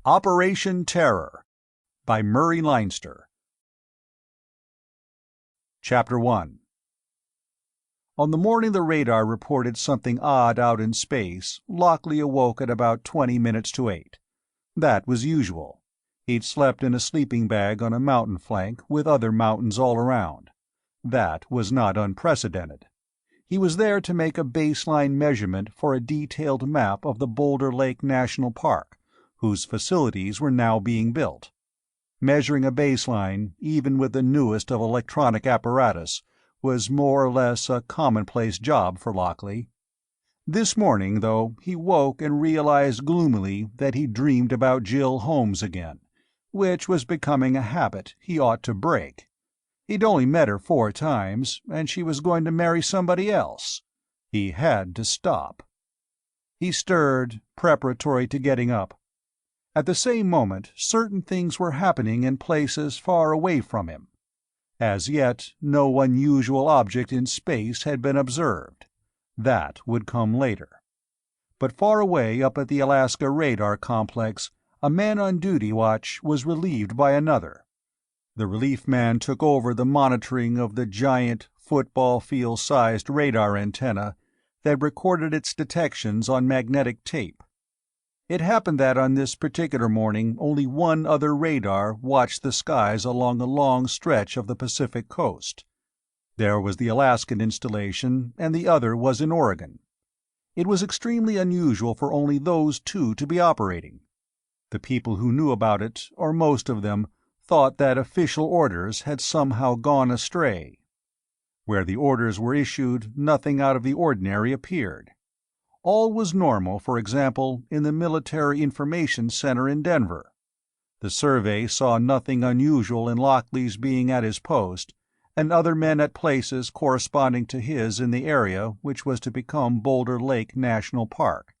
Operation Terror by Murray Leinster. Chapter 1. On the morning the radar reported something odd out in space, Lockley awoke at about 20 minutes to 8. That was usual. He'd slept in a sleeping bag on a mountain flank with other mountains all around. That was not unprecedented. He was there to make a baseline measurement for a detailed map of the Boulder Lake National Park, whose facilities were now being built. Measuring a baseline, even with the newest of electronic apparatus, was more or less a commonplace job for Lockley. This morning, though, he woke and realized gloomily that he dreamed about Jill Holmes again, which was becoming a habit he ought to break. He'd only met her 4 times, and she was going to marry somebody else. He had to stop. He stirred, preparatory to getting up. At the same moment, certain things were happening in places far away from him. As yet, no unusual object in space had been observed. That would come later. But far away up at the Alaska radar complex, a man on duty watch was relieved by another. The relief man took over the monitoring of the giant, football field-sized radar antenna that recorded its detections on magnetic tape. It happened that on this particular morning only one other radar watched the skies along a long stretch of the Pacific coast. There was the Alaskan installation, and the other was in Oregon. It was extremely unusual for only those 2 to be operating. The people who knew about it, or most of them, thought that official orders had somehow gone astray. Where the orders were issued, nothing out of the ordinary appeared. All was normal, for example, in the Military Information Center in Denver. The survey saw nothing unusual in Lockley's being at his post, and other men at places corresponding to his in the area which was to become Boulder Lake National Park.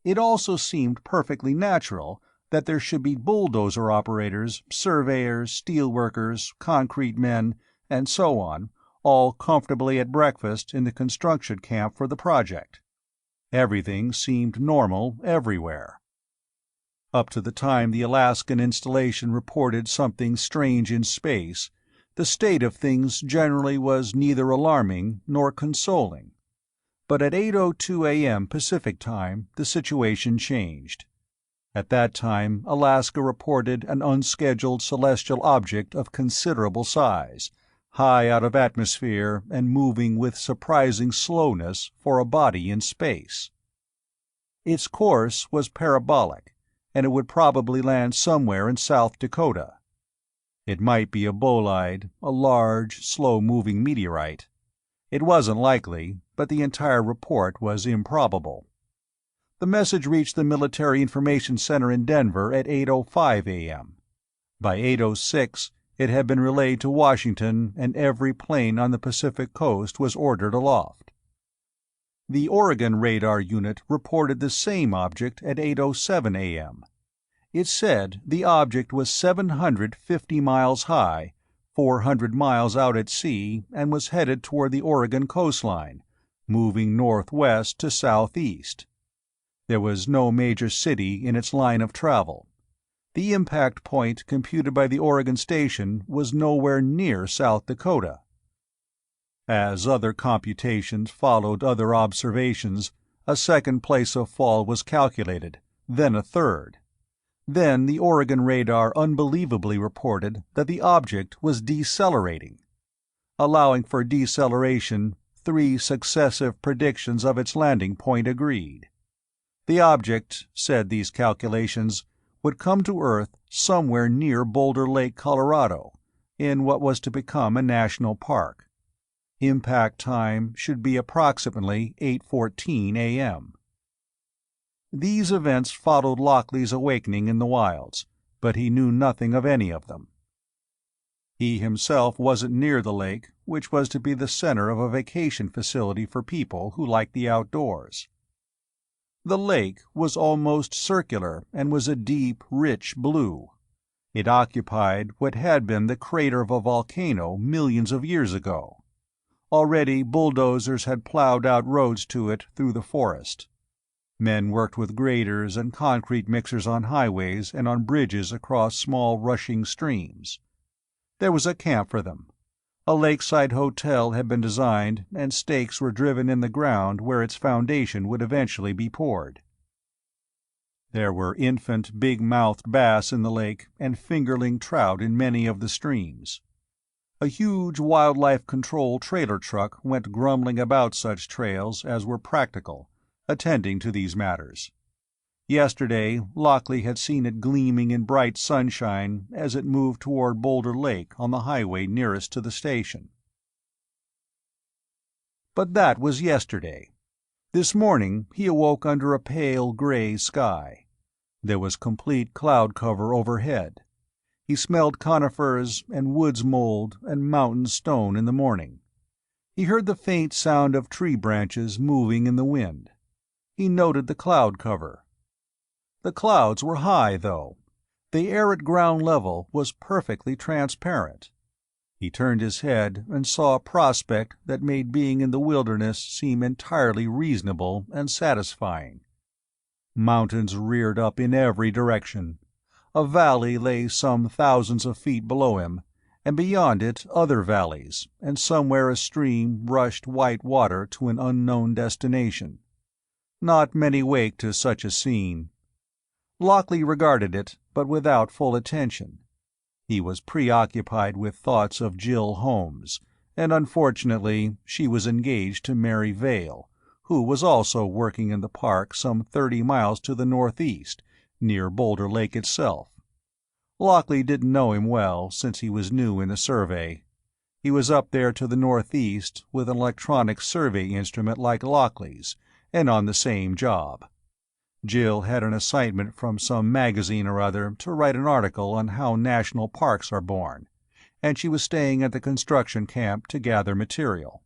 It also seemed perfectly natural that there should be bulldozer operators, surveyors, steel workers, concrete men, and so on, all comfortably at breakfast in the construction camp for the project. Everything seemed normal everywhere. Up to the time the Alaskan installation reported something strange in space, the state of things generally was neither alarming nor consoling. But at 8:02 a.m. Pacific time, the situation changed. At that time, Alaska reported an unscheduled celestial object of considerable size, high out of atmosphere and moving with surprising slowness for a body in space. Its course was parabolic, and it would probably land somewhere in South Dakota. It might be a bolide, a large, slow-moving meteorite. It wasn't likely, but the entire report was improbable. The message reached the Military Information Center in Denver at 8:05 a.m. By 8:06, it had been relayed to Washington, and every plane on the Pacific coast was ordered aloft. The Oregon radar unit reported the same object at 8:07 a.m. It said the object was 750 miles high, 400 miles out at sea, and was headed toward the Oregon coastline, moving northwest to southeast. There was no major city in its line of travel. The impact point computed by the Oregon station was nowhere near South Dakota. As other computations followed other observations, a second place of fall was calculated, then a third. Then the Oregon radar unbelievably reported that the object was decelerating. Allowing for deceleration, 3 successive predictions of its landing point agreed. The object, said these calculations, would come to Earth somewhere near Boulder Lake, Colorado, in what was to become a national park. Impact time should be approximately 8:14 a.m. These events followed Lockley's awakening in the wilds, but he knew nothing of any of them. He himself wasn't near the lake, which was to be the center of a vacation facility for people who liked the outdoors. The lake was almost circular and was a deep, rich blue. It occupied what had been the crater of a volcano millions of years ago. Already bulldozers had plowed out roads to it through the forest. Men worked with graders and concrete mixers on highways and on bridges across small rushing streams. There was a camp for them. A lakeside hotel had been designed, and stakes were driven in the ground where its foundation would eventually be poured. There were infant big-mouthed bass in the lake and fingerling trout in many of the streams. A huge wildlife control trailer truck went grumbling about such trails as were practical, attending to these matters. Yesterday, Lockley had seen it gleaming in bright sunshine as it moved toward Boulder Lake on the highway nearest to the station. But that was yesterday. This morning he awoke under a pale gray sky. There was complete cloud cover overhead. He smelled conifers and woods mold and mountain stone in the morning. He heard the faint sound of tree branches moving in the wind. He noted the cloud cover. The clouds were high, though. The air at ground level was perfectly transparent. He turned his head and saw a prospect that made being in the wilderness seem entirely reasonable and satisfying. Mountains reared up in every direction. A valley lay some thousands of feet below him, and beyond it other valleys, and somewhere a stream rushed white water to an unknown destination. Not many waked to such a scene. Lockley regarded it, but without full attention. He was preoccupied with thoughts of Jill Holmes, and unfortunately she was engaged to Mary Vale, who was also working in the park some 30 miles to the northeast, near Boulder Lake itself. Lockley didn't know him well, since he was new in the survey. He was up there to the northeast with an electronic survey instrument like Lockley's, and on the same job. Jill had an assignment from some magazine or other to write an article on how national parks are born, and she was staying at the construction camp to gather material.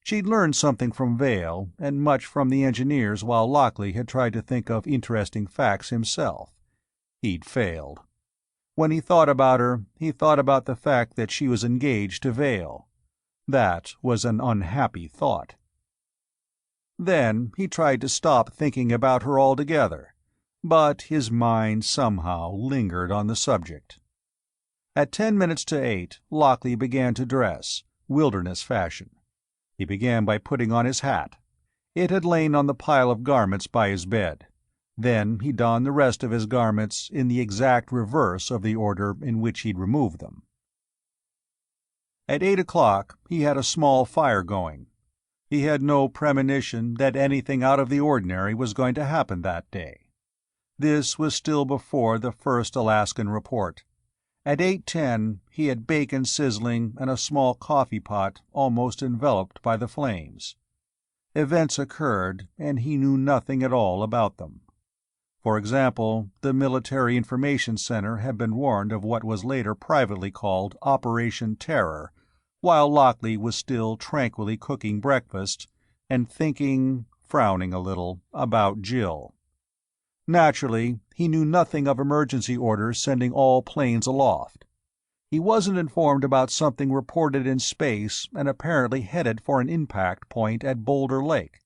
She'd learned something from Vale, and much from the engineers, while Lockley had tried to think of interesting facts himself. He'd failed. When he thought about her, he thought about the fact that she was engaged to Vale. That was an unhappy thought. Then he tried to stop thinking about her altogether, but his mind somehow lingered on the subject. At 10 minutes to 8, Lockley began to dress, wilderness fashion. He began by putting on his hat. It had lain on the pile of garments by his bed. Then he donned the rest of his garments in the exact reverse of the order in which he'd removed them. At 8 o'clock he had a small fire going. He had no premonition that anything out of the ordinary was going to happen that day. This was still before the first Alaskan report. At 8:10 he had bacon sizzling and a small coffee pot almost enveloped by the flames. Events occurred, and he knew nothing at all about them. For example, the Military Information Center had been warned of what was later privately called Operation Terror, while Lockley was still tranquilly cooking breakfast and thinking, frowning a little, about Jill. Naturally, he knew nothing of emergency orders sending all planes aloft. He wasn't informed about something reported in space and apparently headed for an impact point at Boulder Lake.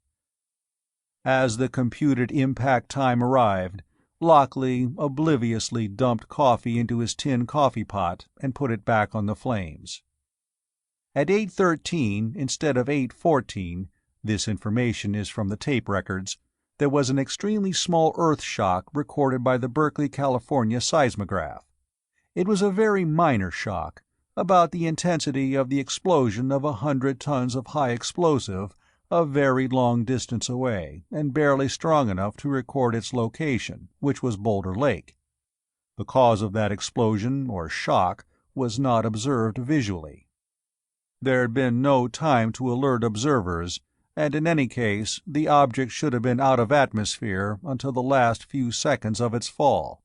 As the computed impact time arrived, Lockley obliviously dumped coffee into his tin coffee pot and put it back on the flames. At 8:13 instead of 8:14, this information is from the tape records, there was an extremely small earth shock recorded by the Berkeley, California seismograph. It was a very minor shock, about the intensity of the explosion of 100 tons of high explosive a very long distance away, and barely strong enough to record its location, which was Boulder Lake. The cause of that explosion, or shock, was not observed visually. There'd been no time to alert observers, and in any case the object should have been out of atmosphere until the last few seconds of its fall,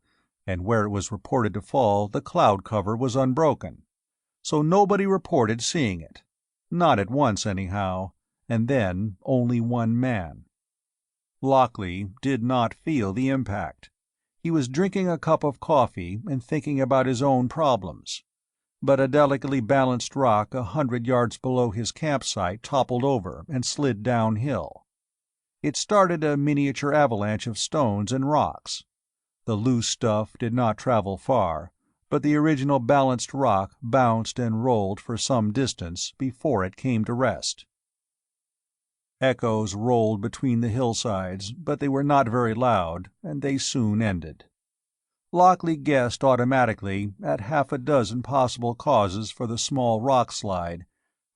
and where it was reported to fall the cloud cover was unbroken, so nobody reported seeing it. Not at once, anyhow, and then only one man. Lockley did not feel the impact. He was drinking a cup of coffee and thinking about his own problems. But a delicately balanced rock 100 yards below his campsite toppled over and slid downhill. It started a miniature avalanche of stones and rocks. The loose stuff did not travel far, but the original balanced rock bounced and rolled for some distance before it came to rest. Echoes rolled between the hillsides, but they were not very loud, and they soon ended. Lockley guessed automatically at half a dozen possible causes for the small rock slide,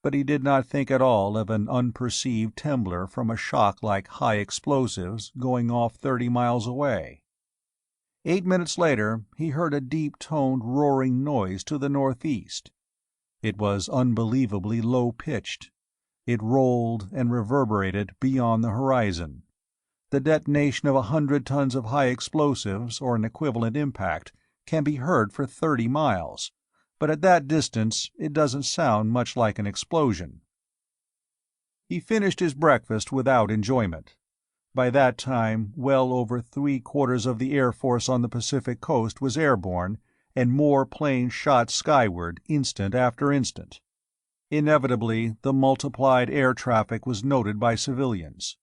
but he did not think at all of an unperceived trembler from a shock like high explosives going off 30 miles away. 8 minutes later, he heard a deep-toned roaring noise to the northeast. It was unbelievably low-pitched. It rolled and reverberated beyond the horizon. The detonation of 100 tons of high explosives, or an equivalent impact, can be heard for 30 miles, but at that distance it doesn't sound much like an explosion. He finished his breakfast without enjoyment. By that time, well over 3/4 of the Air Force on the Pacific coast was airborne, and more planes shot skyward instant after instant. Inevitably, the multiplied air traffic was noted by civilians.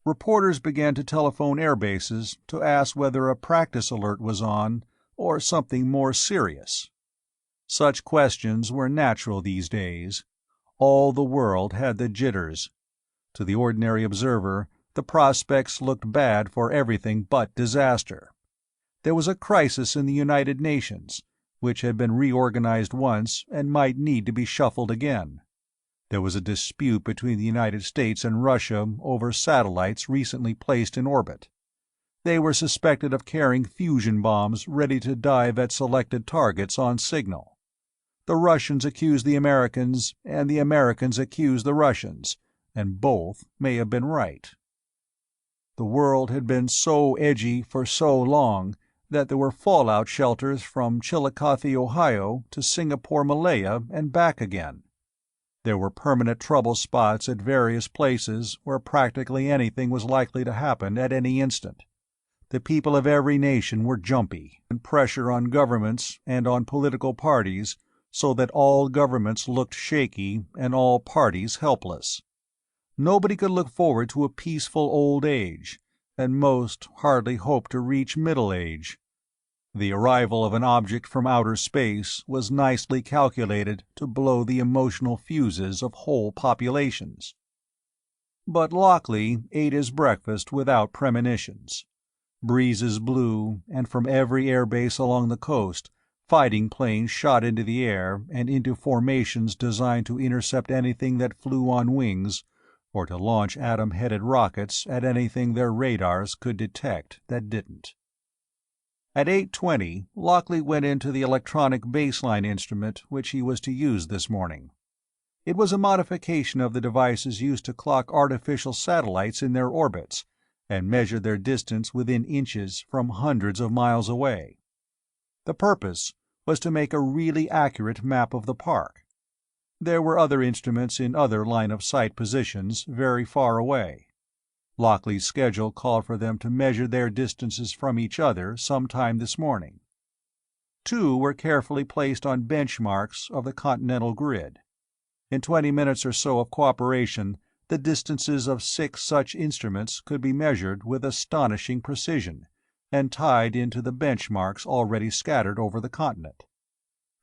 Reporters began to telephone air bases to ask whether a practice alert was on, or something more serious. Such questions were natural these days. All the world had the jitters. To the ordinary observer, the prospects looked bad for everything but disaster. There was a crisis in the United Nations, which had been reorganized once and might need to be shuffled again. There was a dispute between the United States and Russia over satellites recently placed in orbit. They were suspected of carrying fusion bombs ready to dive at selected targets on signal. The Russians accused the Americans, and the Americans accused the Russians, and both may have been right. The world had been so edgy for so long that there were fallout shelters from Chillicothe, Ohio, to Singapore, Malaya, and back again. There were permanent trouble spots at various places where practically anything was likely to happen at any instant. The people of every nation were jumpy, and pressure on governments and on political parties, so that all governments looked shaky and all parties helpless. Nobody could look forward to a peaceful old age, and most hardly hoped to reach middle age. The arrival of an object from outer space was nicely calculated to blow the emotional fuses of whole populations. But Lockley ate his breakfast without premonitions. Breezes blew, and from every airbase along the coast, fighting planes shot into the air and into formations designed to intercept anything that flew on wings, or to launch atom-headed rockets at anything their radars could detect that didn't. At 8:20, Lockley went into the electronic baseline instrument which he was to use this morning. It was a modification of the devices used to clock artificial satellites in their orbits and measure their distance within inches from hundreds of miles away. The purpose was to make a really accurate map of the park. There were other instruments in other line-of-sight positions very far away. Lockley's schedule called for them to measure their distances from each other sometime this morning. 2 were carefully placed on benchmarks of the continental grid. In 20 minutes or so of cooperation, the distances of 6 such instruments could be measured with astonishing precision, and tied into the benchmarks already scattered over the continent.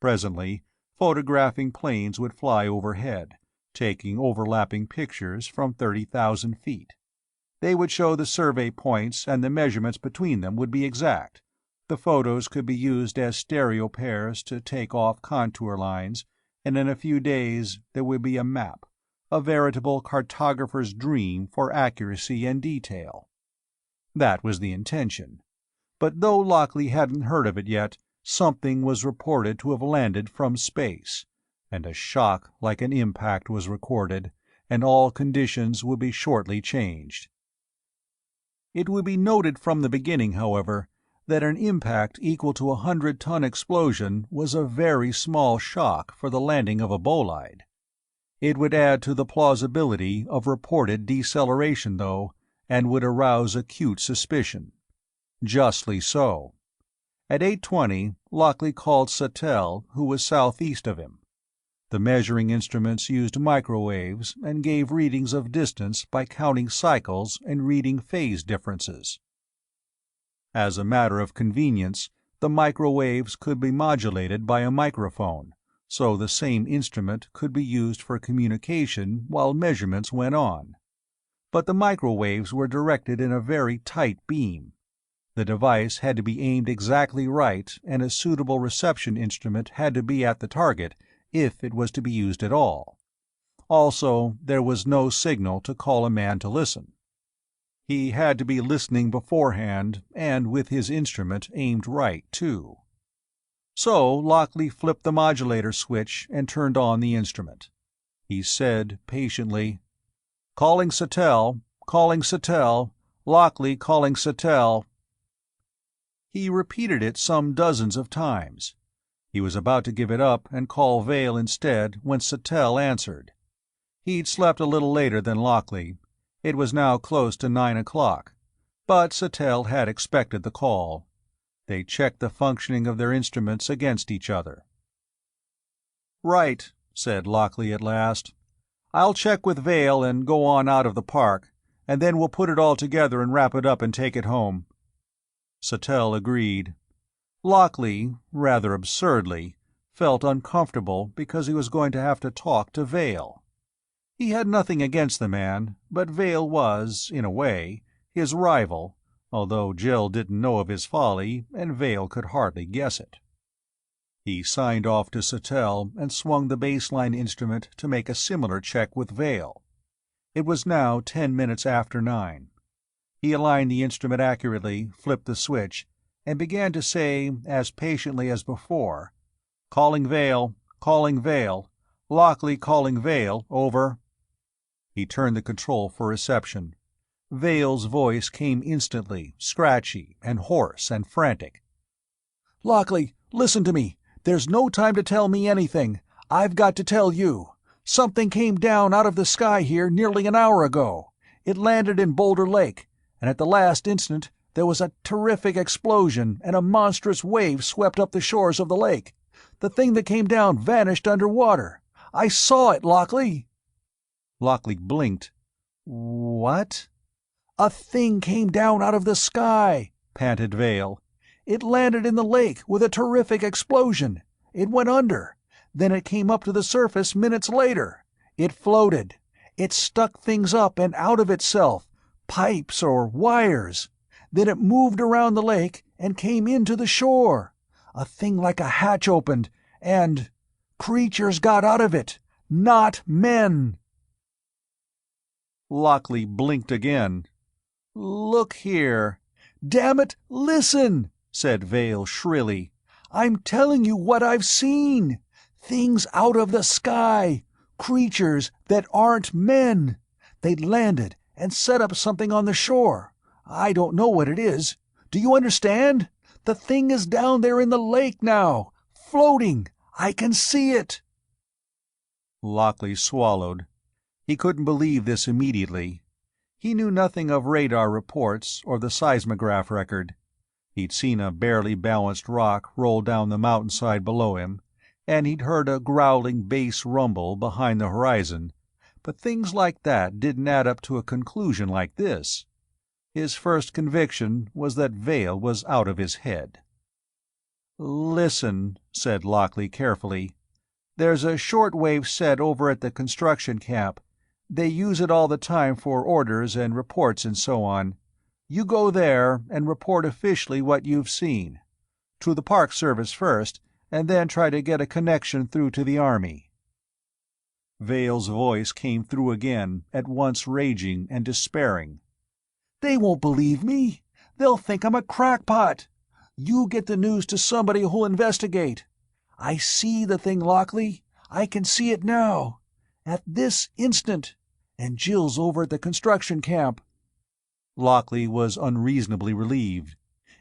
Presently, photographing planes would fly overhead, taking overlapping pictures from 30,000 feet. They would show the survey points, and the measurements between them would be exact. The photos could be used as stereo pairs to take off contour lines, and in a few days there would be a map, a veritable cartographer's dream for accuracy and detail. That was the intention. But though Lockley hadn't heard of it yet, something was reported to have landed from space, and a shock like an impact was recorded, and all conditions would be shortly changed. It would be noted from the beginning, however, that an impact equal to a 100-ton explosion was a very small shock for the landing of a bolide. It would add to the plausibility of reported deceleration, though, and would arouse acute suspicion. Justly so. At 8:20, Lockley called Sattell, who was southeast of him. The measuring instruments used microwaves and gave readings of distance by counting cycles and reading phase differences. As a matter of convenience, the microwaves could be modulated by a microphone, so the same instrument could be used for communication while measurements went on. But the microwaves were directed in a very tight beam. The device had to be aimed exactly right, and a suitable reception instrument had to be at the target if it was to be used at all. Also, there was no signal to call a man to listen. He had to be listening beforehand, and with his instrument aimed right, too. So Lockley flipped the modulator switch and turned on the instrument. He said, patiently, "Calling Satel, calling Satel, Lockley calling Satel." He repeated it some dozens of times. He was about to give it up and call Vale instead when Satel answered. He'd slept a little later than Lockley. It was now close to 9 o'clock, but Satel had expected the call. They checked the functioning of their instruments against each other. "Right," said Lockley at last. "I'll check with Vale and go on out of the park, and then we'll put it all together and wrap it up and take it home." Satel agreed. Lockley, rather absurdly, felt uncomfortable because he was going to have to talk to Vale. He had nothing against the man, but Vale was, in a way, his rival, although Jill didn't know of his folly and Vale could hardly guess it. He signed off to Satel and swung the baseline instrument to make a similar check with Vale. It was now 10 minutes after 9. He aligned the instrument accurately, flipped the switch, and began to say, as patiently as before, "Calling Vale, Lockley calling Vale, over." He turned the control for reception. Vale's voice came instantly, scratchy and hoarse and frantic. "Lockley, listen to me. There's no time to tell me anything. I've got to tell you. Something came down out of the sky here nearly an hour ago. It landed in Boulder Lake, and at the last instant there was a terrific explosion and a monstrous wave swept up the shores of the lake. The thing that came down vanished underwater. I saw it, Lockley." Lockley blinked. "What?" "A thing came down out of the sky," panted Vale. "It landed in the lake with a terrific explosion. It went under. Then it came up to the surface minutes later. It floated. It stuck things up and out of itself, pipes or wires. Then it moved around the lake and came into the shore. A thing like a hatch opened, and creatures got out of it. Not men." Lockley blinked again. "Look here—" "Damn it, listen!" said Vale shrilly. "I'm telling you what I've seen. Things out of the sky. Creatures that aren't men. They landed and set up something on the shore. I don't know what it is. Do you understand? The thing is down there in the lake now, floating. I can see it." Lockley swallowed. He couldn't believe this immediately. He knew nothing of radar reports or the seismograph record. He'd seen a barely balanced rock roll down the mountainside below him, and he'd heard a growling bass rumble behind the horizon, but things like that didn't add up to a conclusion like this. His first conviction was that Vale was out of his head. "Listen," said Lockley carefully. "There's a shortwave set over at the construction camp. They use it all the time for orders and reports and so on. You go there and report officially what you've seen. To the Park Service first, and then try to get a connection through to the Army." Vale's voice came through again, at once raging and despairing. "They won't believe me. They'll think I'm a crackpot. You get the news to somebody who'll investigate. I see the thing, Lockley. I can see it now. At this instant. And Jill's over at the construction camp." Lockley was unreasonably relieved.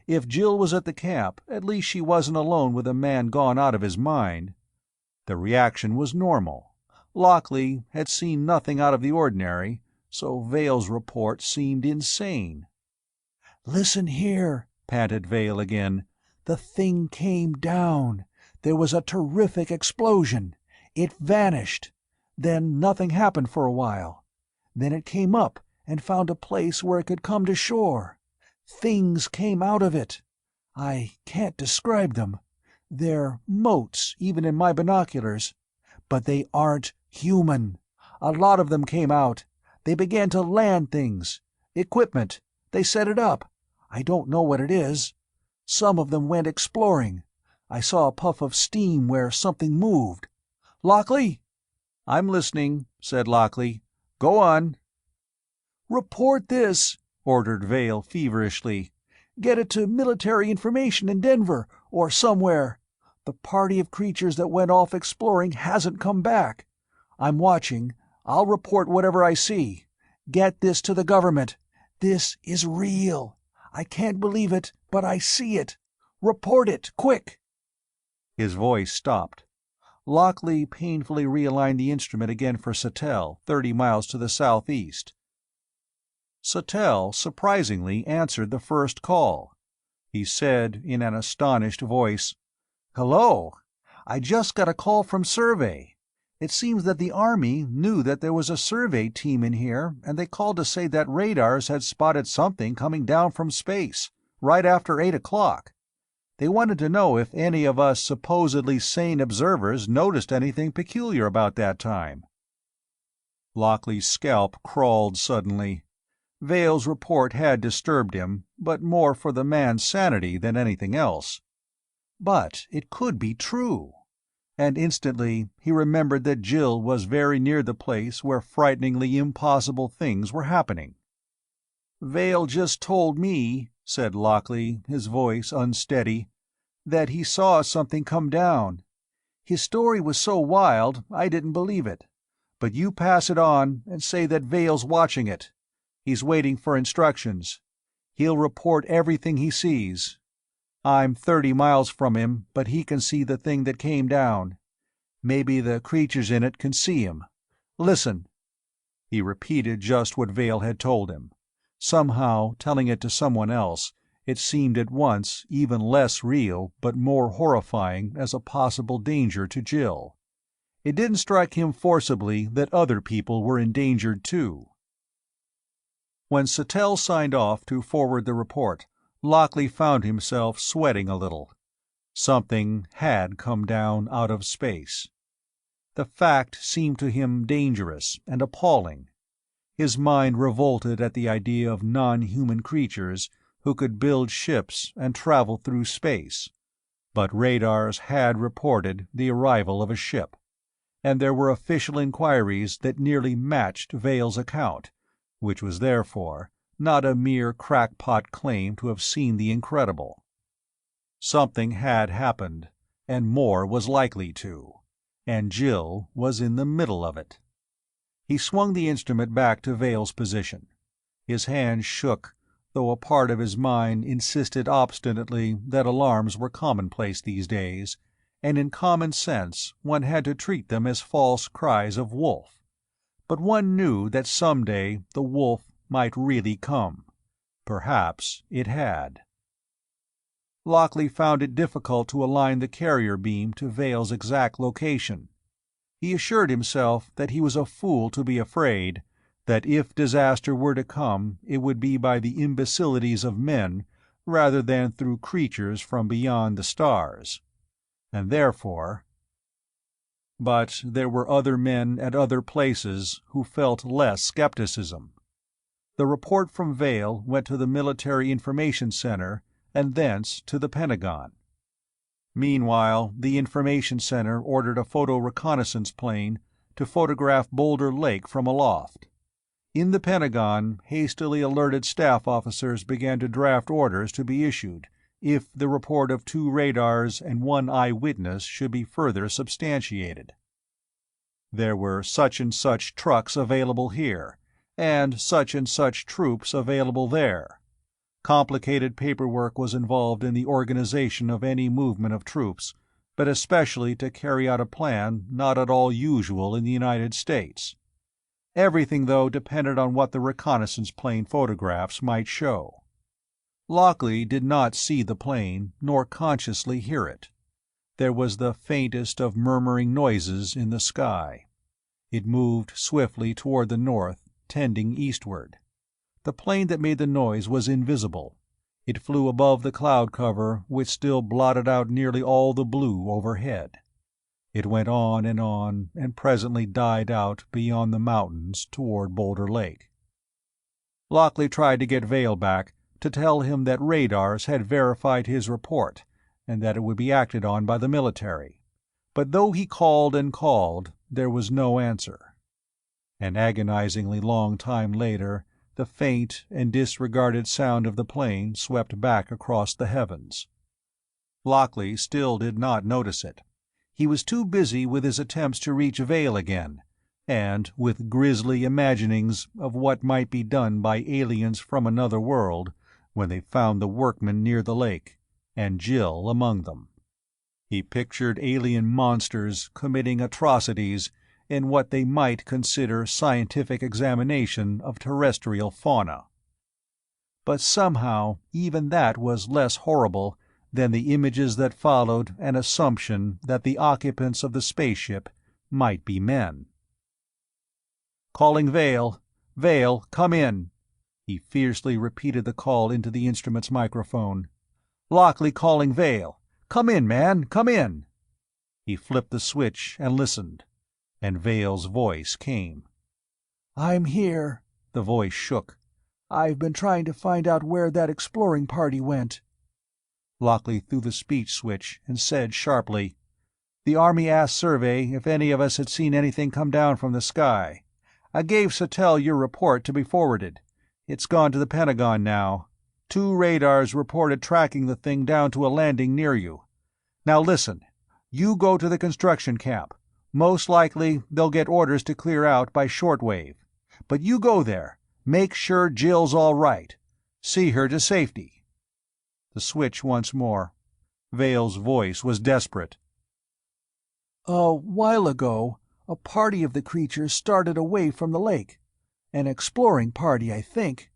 If Jill was at the camp, at least she wasn't alone with a man gone out of his mind. The reaction was normal. Lockley had seen nothing out of the ordinary, so Vale's report seemed insane. "Listen here," panted Vale again. "The thing came down. There was a terrific explosion. It vanished. Then nothing happened for a while. Then it came up and found a place where it could come to shore. Things came out of it. I can't describe them. They're motes, even in my binoculars. But they aren't human. A lot of them came out. They began to land things. Equipment. They set it up. I don't know what it is. Some of them went exploring. I saw a puff of steam where something moved. Lockley?" "I'm listening," said Lockley. "Go on." "Report this," ordered Vale feverishly. "Get it to military information in Denver, or somewhere. The party of creatures that went off exploring hasn't come back. I'm watching. I'll report whatever I see. Get this to the government. This is real. I can't believe it, but I see it. Report it, quick!" His voice stopped. Lockley painfully realigned the instrument again for Satell, 30 miles to the southeast. Satell surprisingly answered the first call. He said in an astonished voice, "Hello. I just got a call from Survey. It seems that the Army knew that there was a survey team in here, and they called to say that radars had spotted something coming down from space, right after 8 o'clock. They wanted to know if any of us supposedly sane observers noticed anything peculiar about that time." Lockley's scalp crawled suddenly. Vale's report had disturbed him, but more for the man's sanity than anything else. But it could be true. And instantly he remembered that Jill was very near the place where frighteningly impossible things were happening. "Vale just told me," said Lockley, his voice unsteady, "that he saw something come down. His story was so wild I didn't believe it. But you pass it on and say that Vale's watching it. He's waiting for instructions. He'll report everything he sees. I'm 30 miles from him, but he can see the thing that came down. Maybe the creatures in it can see him. Listen." He repeated just what Vale had told him. Somehow, telling it to someone else, it seemed at once even less real but more horrifying as a possible danger to Jill. It didn't strike him forcibly that other people were endangered too. When Satell signed off to forward the report, Lockley found himself sweating a little. Something had come down out of space. The fact seemed to him dangerous and appalling. His mind revolted at the idea of non-human creatures who could build ships and travel through space. But radars had reported the arrival of a ship, and there were official inquiries that nearly matched Vale's account, which was therefore not a mere crackpot claim to have seen the incredible. Something had happened, and more was likely to, and Jill was in the middle of it. He swung the instrument back to Vale's position. His hand shook, though a part of his mind insisted obstinately that alarms were commonplace these days, and in common sense one had to treat them as false cries of wolf. But one knew that someday the wolf might really come. Perhaps it had. Lockley found it difficult to align the carrier beam to Vale's exact location. He assured himself that he was a fool to be afraid, that if disaster were to come it would be by the imbecilities of men rather than through creatures from beyond the stars. And therefore— But there were other men at other places who felt less skepticism. The report from Vale went to the Military Information Center and thence to the Pentagon. Meanwhile, the Information Center ordered a photo-reconnaissance plane to photograph Boulder Lake from aloft. In the Pentagon, hastily alerted staff officers began to draft orders to be issued if the report of 2 radars and 1 eyewitness should be further substantiated. There were such and such trucks available here, and such troops available there. Complicated paperwork was involved in the organization of any movement of troops, but especially to carry out a plan not at all usual in the United States. Everything, though, depended on what the reconnaissance plane photographs might show. Lockley did not see the plane, nor consciously hear it. There was the faintest of murmuring noises in the sky. It moved swiftly toward the north, tending eastward. The plane that made the noise was invisible. It flew above the cloud cover which still blotted out nearly all the blue overhead. It went on, and presently died out beyond the mountains toward Boulder Lake. Lockley tried to get Vale back, to tell him that radars had verified his report, and that it would be acted on by the military. But though he called and called, there was no answer. An agonizingly long time later, the faint and disregarded sound of the plane swept back across the heavens. Lockley still did not notice it. He was too busy with his attempts to reach Vale again, and with grisly imaginings of what might be done by aliens from another world when they found the workmen near the lake, and Jill among them. He pictured alien monsters committing atrocities in what they might consider scientific examination of terrestrial fauna. But somehow even that was less horrible than the images that followed an assumption that the occupants of the spaceship might be men. "Calling Vale. Vale, come in." He fiercely repeated the call into the instrument's microphone. "Lockley calling Vale. Come in, man, come in." He flipped the switch and listened, and Vale's voice came. "I'm here." The voice shook. "I've been trying to find out where that exploring party went." Lockley threw the speech switch and said sharply, "The Army asked Survey if any of us had seen anything come down from the sky. I gave Sattel your report to be forwarded. It's gone to the Pentagon now. 2 radars reported tracking the thing down to a landing near you. Now listen, you go to the construction camp. Most likely they'll get orders to clear out by shortwave. But you go there. Make sure Jill's all right. See her to safety." The switch once more. Vale's voice was desperate. "A while ago, a party of the creatures started away from the lake. An exploring party, I think.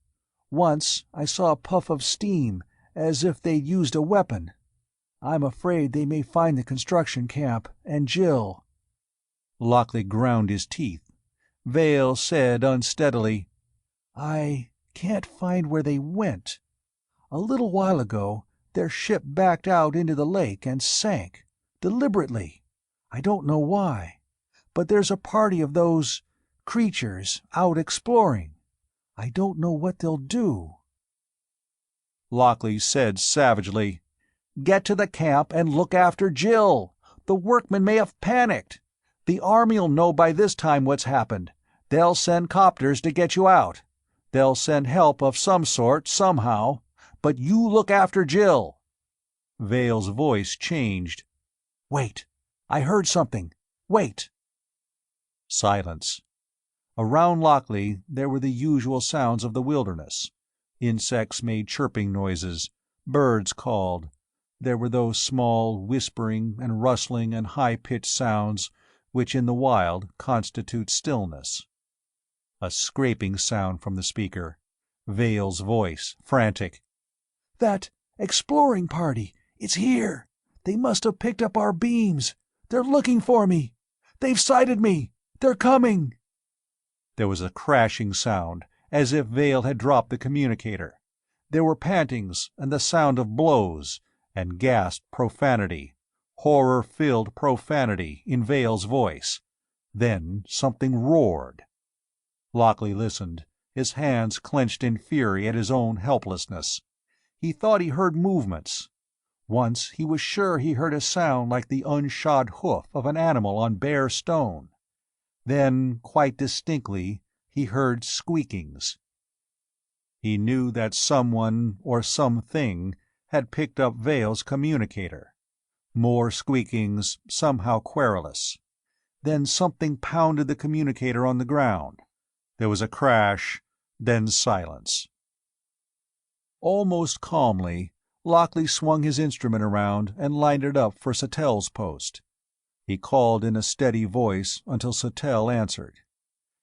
Once I saw a puff of steam, as if they'd used a weapon. I'm afraid they may find the construction camp, and Jill." Lockley ground his teeth. Vale said unsteadily, "I can't find where they went. A little while ago, their ship backed out into the lake and sank. Deliberately. I don't know why. But there's a party of those creatures out exploring. I don't know what they'll do." Lockley said savagely, "Get to the camp and look after Jill. The workmen may have panicked. The Army'll know by this time what's happened. They'll send copters to get you out. They'll send help of some sort, somehow. But you look after Jill." Vale's voice changed. "Wait. I heard something. Wait." Silence. Around Lockley there were the usual sounds of the wilderness. Insects made chirping noises. Birds called. There were those small whispering and rustling and high-pitched sounds which in the wild constitute stillness. A scraping sound from the speaker. Vale's voice, frantic. "That exploring party! It's here! They must have picked up our beams! They're looking for me! They've sighted me! They're coming!" There was a crashing sound, as if Vale had dropped the communicator. There were pantings and the sound of blows, and gasped profanity, horror-filled profanity in Vale's voice. Then something roared. Lockley listened, his hands clenched in fury at his own helplessness. He thought he heard movements. Once he was sure he heard a sound like the unshod hoof of an animal on bare stone. Then, quite distinctly, he heard squeakings. He knew that someone or something had picked up Vale's communicator. More squeakings, somehow querulous. Then something pounded the communicator on the ground. There was a crash, then silence. Almost calmly, Lockley swung his instrument around and lined it up for Satell's post. He called in a steady voice until Sattel answered.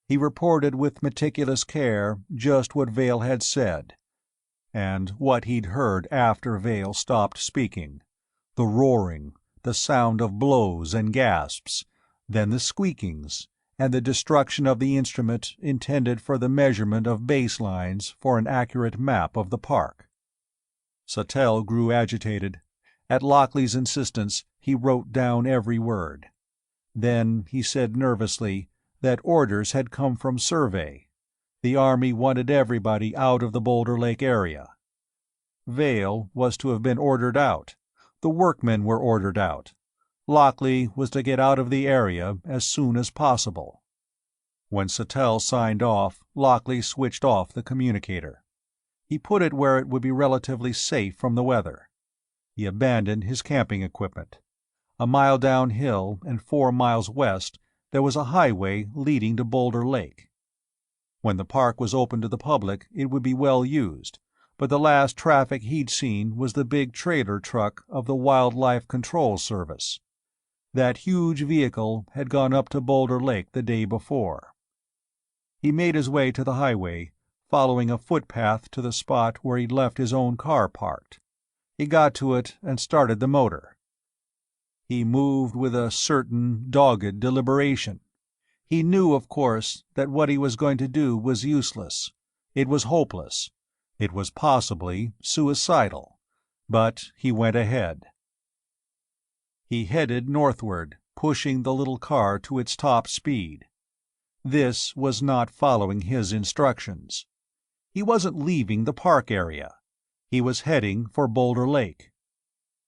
He reported with meticulous care just what Vale had said, and what he'd heard after Vale stopped speaking. The roaring, the sound of blows and gasps, then the squeakings, and the destruction of the instrument intended for the measurement of baselines for an accurate map of the park. Sattell grew agitated. At Lockley's insistence, he wrote down every word. Then he said nervously that orders had come from Survey. The Army wanted everybody out of the Boulder Lake area. Vale was to have been ordered out. The workmen were ordered out. Lockley was to get out of the area as soon as possible. When Sattell signed off, Lockley switched off the communicator. He put it where it would be relatively safe from the weather. He abandoned his camping equipment. A mile downhill and 4 miles west, there was a highway leading to Boulder Lake. When the park was open to the public, it would be well used, but the last traffic he'd seen was the big trailer truck of the Wildlife Control Service. That huge vehicle had gone up to Boulder Lake the day before. He made his way to the highway, following a footpath to the spot where he'd left his own car parked. He got to it and started the motor. He moved with a certain dogged deliberation. He knew, of course, that what he was going to do was useless. It was hopeless. It was possibly suicidal. But he went ahead. He headed northward, pushing the little car to its top speed. This was not following his instructions. He wasn't leaving the park area. He was heading for Boulder Lake.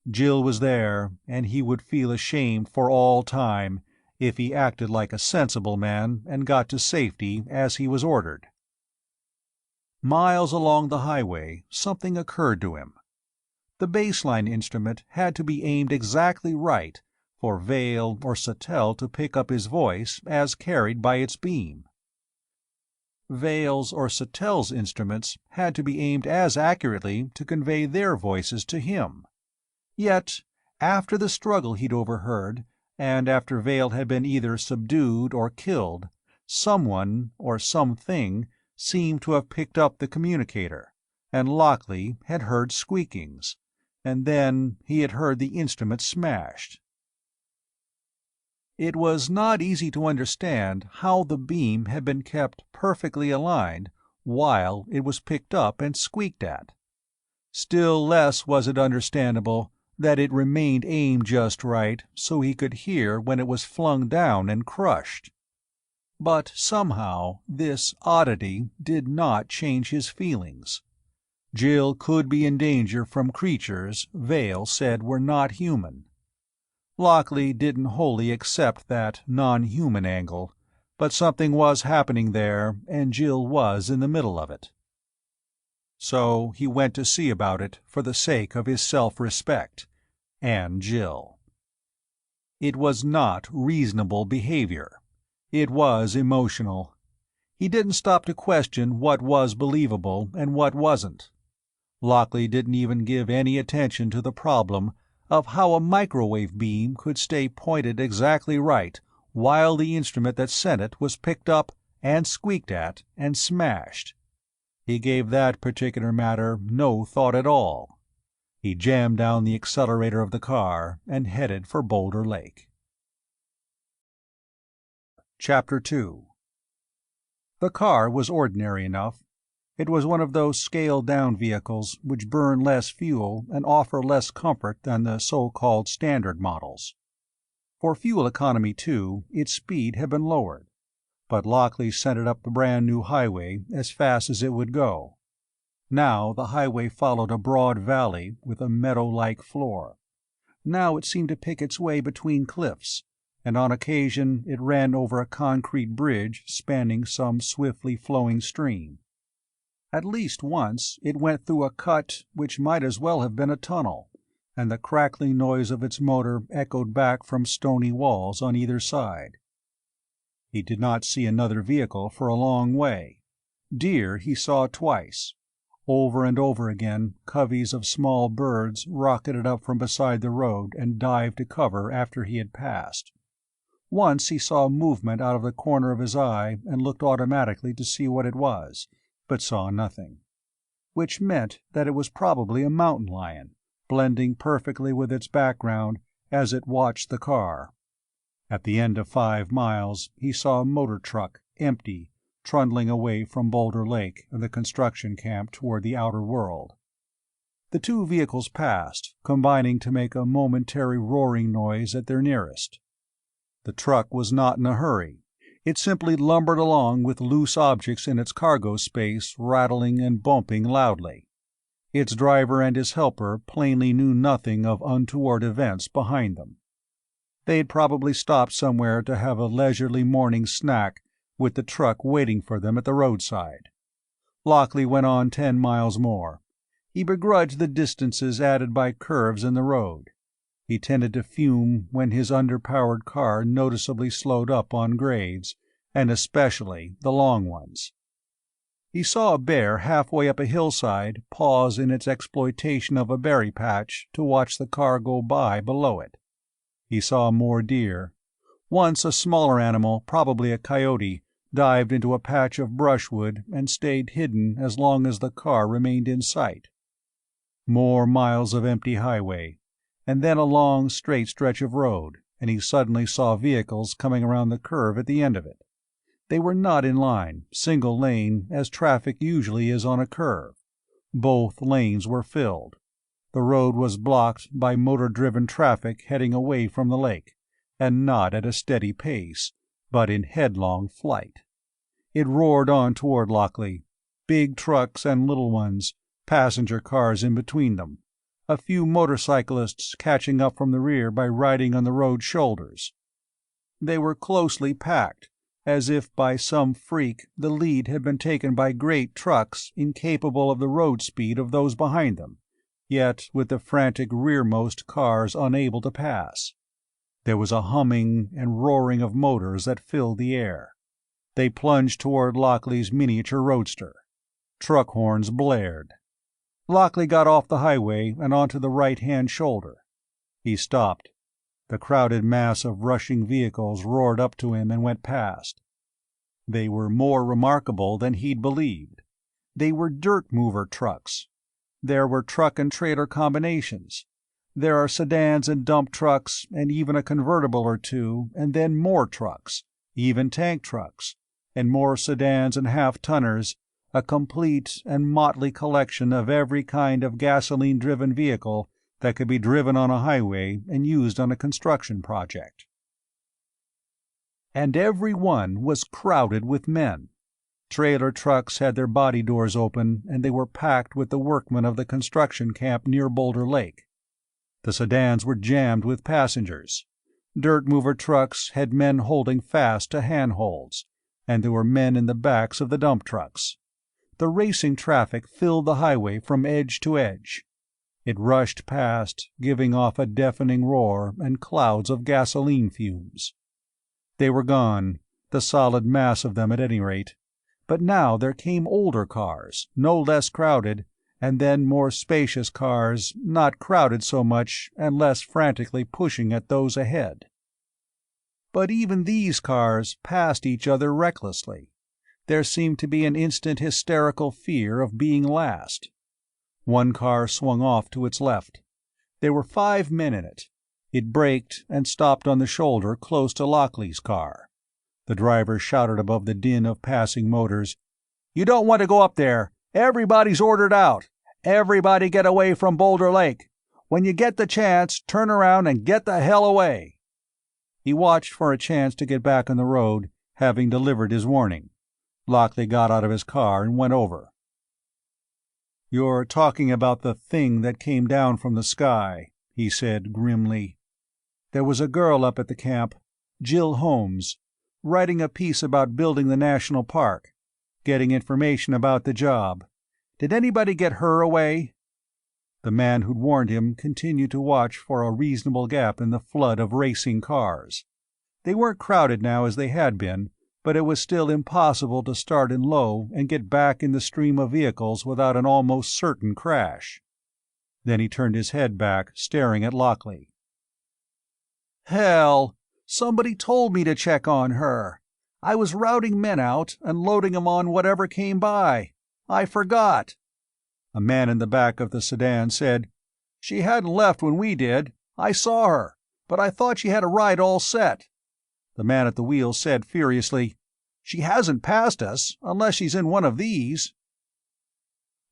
Jill was there, and he would feel ashamed for all time if he acted like a sensible man and got to safety as he was ordered. Miles along the highway, something occurred to him. The baseline instrument had to be aimed exactly right for Vale or Sattell to pick up his voice as carried by its beam. Vale's or Sattell's instruments had to be aimed as accurately to convey their voices to him. Yet, after the struggle he'd overheard, and after Vale had been either subdued or killed, someone or something seemed to have picked up the communicator, and Lockley had heard squeakings, and then he had heard the instrument smashed. It was not easy to understand how the beam had been kept perfectly aligned while it was picked up and squeaked at. Still less was it understandable that it remained aimed just right so he could hear when it was flung down and crushed. But somehow this oddity did not change his feelings. Jill could be in danger from creatures Vale said were not human. Lockley didn't wholly accept that non-human angle, but something was happening there, and Jill was in the middle of it. So he went to see about it for the sake of his self-respect, and Jill. It was not reasonable behavior. It was emotional. He didn't stop to question what was believable and what wasn't. Lockley didn't even give any attention to the problem of how a microwave beam could stay pointed exactly right while the instrument that sent it was picked up and squeaked at and smashed. He gave that particular matter no thought at all. He jammed down the accelerator of the car and headed for Boulder Lake. Chapter 2. The car was ordinary enough. It was one of those scaled-down vehicles which burn less fuel and offer less comfort than the so-called standard models. For fuel economy, too, its speed had been lowered, but Lockley sent it up the brand-new highway as fast as it would go. Now the highway followed a broad valley with a meadow-like floor. Now it seemed to pick its way between cliffs, and on occasion it ran over a concrete bridge spanning some swiftly flowing stream. At least once it went through a cut which might as well have been a tunnel, and the crackling noise of its motor echoed back from stony walls on either side. He did not see another vehicle for a long way. Deer he saw twice. Over and over again, coveys of small birds rocketed up from beside the road and dived to cover after he had passed. Once he saw movement out of the corner of his eye and looked automatically to see what it was, but saw nothing. Which meant that it was probably a mountain lion, blending perfectly with its background as it watched the car. At the end of 5 miles, he saw a motor truck, empty, trundling away from Boulder Lake and the construction camp toward the outer world. The two vehicles passed, combining to make a momentary roaring noise at their nearest. The truck was not in a hurry. It simply lumbered along with loose objects in its cargo space rattling and bumping loudly. Its driver and his helper plainly knew nothing of untoward events behind them. They'd probably stopped somewhere to have a leisurely morning snack with the truck waiting for them at the roadside. Lockley went on 10 miles more. He begrudged the distances added by curves in the road. He tended to fume when his underpowered car noticeably slowed up on grades, and especially the long ones. He saw a bear halfway up a hillside pause in its exploitation of a berry patch to watch the car go by below it. He saw more deer. Once a smaller animal, probably a coyote, dived into a patch of brushwood and stayed hidden as long as the car remained in sight. More miles of empty highway, and then a long, straight stretch of road, and he suddenly saw vehicles coming around the curve at the end of it. They were not in line, single lane, as traffic usually is on a curve. Both lanes were filled. The road was blocked by motor-driven traffic heading away from the lake, and not at a steady pace, but in headlong flight. It roared on toward Lockley, big trucks and little ones, passenger cars in between them, a few motorcyclists catching up from the rear by riding on the road's shoulders. They were closely packed, as if by some freak the lead had been taken by great trucks incapable of the road speed of those behind them, yet with the frantic rearmost cars unable to pass. There was a humming and roaring of motors that filled the air. They plunged toward Lockley's miniature roadster. Truck horns blared. Lockley got off the highway and onto the right-hand shoulder. He stopped. The crowded mass of rushing vehicles roared up to him and went past. They were more remarkable than he'd believed. They were dirt-mover trucks. There were truck and trailer combinations. There are sedans and dump trucks, and even a convertible or two, and then more trucks, even tank trucks, and more sedans and half-tonners, a complete and motley collection of every kind of gasoline-driven vehicle that could be driven on a highway and used on a construction project. And every one was crowded with men. Trailer trucks had their body doors open, and they were packed with the workmen of the construction camp near Boulder Lake. The sedans were jammed with passengers. Dirt-mover trucks had men holding fast to handholds, and there were men in the backs of the dump trucks. The racing traffic filled the highway from edge to edge. It rushed past, giving off a deafening roar and clouds of gasoline fumes. They were gone, the solid mass of them at any rate. But now there came older cars, no less crowded, and then more spacious cars, not crowded so much and less frantically pushing at those ahead. But even these cars passed each other recklessly. There seemed to be an instant hysterical fear of being last. One car swung off to its left. There were 5 men in it. It braked and stopped on the shoulder close to Lockley's car. The driver shouted above the din of passing motors, "You don't want to go up there. Everybody's ordered out. Everybody get away from Boulder Lake. When you get the chance, turn around and get the hell away." He watched for a chance to get back on the road, having delivered his warning. Lockley got out of his car and went over. "You're talking about the thing that came down from the sky," he said grimly. "There was a girl up at the camp, Jill Holmes, writing a piece about building the national park, getting information about the job. Did anybody get her away?" The man who'd warned him continued to watch for a reasonable gap in the flood of racing cars. They weren't crowded now as they had been, but it was still impossible to start in low and get back in the stream of vehicles without an almost certain crash. Then he turned his head back, staring at Lockley. "Hell! Somebody told me to check on her. I was routing men out and loading 'em on whatever came by. I forgot." A man in the back of the sedan said, "She hadn't left when we did. I saw her. "But I thought she had a ride all set." The man at the wheel said furiously, "She hasn't passed us, unless she's in one of these."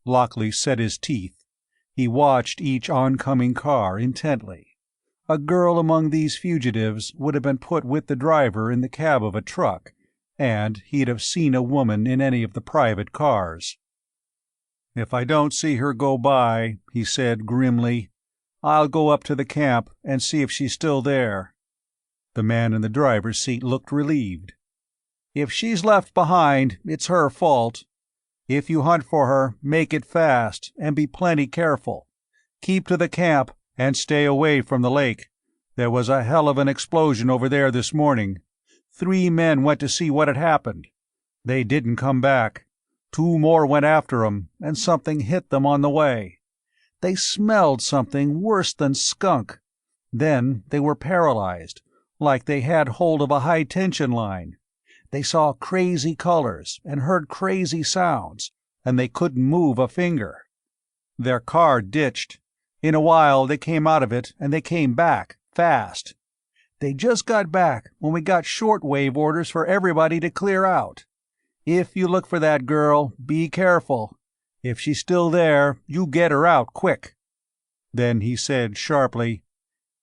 Lockley set his teeth. He watched each oncoming car intently. A girl among these fugitives would have been put with the driver in the cab of a truck, and he'd have seen a woman in any of the private cars. "If I don't see her go by," he said grimly, "I'll go up to the camp and see if she's still there." The man in the driver's seat looked relieved. "If she's left behind, it's her fault. If you hunt for her, make it fast, and be plenty careful. Keep to the camp, and stay away from the lake. There was a hell of an explosion over there this morning. 3 men went to see what had happened. They didn't come back. 2 more went after 'em, and something hit them on the way. They smelled something worse than skunk. Then they were paralyzed, like they had hold of a high-tension line. They saw crazy colors and heard crazy sounds, and they couldn't move a finger. Their car ditched. In a while they came out of it, and they came back, fast. They just got back when we got shortwave orders for everybody to clear out. If you look for that girl, be careful. If she's still there, you get her out quick." Then he said sharply,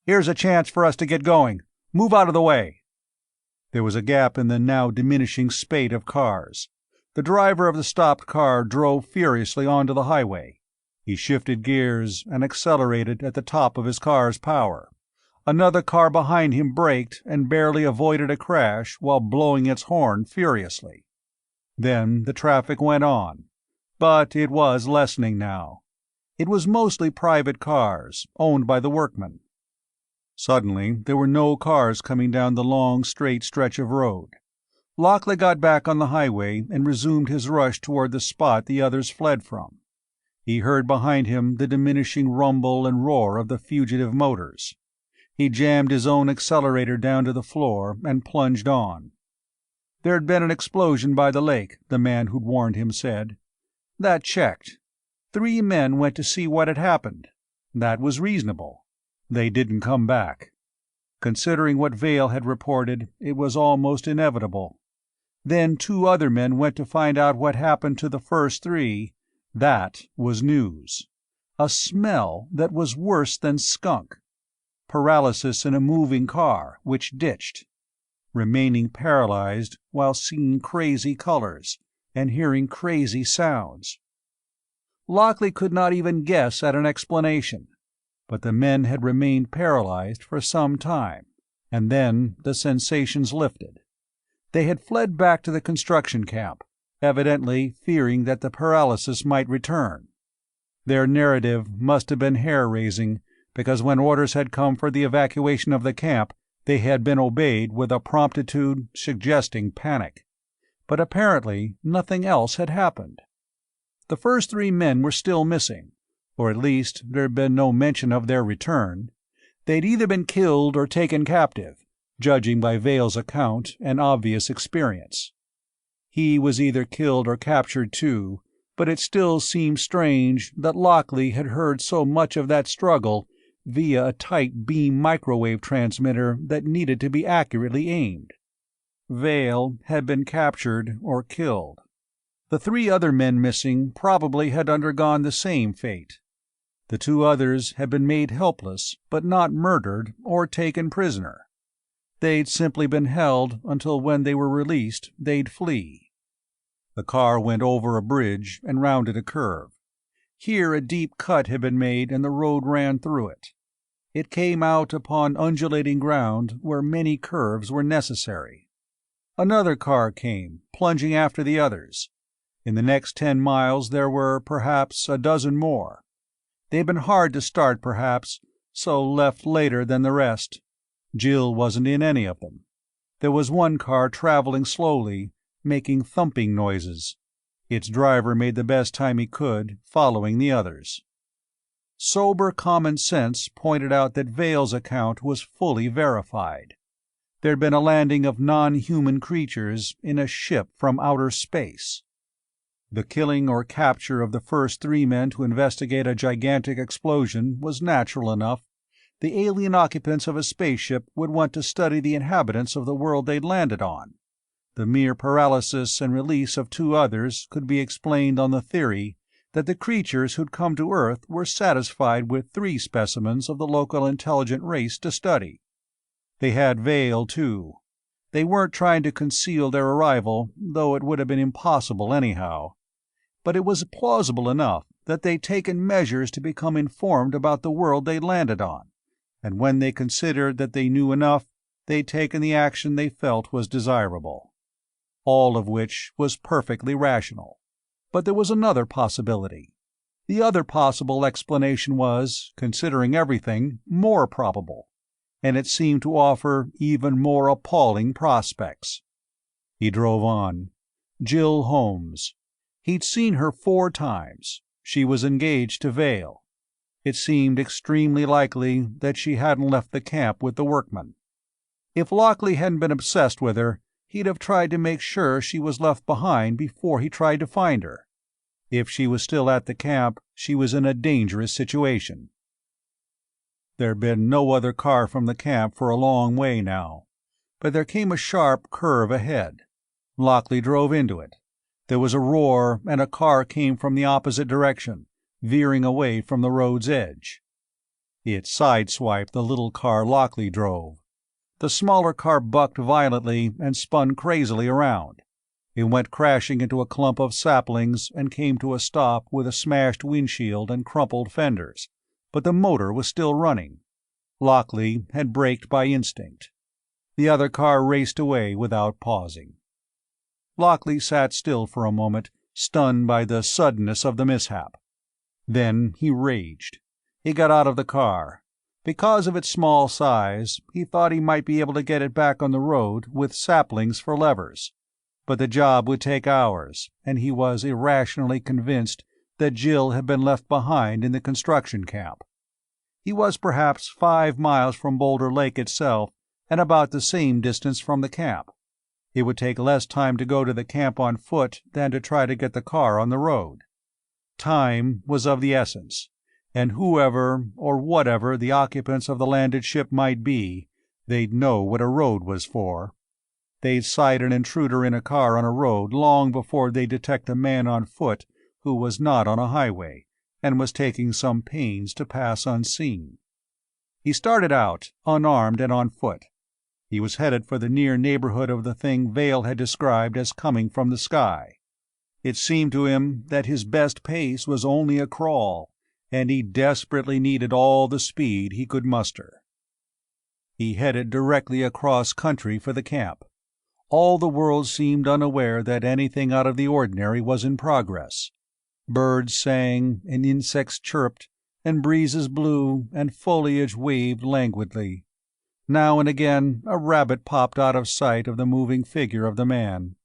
"Here's a chance for us to get going. Move out of the way." There was a gap in the now diminishing spate of cars. The driver of the stopped car drove furiously onto the highway. He shifted gears and accelerated at the top of his car's power. Another car behind him braked and barely avoided a crash while blowing its horn furiously. Then the traffic went on. But it was lessening now. It was mostly private cars, owned by the workmen. Suddenly, there were no cars coming down the long, straight stretch of road. Lockley got back on the highway and resumed his rush toward the spot the others fled from. He heard behind him the diminishing rumble and roar of the fugitive motors. He jammed his own accelerator down to the floor and plunged on. There'd been an explosion by the lake, the man who'd warned him said. That checked. 3 men went to see what had happened. That was reasonable. They didn't come back. Considering what Vale had reported, it was almost inevitable. Then 2 other men went to find out what happened to the first 3. That was news. A smell that was worse than skunk. Paralysis in a moving car, which ditched. Remaining paralyzed while seeing crazy colors and hearing crazy sounds. Lockley could not even guess at an explanation. But the men had remained paralyzed for some time, and then the sensations lifted. They had fled back to the construction camp, evidently fearing that the paralysis might return. Their narrative must have been hair-raising, because when orders had come for the evacuation of the camp, they had been obeyed with a promptitude suggesting panic. But apparently nothing else had happened. The first 3 men were still missing. Or at least there'd been no mention of their return. They'd either been killed or taken captive, judging by Vale's account and obvious experience. He was either killed or captured too, but it still seemed strange that Lockley had heard so much of that struggle via a tight beam microwave transmitter that needed to be accurately aimed. Vale had been captured or killed. The 3 other men missing probably had undergone the same fate. The 2 others had been made helpless, but not murdered or taken prisoner. They'd simply been held until when they were released, they'd flee. The car went over a bridge and rounded a curve. Here a deep cut had been made and the road ran through it. It came out upon undulating ground where many curves were necessary. Another car came, plunging after the others. In the next 10 miles there were, perhaps, a dozen more. They'd been hard to start, perhaps, so left later than the rest. Jill wasn't in any of them. There was one car traveling slowly, making thumping noises. Its driver made the best time he could, following the others. Sober common sense pointed out that Vale's account was fully verified. There'd been a landing of non-human creatures in a ship from outer space. The killing or capture of the first 3 men to investigate a gigantic explosion was natural enough. The alien occupants of a spaceship would want to study the inhabitants of the world they'd landed on. The mere paralysis and release of two others could be explained on the theory that the creatures who'd come to Earth were satisfied with 3 specimens of the local intelligent race to study. They had veil, too. They weren't trying to conceal their arrival, though it would have been impossible anyhow. But it was plausible enough that they'd taken measures to become informed about the world they'd landed on, and when they considered that they knew enough, they'd taken the action they felt was desirable. All of which was perfectly rational. But there was another possibility. The other possible explanation was, considering everything, more probable, and it seemed to offer even more appalling prospects. He drove on. Jill Holmes. He'd seen her 4 times. She was engaged to Vale. It seemed extremely likely that she hadn't left the camp with the workmen. If Lockley hadn't been obsessed with her, he'd have tried to make sure she was left behind before he tried to find her. If she was still at the camp, she was in a dangerous situation. There'd been no other car from the camp for a long way now, but there came a sharp curve ahead. Lockley drove into it. There was a roar, and a car came from the opposite direction, veering away from the road's edge. It sideswiped the little car Lockley drove. The smaller car bucked violently and spun crazily around. It went crashing into a clump of saplings and came to a stop with a smashed windshield and crumpled fenders, but the motor was still running. Lockley had braked by instinct. The other car raced away without pausing. Lockley sat still for a moment, stunned by the suddenness of the mishap. Then he raged. He got out of the car. Because of its small size, he thought he might be able to get it back on the road with saplings for levers. But the job would take hours, and he was irrationally convinced that Jill had been left behind in the construction camp. He was perhaps 5 miles from Boulder Lake itself, and about the same distance from the camp. It would take less time to go to the camp on foot than to try to get the car on the road. Time was of the essence, and whoever or whatever the occupants of the landed ship might be, they'd know what a road was for. They'd sight an intruder in a car on a road long before they'd detect a man on foot who was not on a highway and was taking some pains to pass unseen. He started out, unarmed and on foot. He was headed for the near neighborhood of the thing Vale had described as coming from the sky. It seemed to him that his best pace was only a crawl, and he desperately needed all the speed he could muster. He headed directly across country for the camp. All the world seemed unaware that anything out of the ordinary was in progress. Birds sang, and insects chirped, and breezes blew, and foliage waved languidly. Now and again a rabbit popped out of sight of the moving figure of the man.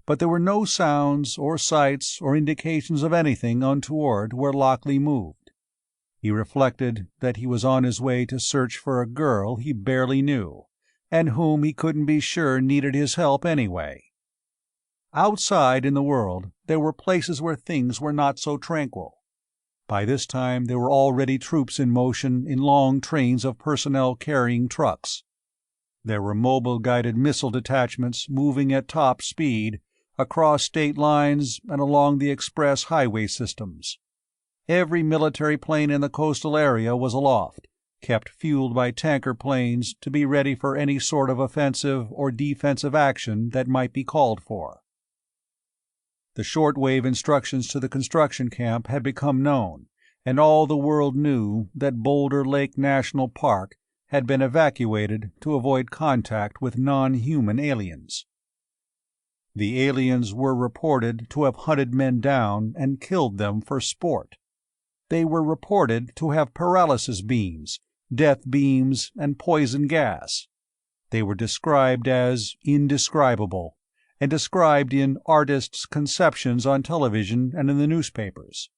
But there were no sounds or sights or indications of anything untoward where Lockley moved. He reflected that he was on his way to search for a girl he barely knew, and whom he couldn't be sure needed his help anyway. Outside in the world, there were places where things were not so tranquil. By this time there were already troops in motion in long trains of personnel carrying trucks. There were mobile guided missile detachments moving at top speed across state lines and along the express highway systems. Every military plane in the coastal area was aloft, kept fueled by tanker planes to be ready for any sort of offensive or defensive action that might be called for. The shortwave instructions to the construction camp had become known, and all the world knew that Boulder Lake National Park had been evacuated to avoid contact with non-human aliens. The aliens were reported to have hunted men down and killed them for sport. They were reported to have paralysis beams, death beams, and poison gas. They were described as indescribable, and described in artists' conceptions on television and in the newspapers.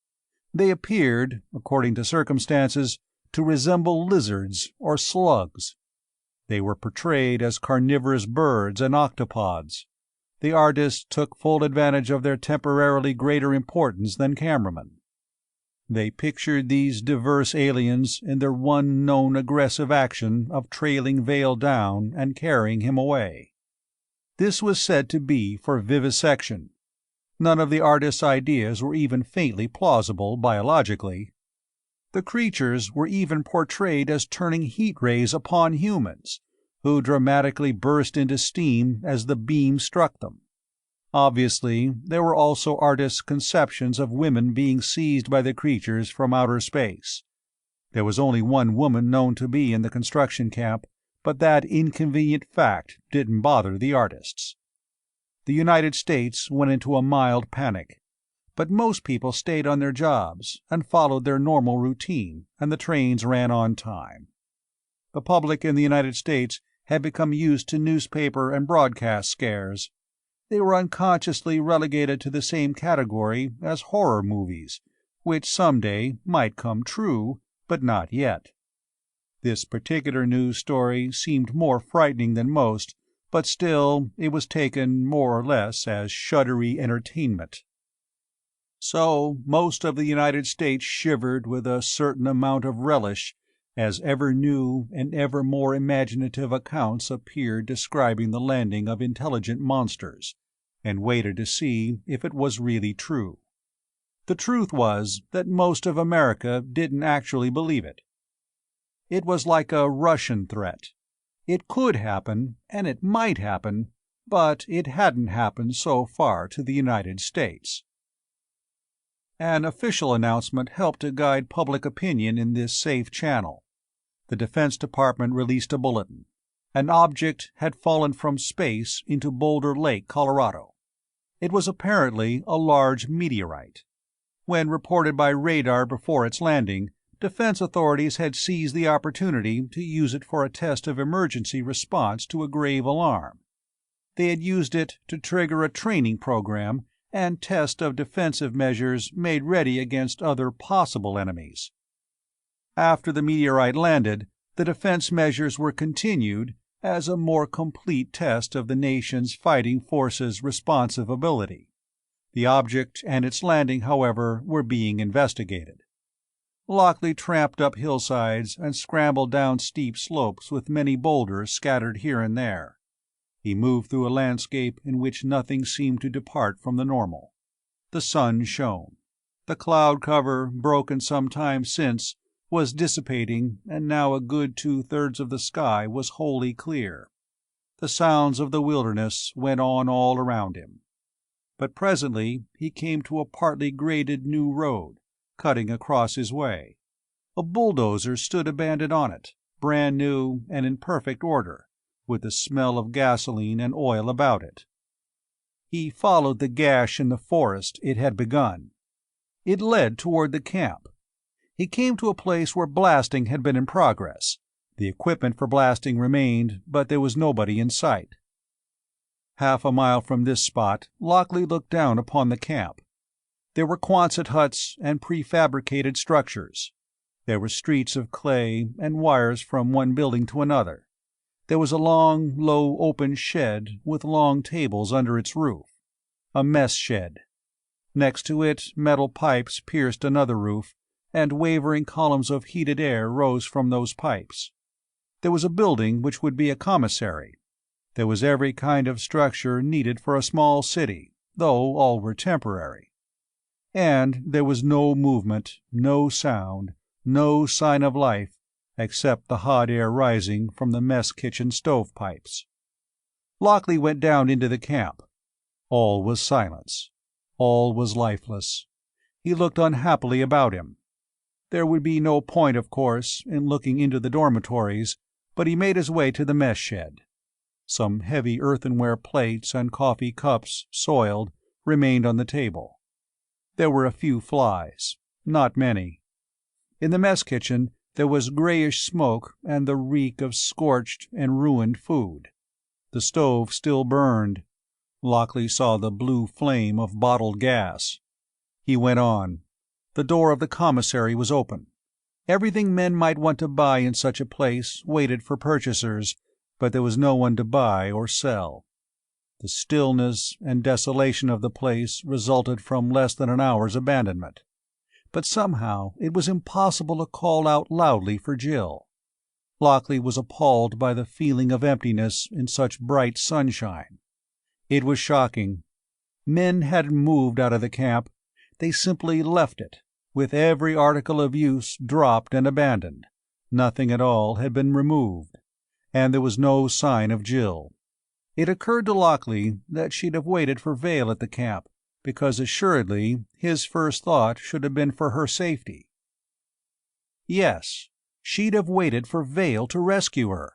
They appeared, according to circumstances, to resemble lizards or slugs. They were portrayed as carnivorous birds and octopods. The artists took full advantage of their temporarily greater importance than cameramen. They pictured these diverse aliens in their one known aggressive action of trailing Vale down and carrying him away. This was said to be for vivisection. None of the artist's ideas were even faintly plausible biologically. The creatures were even portrayed as turning heat rays upon humans, who dramatically burst into steam as the beam struck them. Obviously, there were also artists' conceptions of women being seized by the creatures from outer space. There was only one woman known to be in the construction camp, but that inconvenient fact didn't bother the artists. The United States went into a mild panic, but most people stayed on their jobs and followed their normal routine, and the trains ran on time. The public in the United States had become used to newspaper and broadcast scares. They were unconsciously relegated to the same category as horror movies, which someday might come true, but not yet. This particular news story seemed more frightening than most, but still it was taken more or less as shuddery entertainment. So most of the United States shivered with a certain amount of relish as ever new and ever more imaginative accounts appeared describing the landing of intelligent monsters, and waited to see if it was really true. The truth was that most of America didn't actually believe it. It was like a Russian threat. It could happen, and it might happen, but it hadn't happened so far to the United States. An official announcement helped to guide public opinion in this safe channel. The Defense Department released a bulletin. An object had fallen from space into Boulder Lake, Colorado. It was apparently a large meteorite. When reported by radar before its landing, defense authorities had seized the opportunity to use it for a test of emergency response to a grave alarm. They had used it to trigger a training program and test of defensive measures made ready against other possible enemies. After the meteorite landed, the defense measures were continued as a more complete test of the nation's fighting forces' responsive ability. The object and its landing, however, were being investigated. Lockley tramped up hillsides and scrambled down steep slopes with many boulders scattered here and there. He moved through a landscape in which nothing seemed to depart from the normal. The sun shone. The cloud cover, broken some time since, was dissipating, and now a good 2/3 of the sky was wholly clear. The sounds of the wilderness went on all around him. But presently he came to a partly graded new road, cutting across his way. A bulldozer stood abandoned on it, brand new and in perfect order, with the smell of gasoline and oil about it. He followed the gash in the forest it had begun. It led toward the camp. He came to a place where blasting had been in progress. The equipment for blasting remained, but there was nobody in sight. Half a mile from this spot, Lockley looked down upon the camp. There were Quonset huts and prefabricated structures. There were streets of clay and wires from one building to another. There was a long, low open shed with long tables under its roof. A mess shed. Next to it, metal pipes pierced another roof, and wavering columns of heated air rose from those pipes. There was a building which would be a commissary. There was every kind of structure needed for a small city, though all were temporary. And there was no movement, no sound, no sign of life, except the hot air rising from the mess kitchen stovepipes. Lockley went down into the camp. All was silence. All was lifeless. He looked unhappily about him. There would be no point, of course, in looking into the dormitories, but he made his way to the mess shed. Some heavy earthenware plates and coffee cups, soiled, remained on the table. There were a few flies, not many. In the mess kitchen there was grayish smoke and the reek of scorched and ruined food. The stove still burned. Lockley saw the blue flame of bottled gas. He went on. The door of the commissary was open. Everything men might want to buy in such a place waited for purchasers, but there was no one to buy or sell. The stillness and desolation of the place resulted from less than an hour's abandonment. but somehow it was impossible to call out loudly for Jill. Lockley was appalled by the feeling of emptiness in such bright sunshine. It was shocking. Men hadn't moved out of the camp. They simply left it, with every article of use dropped and abandoned. Nothing at all had been removed, and there was no sign of Jill. It occurred to Lockley that she'd have waited for Vale at the camp, because assuredly his first thought should have been for her safety. Yes, she'd have waited for Vale to rescue her,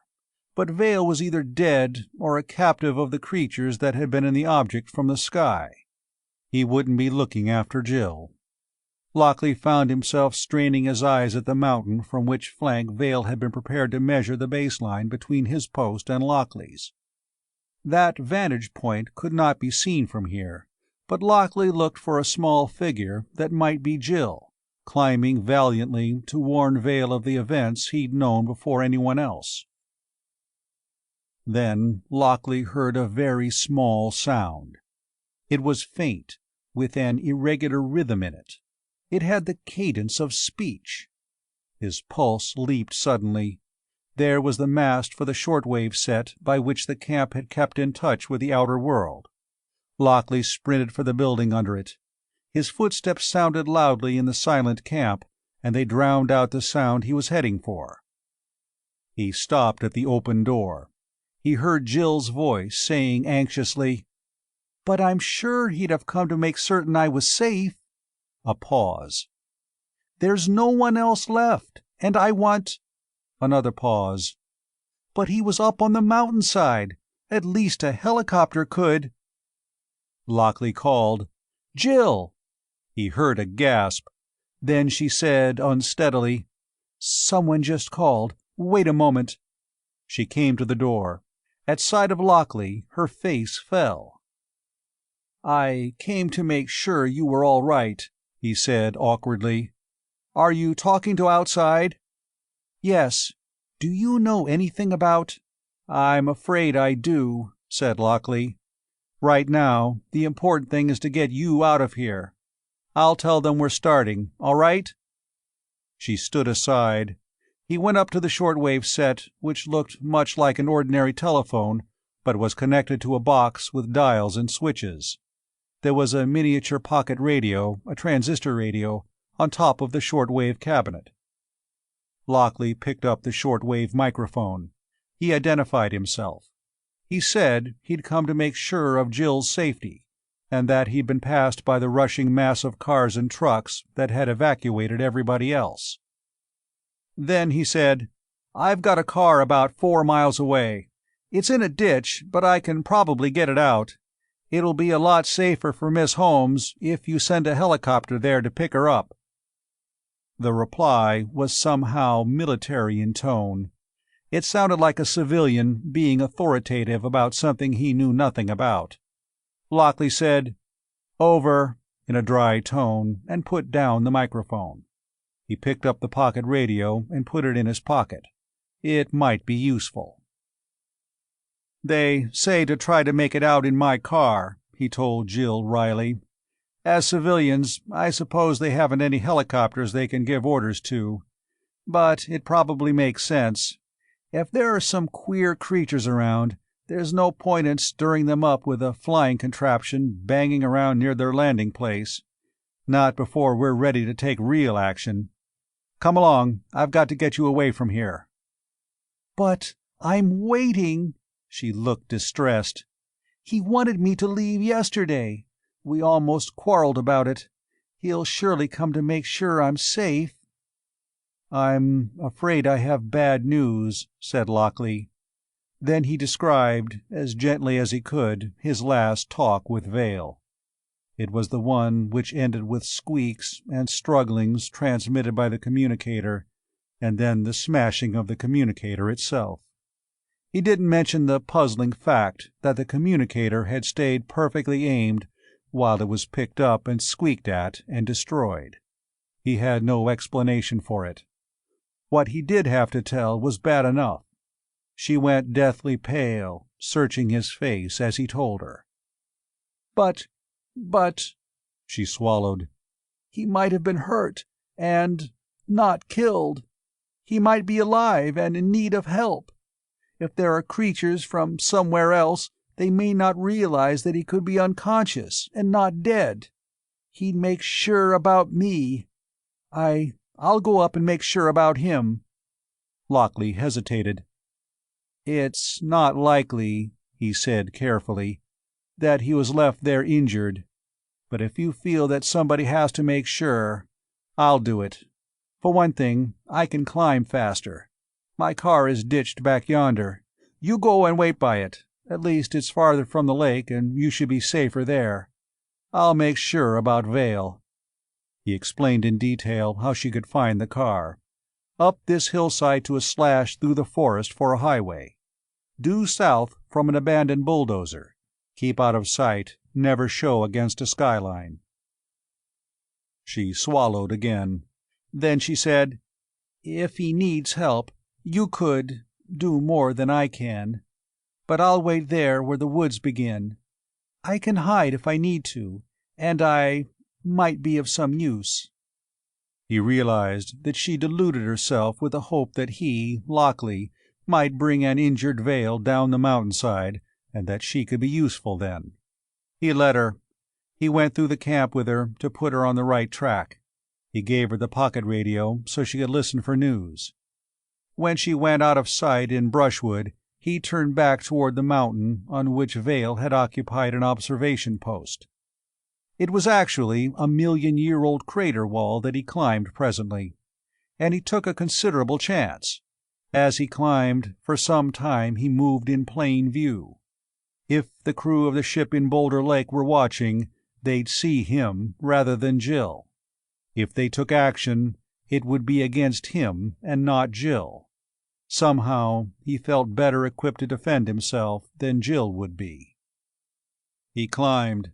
but Vale was either dead or a captive of the creatures that had been in the object from the sky. He wouldn't be looking after Jill. Lockley found himself straining his eyes at the mountain from which flank Vale had been prepared to measure the baseline between his post and Lockley's. That vantage point could not be seen from here, but Lockley looked for a small figure that might be Jill, climbing valiantly to warn Vale of the events he'd known before anyone else. Then Lockley heard a very small sound. It was faint, with an irregular rhythm in it. It had the cadence of speech. His pulse leaped suddenly. There was the mast for the shortwave set by which the camp had kept in touch with the outer world. Lockley sprinted for the building under it. His footsteps sounded loudly in the silent camp, and they drowned out the sound he was heading for. He stopped at the open door. He heard Jill's voice saying anxiously, "But I'm sure he'd have come to make certain I was safe." A pause. "There's no one else left, and I want—" Another pause. "But he was up on the mountainside. At least a helicopter could—" Lockley called, "Jill!" He heard a gasp. Then she said unsteadily, "Someone just called. Wait a moment." She came to the door. At sight of Lockley, her face fell. "I came to make sure you were all right," he said awkwardly. "Are you talking to outside?" "Yes. Do you know anything about—" "I'm afraid I do," said Lockley. "Right now, the important thing is to get you out of here. I'll tell them we're starting, all right?" She stood aside. He went up to the shortwave set, which looked much like an ordinary telephone, but was connected to a box with dials and switches. There was a miniature pocket radio, a transistor radio, on top of the shortwave cabinet. Lockley picked up the shortwave microphone. He identified himself. He said he'd come to make sure of Jill's safety, and that he'd been passed by the rushing mass of cars and trucks that had evacuated everybody else. Then he said, "I've got a car about 4 miles away. It's in a ditch, but I can probably get it out. It'll be a lot safer for Miss Holmes if you send a helicopter there to pick her up." The reply was somehow military in tone. It sounded like a civilian being authoritative about something he knew nothing about. Lockley said, "Over," in a dry tone, and put down the microphone. He picked up the pocket radio and put it in his pocket. It might be useful. "They say to try to make it out in my car," he told Jill wryly. "As civilians, I suppose they haven't any helicopters they can give orders to. But it probably makes sense. If there are some queer creatures around, there's no point in stirring them up with a flying contraption banging around near their landing place. Not before we're ready to take real action. Come along, I've got to get you away from here." "But I'm waiting." She looked distressed. "He wanted me to leave yesterday. We almost quarreled about it. He'll surely come to make sure I'm safe." "I'm afraid I have bad news," said Lockley. Then he described, as gently as he could, his last talk with Vale. It was the one which ended with squeaks and strugglings transmitted by the communicator, and then the smashing of the communicator itself. He didn't mention the puzzling fact that the communicator had stayed perfectly aimed while it was picked up and squeaked at and destroyed. He had no explanation for it. What he did have to tell was bad enough. She went deathly pale, searching his face as he told her. But, she swallowed. "He might have been hurt. And not killed. He might be alive and in need of help. If there are creatures from somewhere else, they may not realize that he could be unconscious and not dead. He'd make sure about me. I'll go up and make sure about him." Lockley hesitated. "It's not likely," he said carefully, "that he was left there injured. But if you feel that somebody has to make sure, I'll do it. For one thing, I can climb faster. My car is ditched back yonder. You go and wait by it. At least it's farther from the lake, and you should be safer there. I'll make sure about Vale." He explained in detail how she could find the car. Up this hillside to a slash through the forest for a highway. Due south from an abandoned bulldozer. Keep out of sight, never show against a skyline. She swallowed again. Then she said, "If he needs help, you could do more than I can. But I'll wait there where the woods begin. I can hide if I need to, and I might be of some use." He realized that she deluded herself with the hope that he, Lockley, might bring an injured Vale down the mountainside, and that she could be useful then. He let her. He went through the camp with her to put her on the right track. He gave her the pocket radio so she could listen for news. When she went out of sight in brushwood, he turned back toward the mountain on which Vale had occupied an observation post. It was actually a million-year-old crater wall that he climbed presently, and he took a considerable chance. As he climbed, for some time he moved in plain view. If the crew of the ship in Boulder Lake were watching, they'd see him rather than Jill. If they took action, it would be against him and not Jill. Somehow, he felt better equipped to defend himself than Jill would be. He climbed.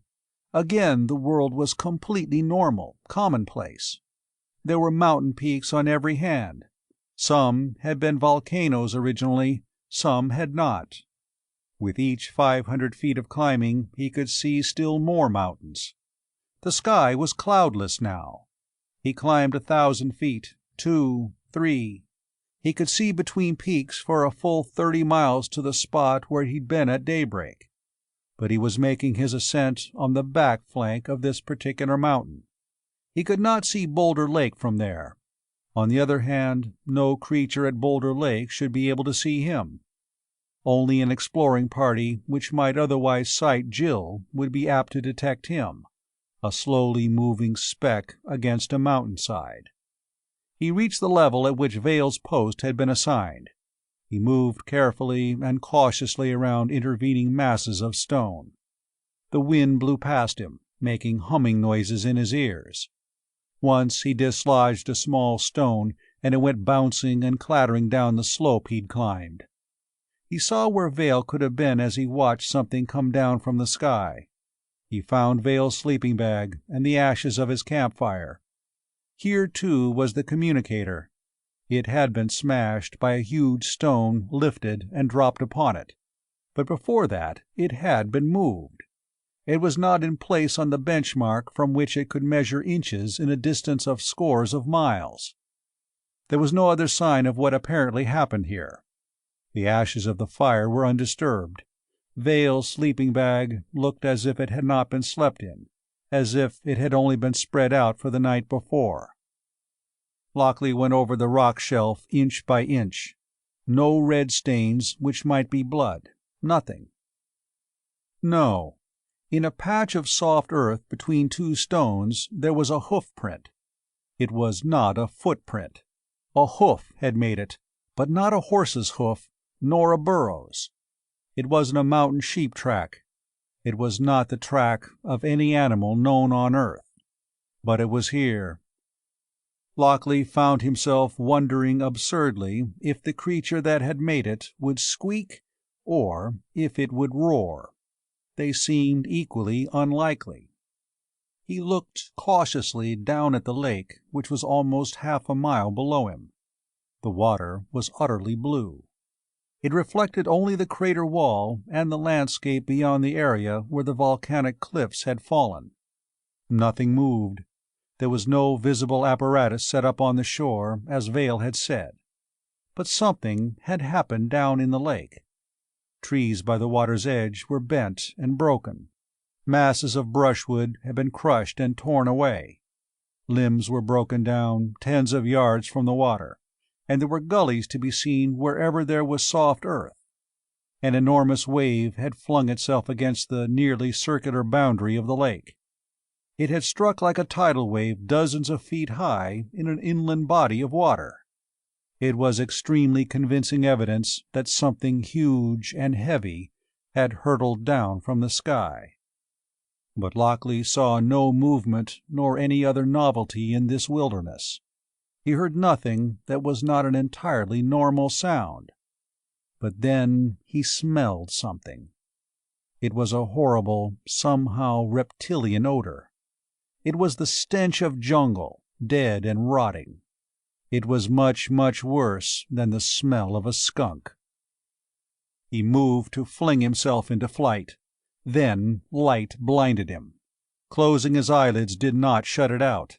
Again the world was completely normal, commonplace. There were mountain peaks on every hand. Some had been volcanoes originally, some had not. With each 500 feet of climbing, he could see still more mountains. The sky was cloudless now. He climbed 1,000 feet, 2, 3. He could see between peaks for a full 30 miles to the spot where he'd been at daybreak. But he was making his ascent on the back flank of this particular mountain. He could not see Boulder Lake from there. On the other hand, no creature at Boulder Lake should be able to see him. Only an exploring party which might otherwise sight Jill would be apt to detect him, a slowly moving speck against a mountainside. He reached the level at which Vale's post had been assigned. He moved carefully and cautiously around intervening masses of stone. The wind blew past him, making humming noises in his ears. Once he dislodged a small stone, and it went bouncing and clattering down the slope he'd climbed. He saw where Vale could have been as he watched something come down from the sky. He found Vale's sleeping bag and the ashes of his campfire. Here, too, was the communicator. It had been smashed by a huge stone lifted and dropped upon it. But before that, it had been moved. It was not in place on the benchmark from which it could measure inches in a distance of scores of miles. There was no other sign of what apparently happened here. The ashes of the fire were undisturbed. Vale's sleeping bag looked as if it had not been slept in, as if it had only been spread out for the night before. Lockley went over the rock shelf inch by inch. No red stains which might be blood. Nothing. No. In a patch of soft earth between two stones there was a hoof print. It was not a footprint. A hoof had made it, but not a horse's hoof, nor a burro's. It wasn't a mountain sheep track. It was not the track of any animal known on Earth. But it was here. Lockley found himself wondering absurdly if the creature that had made it would squeak, or if it would roar. They seemed equally unlikely. He looked cautiously down at the lake, which was almost half a mile below him. The water was utterly blue. It reflected only the crater wall and the landscape beyond the area where the volcanic cliffs had fallen. Nothing moved. There was no visible apparatus set up on the shore, as Vale had said. But something had happened down in the lake. Trees by the water's edge were bent and broken. Masses of brushwood had been crushed and torn away. Limbs were broken down tens of yards from the water, and there were gullies to be seen wherever there was soft earth. An enormous wave had flung itself against the nearly circular boundary of the lake. It had struck like a tidal wave dozens of feet high in an inland body of water. It was extremely convincing evidence that something huge and heavy had hurtled down from the sky. But Lockley saw no movement nor any other novelty in this wilderness. He heard nothing that was not an entirely normal sound. But then he smelled something. It was a horrible, somehow reptilian odor. It was the stench of jungle, dead and rotting. It was much, much worse than the smell of a skunk. He moved to fling himself into flight. Then light blinded him. Closing his eyelids did not shut it out.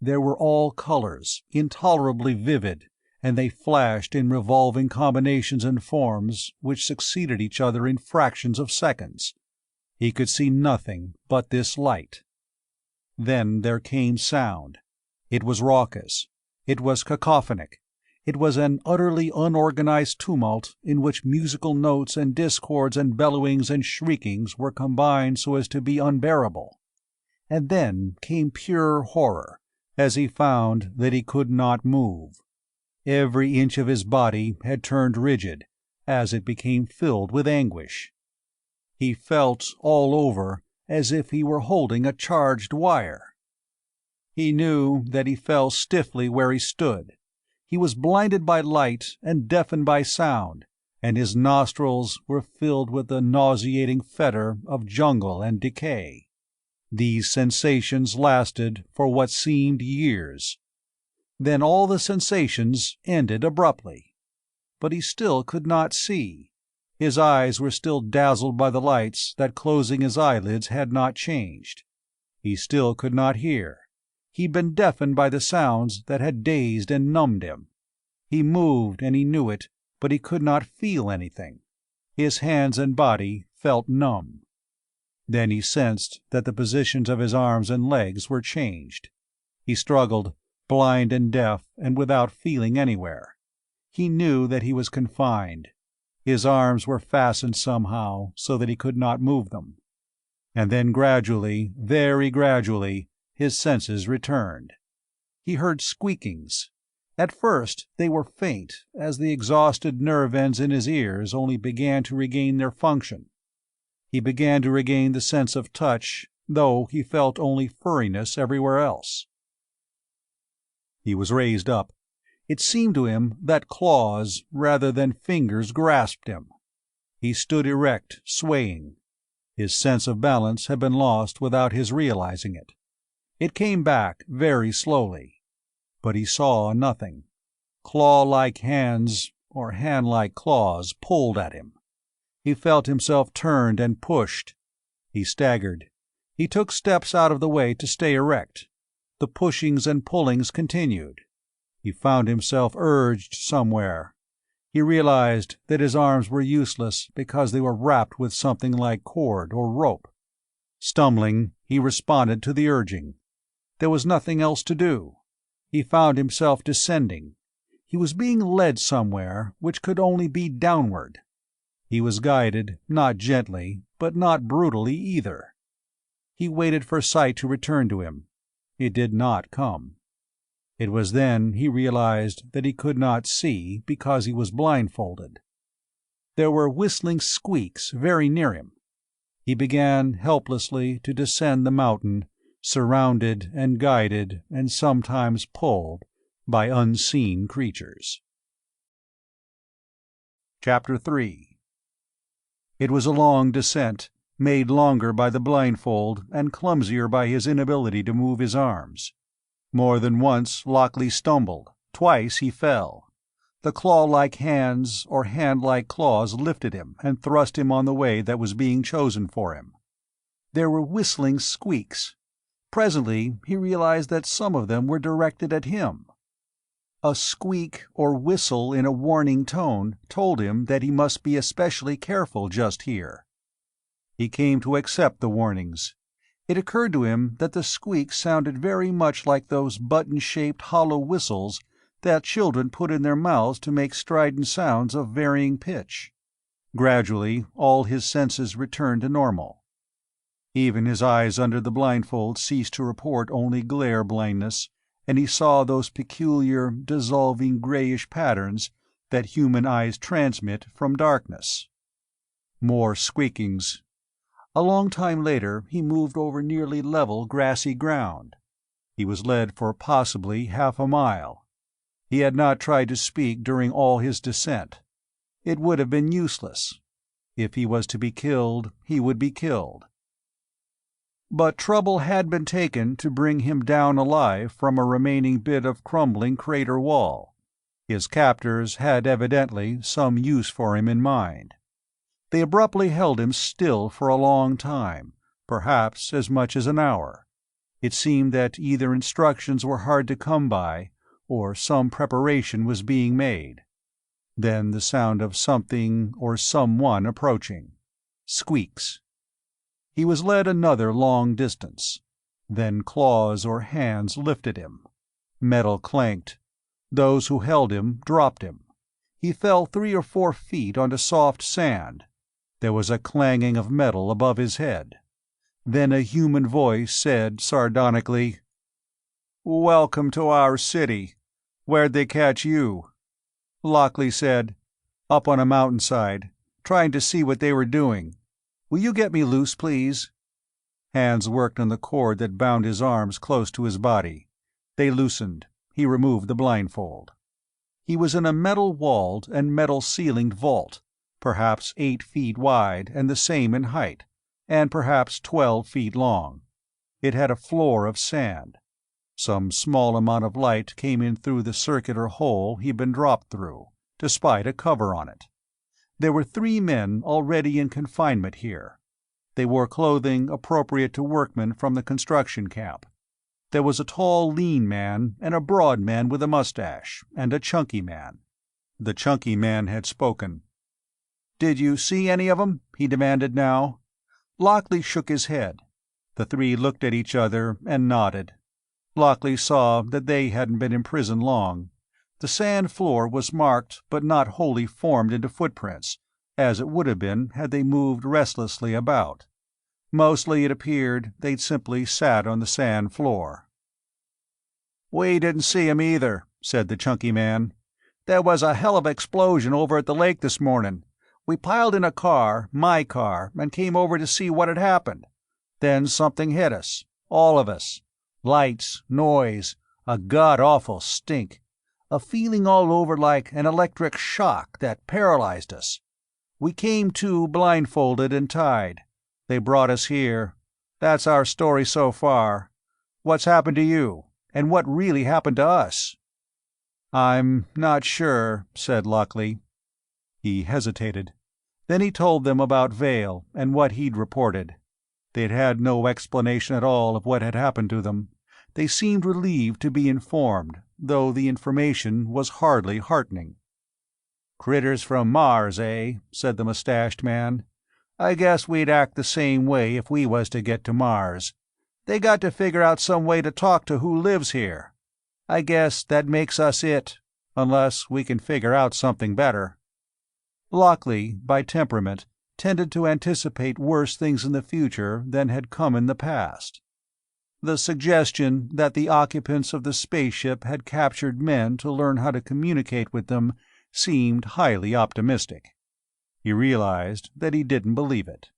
There were all colors, intolerably vivid, and they flashed in revolving combinations and forms which succeeded each other in fractions of seconds. He could see nothing but this light. Then there came sound. It was raucous. It was cacophonic. It was an utterly unorganized tumult in which musical notes and discords and bellowings and shriekings were combined so as to be unbearable. And then came pure horror, as he found that he could not move. Every inch of his body had turned rigid, as it became filled with anguish. He felt all over as if he were holding a charged wire. He knew that he fell stiffly where he stood. He was blinded by light and deafened by sound, and his nostrils were filled with the nauseating fetor of jungle and decay. These sensations lasted for what seemed years. Then all the sensations ended abruptly. But he still could not see. His eyes were still dazzled by the lights that closing his eyelids had not changed. He still could not hear. He'd been deafened by the sounds that had dazed and numbed him. He moved and he knew it, but he could not feel anything. His hands and body felt numb. Then he sensed that the positions of his arms and legs were changed. He struggled, blind and deaf and without feeling anywhere. He knew that he was confined. His arms were fastened somehow so that he could not move them. And then gradually, very gradually, his senses returned. He heard squeakings. At first they were faint, as the exhausted nerve ends in his ears only began to regain their function. He began to regain the sense of touch, though he felt only furriness everywhere else. He was raised up. It seemed to him that claws rather than fingers grasped him. He stood erect, swaying. His sense of balance had been lost without his realizing it. It came back very slowly. But he saw nothing. Claw-like hands, or hand-like claws, pulled at him. He felt himself turned and pushed. He staggered. He took steps out of the way to stay erect. The pushings and pullings continued. He found himself urged somewhere. He realized that his arms were useless because they were wrapped with something like cord or rope. Stumbling, he responded to the urging. There was nothing else to do. He found himself descending. He was being led somewhere which could only be downward. He was guided, not gently, but not brutally either. He waited for sight to return to him. It did not come. It was then he realized that he could not see because he was blindfolded. There were whistling squeaks very near him. He began helplessly to descend the mountain, surrounded and guided and sometimes pulled by unseen creatures. Chapter 3. It was a long descent, made longer by the blindfold and clumsier by his inability to move his arms. More than once Lockley stumbled. Twice he fell. The claw-like hands or hand-like claws lifted him and thrust him on the way that was being chosen for him. There were whistling squeaks. Presently he realized that some of them were directed at him. A squeak or whistle in a warning tone told him that he must be especially careful just here. He came to accept the warnings. It occurred to him that the squeak sounded very much like those button-shaped hollow whistles that children put in their mouths to make strident sounds of varying pitch. Gradually, all his senses returned to normal. Even his eyes under the blindfold ceased to report only glare blindness, and he saw those peculiar, dissolving grayish patterns that human eyes transmit from darkness. More squeakings. A long time later he moved over nearly level grassy ground. He was led for possibly half a mile. He had not tried to speak during all his descent. It would have been useless. If he was to be killed, he would be killed. But trouble had been taken to bring him down alive from a remaining bit of crumbling crater wall. His captors had evidently some use for him in mind. They abruptly held him still for a long time, perhaps as much as an hour. It seemed that either instructions were hard to come by, or some preparation was being made. Then the sound of something or someone approaching. Squeaks. He was led another long distance. Then claws or hands lifted him. Metal clanked. Those who held him dropped him. He fell 3 or 4 feet onto soft sand. There was a clanging of metal above his head. Then a human voice said sardonically, "Welcome to our city. Where'd they catch you?" Lockley said, "Up on a mountainside, trying to see what they were doing. Will you get me loose, please?" Hands worked on the cord that bound his arms close to his body. They loosened. He removed the blindfold. He was in a metal-walled and metal-ceilinged vault, perhaps 8 feet wide and the same in height, and perhaps 12 feet long. It had a floor of sand. Some small amount of light came in through the circular hole he'd been dropped through, despite a cover on it. There were 3 men already in confinement here. They wore clothing appropriate to workmen from the construction camp. There was a tall, lean man, and a broad man with a mustache, and a chunky man. The chunky man had spoken. "Did you see any of 'em?" he demanded now. Lockley shook his head. The 3 looked at each other and nodded. Lockley saw that they hadn't been in prison long. The sand floor was marked but not wholly formed into footprints, as it would have been had they moved restlessly about. Mostly, it appeared, they'd simply sat on the sand floor. "We didn't see 'em either," said the chunky man. "There was a hell of an explosion over at the lake this morning. We piled in a car, my car, and came over to see what had happened. Then something hit us. All of us. Lights, noise, a god-awful stink. A feeling all over like an electric shock that paralyzed us. We came to blindfolded and tied. They brought us here. That's our story so far. What's happened to you? And what really happened to us?" "I'm not sure," said Lockley. He hesitated. Then he told them about Vale and what he'd reported. They'd had no explanation at all of what had happened to them. They seemed relieved to be informed, though the information was hardly heartening. "Critters from Mars, eh?" said the mustached man. "I guess we'd act the same way if we was to get to Mars. They got to figure out some way to talk to who lives here. I guess that makes us it, unless we can figure out something better." Lockley, by temperament, tended to anticipate worse things in the future than had come in the past. The suggestion that the occupants of the spaceship had captured men to learn how to communicate with them seemed highly optimistic. He realized that he didn't believe it.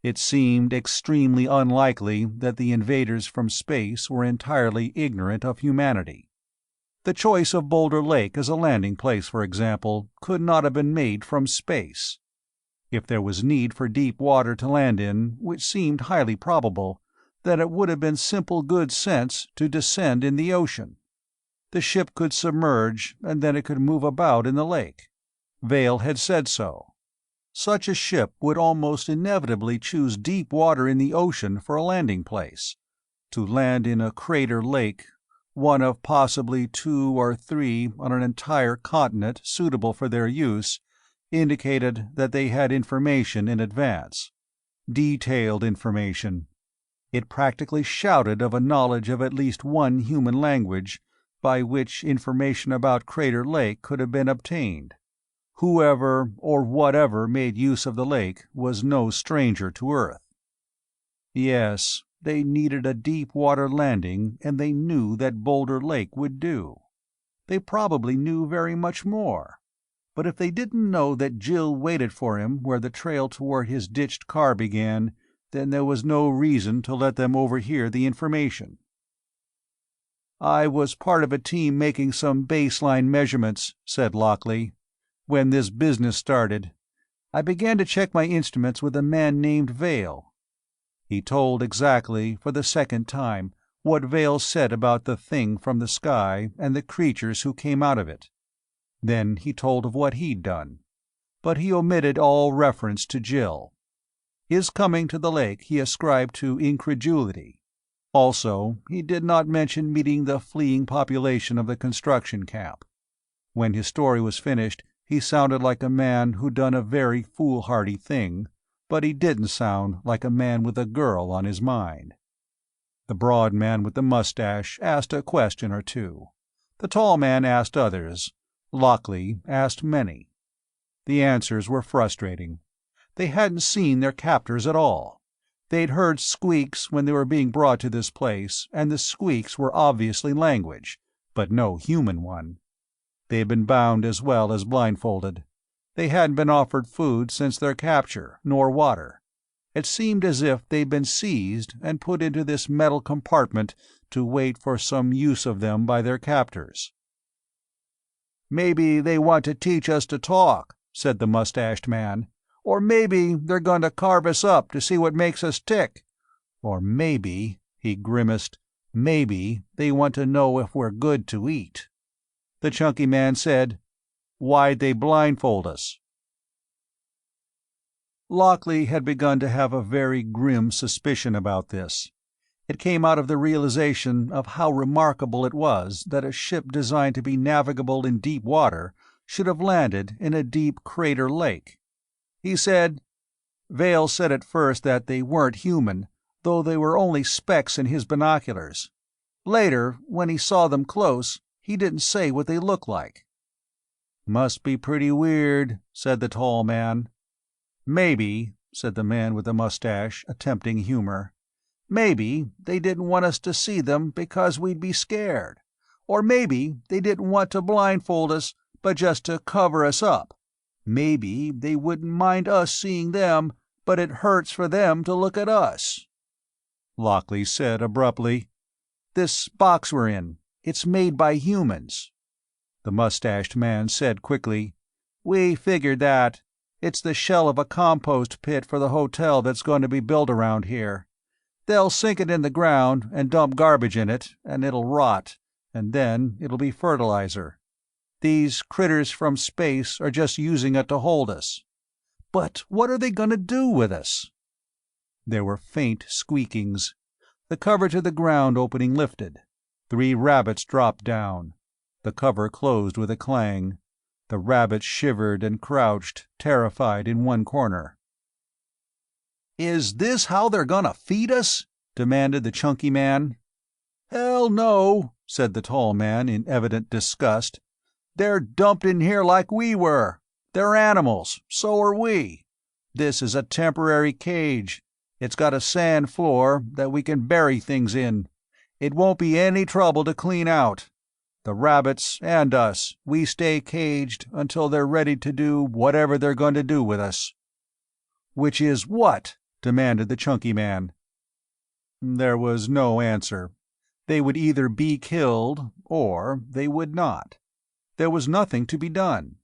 It seemed extremely unlikely that the invaders from space were entirely ignorant of humanity. The choice of Boulder Lake as a landing place, for example, could not have been made from space. If there was need for deep water to land in, which seemed highly probable, then it would have been simple good sense to descend in the ocean. The ship could submerge, and then it could move about in the lake. Vale had said so. Such a ship would almost inevitably choose deep water in the ocean for a landing place. To land in a crater lake, one of possibly 2 or 3 on an entire continent suitable for their use, indicated that they had information in advance. Detailed information. It practically shouted of a knowledge of at least one human language by which information about Crater Lake could have been obtained. Whoever or whatever made use of the lake was no stranger to Earth. Yes, they needed a deep-water landing, and they knew that Boulder Lake would do. They probably knew very much more. But if they didn't know that Jill waited for him where the trail toward his ditched car began, then there was no reason to let them overhear the information. "I was part of a team making some baseline measurements," said Lockley, "when this business started. I began to check my instruments with a man named Vale." He told exactly, for the second time, what Vale said about the thing from the sky and the creatures who came out of it. Then he told of what he'd done. But he omitted all reference to Jill. His coming to the lake he ascribed to incredulity. Also, he did not mention meeting the fleeing population of the construction camp. When his story was finished, he sounded like a man who'd done a very foolhardy thing, but he didn't sound like a man with a girl on his mind. The broad man with the mustache asked a question or two. The tall man asked others. Lockley asked many. The answers were frustrating. They hadn't seen their captors at all. They'd heard squeaks when they were being brought to this place, and the squeaks were obviously language, but no human one. They'd been bound as well as blindfolded. They hadn't been offered food since their capture, nor water. It seemed as if they'd been seized and put into this metal compartment to wait for some use of them by their captors. "Maybe they want to teach us to talk," said the mustached man. "Or maybe they're going to carve us up to see what makes us tick. Or maybe," he grimaced, "maybe they want to know if we're good to eat." The chunky man said, "Why'd they blindfold us?" Lockley had begun to have a very grim suspicion about this. It came out of the realization of how remarkable it was that a ship designed to be navigable in deep water should have landed in a deep crater lake. He said, "Vale said at first that they weren't human, though they were only specks in his binoculars. Later, when he saw them close, he didn't say what they looked like." "Must be pretty weird," said the tall man. "Maybe," said the man with the mustache, attempting humor, "maybe they didn't want us to see them because we'd be scared. Or maybe they didn't want to blindfold us, but just to cover us up. Maybe they wouldn't mind us seeing them, but it hurts for them to look at us." Lockley said abruptly, "This box we're in, it's made by humans." The mustached man said quickly, "We figured that. It's the shell of a compost pit for the hotel that's going to be built around here. They'll sink it in the ground and dump garbage in it, and it'll rot, and then it'll be fertilizer. These critters from space are just using it to hold us. But what are they going to do with us?" There were faint squeakings. The cover to the ground opening lifted. 3 rabbits dropped down. The cover closed with a clang. The rabbits shivered and crouched, terrified, in one corner. "Is this how they're gonna feed us?" demanded the chunky man. "Hell no," said the tall man in evident disgust. "They're dumped in here like we were. They're animals, so are we. This is a temporary cage. It's got a sand floor that we can bury things in. It won't be any trouble to clean out. The rabbits and us, we stay caged until they're ready to do whatever they're going to do with us." "Which is what?" demanded the chunky man. There was no answer. They would either be killed, or they would not. There was nothing to be done.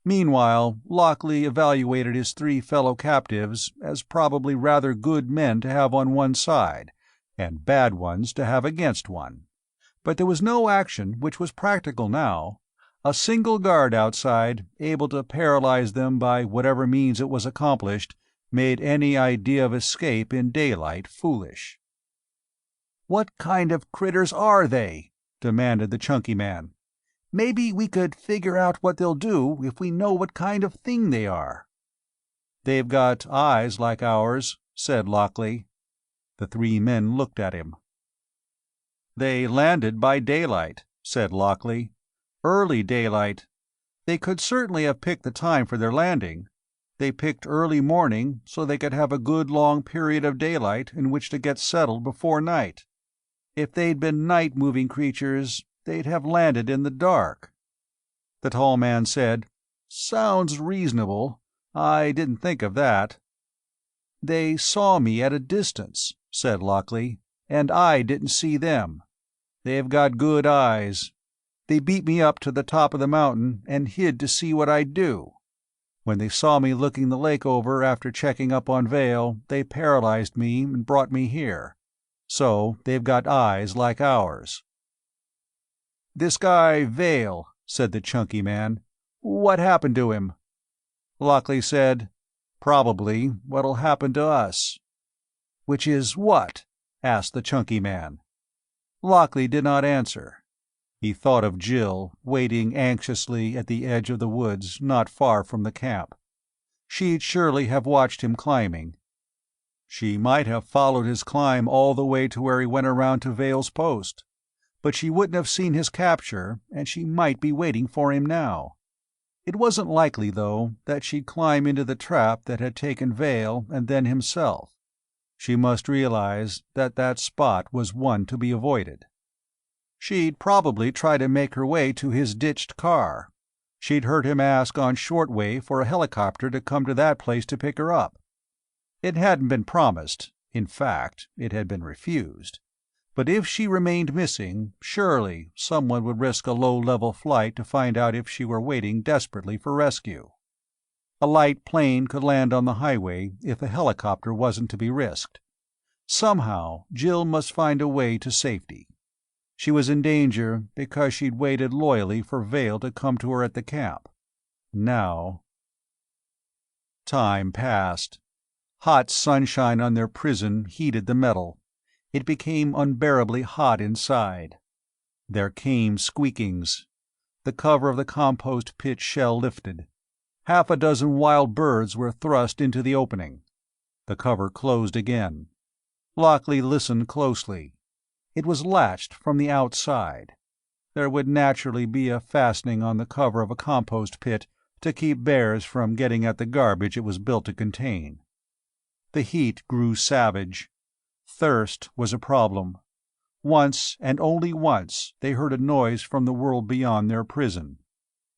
Meanwhile, Lockley evaluated his 3 fellow captives as probably rather good men to have on one side, and bad ones to have against one. But there was no action which was practical now. A single guard outside, able to paralyze them by whatever means it was accomplished, made any idea of escape in daylight foolish. "What kind of critters are they?" demanded the chunky man. "Maybe we could figure out what they'll do if we know what kind of thing they are." "They've got eyes like ours," said Lockley. The three men looked at him. "They landed by daylight," said Lockley. "Early daylight. They could certainly have picked the time for their landing. They picked early morning so they could have a good long period of daylight in which to get settled before night. If they'd been night-moving creatures, they'd have landed in the dark." The tall man said, "Sounds reasonable. I didn't think of that." "They saw me at a distance," said Lockley, "and I didn't see them. They've got good eyes. They beat me up to the top of the mountain and hid to see what I'd do. When they saw me looking the lake over after checking up on Vale, they paralyzed me and brought me here. So they've got eyes like ours." "This guy Vale," said the chunky man. "What happened to him?" Lockley said, "Probably what'll happen to us." "Which is what?" asked the chunky man. Lockley did not answer. He thought of Jill, waiting anxiously at the edge of the woods not far from the camp. She'd surely have watched him climbing. She might have followed his climb all the way to where he went around to Vale's post. But she wouldn't have seen his capture, and she might be waiting for him now. It wasn't likely, though, that she'd climb into the trap that had taken Vale and then himself. She must realize that that spot was one to be avoided. She'd probably try to make her way to his ditched car. She'd heard him ask on shortwave for a helicopter to come to that place to pick her up. It hadn't been promised. In fact, it had been refused. But if she remained missing, surely someone would risk a low-level flight to find out if she were waiting desperately for rescue. A light plane could land on the highway if a helicopter wasn't to be risked. Somehow, Jill must find a way to safety. She was in danger because she'd waited loyally for Vale to come to her at the camp. Now... Time passed. Hot sunshine on their prison heated the metal. It became unbearably hot inside. There came squeakings. The cover of the compost pit shell lifted. Half a dozen wild birds were thrust into the opening. The cover closed again. Lockley listened closely. It was latched from the outside. There would naturally be a fastening on the cover of a compost pit to keep bears from getting at the garbage it was built to contain. The heat grew savage. Thirst was a problem. Once, and only once, they heard a noise from the world beyond their prison.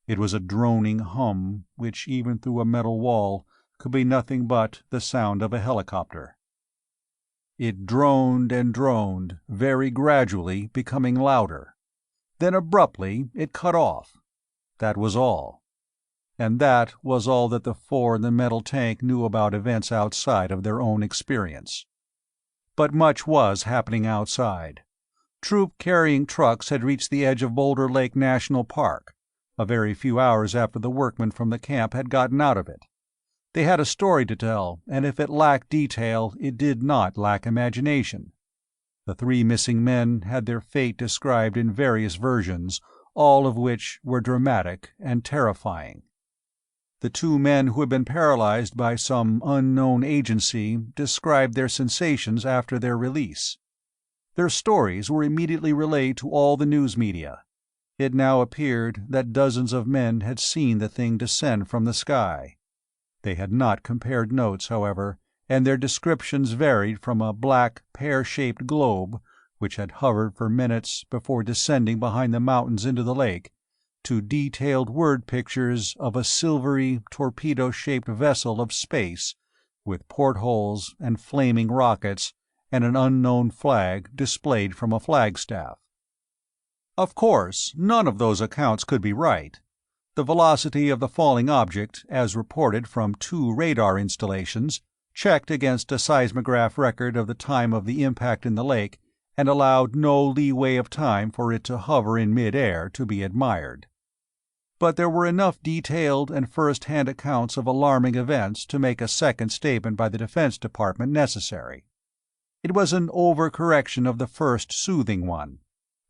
It was a droning hum, which even through a metal wall could be nothing but the sound of a helicopter. It droned and droned, very gradually becoming louder. Then abruptly it cut off. That was all. And that was all that the four in the metal tank knew about events outside of their own experience. But much was happening outside. Troop-carrying trucks had reached the edge of Boulder Lake National Park, a very few hours after the workmen from the camp had gotten out of it. They had a story to tell, and if it lacked detail, it did not lack imagination. The three missing men had their fate described in various versions, all of which were dramatic and terrifying. The two men who had been paralyzed by some unknown agency described their sensations after their release. Their stories were immediately relayed to all the news media. It now appeared that dozens of men had seen the thing descend from the sky. They had not compared notes, however, and their descriptions varied from a black, pear-shaped globe, which had hovered for minutes before descending behind the mountains into the lake, to detailed word pictures of a silvery, torpedo-shaped vessel of space, with portholes and flaming rockets and an unknown flag displayed from a flagstaff. Of course, none of those accounts could be right. The velocity of the falling object, as reported from 2 radar installations, checked against a seismograph record of the time of the impact in the lake, and allowed no leeway of time for it to hover in mid-air to be admired. But there were enough detailed and first-hand accounts of alarming events to make a second statement by the Defense Department necessary. It was an overcorrection of the first soothing one.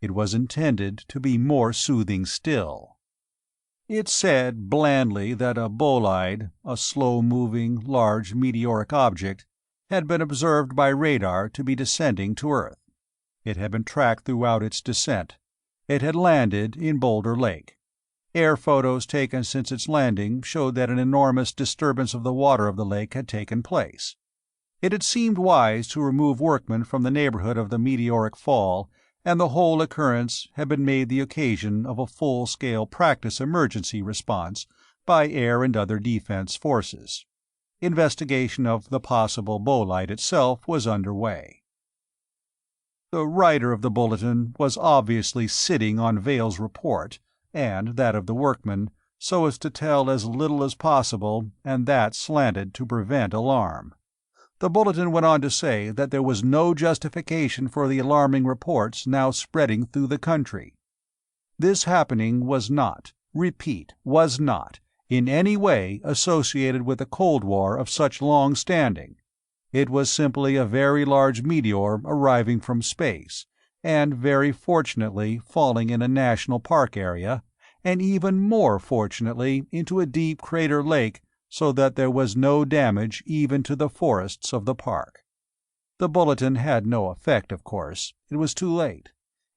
It was intended to be more soothing still. It said blandly that a bolide, a slow-moving, large meteoric object, had been observed by radar to be descending to Earth. It had been tracked throughout its descent. It had landed in Boulder Lake. Air photos taken since its landing showed that an enormous disturbance of the water of the lake had taken place. It had seemed wise to remove workmen from the neighborhood of the meteoric fall, and the whole occurrence had been made the occasion of a full-scale practice emergency response by air and other defense forces. Investigation of the possible bolide itself was underway. The writer of the bulletin was obviously sitting on Vale's report, and that of the workmen, so as to tell as little as possible, and that slanted to prevent alarm. The bulletin went on to say that there was no justification for the alarming reports now spreading through the country. This happening was not, repeat, was not, in any way associated with a Cold War of such long standing. It was simply a very large meteor arriving from space, and very fortunately falling in a national park area, and even more fortunately into a deep crater lake, so that there was no damage even to the forests of the park. The bulletin had no effect, of course. It was too late.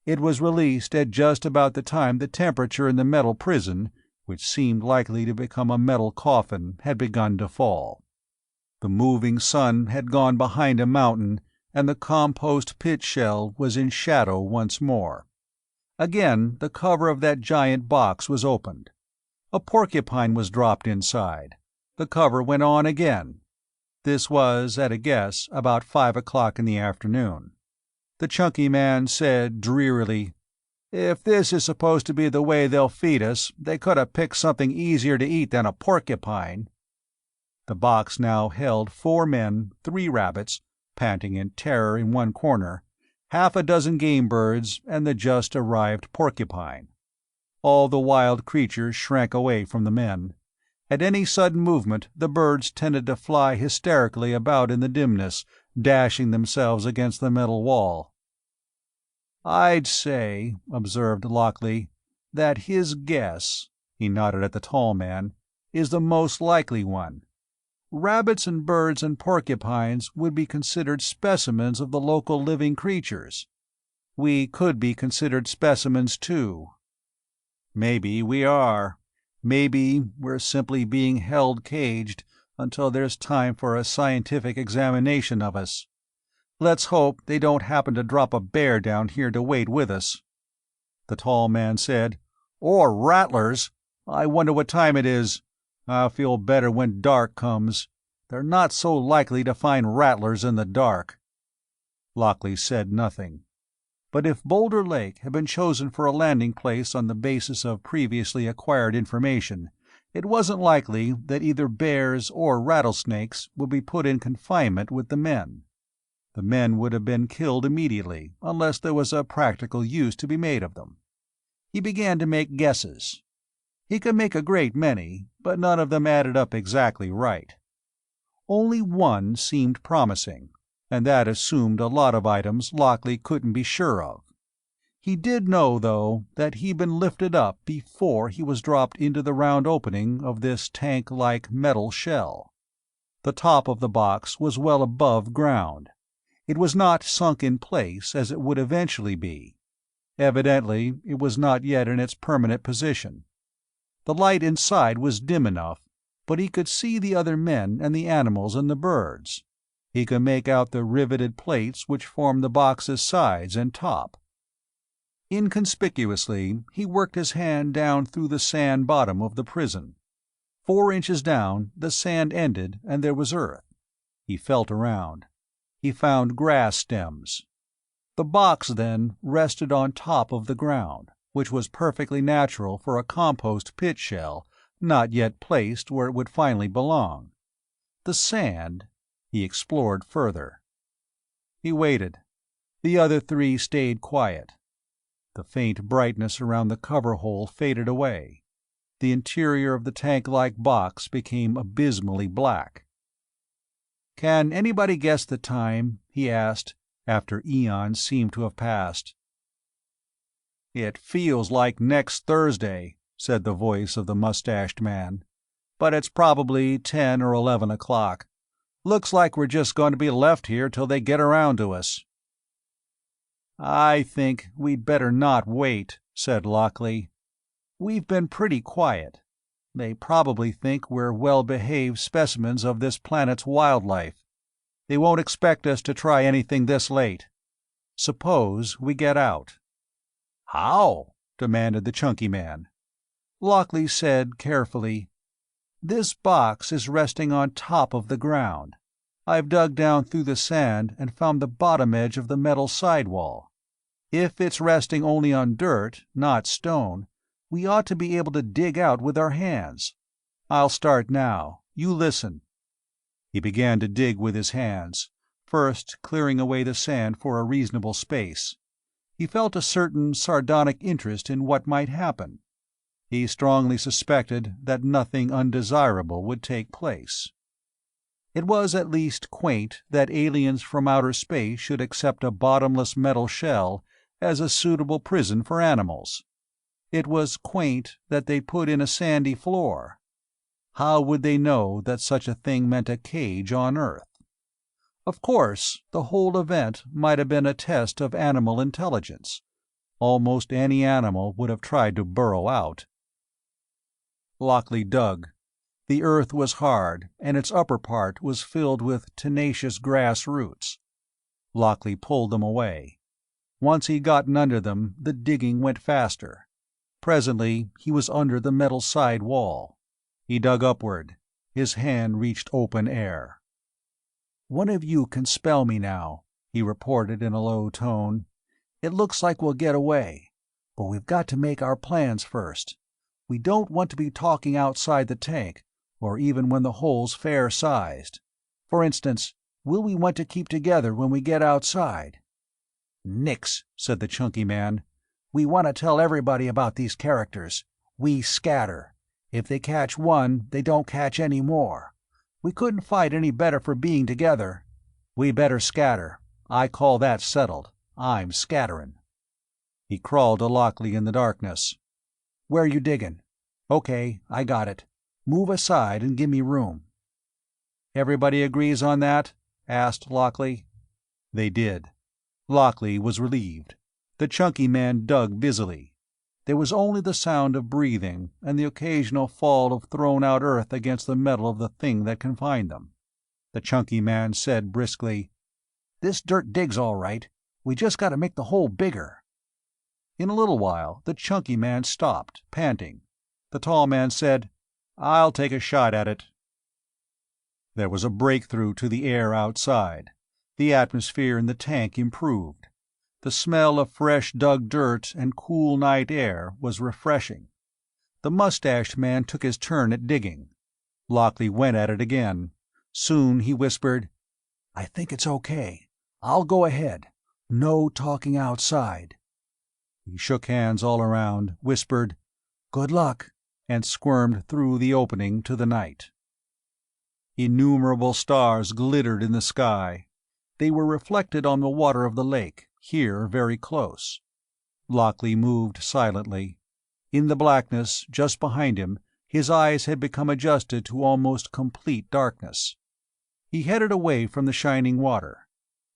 It was released at just about the time the temperature in the metal prison, which seemed likely to become a metal coffin, had begun to fall. The moving sun had gone behind a mountain, and the compost pit shell was in shadow once more. Again the cover of that giant box was opened. A porcupine was dropped inside. The cover went on again. This was, at a guess, about 5 o'clock in the afternoon. The chunky man said drearily, "If this is supposed to be the way they'll feed us, they could have picked something easier to eat than a porcupine." The box now held 4 men, 3 rabbits, panting in terror in one corner, half a dozen game birds, and the just-arrived porcupine. All the wild creatures shrank away from the men. At any sudden movement the birds tended to fly hysterically about in the dimness, dashing themselves against the metal wall. "I'd say," observed Lockley, "that his guess," he nodded at the tall man, "is the most likely one. Rabbits and birds and porcupines would be considered specimens of the local living creatures. We could be considered specimens too. Maybe we are. Maybe we're simply being held caged until there's time for a scientific examination of us. Let's hope they don't happen to drop a bear down here to wait with us." The tall man said, "Or rattlers. I wonder what time it is. I'll feel better when dark comes. They're not so likely to find rattlers in the dark." Lockley said nothing. But if Boulder Lake had been chosen for a landing place on the basis of previously acquired information, it wasn't likely that either bears or rattlesnakes would be put in confinement with the men. The men would have been killed immediately, unless there was a practical use to be made of them. He began to make guesses. He could make a great many, but none of them added up exactly right. Only one seemed promising, and that assumed a lot of items Lockley couldn't be sure of. He did know, though, that he'd been lifted up before he was dropped into the round opening of this tank-like metal shell. The top of the box was well above ground. It was not sunk in place as it would eventually be. Evidently, it was not yet in its permanent position. The light inside was dim enough, but he could see the other men and the animals and the birds. He could make out the riveted plates which formed the box's sides and top. Inconspicuously, he worked his hand down through the sand bottom of the prison. 4 inches down, the sand ended and there was earth. He felt around. He found grass stems. The box, then, rested on top of the ground, which was perfectly natural for a compost pit shell, not yet placed where it would finally belong. The sand— He explored further. He waited. The other 3 stayed quiet. The faint brightness around the cover hole faded away. The interior of the tank-like box became abysmally black. "Can anybody guess the time?" he asked, after eons seemed to have passed. "It feels like next Thursday," said the voice of the mustached man. "But it's probably 10 or 11 o'clock. Looks like we're just going to be left here till they get around to us." "I think we'd better not wait," said Lockley. "We've been pretty quiet. They probably think we're well-behaved specimens of this planet's wildlife. They won't expect us to try anything this late. Suppose we get out." "How?" demanded the chunky man. Lockley said carefully, "This box is resting on top of the ground. I've dug down through the sand and found the bottom edge of the metal sidewall. If it's resting only on dirt, not stone, we ought to be able to dig out with our hands. I'll start now. You listen." He began to dig with his hands, first clearing away the sand for a reasonable space. He felt a certain sardonic interest in what might happen. He strongly suspected that nothing undesirable would take place. It was at least quaint that aliens from outer space should accept a bottomless metal shell as a suitable prison for animals. It was quaint that they'd put in a sandy floor. How would they know that such a thing meant a cage on Earth? Of course, the whole event might have been a test of animal intelligence. Almost any animal would have tried to burrow out. Lockley dug. The earth was hard, and its upper part was filled with tenacious grass roots. Lockley pulled them away. Once he'd gotten under them, the digging went faster. Presently he was under the metal side wall. He dug upward. His hand reached open air. "One of you can spell me now," he reported in a low tone. "It looks like we'll get away, but we've got to make our plans first. We don't want to be talking outside the tank, or even when the hole's fair-sized. For instance, will we want to keep together when we get outside?" "Nix," said the chunky man. "We want to tell everybody about these characters. We scatter. If they catch one, they don't catch any more. We couldn't fight any better for being together. We better scatter. I call that settled. I'm scatterin'." He crawled to Lockley in the darkness. "Where you diggin'? Okay, I got it. Move aside and give me room." "Everybody agrees on that?" asked Lockley. They did. Lockley was relieved. The chunky man dug busily. There was only the sound of breathing and the occasional fall of thrown-out earth against the metal of the thing that confined them. The chunky man said briskly, "This dirt digs all right. We just got to make the hole bigger." In a little while the chunky man stopped, panting. The tall man said, "I'll take a shot at it." There was a breakthrough to the air outside. The atmosphere in the tank improved. The smell of fresh dug dirt and cool night air was refreshing. The mustached man took his turn at digging. Lockley went at it again. Soon he whispered, "I think it's okay. I'll go ahead. No talking outside." He shook hands all around, whispered, "Good luck," and squirmed through the opening to the night. Innumerable stars glittered in the sky. They were reflected on the water of the lake, here very close. Lockley moved silently. In the blackness, just behind him, his eyes had become adjusted to almost complete darkness. He headed away from the shining water.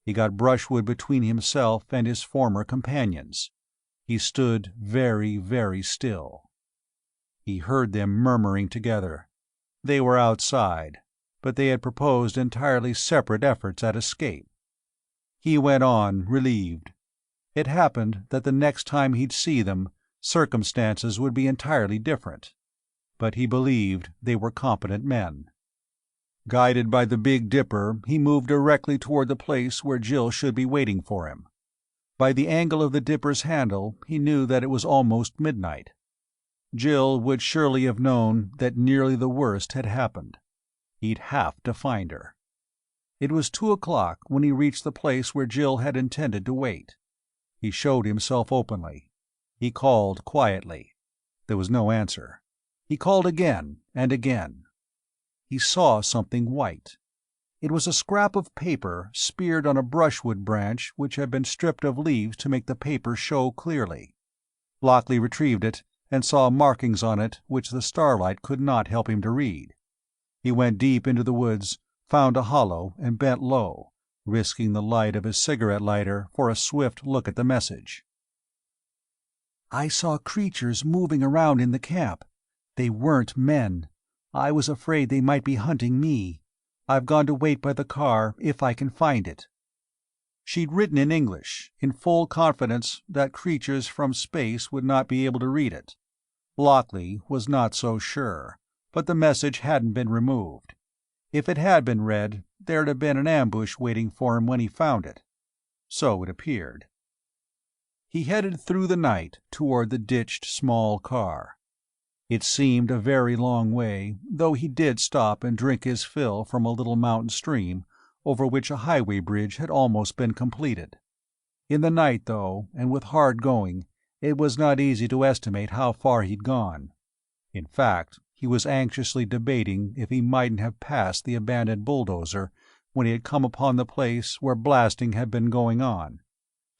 He got brushwood between himself and his former companions. He stood very, very still. He heard them murmuring together. They were outside, but they had proposed entirely separate efforts at escape. He went on, relieved. It happened that the next time he'd see them, circumstances would be entirely different. But he believed they were competent men. Guided by the Big Dipper, he moved directly toward the place where Jill should be waiting for him. By the angle of the Dipper's handle, he knew that it was almost midnight. Jill would surely have known that nearly the worst had happened. He'd have to find her. It was 2 o'clock when he reached the place where Jill had intended to wait. He showed himself openly. He called quietly. There was no answer. He called again and again. He saw something white. It was a scrap of paper speared on a brushwood branch which had been stripped of leaves to make the paper show clearly. Lockley retrieved it and saw markings on it which the starlight could not help him to read. He went deep into the woods, found a hollow, and bent low, risking the light of his cigarette lighter for a swift look at the message. "I saw creatures moving around in the camp. They weren't men. I was afraid they might be hunting me. I've gone to wait by the car if I can find it." She'd written in English, in full confidence that creatures from space would not be able to read it. Lockley was not so sure, but the message hadn't been removed. If it had been read, there'd have been an ambush waiting for him when he found it. So it appeared. He headed through the night toward the ditched small car. It seemed a very long way, though he did stop and drink his fill from a little mountain stream, over which a highway bridge had almost been completed. In the night, though, and with hard going, it was not easy to estimate how far he'd gone. In fact, he was anxiously debating if he mightn't have passed the abandoned bulldozer when he had come upon the place where blasting had been going on.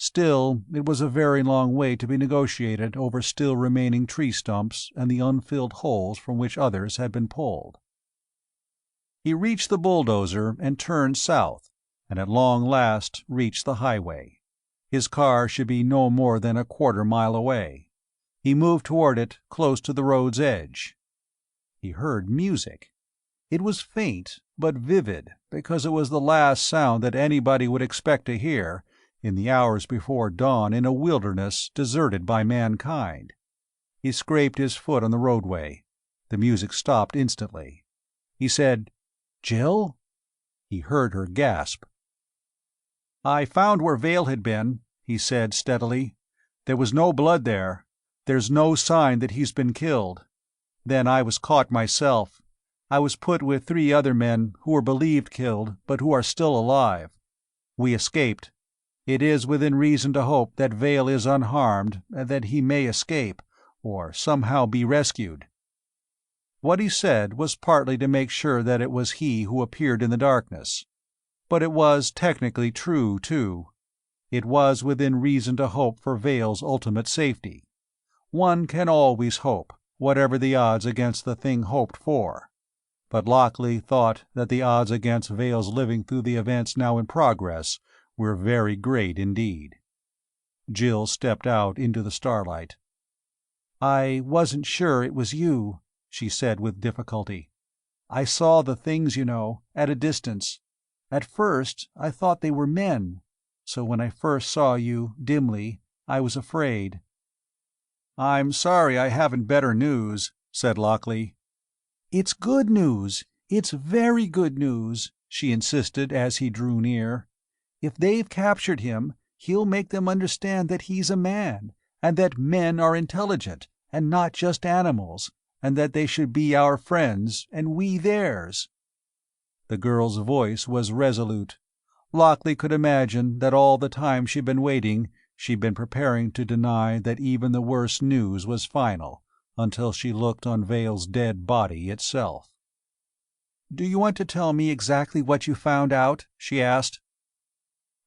Still, it was a very long way to be negotiated over still remaining tree stumps and the unfilled holes from which others had been pulled. He reached the bulldozer and turned south, and at long last reached the highway. His car should be no more than a quarter-mile away. He moved toward it, close to the road's edge. He heard music. It was faint, but vivid, because it was the last sound that anybody would expect to hear in the hours before dawn in a wilderness deserted by mankind. He scraped his foot on the roadway. The music stopped instantly. He said, "Jill?" He heard her gasp. "I found where Vale had been," he said steadily. "There was no blood there. There's no sign that he's been killed. Then I was caught myself. I was put with 3 other men who were believed killed, but who are still alive. We escaped. It is within reason to hope that Vale is unharmed, and that he may escape, or somehow be rescued." What he said was partly to make sure that it was he who appeared in the darkness. But it was technically true, too. It was within reason to hope for Vale's ultimate safety. One can always hope, whatever the odds against the thing hoped for. But Lockley thought that the odds against Vale's living through the events now in progress were very great indeed. Jill stepped out into the starlight. "I wasn't sure it was you," she said with difficulty. "I saw the things, you know, at a distance. At first I thought they were men, so when I first saw you, dimly, I was afraid." "I'm sorry I haven't better news," said Lockley. "It's good news. It's very good news," she insisted as he drew near. "If they've captured him, he'll make them understand that he's a man, and that men are intelligent, and not just animals, and that they should be our friends, and we theirs." The girl's voice was resolute. Lockley could imagine that all the time she'd been waiting, she'd been preparing to deny that even the worst news was final, until she looked on Vale's dead body itself. "Do you want to tell me exactly what you found out?" she asked.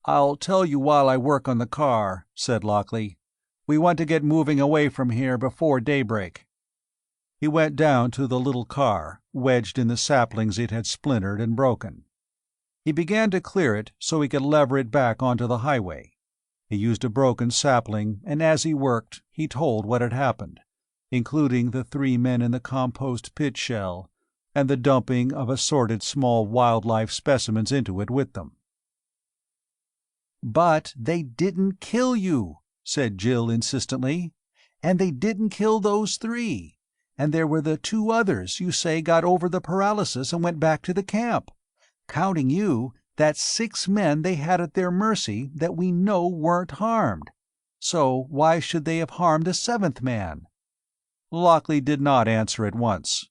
"I'll tell you while I work on the car," said Lockley. "We want to get moving away from here before daybreak." He went down to the little car, wedged in the saplings it had splintered and broken. He began to clear it so he could lever it back onto the highway. He used a broken sapling, and as he worked, he told what had happened, including the 3 men in the compost pit shell, and the dumping of assorted small wildlife specimens into it with them. "But they didn't kill you," said Jill insistently. "And they didn't kill those 3. And there were the 2 others you say got over the paralysis and went back to the camp. Counting you, that's 6 men they had at their mercy that we know weren't harmed. So why should they have harmed a 7th man?" Lockley did not answer at once.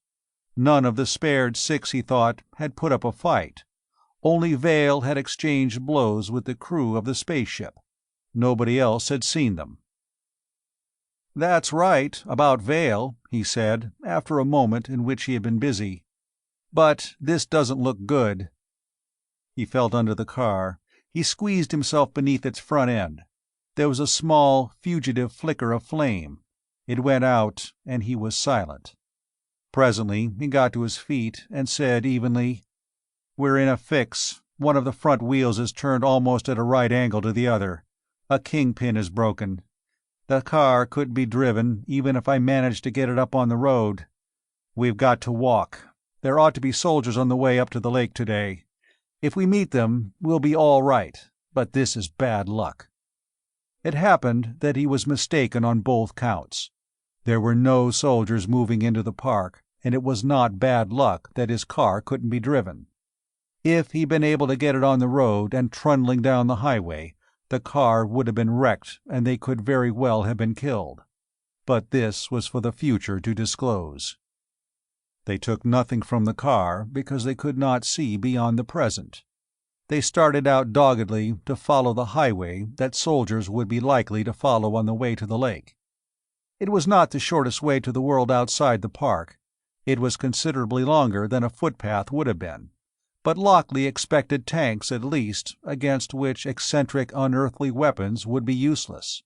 None of the spared 6, he thought, had put up a fight. Only Vale had exchanged blows with the crew of the spaceship. Nobody else had seen them. "That's right, about Vale," he said, after a moment in which he had been busy. "But this doesn't look good." He felt under the car. He squeezed himself beneath its front end. There was a small, fugitive flicker of flame. It went out, and he was silent. Presently he got to his feet and said evenly, "We're in a fix. One of the front wheels is turned almost at a right angle to the other. A kingpin is broken. The car couldn't be driven even if I managed to get it up on the road. We've got to walk. There ought to be soldiers on the way up to the lake today. If we meet them, we'll be all right, but this is bad luck." It happened that he was mistaken on both counts. There were no soldiers moving into the park, and it was not bad luck that his car couldn't be driven. If he'd been able to get it on the road and trundling down the highway, the car would have been wrecked and they could very well have been killed. But this was for the future to disclose. They took nothing from the car because they could not see beyond the present. They started out doggedly to follow the highway that soldiers would be likely to follow on the way to the lake. It was not the shortest way to the world outside the park. It was considerably longer than a footpath would have been, but Lockley expected tanks at least, against which eccentric, unearthly weapons would be useless.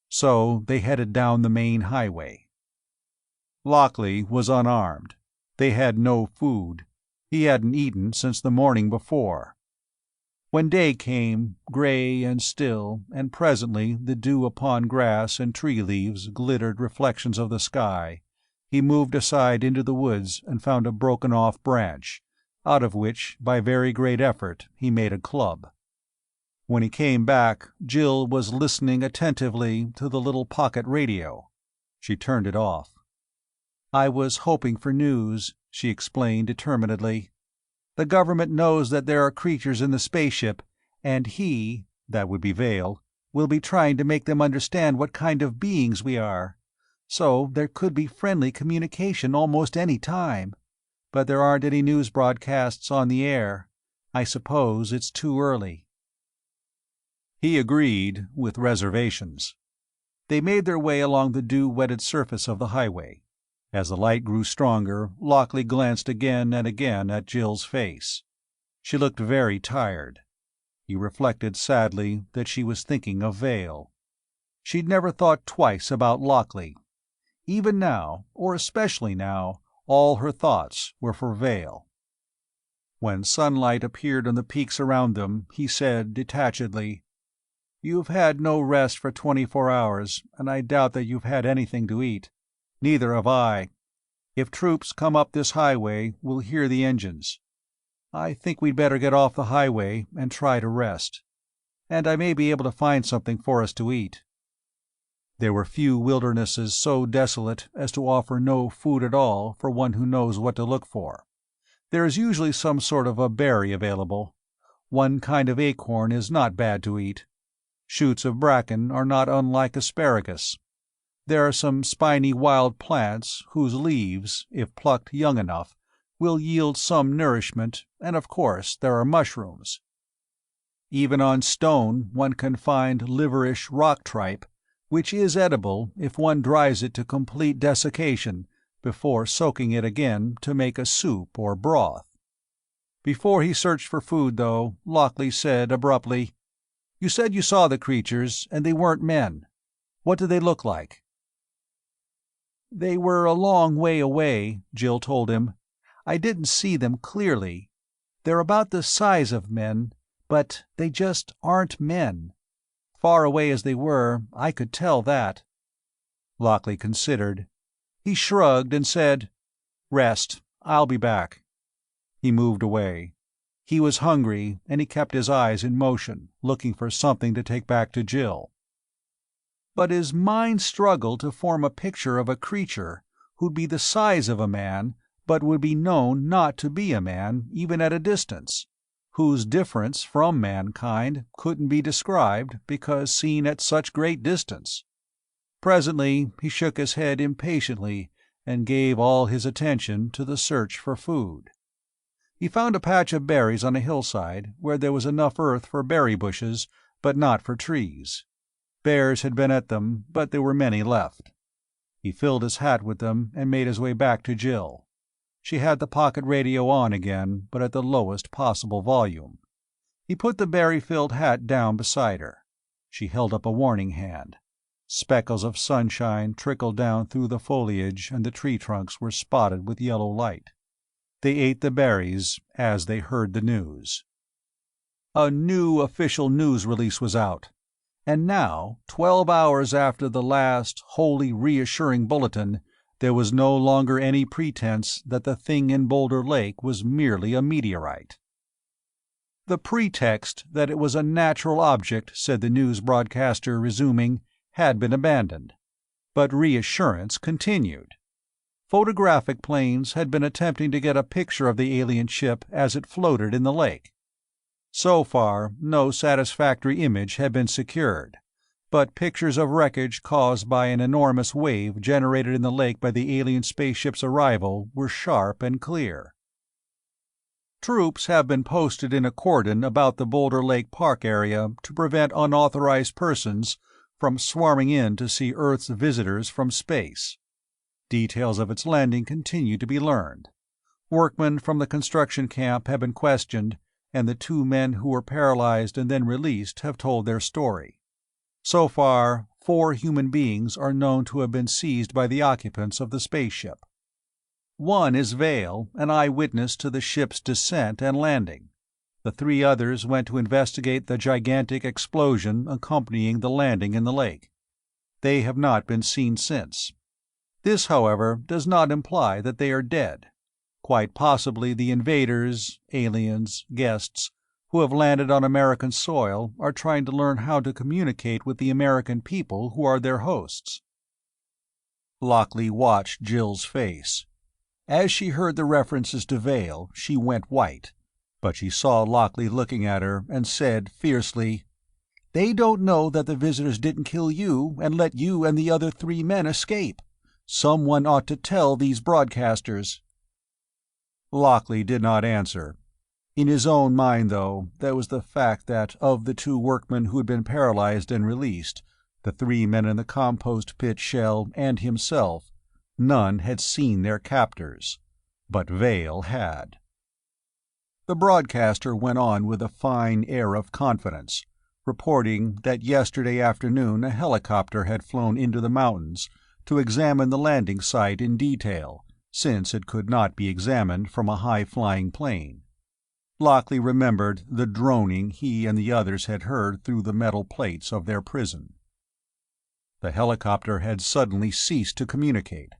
So they headed down the main highway. Lockley was unarmed. They had no food. He hadn't eaten since the morning before. When day came, gray and still, and presently the dew upon grass and tree leaves glittered reflections of the sky, he moved aside into the woods and found a broken-off branch, out of which, by very great effort, he made a club. When he came back, Jill was listening attentively to the little pocket radio. She turned it off. "I was hoping for news," she explained determinedly. "The government knows that there are creatures in the spaceship, and he," that would be Vale, "will be trying to make them understand what kind of beings we are. So there could be friendly communication almost any time. But there aren't any news broadcasts on the air. I suppose it's too early." He agreed, with reservations. They made their way along the dew-wetted surface of the highway. As the light grew stronger, Lockley glanced again and again at Jill's face. She looked very tired. He reflected sadly that she was thinking of Vale. She'd never thought twice about Lockley. Even now, or especially now, all her thoughts were for Vale. When sunlight appeared on the peaks around them, he said detachedly, "You've had no rest for 24 hours, and I doubt that you've had anything to eat. Neither have I. If troops come up this highway, we'll hear the engines. I think we'd better get off the highway and try to rest. And I may be able to find something for us to eat." There were few wildernesses so desolate as to offer no food at all for one who knows what to look for. There is usually some sort of a berry available. One kind of acorn is not bad to eat. Shoots of bracken are not unlike asparagus. There are some spiny wild plants whose leaves, if plucked young enough, will yield some nourishment, and of course there are mushrooms. Even on stone one can find liverish rock tripe, which is edible if one dries it to complete desiccation before soaking it again to make a soup or broth. Before he searched for food, though, Lockley said abruptly, "You said you saw the creatures, and they weren't men. What did they look like?" "They were a long way away," Jill told him. "I didn't see them clearly. They're about the size of men, but they just aren't men. Far away as they were, I could tell that." Lockley considered. He shrugged and said, "Rest. I'll be back." He moved away. He was hungry, and he kept his eyes in motion, looking for something to take back to Jill. But his mind struggled to form a picture of a creature who'd be the size of a man, but would be known not to be a man even at a distance, whose difference from mankind couldn't be described because seen at such great distance. Presently he shook his head impatiently and gave all his attention to the search for food. He found a patch of berries on a hillside where there was enough earth for berry bushes, but not for trees. Bears had been at them, but there were many left. He filled his hat with them and made his way back to Jill. She had the pocket radio on again, but at the lowest possible volume. He put the berry-filled hat down beside her. She held up a warning hand. Speckles of sunshine trickled down through the foliage and the tree trunks were spotted with yellow light. They ate the berries as they heard the news. A new official news release was out. And now, 12 hours after the last, wholly reassuring bulletin, there was no longer any pretense that the thing in Boulder Lake was merely a meteorite. The pretext that it was a natural object, said the news broadcaster, resuming, had been abandoned. But reassurance continued. Photographic planes had been attempting to get a picture of the alien ship as it floated in the lake. So far, no satisfactory image had been secured, but pictures of wreckage caused by an enormous wave generated in the lake by the alien spaceship's arrival were sharp and clear. Troops have been posted in a cordon about the Boulder Lake Park area to prevent unauthorized persons from swarming in to see Earth's visitors from space. Details of its landing continue to be learned. Workmen from the construction camp have been questioned, and the 2 men who were paralyzed and then released have told their story. So far, 4 human beings are known to have been seized by the occupants of the spaceship. One is Vale, an eyewitness to the ship's descent and landing. The 3 others went to investigate the gigantic explosion accompanying the landing in the lake. They have not been seen since. This, however, does not imply that they are dead. Quite possibly the invaders, aliens, guests, who have landed on American soil are trying to learn how to communicate with the American people who are their hosts. Lockley watched Jill's face. As she heard the references to Vale, she went white, but she saw Lockley looking at her and said fiercely, "They don't know that the visitors didn't kill you and let you and the other 3 men escape. Someone ought to tell these broadcasters." Lockley did not answer. In his own mind, though, there was the fact that of the 2 workmen who had been paralyzed and released, the 3 men in the compost pit shell and himself, none had seen their captors. But Vale had. The broadcaster went on with a fine air of confidence, reporting that yesterday afternoon a helicopter had flown into the mountains to examine the landing site in detail, since it could not be examined from a high-flying plane. Lockley remembered the droning he and the others had heard through the metal plates of their prison. The helicopter had suddenly ceased to communicate.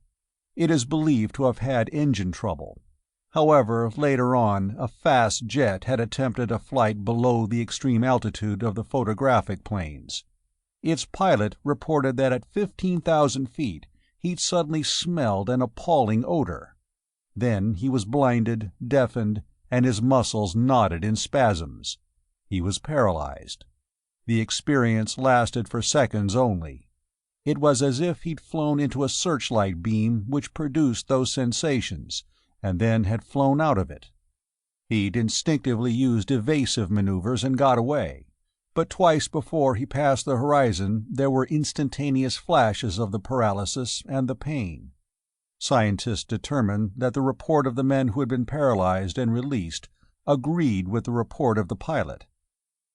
It is believed to have had engine trouble. However, later on, a fast jet had attempted a flight below the extreme altitude of the photographic planes. Its pilot reported that at 15,000 feet he'd suddenly smelled an appalling odor. Then he was blinded, deafened, and his muscles knotted in spasms. He was paralyzed. The experience lasted for seconds only. It was as if he'd flown into a searchlight beam which produced those sensations, and then had flown out of it. He'd instinctively used evasive maneuvers and got away, but twice before he passed the horizon there were instantaneous flashes of the paralysis and the pain. Scientists determined that the report of the men who had been paralyzed and released agreed with the report of the pilot.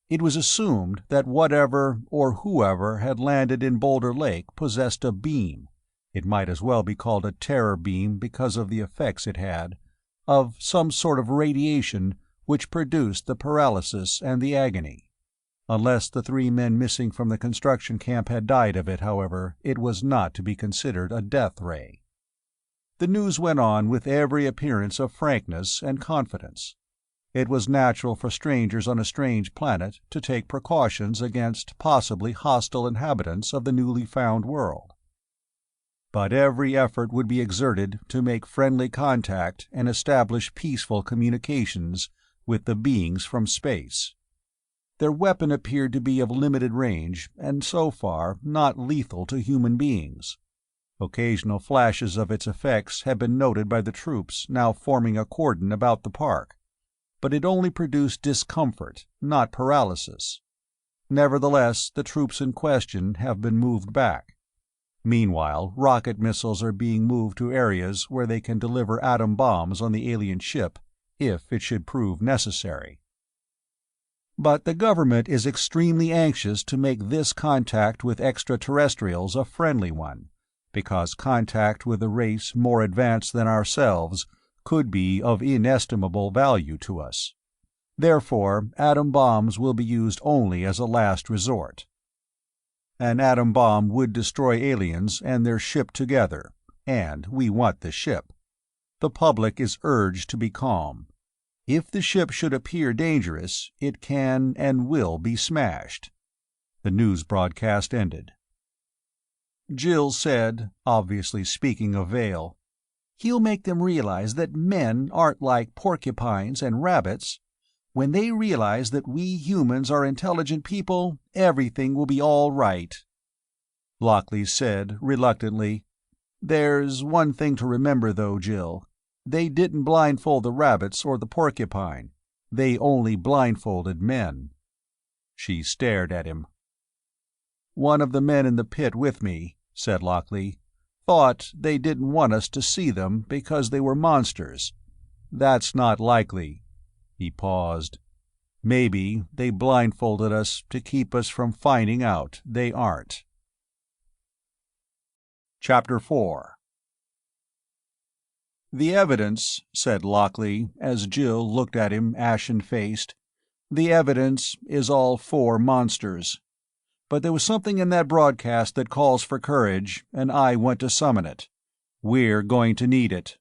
It was assumed that whatever or whoever had landed in Boulder Lake possessed a beam — it might as well be called a terror beam because of the effects it had — of some sort of radiation which produced the paralysis and the agony. Unless the 3 men missing from the construction camp had died of it, however, it was not to be considered a death ray. The news went on with every appearance of frankness and confidence. It was natural for strangers on a strange planet to take precautions against possibly hostile inhabitants of the newly found world. But every effort would be exerted to make friendly contact and establish peaceful communications with the beings from space. Their weapon appeared to be of limited range and so far not lethal to human beings. Occasional flashes of its effects had been noted by the troops now forming a cordon about the park, but it only produced discomfort, not paralysis. Nevertheless, the troops in question have been moved back. Meanwhile, rocket missiles are being moved to areas where they can deliver atom bombs on the alien ship, if it should prove necessary. But the government is extremely anxious to make this contact with extraterrestrials a friendly one, because contact with a race more advanced than ourselves could be of inestimable value to us. Therefore, atom bombs will be used only as a last resort. An atom bomb would destroy aliens and their ship together, and we want the ship. The public is urged to be calm. If the ship should appear dangerous, it can and will be smashed. The news broadcast ended. Jill said, obviously speaking of Vale, "He'll make them realize that men aren't like porcupines and rabbits. When they realize that we humans are intelligent people, everything will be all right." Lockley said, reluctantly, "There's one thing to remember, though, Jill. They didn't blindfold the rabbits or the porcupine. They only blindfolded men." She stared at him. "One of the men in the pit with me," said Lockley, "thought they didn't want us to see them because they were monsters. That's not likely." He paused. "Maybe they blindfolded us to keep us from finding out they aren't." Chapter 4. "The evidence," said Lockley, as Jill looked at him ashen-faced, "the evidence is all 4 monsters. But there was something in that broadcast that calls for courage, and I want to summon it. We're going to need it."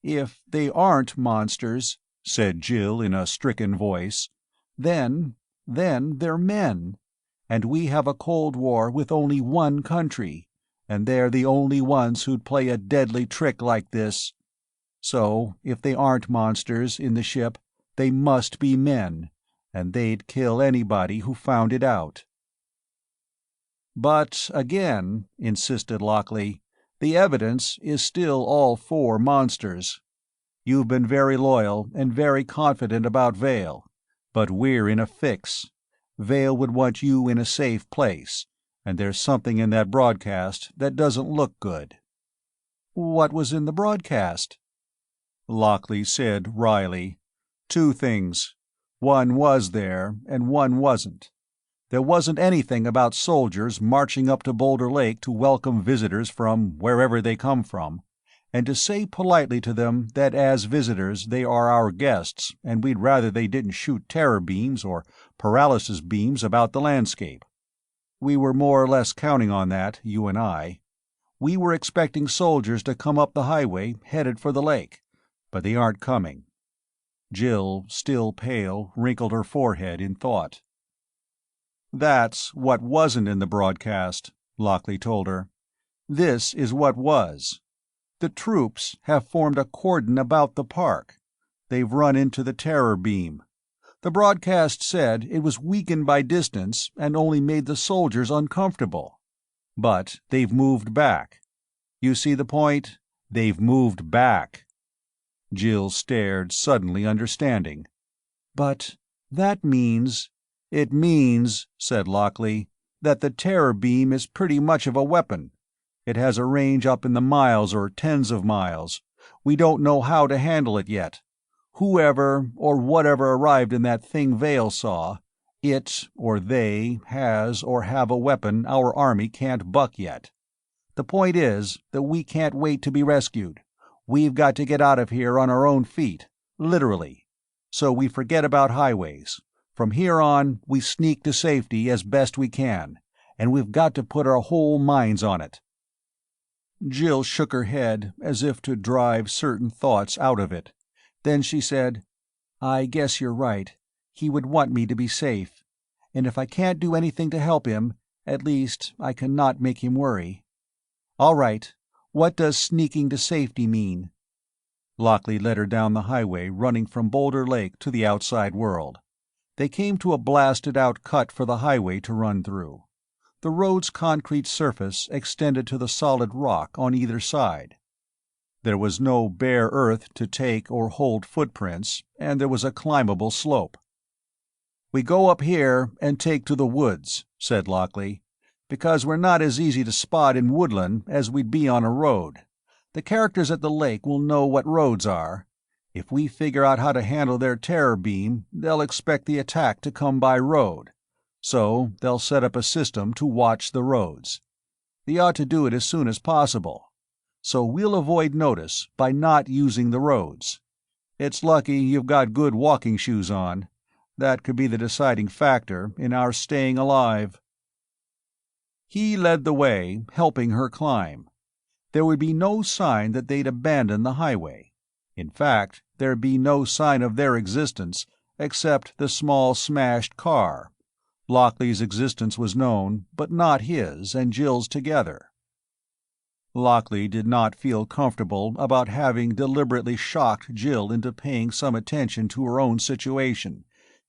"If they aren't monsters," said Jill in a stricken voice, then they're men. And we have a Cold War with only one country, and they're the only ones who'd play a deadly trick like this. So, if they aren't monsters in the ship, they must be men, and they'd kill anybody who found it out." "But again," insisted Lockley, "the evidence is still all 4 monsters. You've been very loyal and very confident about Vale, but we're in a fix. Vale would want you in a safe place, and there's something in that broadcast that doesn't look good." "What was in the broadcast?" Lockley said wryly, "2 things. One was there, and one wasn't. There wasn't anything about soldiers marching up to Boulder Lake to welcome visitors from wherever they come from, and to say politely to them that as visitors they are our guests and we'd rather they didn't shoot terror beams or paralysis beams about the landscape. We were more or less counting on that, you and I. We were expecting soldiers to come up the highway, headed for the lake, but they aren't coming." Jill, still pale, wrinkled her forehead in thought. "That's what wasn't in the broadcast," Lockley told her. "This is what was. The troops have formed a cordon about the park. They've run into the terror beam. The broadcast said it was weakened by distance and only made the soldiers uncomfortable. But they've moved back. You see the point? They've moved back." Jill stared, suddenly understanding. "But that means—" "It means," said Lockley, "that the terror beam is pretty much of a weapon. It has a range up in the miles or tens of miles. We don't know how to handle it yet. Whoever or whatever arrived in that thing Vale saw, it or they has or have a weapon our army can't buck yet. The point is that we can't wait to be rescued. We've got to get out of here on our own feet, literally. So we forget about highways. From here on, we sneak to safety as best we can, and we've got to put our whole minds on it." Jill shook her head as if to drive certain thoughts out of it. Then she said, "I guess you're right. He would want me to be safe. And if I can't do anything to help him, at least I can not make him worry. All right, what does sneaking to safety mean?" Lockley led her down the highway running from Boulder Lake to the outside world. They came to a blasted-out cut for the highway to run through. The road's concrete surface extended to the solid rock on either side. There was no bare earth to take or hold footprints, and there was a climbable slope. "We go up here and take to the woods," said Lockley, "because we're not as easy to spot in woodland as we'd be on a road. The characters at the lake will know what roads are. If we figure out how to handle their terror beam, they'll expect the attack to come by road. So they'll set up a system to watch the roads. They ought to do it as soon as possible. So we'll avoid notice by not using the roads. It's lucky you've got good walking shoes on. That could be the deciding factor in our staying alive." He led the way, helping her climb. There would be no sign that they'd abandoned the highway. In fact, there'd be no sign of their existence, except the small smashed car. Lockley's existence was known, but not his and Jill's together. Lockley did not feel comfortable about having deliberately shocked Jill into paying some attention to her own situation,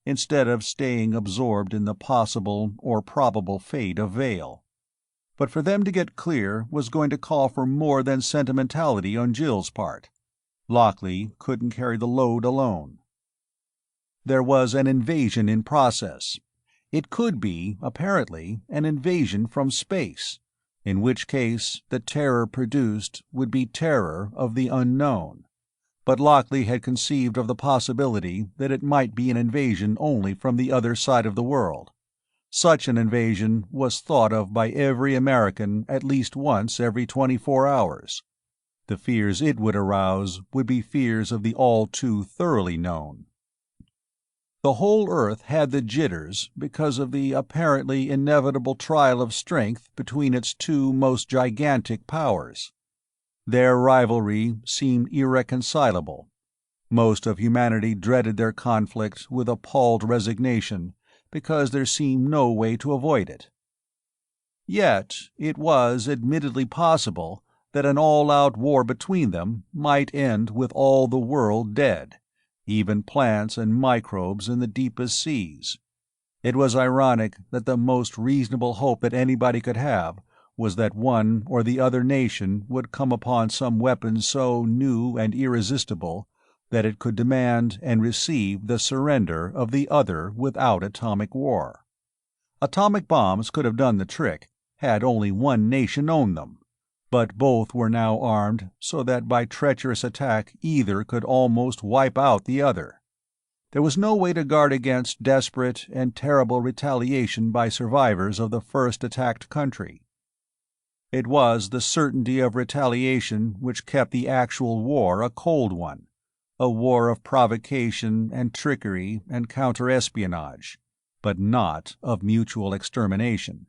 instead of staying absorbed in the possible or probable fate of Vale. But for them to get clear was going to call for more than sentimentality on Jill's part. Lockley couldn't carry the load alone. There was an invasion in process. It could be, apparently, an invasion from space, in which case the terror produced would be terror of the unknown. But Lockley had conceived of the possibility that it might be an invasion only from the other side of the world. Such an invasion was thought of by every American at least once every 24 hours. The fears it would arouse would be fears of the all too thoroughly known. The whole Earth had the jitters because of the apparently inevitable trial of strength between its two most gigantic powers. Their rivalry seemed irreconcilable. Most of humanity dreaded their conflict with appalled resignation, because there seemed no way to avoid it. Yet it was admittedly possible that an all-out war between them might end with all the world dead, even plants and microbes in the deepest seas. It was ironic that the most reasonable hope that anybody could have was that one or the other nation would come upon some weapon so new and irresistible that it could demand and receive the surrender of the other without atomic war. Atomic bombs could have done the trick, had only one nation owned them, but both were now armed so that by treacherous attack either could almost wipe out the other. There was no way to guard against desperate and terrible retaliation by survivors of the first attacked country. It was the certainty of retaliation which kept the actual war a cold one, a war of provocation and trickery and counter-espionage, but not of mutual extermination.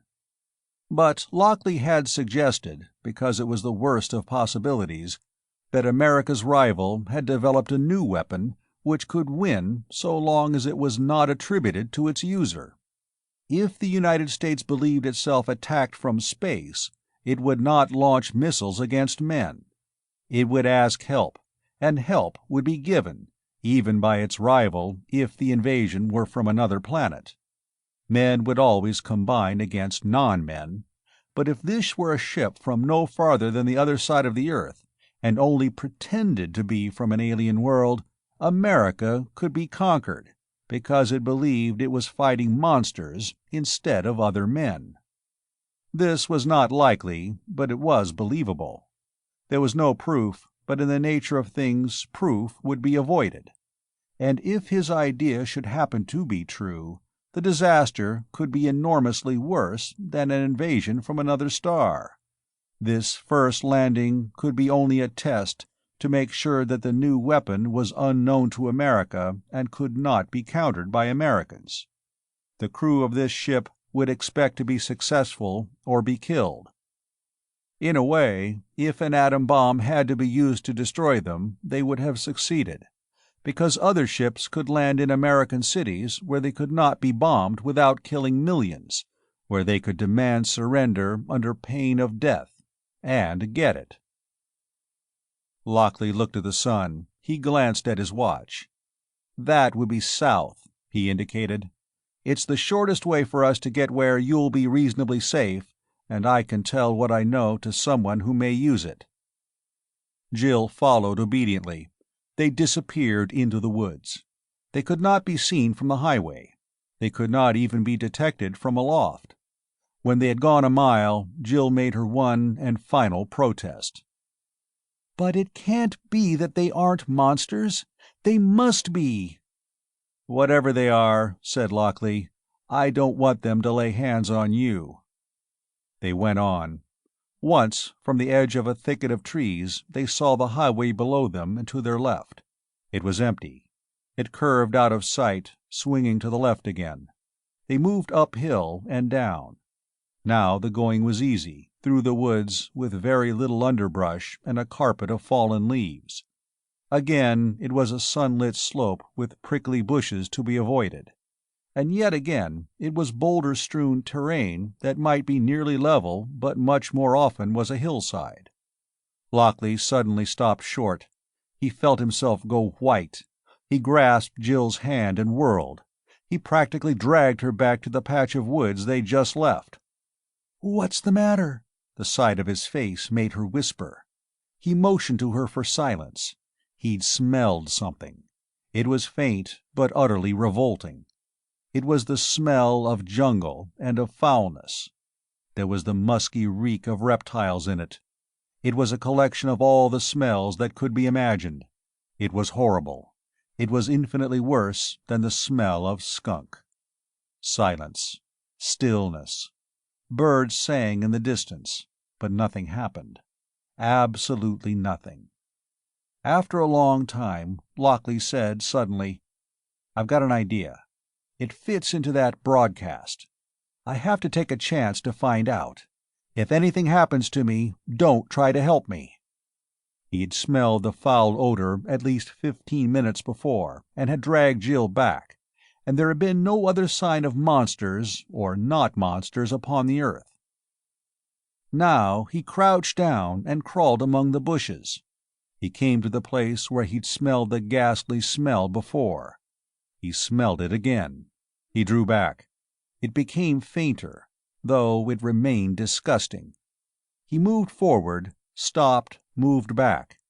But Lockley had suggested, because it was the worst of possibilities, that America's rival had developed a new weapon which could win so long as it was not attributed to its user. If the United States believed itself attacked from space, it would not launch missiles against men. It would ask help, and help would be given, even by its rival, if the invasion were from another planet. Men would always combine against non-men, but if this were a ship from no farther than the other side of the Earth, and only pretended to be from an alien world, America could be conquered, because it believed it was fighting monsters instead of other men. This was not likely, but it was believable. There was no proof, but in the nature of things proof would be avoided. And if his idea should happen to be true, the disaster could be enormously worse than an invasion from another star. This first landing could be only a test to make sure that the new weapon was unknown to America and could not be countered by Americans. The crew of this ship would expect to be successful or be killed. In a way, if an atom bomb had to be used to destroy them, they would have succeeded, because other ships could land in American cities where they could not be bombed without killing millions, where they could demand surrender under pain of death, and get it. Lockley looked at the sun. He glanced at his watch. "That would be south," he indicated. "It's the shortest way for us to get where you'll be reasonably safe, and I can tell what I know to someone who may use it." Jill followed obediently. They disappeared into the woods. They could not be seen from the highway. They could not even be detected from aloft. When they had gone a mile, Jill made her one and final protest. "But it can't be that they aren't monsters. They must be." "Whatever they are," said Lockley, "I don't want them to lay hands on you." They went on. Once, from the edge of a thicket of trees, they saw the highway below them and to their left. It was empty. It curved out of sight, swinging to the left again. They moved uphill and down. Now the going was easy, through the woods, with very little underbrush and a carpet of fallen leaves. Again it was a sunlit slope with prickly bushes to be avoided. And yet again it was boulder-strewn terrain that might be nearly level but much more often was a hillside. Lockley suddenly stopped short. He felt himself go white. He grasped Jill's hand and whirled. He practically dragged her back to the patch of woods they'd just left. "What's the matter?" The sight of his face made her whisper. He motioned to her for silence. He'd smelled something. It was faint, but utterly revolting. It was the smell of jungle and of foulness. There was the musky reek of reptiles in it. It was a collection of all the smells that could be imagined. It was horrible. It was infinitely worse than the smell of skunk. Silence. Stillness. Birds sang in the distance, but nothing happened. Absolutely nothing. After a long time, Lockley said suddenly, "I've got an idea. It fits into that broadcast. I have to take a chance to find out. If anything happens to me, don't try to help me." He'd smelled the foul odor at least 15 minutes before, and had dragged Jill back, and there had been no other sign of monsters, or not monsters, upon the earth. Now he crouched down and crawled among the bushes. He came to the place where he'd smelled the ghastly smell before. He smelled it again. He drew back. It became fainter, though it remained disgusting. He moved forward, stopped, moved back.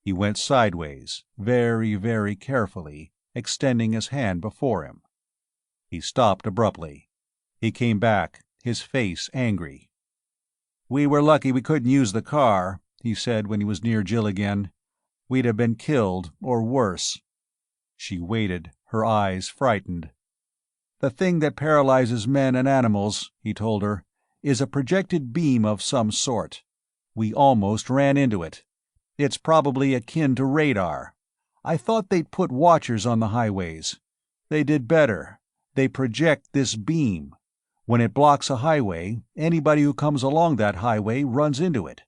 He went sideways, very, very carefully, extending his hand before him. He stopped abruptly. He came back, his face angry. "We were lucky we couldn't use the car," he said when he was near Jill again. "We'd have been killed, or worse." She waited, her eyes frightened. "The thing that paralyzes men and animals," he told her, "is a projected beam of some sort. We almost ran into it. It's probably akin to radar. I thought they'd put watchers on the highways. They did better. They project this beam. When it blocks a highway, anybody who comes along that highway runs into it."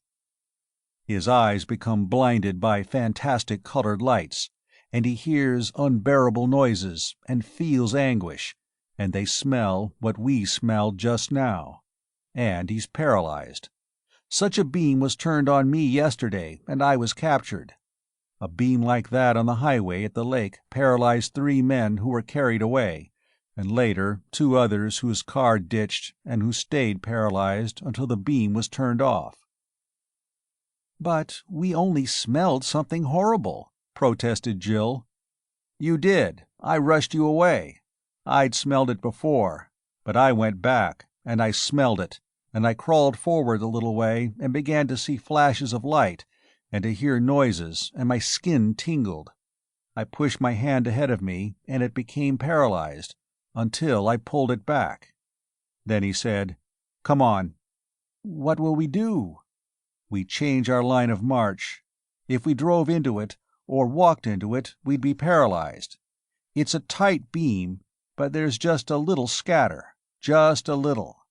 His eyes become blinded by fantastic colored lights, and he hears unbearable noises and feels anguish, and they smell what we smelled just now. And he's paralyzed. Such a beam was turned on me yesterday, and I was captured. A beam like that on the highway at the lake paralyzed 3 men who were carried away, and later 2 others whose car ditched and who stayed paralyzed until the beam was turned off. "But we only smelled something horrible," protested Jill. "You did. I rushed you away. I'd smelled it before, but I went back, and I smelled it, and I crawled forward a little way and began to see flashes of light and to hear noises, and my skin tingled. I pushed my hand ahead of me, and it became paralyzed, until I pulled it back." Then he said, "Come on." "What will we do?" "We change our line of march. If we drove into it, or walked into it, we'd be paralyzed. It's a tight beam, but there's just a little scatter. Just a little.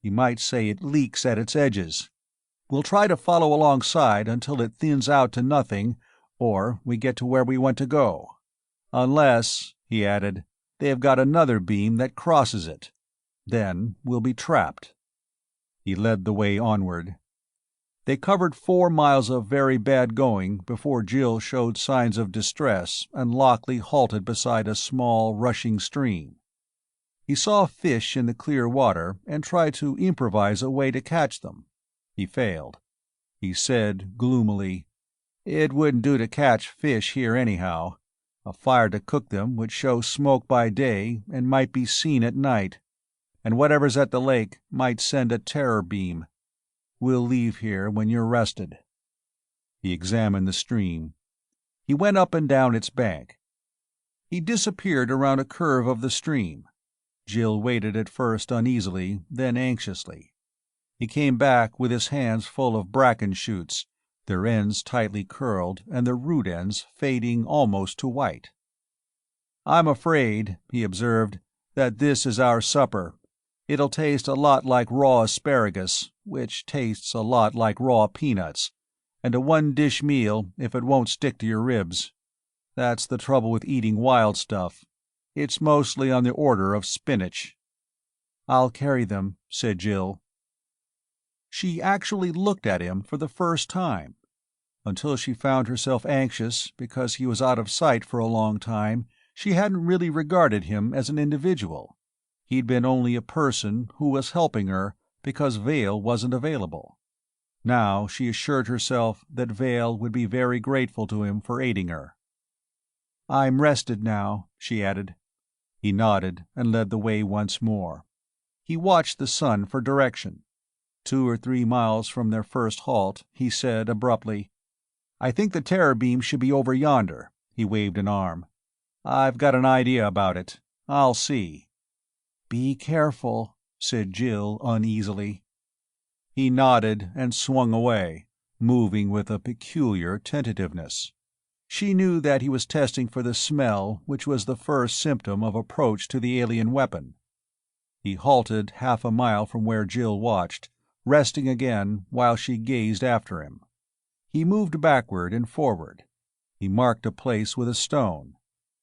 You might say it leaks at its edges. We'll try to follow alongside until it thins out to nothing, or we get to where we want to go. Unless," he added, "they have got another beam that crosses it. Then we'll be trapped." He led the way onward. They covered 4 miles of very bad going before Jill showed signs of distress and Lockley halted beside a small, rushing stream. He saw fish in the clear water and tried to improvise a way to catch them. He failed. He said gloomily, "It wouldn't do to catch fish here anyhow. A fire to cook them would show smoke by day and might be seen at night. And whatever's at the lake might send a terror beam. We'll leave here when you're rested." He examined the stream. He went up and down its bank. He disappeared around a curve of the stream. Jill waited at first uneasily, then anxiously. He came back with his hands full of bracken shoots, their ends tightly curled and their root ends fading almost to white. "I'm afraid," he observed, "that this is our supper. It'll taste a lot like raw asparagus, which tastes a lot like raw peanuts, and a one-dish meal if it won't stick to your ribs. That's the trouble with eating wild stuff. It's mostly on the order of spinach." "I'll carry them," said Jill. She actually looked at him for the first time. Until she found herself anxious because he was out of sight for a long time, she hadn't really regarded him as an individual. He'd been only a person who was helping her because Vale wasn't available. Now she assured herself that Vale would be very grateful to him for aiding her. "I'm rested now," she added. He nodded and led the way once more. He watched the sun for direction. 2 or 3 miles from their first halt, he said abruptly, "I think the terror beam should be over yonder." He waved an arm. "I've got an idea about it. I'll see." "Be careful," said Jill uneasily. He nodded and swung away, moving with a peculiar tentativeness. She knew that he was testing for the smell, which was the first symptom of approach to the alien weapon. He halted half a mile from where Jill watched, resting again while she gazed after him. He moved backward and forward. He marked a place with a stone.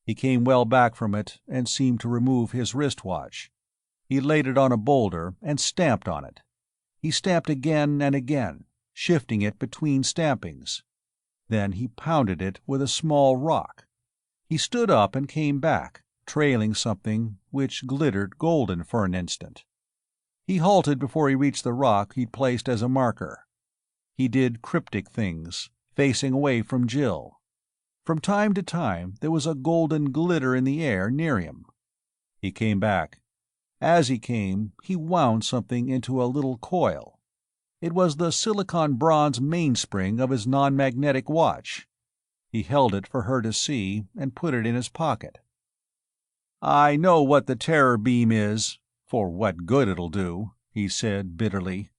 He came well back from it and seemed to remove his wristwatch. He laid it on a boulder and stamped on it. He stamped again and again, shifting it between stampings. Then he pounded it with a small rock. He stood up and came back, trailing something which glittered golden for an instant. He halted before he reached the rock he'd placed as a marker. He did cryptic things, facing away from Jill. From time to time there was a golden glitter in the air near him. He came back. As he came, he wound something into a little coil. It was the silicon bronze mainspring of his non-magnetic watch. He held it for her to see and put it in his pocket. "I know what the terror beam is, for what good it'll do," he said bitterly.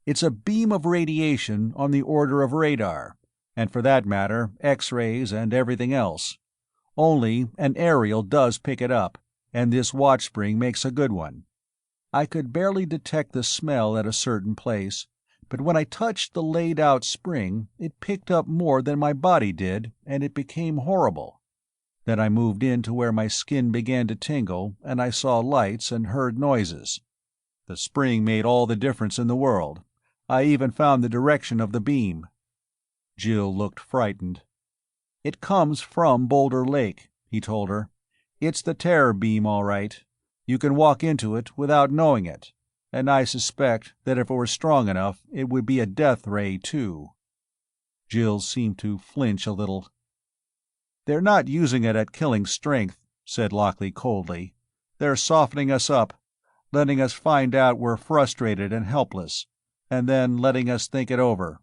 "It's a beam of radiation on the order of radar, and for that matter, X-rays and everything else. Only an aerial does pick it up, and this watch spring makes a good one. I could barely detect the smell at a certain place, but when I touched the laid-out spring, it picked up more than my body did, and it became horrible. Then I moved in to where my skin began to tingle, and I saw lights and heard noises. The spring made all the difference in the world. I even found the direction of the beam." Jill looked frightened. "It comes from Boulder Lake," he told her. "It's the terror beam, all right. You can walk into it without knowing it, and I suspect that if it were strong enough, it would be a death ray, too." Jill seemed to flinch a little. "They're not using it at killing strength," said Lockley coldly. "They're softening us up, letting us find out we're frustrated and helpless, and then letting us think it over.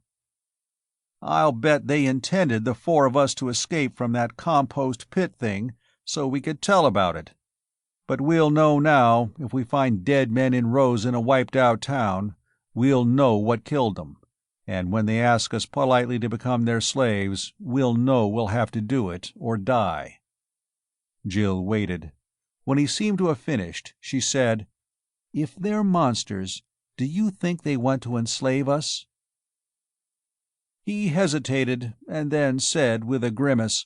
I'll bet they intended the 4 of us to escape from that compost pit thing so we could tell about it. But we'll know now if we find dead men in rows in a wiped-out town. We'll know what killed them. And when they ask us politely to become their slaves, we'll know we'll have to do it or die." Jill waited. When he seemed to have finished, she said, "If they're monsters, do you think they want to enslave us?" He hesitated, and then said with a grimace,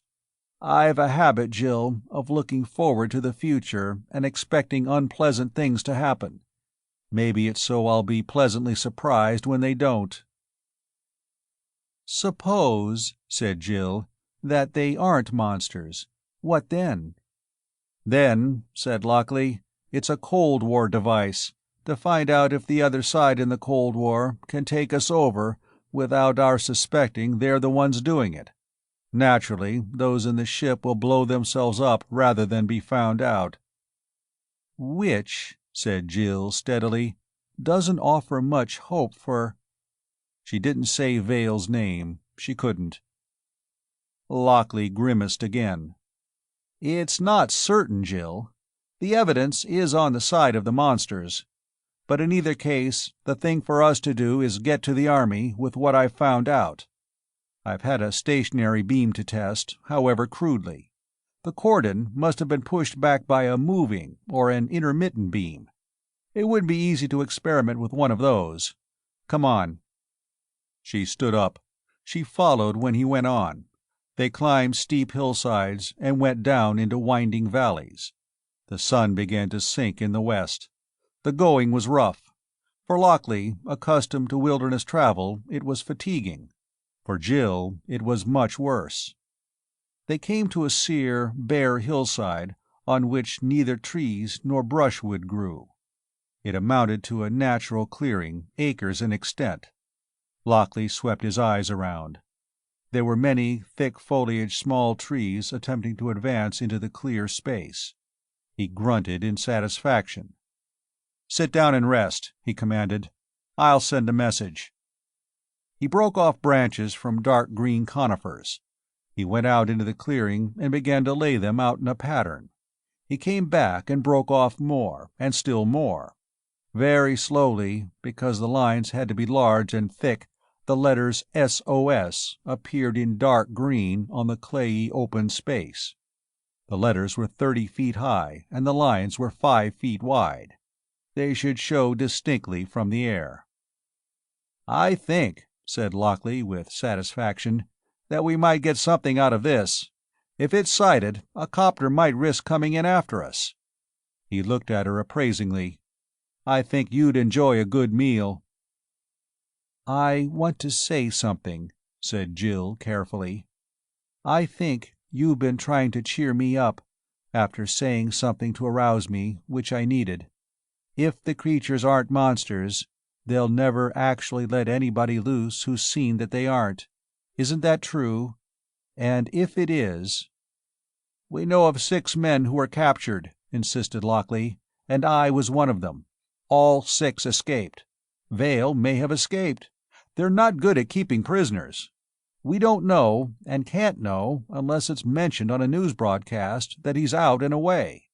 "I've a habit, Jill, of looking forward to the future and expecting unpleasant things to happen. Maybe it's so I'll be pleasantly surprised when they don't." "Suppose," said Jill, "that they aren't monsters. What then?" "Then," said Lockley, "it's a Cold War device, to find out if the other side in the Cold War can take us over without our suspecting they're the ones doing it. Naturally, those in the ship will blow themselves up rather than be found out." "Which," said Jill steadily, "doesn't offer much hope for—" She didn't say Vale's name. She couldn't. Lockley grimaced again. "It's not certain, Jill. The evidence is on the side of the monsters. But in either case, the thing for us to do is get to the army with what I've found out. I've had a stationary beam to test, however crudely. The cordon must have been pushed back by a moving or an intermittent beam. It wouldn't be easy to experiment with one of those. Come on." She stood up. She followed when he went on. They climbed steep hillsides and went down into winding valleys. The sun began to sink in the west. The going was rough. For Lockley, accustomed to wilderness travel, it was fatiguing. For Jill, it was much worse. They came to a sere, bare hillside on which neither trees nor brushwood grew. It amounted to a natural clearing, acres in extent. Lockley swept his eyes around. There were many thick-foliaged small trees attempting to advance into the clear space. He grunted in satisfaction. "Sit down and rest," he commanded. "I'll send a message." He broke off branches from dark green conifers. He went out into the clearing and began to lay them out in a pattern. He came back and broke off more, and still more. Very slowly, because the lines had to be large and thick, the letters SOS appeared in dark green on the clayey open space. The letters were 30 feet high, and the lines were 5 feet wide. They should show distinctly from the air. "I think," said Lockley with satisfaction, "that we might get something out of this. If it's sighted, a copter might risk coming in after us." He looked at her appraisingly. "I think you'd enjoy a good meal." "I want to say something," said Jill carefully. "I think you've been trying to cheer me up, after saying something to arouse me, which I needed. If the creatures aren't monsters, they'll never actually let anybody loose who's seen that they aren't. Isn't that true? And if it is—" "We know of 6 men who were captured," insisted Lockley, "and I was one of them. All 6 escaped. Vale may have escaped. They're not good at keeping prisoners. We don't know, and can't know unless it's mentioned on a news broadcast, that he's out and away.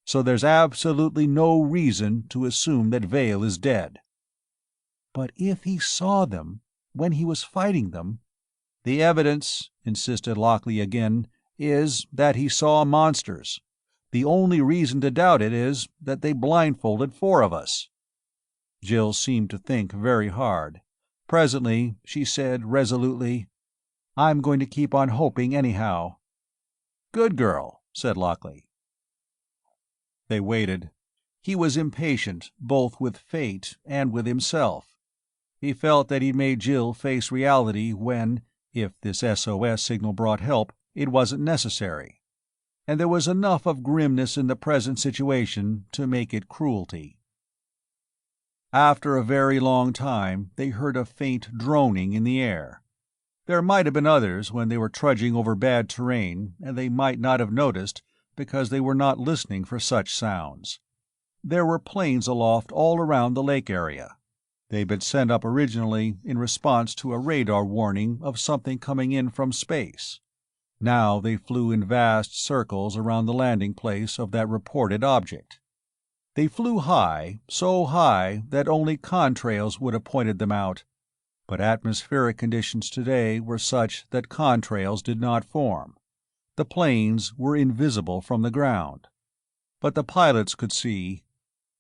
So there's absolutely no reason to assume that Vale is dead." "But if he saw them, when he was fighting them—" "The evidence," insisted Lockley again, "is that he saw monsters. The only reason to doubt it is that they blindfolded 4 of us." Jill seemed to think very hard. Presently she said resolutely, "I'm going to keep on hoping anyhow." "Good girl," said Lockley. They waited. He was impatient, both with fate and with himself. He felt that he'd made Jill face reality when, if this SOS signal brought help, it wasn't necessary. And there was enough of grimness in the present situation to make it cruelty. After a very long time, they heard a faint droning in the air. There might have been others when they were trudging over bad terrain, and they might not have noticed because they were not listening for such sounds. There were planes aloft all around the lake area. They'd been sent up originally in response to a radar warning of something coming in from space. Now they flew in vast circles around the landing place of that reported object. They flew high, so high that only contrails would have pointed them out, but atmospheric conditions today were such that contrails did not form. The planes were invisible from the ground. But the pilots could see.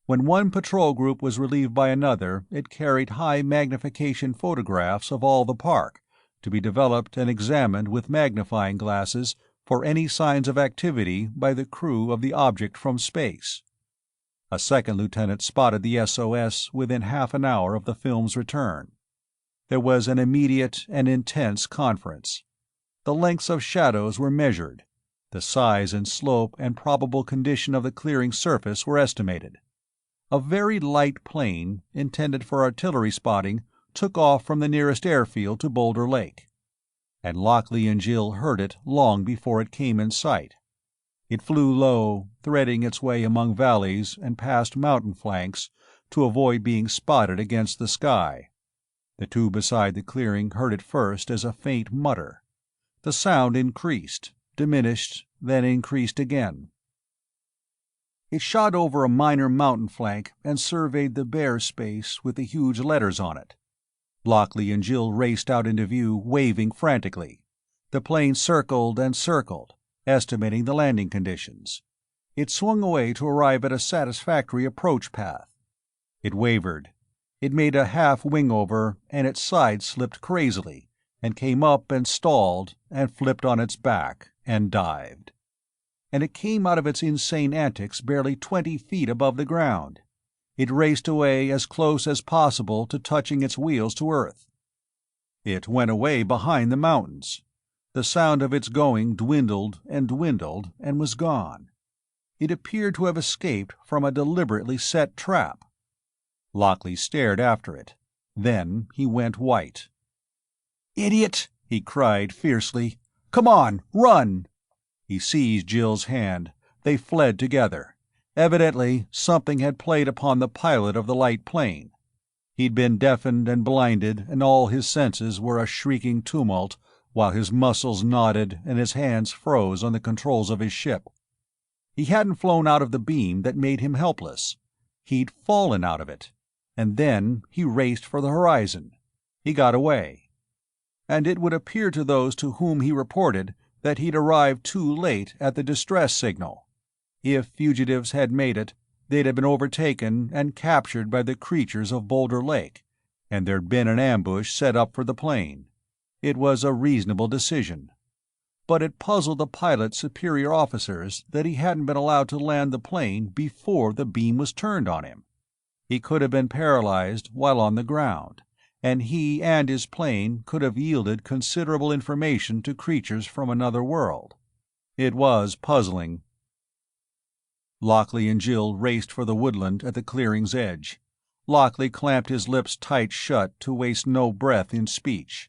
When one patrol group was relieved by another, it carried high magnification photographs of all the park, to be developed and examined with magnifying glasses for any signs of activity by the crew of the object from space. A second lieutenant spotted the SOS within half an hour of the film's return. There was an immediate and intense conference. The lengths of shadows were measured. The size and slope and probable condition of the clearing surface were estimated. A very light plane, intended for artillery spotting, took off from the nearest airfield to Boulder Lake. And Lockley and Jill heard it long before it came in sight. It flew low, threading its way among valleys and past mountain flanks to avoid being spotted against the sky. The 2 beside the clearing heard it first as a faint mutter. The sound increased, diminished, then increased again. It shot over a minor mountain flank and surveyed the bare space with the huge letters on it. Lockley and Jill raced out into view, waving frantically. The plane circled and circled, estimating the landing conditions. It swung away to arrive at a satisfactory approach path. It wavered. It made a half wing-over, and its side slipped crazily, and came up and stalled, and flipped on its back, and dived. And it came out of its insane antics barely 20 feet above the ground. It raced away as close as possible to touching its wheels to earth. It went away behind the mountains. The sound of its going dwindled and was gone. It appeared to have escaped from a deliberately set trap. Lockley stared after it. Then he went white. "Idiot!" he cried fiercely. "Come on, run!" He seized Jill's hand. They fled together. Evidently, something had played upon the pilot of the light plane. He'd been deafened and blinded, and all his senses were a shrieking tumult, while his muscles knotted and his hands froze on the controls of his ship. He hadn't flown out of the beam that made him helpless. He'd fallen out of it. And then he raced for the horizon. He got away. And it would appear to those to whom he reported that he'd arrived too late at the distress signal. If fugitives had made it, they'd have been overtaken and captured by the creatures of Boulder Lake, and there'd been an ambush set up for the plane. It was a reasonable decision. But it puzzled the pilot's superior officers that he hadn't been allowed to land the plane before the beam was turned on him. He could have been paralyzed while on the ground, and he and his plane could have yielded considerable information to creatures from another world. It was puzzling. Lockley and Jill raced for the woodland at the clearing's edge. Lockley clamped his lips tight shut to waste no breath in speech.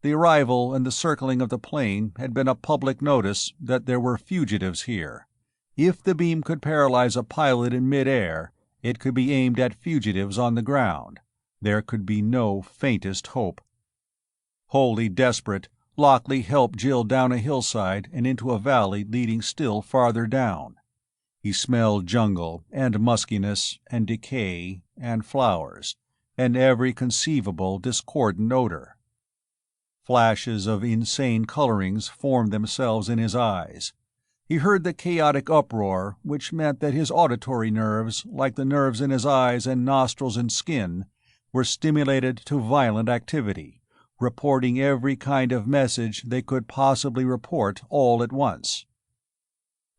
The arrival and the circling of the plane had been a public notice that there were fugitives here. If the beam could paralyze a pilot in mid-air, it could be aimed at fugitives on the ground. There could be no faintest hope. Wholly desperate, Lockley helped Jill down a hillside and into a valley leading still farther down. He smelled jungle and muskiness and decay and flowers and every conceivable discordant odor. Flashes of insane colorings formed themselves in his eyes. He heard the chaotic uproar, which meant that his auditory nerves, like the nerves in his eyes and nostrils and skin, were stimulated to violent activity, reporting every kind of message they could possibly report all at once.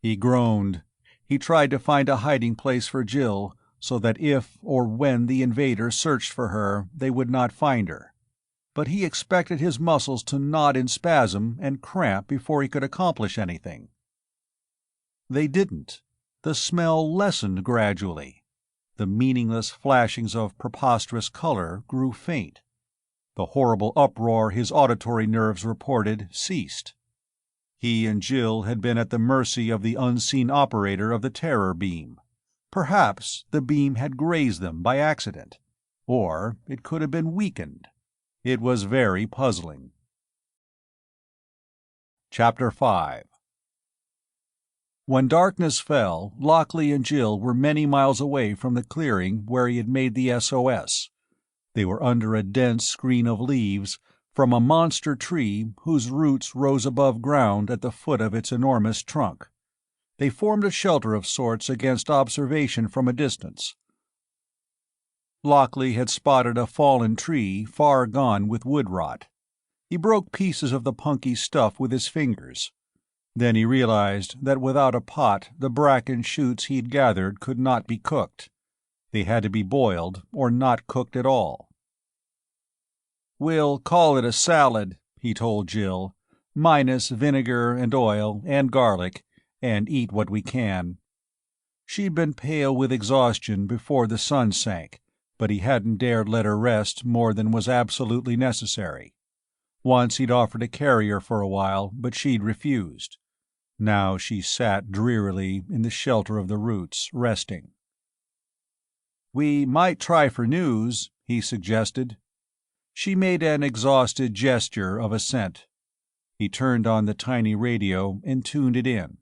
He groaned. He tried to find a hiding place for Jill, so that if or when the invaders searched for her, they would not find her. But he expected his muscles to knot in spasm and cramp before he could accomplish anything. They didn't. The smell lessened gradually. The meaningless flashings of preposterous color grew faint. The horrible uproar his auditory nerves reported ceased. He and Jill had been at the mercy of the unseen operator of the terror beam. Perhaps the beam had grazed them by accident. Or it could have been weakened. It was very puzzling. Chapter 5. When darkness fell, Lockley and Jill were many miles away from the clearing where he had made the SOS. They were under a dense screen of leaves from a monster tree whose roots rose above ground at the foot of its enormous trunk. They formed a shelter of sorts against observation from a distance. Lockley had spotted a fallen tree far gone with wood rot. He broke pieces of the punky stuff with his fingers. Then he realized that without a pot the bracken shoots he'd gathered could not be cooked. They had to be boiled or not cooked at all. "We'll call it a salad," he told Jill, "minus vinegar and oil and garlic, and eat what we can." She'd been pale with exhaustion before the sun sank, but he hadn't dared let her rest more than was absolutely necessary. Once he'd offered to carry her for a while, but she'd refused. Now she sat drearily in the shelter of the roots, resting. "We might try for news," he suggested. She made an exhausted gesture of assent. He turned on the tiny radio and tuned it in.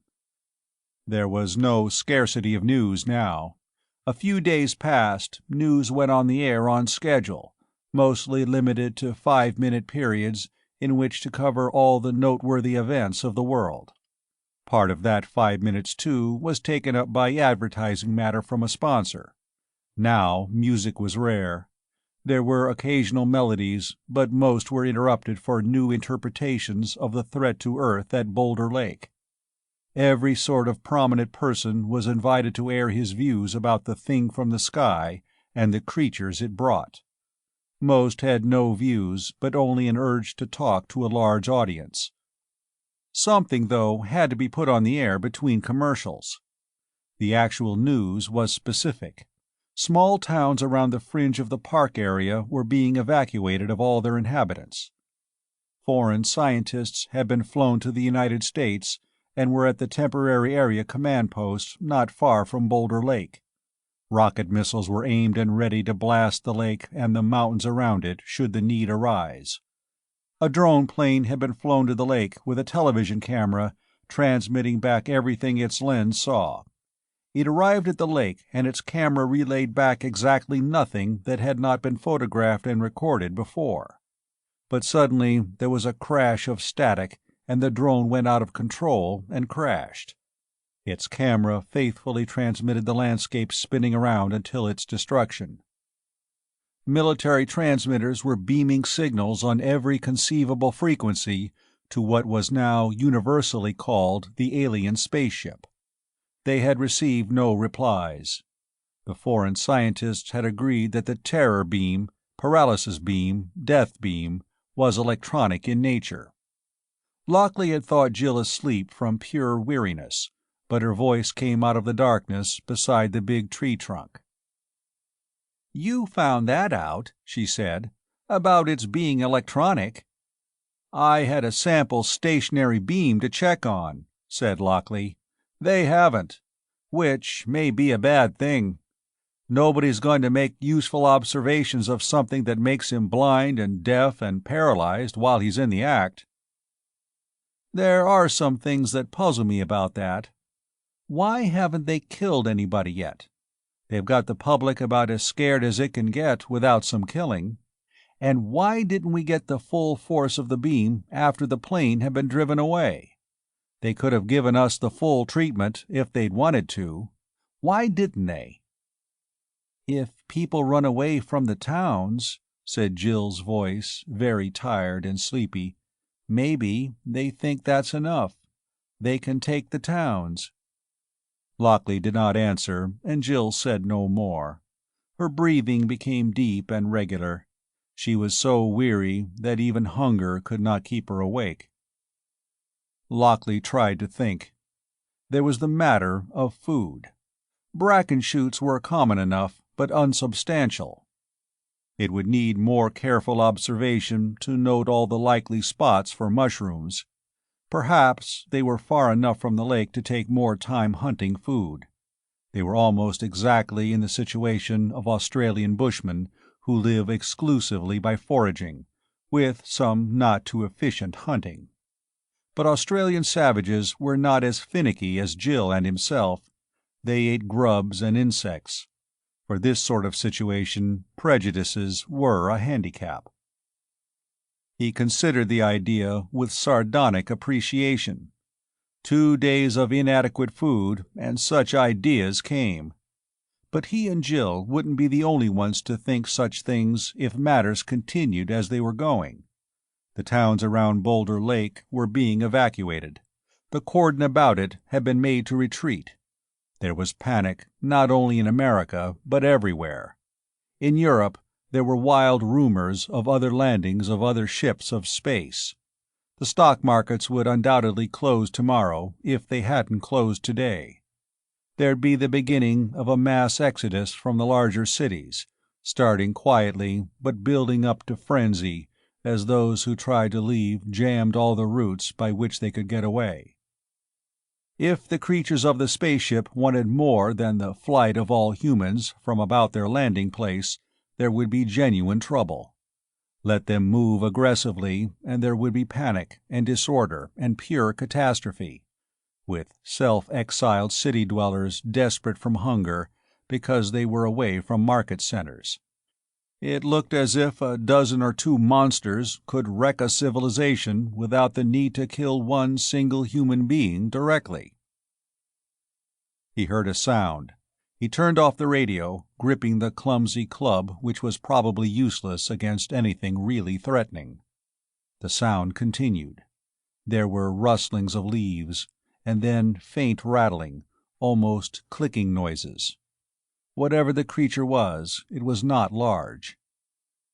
There was no scarcity of news now. A few days passed, news went on the air on schedule, mostly limited to 5-minute periods in which to cover all the noteworthy events of the world. Part of that 5 minutes, too, was taken up by advertising matter from a sponsor. Now music was rare. There were occasional melodies, but most were interrupted for new interpretations of the threat to Earth at Boulder Lake. Every sort of prominent person was invited to air his views about the thing from the sky and the creatures it brought. Most had no views, but only an urge to talk to a large audience. Something, though, had to be put on the air between commercials. The actual news was specific. Small towns around the fringe of the park area were being evacuated of all their inhabitants. Foreign scientists had been flown to the United States and were at the temporary area command post not far from Boulder Lake. Rocket missiles were aimed and ready to blast the lake and the mountains around it should the need arise. A drone plane had been flown to the lake with a television camera transmitting back everything its lens saw. It arrived at the lake and its camera relayed back exactly nothing that had not been photographed and recorded before. But suddenly there was a crash of static and the drone went out of control and crashed. Its camera faithfully transmitted the landscape spinning around until its destruction. Military transmitters were beaming signals on every conceivable frequency to what was now universally called the alien spaceship. They had received no replies. The foreign scientists had agreed that the terror beam, paralysis beam, death beam, was electronic in nature. Lockley had thought Jill asleep from pure weariness, but her voice came out of the darkness beside the big tree trunk. "You found that out," she said, "about its being electronic." "I had a sample stationary beam to check on," said Lockley. "They haven't. Which may be a bad thing. Nobody's going to make useful observations of something that makes him blind and deaf and paralyzed while he's in the act." "There are some things that puzzle me about that. Why haven't they killed anybody yet? They've got the public about as scared as it can get without some killing. And why didn't we get the full force of the beam after the plane had been driven away? They could have given us the full treatment if they'd wanted to. Why didn't they?" "If people run away from the towns," said Jill's voice, very tired and sleepy, "maybe they think that's enough. They can take the towns." Lockley did not answer, and Jill said no more. Her breathing became deep and regular. She was so weary that even hunger could not keep her awake. Lockley tried to think. There was the matter of food. Bracken shoots were common enough, but unsubstantial. It would need more careful observation to note all the likely spots for mushrooms. Perhaps they were far enough from the lake to take more time hunting food. They were almost exactly in the situation of Australian bushmen who live exclusively by foraging, with some not too efficient hunting. But Australian savages were not as finicky as Jill and himself. They ate grubs and insects. For this sort of situation, prejudices were a handicap. He considered the idea with sardonic appreciation. 2 days of inadequate food, and such ideas came. But he and Jill wouldn't be the only ones to think such things if matters continued as they were going. The towns around Boulder Lake were being evacuated. The cordon about it had been made to retreat. There was panic not only in America, but everywhere. In Europe, there were wild rumors of other landings of other ships of space. The stock markets would undoubtedly close tomorrow, if they hadn't closed today. There'd be the beginning of a mass exodus from the larger cities, starting quietly but building up to frenzy as those who tried to leave jammed all the routes by which they could get away. If the creatures of the spaceship wanted more than the flight of all humans from about their landing place, there would be genuine trouble. Let them move aggressively, and there would be panic and disorder and pure catastrophe. with self-exiled city dwellers desperate from hunger because they were away from market centers. It looked as if a dozen or two monsters could wreck a civilization without the need to kill one single human being directly. He heard a sound. He turned off the radio, gripping the clumsy club which was probably useless against anything really threatening. The sound continued. There were rustlings of leaves, and then faint rattling, almost clicking noises. Whatever the creature was, it was not large.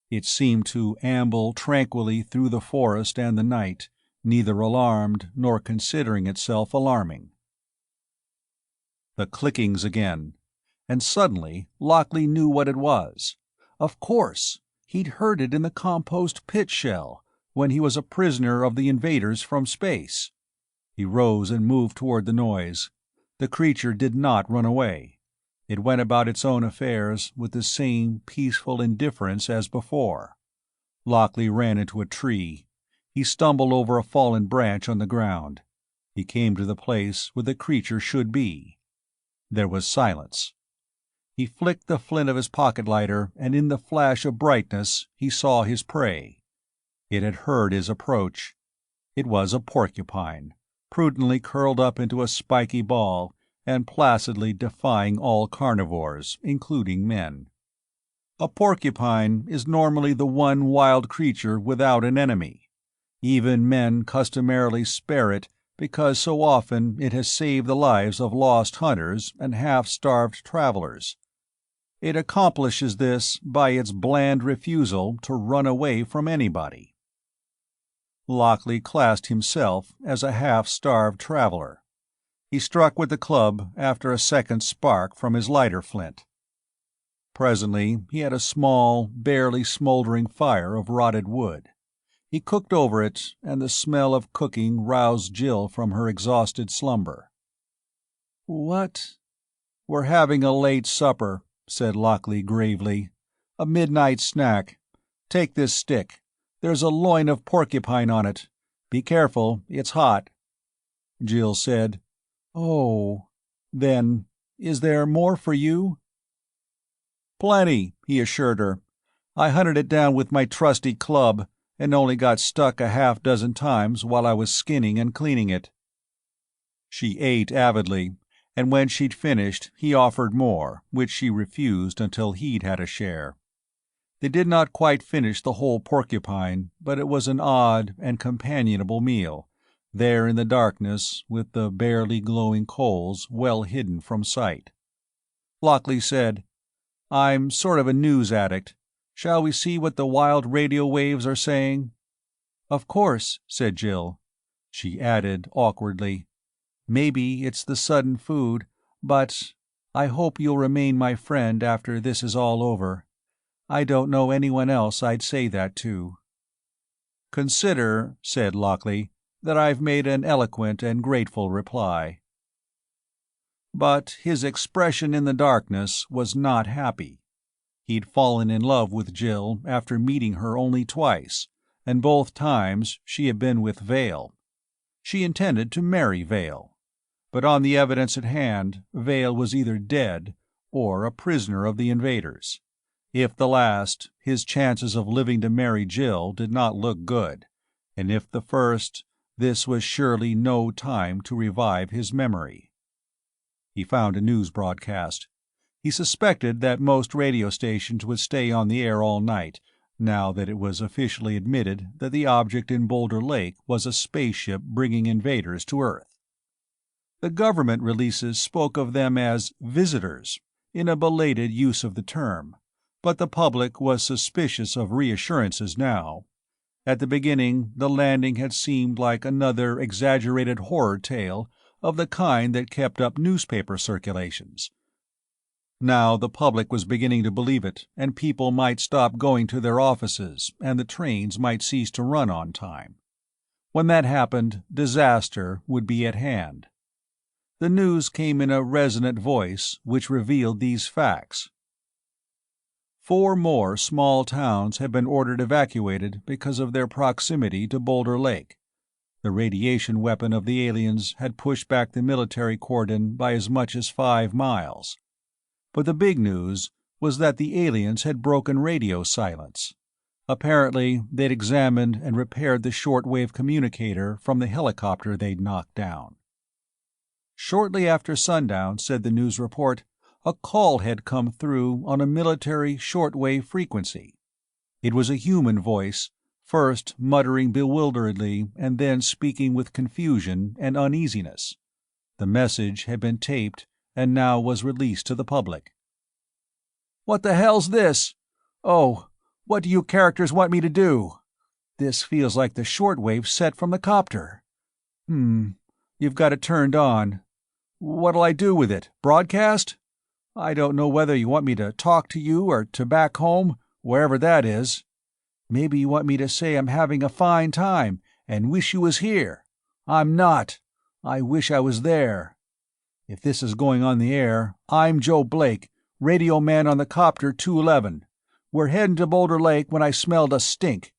It seemed to amble tranquilly through the forest and the night, neither alarmed nor considering itself alarming. The clickings again, and suddenly Lockley knew what it was. Of course, he'd heard it in the compost pit shell, when he was a prisoner of the invaders from space. He rose and moved toward the noise. The creature did not run away. It went about its own affairs with the same peaceful indifference as before. Lockley ran into a tree. He stumbled over a fallen branch on the ground. He came to the place where the creature should be. There was silence. He flicked the flint of his pocket lighter, and in the flash of brightness he saw his prey. It had heard his approach. It was a porcupine, prudently curled up into a spiky ball, and placidly defying all carnivores, including men. A porcupine is normally the one wild creature without an enemy. Even men customarily spare it because so often it has saved the lives of lost hunters and half-starved travelers. It accomplishes this by its bland refusal to run away from anybody. Lockley classed himself as a half-starved traveler. He struck with the club after a second spark from his lighter flint. Presently he had a small, barely smoldering fire of rotted wood. He cooked over it, and the smell of cooking roused Jill from her exhausted slumber. "What?" "We're having a late supper," said Lockley gravely. "A midnight snack. Take this stick. There's a loin of porcupine on it. Be careful, it's hot." Jill said, "Oh. Then, is there more for you?" "Plenty," he assured her. "I hunted it down with my trusty club, and only got stuck a half-dozen times while I was skinning and cleaning it." She ate avidly, and when she'd finished he offered more, which she refused until he'd had a share. They did not quite finish the whole porcupine, but it was an odd and companionable meal, there in the darkness with the barely glowing coals well hidden from sight. Lockley said, "I'm sort of a news addict. Shall we see what the wild radio waves are saying?" "Of course," said Jill. She added awkwardly, "Maybe it's the sudden food, but I hope you'll remain my friend after this is all over. I don't know anyone else I'd say that to." "Consider," said Lockley, "that I've made an eloquent and grateful reply." But his expression in the darkness was not happy. He'd fallen in love with Jill after meeting her only twice, and both times she had been with Vale. She intended to marry Vale. But on the evidence at hand, Vale was either dead or a prisoner of the invaders. If the last, his chances of living to marry Jill did not look good, and if the first, this was surely no time to revive his memory. He found a news broadcast. He suspected that most radio stations would stay on the air all night, now that it was officially admitted that the object in Boulder Lake was a spaceship bringing invaders to Earth. The government releases spoke of them as visitors, in a belated use of the term, but the public was suspicious of reassurances now. At the beginning, the landing had seemed like another exaggerated horror tale of the kind that kept up newspaper circulations. Now the public was beginning to believe it, and people might stop going to their offices, and the trains might cease to run on time. When that happened, disaster would be at hand. The news came in a resonant voice which revealed these facts. 4 more small towns had been ordered evacuated because of their proximity to Boulder Lake. The radiation weapon of the aliens had pushed back the military cordon by as much as 5 miles. But the big news was that the aliens had broken radio silence. Apparently, they'd examined and repaired the shortwave communicator from the helicopter they'd knocked down. Shortly after sundown, said the news report, a call had come through on a military shortwave frequency. It was a human voice, first muttering bewilderedly and then speaking with confusion and uneasiness. The message had been taped and now was released to the public. "What the hell's this? Oh, what do you characters want me to do? This feels like the shortwave set from the copter. You've got it turned on. What'll I do with it? Broadcast? I don't know whether you want me to talk to you or to back home, wherever that is. Maybe you want me to say I'm having a fine time and wish you was here. I'm not. I wish I was there. If this is going on the air, I'm Joe Blake, radio man on the copter 211. We're heading to Boulder Lake when I smelled a stink.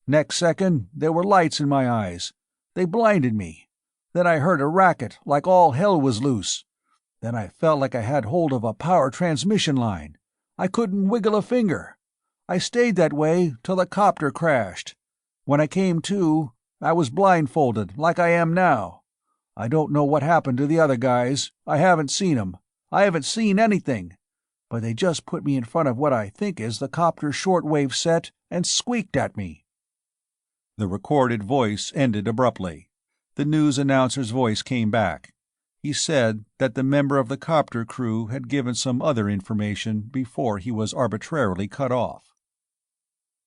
Next second, there were lights in my eyes. They blinded me. Then I heard a racket like all hell was loose. Then I felt like I had hold of a power transmission line. I couldn't wiggle a finger. I stayed that way till the copter crashed. When I came to, I was blindfolded like I am now. I don't know what happened to the other guys. I haven't seen 'em. I haven't seen anything. But they just put me in front of what I think is the copter shortwave set and squeaked at me." The recorded voice ended abruptly. The news announcer's voice came back. He said that the member of the copter crew had given some other information before he was arbitrarily cut off.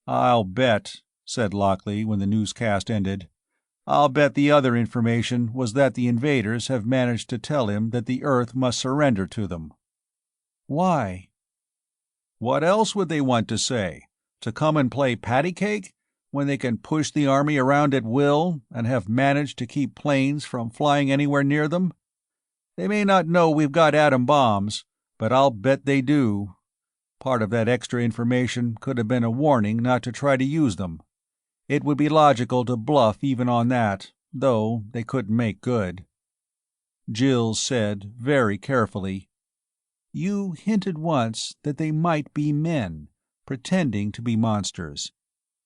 "I'll bet," said Lockley when the newscast ended, "I'll bet the other information was that the invaders have managed to tell him that the Earth must surrender to them." "Why?" "What else would they want to say? To come and play patty cake, when they can push the army around at will and have managed to keep planes from flying anywhere near them? They may not know we've got atom bombs, but I'll bet they do. Part of that extra information could have been a warning not to try to use them. It would be logical to bluff even on that, though they couldn't make good." Jill said, very carefully, "You hinted once that they might be men, pretending to be monsters.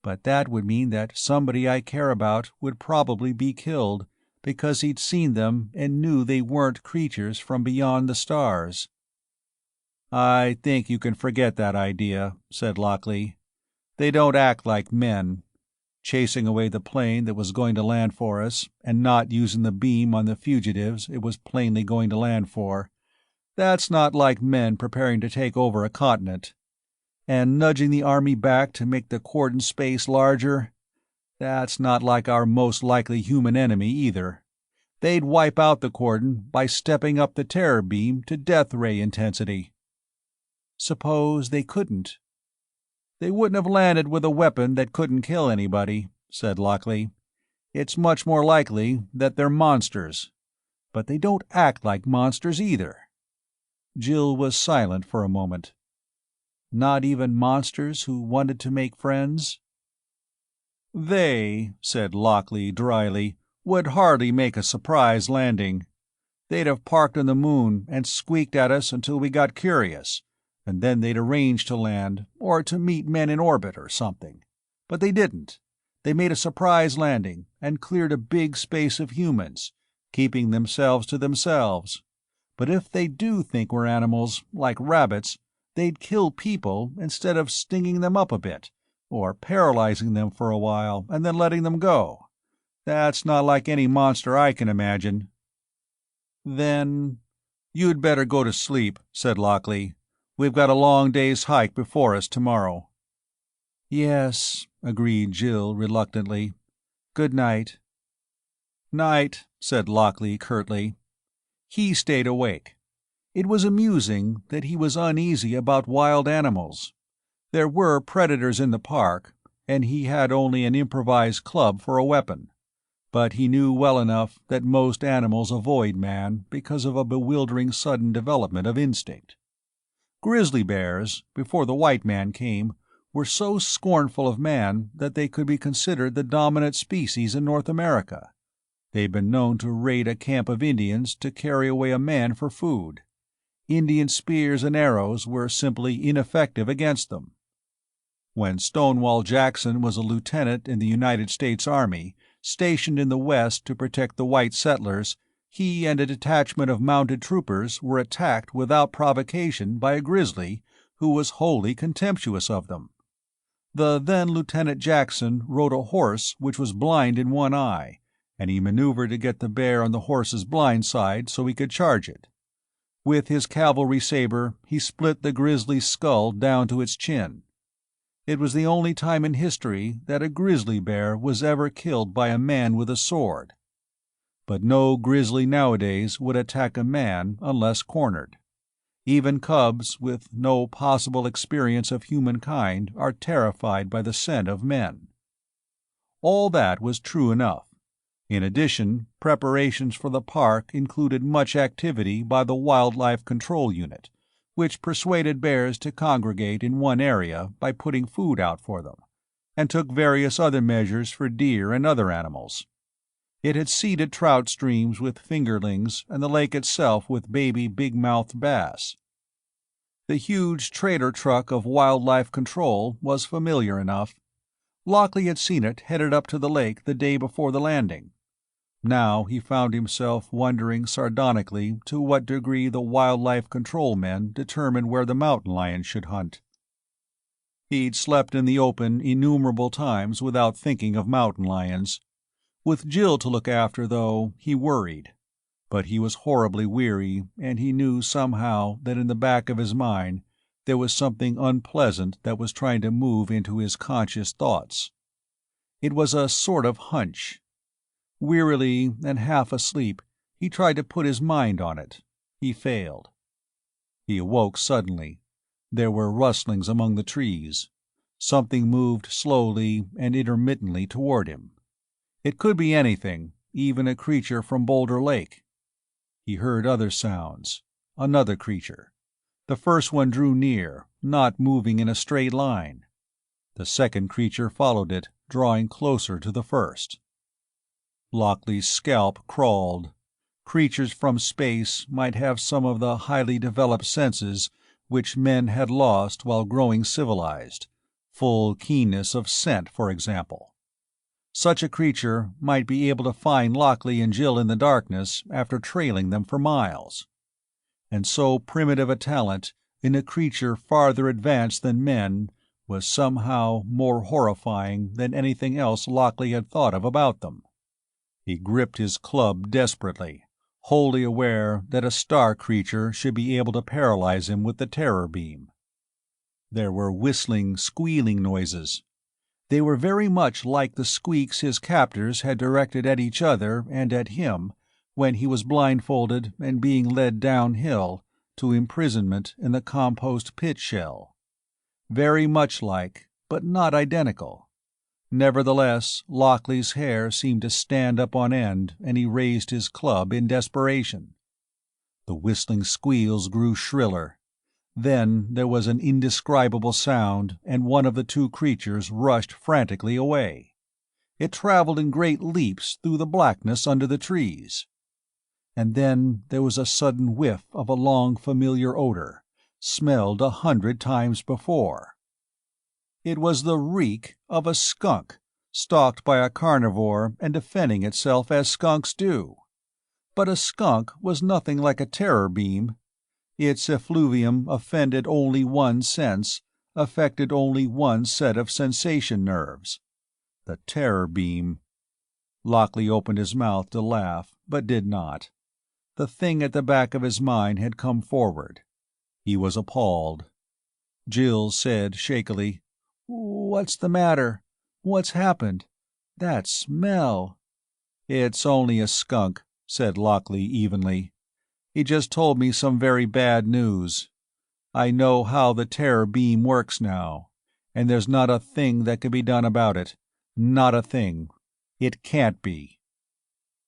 But that would mean that somebody I care about would probably be killed, because he'd seen them and knew they weren't creatures from beyond the stars." "I think you can forget that idea," said Lockley. "They don't act like men. Chasing away the plane that was going to land for us, and not using the beam on the fugitives it was plainly going to land for. That's not like men preparing to take over a continent. And nudging the army back to make the cordon space larger? That's not like our most likely human enemy, either. They'd wipe out the cordon by stepping up the terror beam to death ray intensity." "Suppose they couldn't?" "They wouldn't have landed with a weapon that couldn't kill anybody," said Lockley. "It's much more likely that they're monsters. But they don't act like monsters, either." Jill was silent for a moment. "Not even monsters who wanted to make friends?" "They," said Lockley dryly, "would hardly make a surprise landing. They'd have parked on the moon and squeaked at us until we got curious, and then they'd arrange to land, or to meet men in orbit or something. But they didn't. They made a surprise landing and cleared a big space of humans, keeping themselves to themselves. But if they do think we're animals, like rabbits, they'd kill people instead of stinging them up a bit, or paralyzing them for a while and then letting them go. That's not like any monster I can imagine." "Then—" "You'd better go to sleep," said Lockley. "We've got a long day's hike before us tomorrow." "Yes," agreed Jill reluctantly. "Good night." "Night," said Lockley curtly. He stayed awake. It was amusing that he was uneasy about wild animals. There were predators in the park, and he had only an improvised club for a weapon. But he knew well enough that most animals avoid man because of a bewildering sudden development of instinct. Grizzly bears, before the white man came, were so scornful of man that they could be considered the dominant species in North America. They'd been known to raid a camp of Indians to carry away a man for food. Indian spears and arrows were simply ineffective against them. When Stonewall Jackson was a lieutenant in the United States Army, stationed in the West to protect the white settlers, he and a detachment of mounted troopers were attacked without provocation by a grizzly who was wholly contemptuous of them. The then Lieutenant Jackson rode a horse which was blind in one eye, and he maneuvered to get the bear on the horse's blind side so he could charge it. With his cavalry saber, he split the grizzly's skull down to its chin. It was the only time in history that a grizzly bear was ever killed by a man with a sword. But no grizzly nowadays would attack a man unless cornered. Even cubs with no possible experience of humankind are terrified by the scent of men. All that was true enough. In addition, preparations for the park included much activity by the Wildlife Control Unit, which persuaded bears to congregate in one area by putting food out for them, and took various other measures for deer and other animals. It had seeded trout streams with fingerlings and the lake itself with baby big-mouthed bass. The huge trailer truck of Wildlife Control was familiar enough. Lockley had seen it headed up to the lake the day before the landing. Now he found himself wondering sardonically to what degree the Wildlife Control men determined where the mountain lions should hunt. He'd slept in the open innumerable times without thinking of mountain lions. With Jill to look after, though, he worried. But he was horribly weary, and he knew somehow that in the back of his mind there was something unpleasant that was trying to move into his conscious thoughts. It was a sort of hunch. Wearily and half asleep, he tried to put his mind on it. He failed. He awoke suddenly. There were rustlings among the trees. Something moved slowly and intermittently toward him. It could be anything, even a creature from Boulder Lake. He heard other sounds. Another creature. The first one drew near, not moving in a straight line. The second creature followed it, drawing closer to the first. Lockley's scalp crawled. Creatures from space might have some of the highly developed senses which men had lost while growing civilized, full keenness of scent, for example. Such a creature might be able to find Lockley and Jill in the darkness after trailing them for miles. And so primitive a talent in a creature farther advanced than men was somehow more horrifying than anything else Lockley had thought of about them. He gripped his club desperately, wholly aware that a star creature should be able to paralyze him with the terror beam. There were whistling, squealing noises. They were very much like the squeaks his captors had directed at each other and at him when he was blindfolded and being led downhill to imprisonment in the compost pit shell. Very much like, but not identical. Nevertheless, Lockley's hair seemed to stand up on end, and he raised his club in desperation. The whistling squeals grew shriller. Then there was an indescribable sound, and one of the two creatures rushed frantically away. It traveled in great leaps through the blackness under the trees. And then there was a sudden whiff of a long familiar odor, smelled 100 times before. It was the reek of a skunk, stalked by a carnivore and defending itself as skunks do. But a skunk was nothing like a terror beam. Its effluvium offended only one sense, affected only one set of sensation nerves. The terror beam. Lockley opened his mouth to laugh, but did not. The thing at the back of his mind had come forward. He was appalled. Jill said shakily, "What's the matter? What's happened? That smell." "It's only a skunk," said Lockley evenly. "He just told me some very bad news. I know how the terror beam works now, and there's not a thing that can be done about it. Not a thing. It can't be."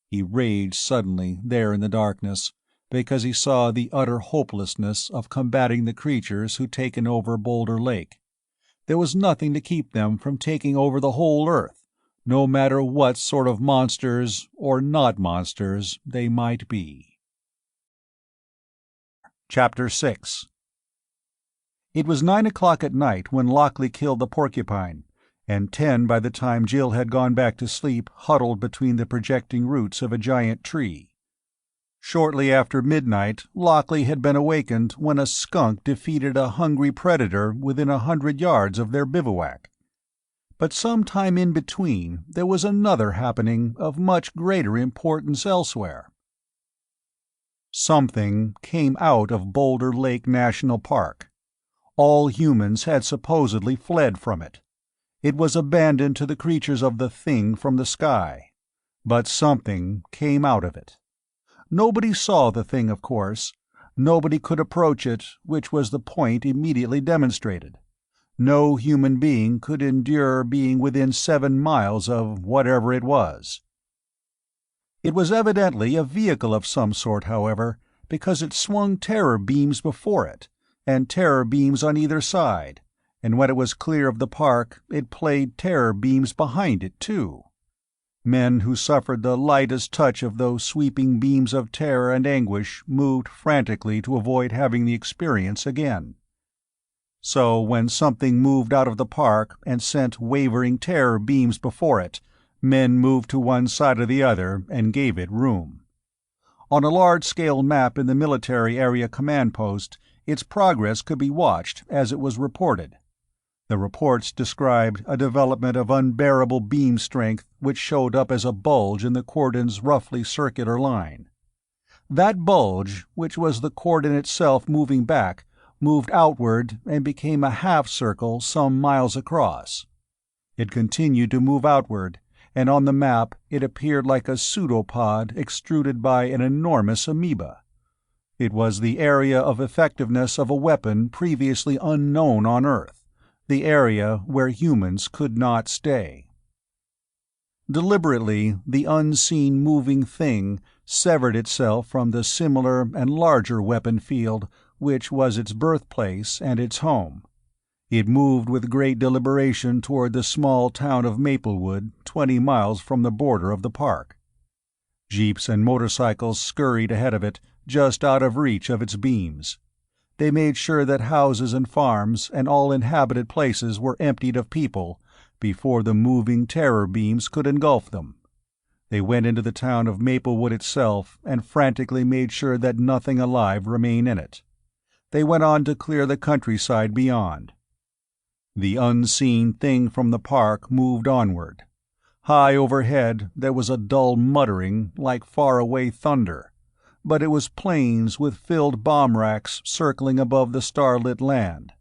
He raged suddenly, there in the darkness, because he saw the utter hopelessness of combating the creatures who'd taken over Boulder Lake. There was nothing to keep them from taking over the whole Earth, no matter what sort of monsters or not monsters they might be. Chapter 6. It was 9 o'clock at night when Lockley killed the porcupine, and 10 by the time Jill had gone back to sleep huddled between the projecting roots of a giant tree. Shortly after midnight, Lockley had been awakened when a skunk defeated a hungry predator within 100 yards of their bivouac. But some time in between, there was another happening of much greater importance elsewhere. Something came out of Boulder Lake National Park. All humans had supposedly fled from it. It was abandoned to the creatures of the thing from the sky. But something came out of it. Nobody saw the thing, of course. Nobody could approach it, which was the point immediately demonstrated. No human being could endure being within 7 miles of whatever it was. It was evidently a vehicle of some sort, however, because it swung terror beams before it, and terror beams on either side, and when it was clear of the park, it played terror beams behind it, too. Men who suffered the lightest touch of those sweeping beams of terror and anguish moved frantically to avoid having the experience again. So when something moved out of the park and sent wavering terror beams before it, men moved to one side or the other and gave it room. On a large-scale map in the military area command post, its progress could be watched as it was reported. The reports described a development of unbearable beam strength which showed up as a bulge in the cordon's roughly circular line. That bulge, which was the cordon itself moving back, moved outward and became a half-circle some miles across. It continued to move outward, and on the map it appeared like a pseudopod extruded by an enormous amoeba. It was the area of effectiveness of a weapon previously unknown on Earth, the area where humans could not stay. Deliberately, the unseen moving thing severed itself from the similar and larger weapon field which was its birthplace and its home. It moved with great deliberation toward the small town of Maplewood, 20 miles from the border of the park. Jeeps and motorcycles scurried ahead of it, just out of reach of its beams. They made sure that houses and farms and all inhabited places were emptied of people before the moving terror beams could engulf them. They went into the town of Maplewood itself and frantically made sure that nothing alive remained in it. They went on to clear the countryside beyond. The unseen thing from the park moved onward. High overhead there was a dull muttering like far-away thunder, but it was planes with filled bomb racks circling above the starlit land.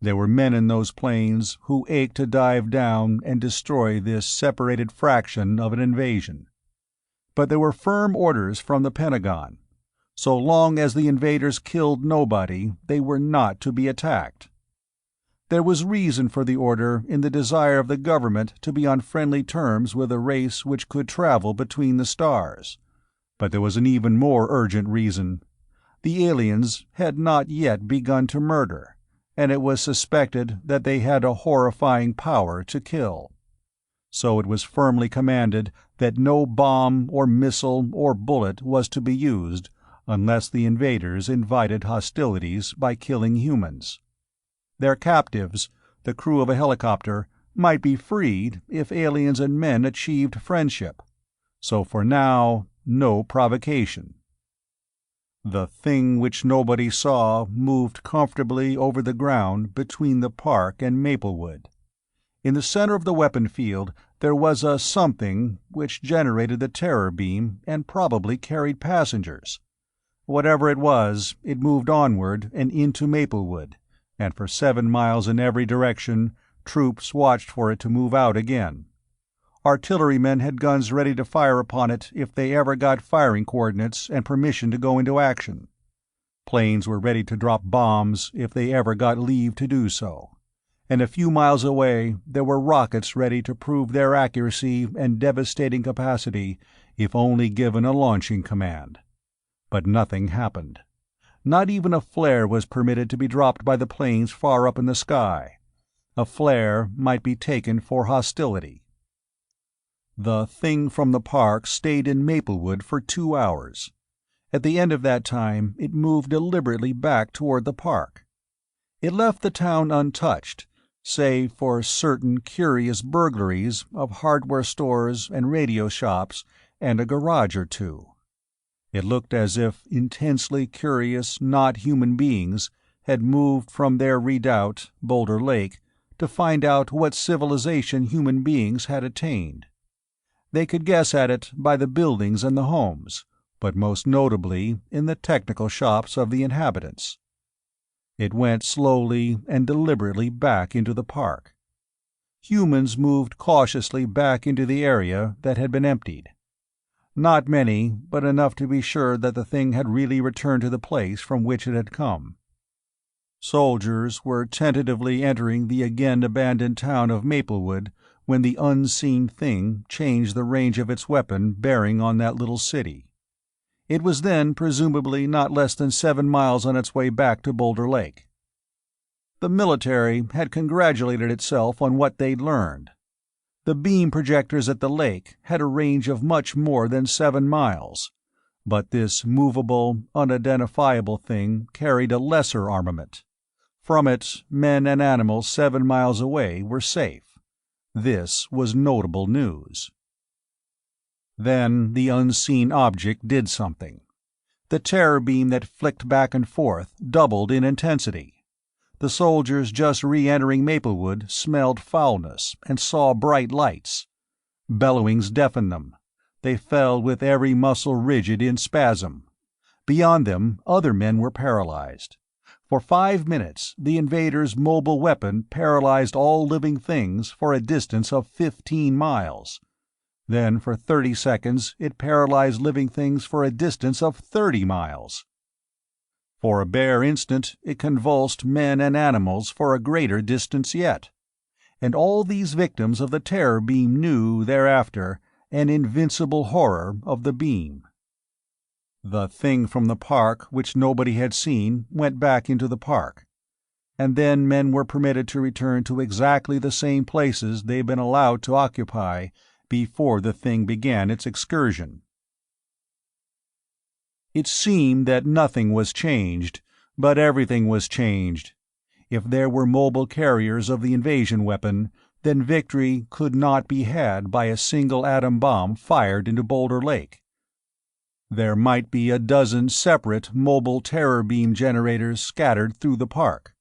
There were men in those planes who ached to dive down and destroy this separated fraction of an invasion. But there were firm orders from the Pentagon. So long as the invaders killed nobody, they were not to be attacked. There was reason for the order in the desire of the government to be on friendly terms with a race which could travel between the stars. But there was an even more urgent reason. The aliens had not yet begun to murder, and it was suspected that they had a horrifying power to kill. So it was firmly commanded that no bomb or missile or bullet was to be used unless the invaders invited hostilities by killing humans. Their captives, the crew of a helicopter, might be freed if aliens and men achieved friendship. So for now, no provocation. The thing which nobody saw moved comfortably over the ground between the park and Maplewood. In the center of the weapon field there was a something which generated the terror beam and probably carried passengers. Whatever it was, it moved onward and into Maplewood, and for 7 miles in every direction, troops watched for it to move out again. Artillerymen had guns ready to fire upon it if they ever got firing coordinates and permission to go into action. Planes were ready to drop bombs if they ever got leave to do so. And a few miles away there were rockets ready to prove their accuracy and devastating capacity if only given a launching command. But nothing happened. Not even a flare was permitted to be dropped by the planes far up in the sky. A flare might be taken for hostility. The thing from the park stayed in Maplewood for 2 hours. At the end of that time, it moved deliberately back toward the park. It left the town untouched, save for certain curious burglaries of hardware stores and radio shops and a garage or two. It looked as if intensely curious, not human beings had moved from their redoubt, Boulder Lake, to find out what civilization human beings had attained. They could guess at it by the buildings and the homes, but most notably in the technical shops of the inhabitants. It went slowly and deliberately back into the park. Humans moved cautiously back into the area that had been emptied. Not many, but enough to be sure that the thing had really returned to the place from which it had come. Soldiers were tentatively entering the again abandoned town of Maplewood when the unseen thing changed the range of its weapon bearing on that little city. It was then presumably not less than 7 miles on its way back to Boulder Lake. The military had congratulated itself on what they'd learned. The beam projectors at the lake had a range of much more than 7 miles, but this movable, unidentifiable thing carried a lesser armament. From it, men and animals 7 miles away were safe. This was notable news. Then the unseen object did something. The terror beam that flicked back and forth doubled in intensity. The soldiers just re-entering Maplewood smelled foulness and saw bright lights. Bellowings deafened them. They fell with every muscle rigid in spasm. Beyond them, other men were paralyzed. For 5 minutes, the invaders' mobile weapon paralyzed all living things for a distance of 15 miles. Then for 30 seconds it paralyzed living things for a distance of 30 miles. For a bare instant it convulsed men and animals for a greater distance yet. And all these victims of the terror beam knew, thereafter, an invincible horror of the beam. The thing from the park which nobody had seen went back into the park. And then men were permitted to return to exactly the same places they'd been allowed to occupy before the thing began its excursion. It seemed that nothing was changed, but everything was changed. If there were mobile carriers of the invasion weapon, then victory could not be had by a single atom bomb fired into Boulder Lake. There might be a dozen separate mobile terror beam generators scattered through the park.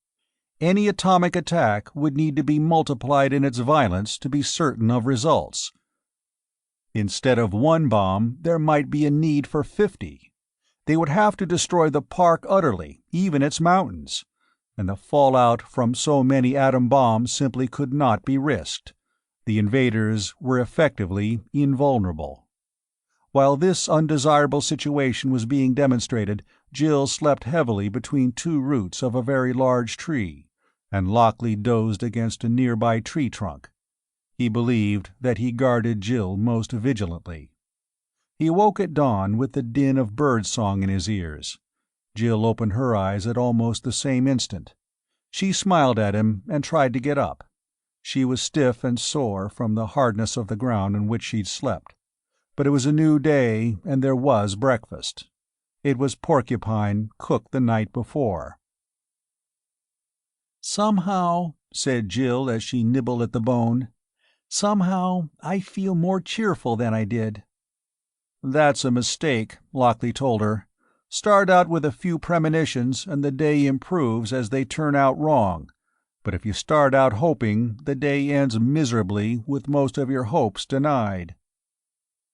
Any atomic attack would need to be multiplied in its violence to be certain of results. Instead of 1 bomb, there might be a need for 50. They would have to destroy the park utterly, even its mountains, and the fallout from so many atom bombs simply could not be risked. The invaders were effectively invulnerable. While this undesirable situation was being demonstrated, Jill slept heavily between 2 roots of a very large tree, and Lockley dozed against a nearby tree trunk. He believed that he guarded Jill most vigilantly. He awoke at dawn with the din of birdsong in his ears. Jill opened her eyes at almost the same instant. She smiled at him and tried to get up. She was stiff and sore from the hardness of the ground on which she'd slept. But it was a new day, and there was breakfast. It was porcupine cooked the night before. "Somehow," said Jill as she nibbled at the bone, "somehow I feel more cheerful than I did." "That's a mistake," Lockley told her. "Start out with a few premonitions and the day improves as they turn out wrong. But if you start out hoping, the day ends miserably with most of your hopes denied."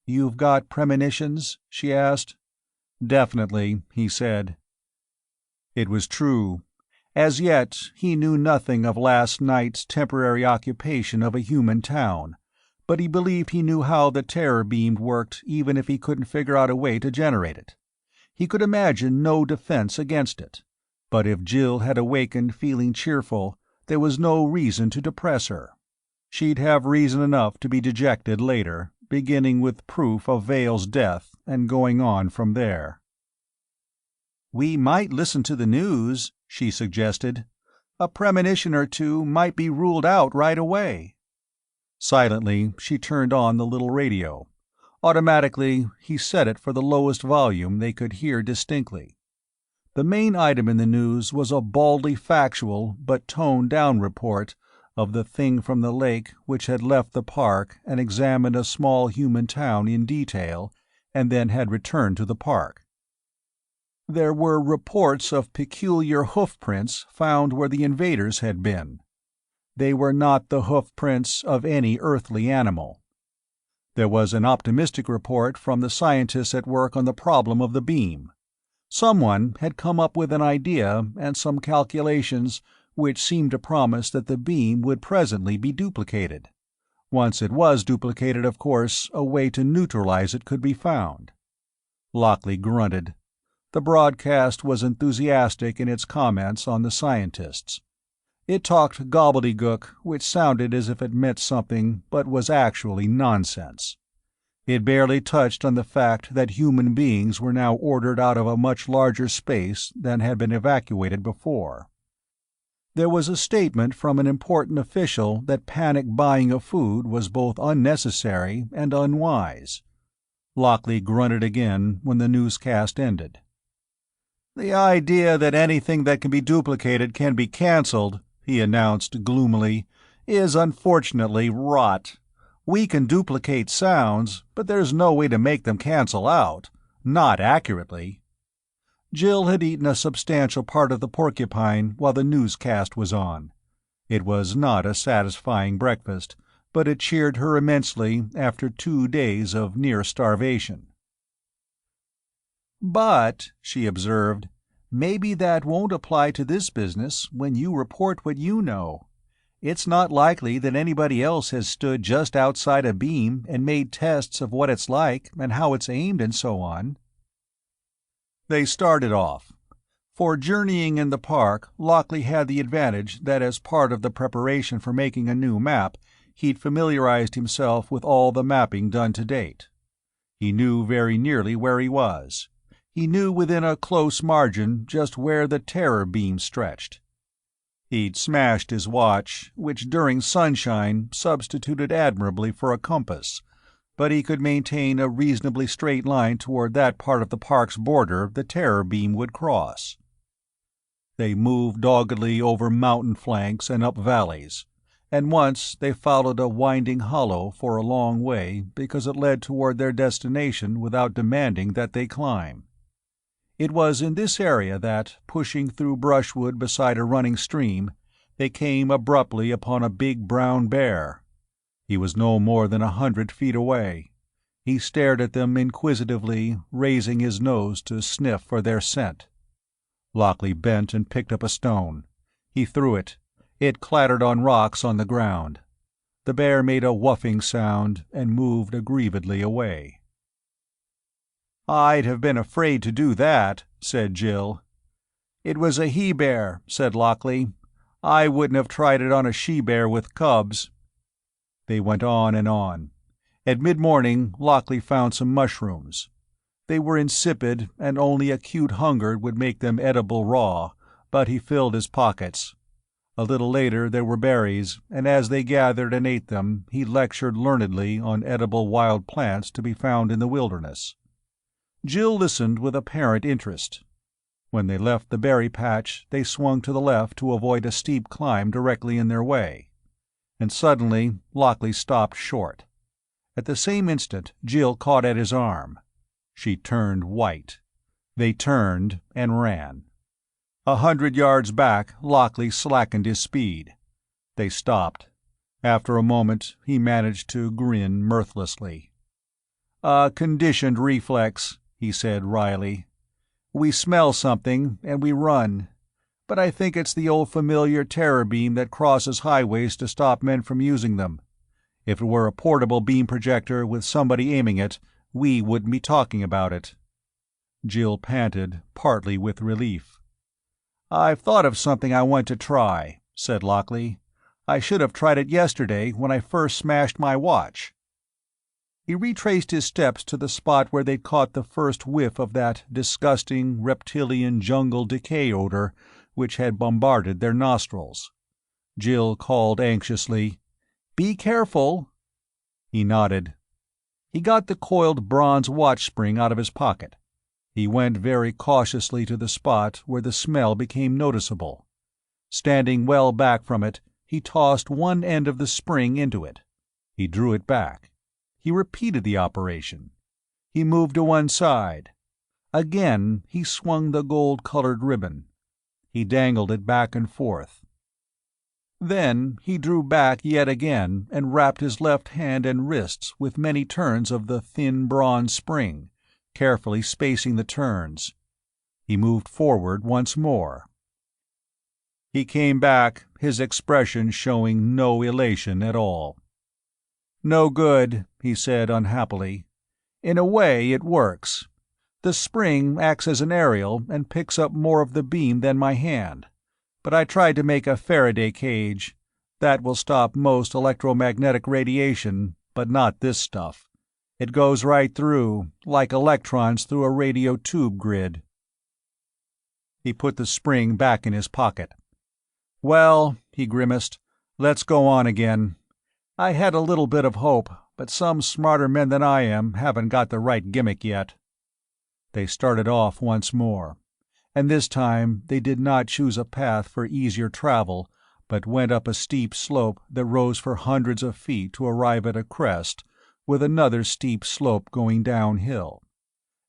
"You've got premonitions?" she asked. "Definitely," he said. It was true. As yet, he knew nothing of last night's temporary occupation of a human town, but he believed he knew how the terror beam worked even if he couldn't figure out a way to generate it. He could imagine no defense against it. But if Jill had awakened feeling cheerful, there was no reason to depress her. She'd have reason enough to be dejected later, beginning with proof of Vale's death and going on from there. "We might listen to the news," she suggested. "A premonition or two might be ruled out right away." Silently, she turned on the little radio. Automatically, he set it for the lowest volume they could hear distinctly. The main item in the news was a baldly factual but toned-down report of the thing from the lake which had left the park and examined a small human town in detail and then had returned to the park. There were reports of peculiar hoofprints found where the invaders had been. They were not the hoofprints of any earthly animal. There was an optimistic report from the scientists at work on the problem of the beam. Someone had come up with an idea and some calculations which seemed to promise that the beam would presently be duplicated. Once it was duplicated, of course, a way to neutralize it could be found. Lockley grunted. The broadcast was enthusiastic in its comments on the scientists. It talked gobbledygook, which sounded as if it meant something but was actually nonsense. It barely touched on the fact that human beings were now ordered out of a much larger space than had been evacuated before. There was a statement from an important official that panic buying of food was both unnecessary and unwise. Lockley grunted again when the newscast ended. "The idea that anything that can be duplicated can be cancelled," he announced gloomily, "is unfortunately rot. We can duplicate sounds, but there's no way to make them cancel out. Not accurately." Jill had eaten a substantial part of the porcupine while the newscast was on. It was not a satisfying breakfast, but it cheered her immensely after 2 days of near starvation. "But," she observed, "maybe that won't apply to this business when you report what you know. It's not likely that anybody else has stood just outside a beam and made tests of what it's like and how it's aimed and so on." They started off. For journeying in the park, Lockley had the advantage that as part of the preparation for making a new map, he'd familiarized himself with all the mapping done to date. He knew very nearly where he was. He knew within a close margin just where the terror beam stretched. He'd smashed his watch, which during sunshine substituted admirably for a compass, but he could maintain a reasonably straight line toward that part of the park's border the terror beam would cross. They moved doggedly over mountain flanks and up valleys, and once they followed a winding hollow for a long way because it led toward their destination without demanding that they climb. It was in this area that, pushing through brushwood beside a running stream, they came abruptly upon a big brown bear. He was no more than 100 feet away. He stared at them inquisitively, raising his nose to sniff for their scent. Lockley bent and picked up a stone. He threw it. It clattered on rocks on the ground. The bear made a whuffing sound and moved aggrievedly away. "I'd have been afraid to do that," said Jill. "It was a he-bear," said Lockley. "I wouldn't have tried it on a she-bear with cubs." They went on and on. At mid-morning, Lockley found some mushrooms. They were insipid, and only acute hunger would make them edible raw, but he filled his pockets. A little later there were berries, and as they gathered and ate them, he lectured learnedly on edible wild plants to be found in the wilderness. Jill listened with apparent interest. When they left the berry patch, they swung to the left to avoid a steep climb directly in their way. And suddenly Lockley stopped short. At the same instant Jill caught at his arm. She turned white. They turned and ran. 100 yards back, Lockley slackened his speed. They stopped. After a moment he managed to grin mirthlessly. "A conditioned reflex," he said wryly. "We smell something, and we run. But I think it's the old familiar terror beam that crosses highways to stop men from using them. If it were a portable beam projector with somebody aiming it, we wouldn't be talking about it." Jill panted, partly with relief. "I've thought of something I want to try," said Lockley. "I should have tried it yesterday when I first smashed my watch." He retraced his steps to the spot where they'd caught the first whiff of that disgusting, reptilian jungle decay odor which had bombarded their nostrils. Jill called anxiously, "Be careful!" He nodded. He got the coiled bronze watch spring out of his pocket. He went very cautiously to the spot where the smell became noticeable. Standing well back from it, he tossed one end of the spring into it. He drew it back. He repeated the operation. He moved to one side. Again he swung the gold-colored ribbon. He dangled it back and forth. Then he drew back yet again and wrapped his left hand and wrists with many turns of the thin bronze spring, carefully spacing the turns. He moved forward once more. He came back, his expression showing no elation at all. "No good," he said unhappily. "In a way, it works. The spring acts as an aerial and picks up more of the beam than my hand. But I tried to make a Faraday cage. That will stop most electromagnetic radiation, but not this stuff. It goes right through, like electrons through a radio tube grid." He put the spring back in his pocket. "Well," he grimaced, "let's go on again. I had a little bit of hope, but some smarter men than I am haven't got the right gimmick yet." They started off once more, and this time they did not choose a path for easier travel, but went up a steep slope that rose for hundreds of feet to arrive at a crest, with another steep slope going downhill.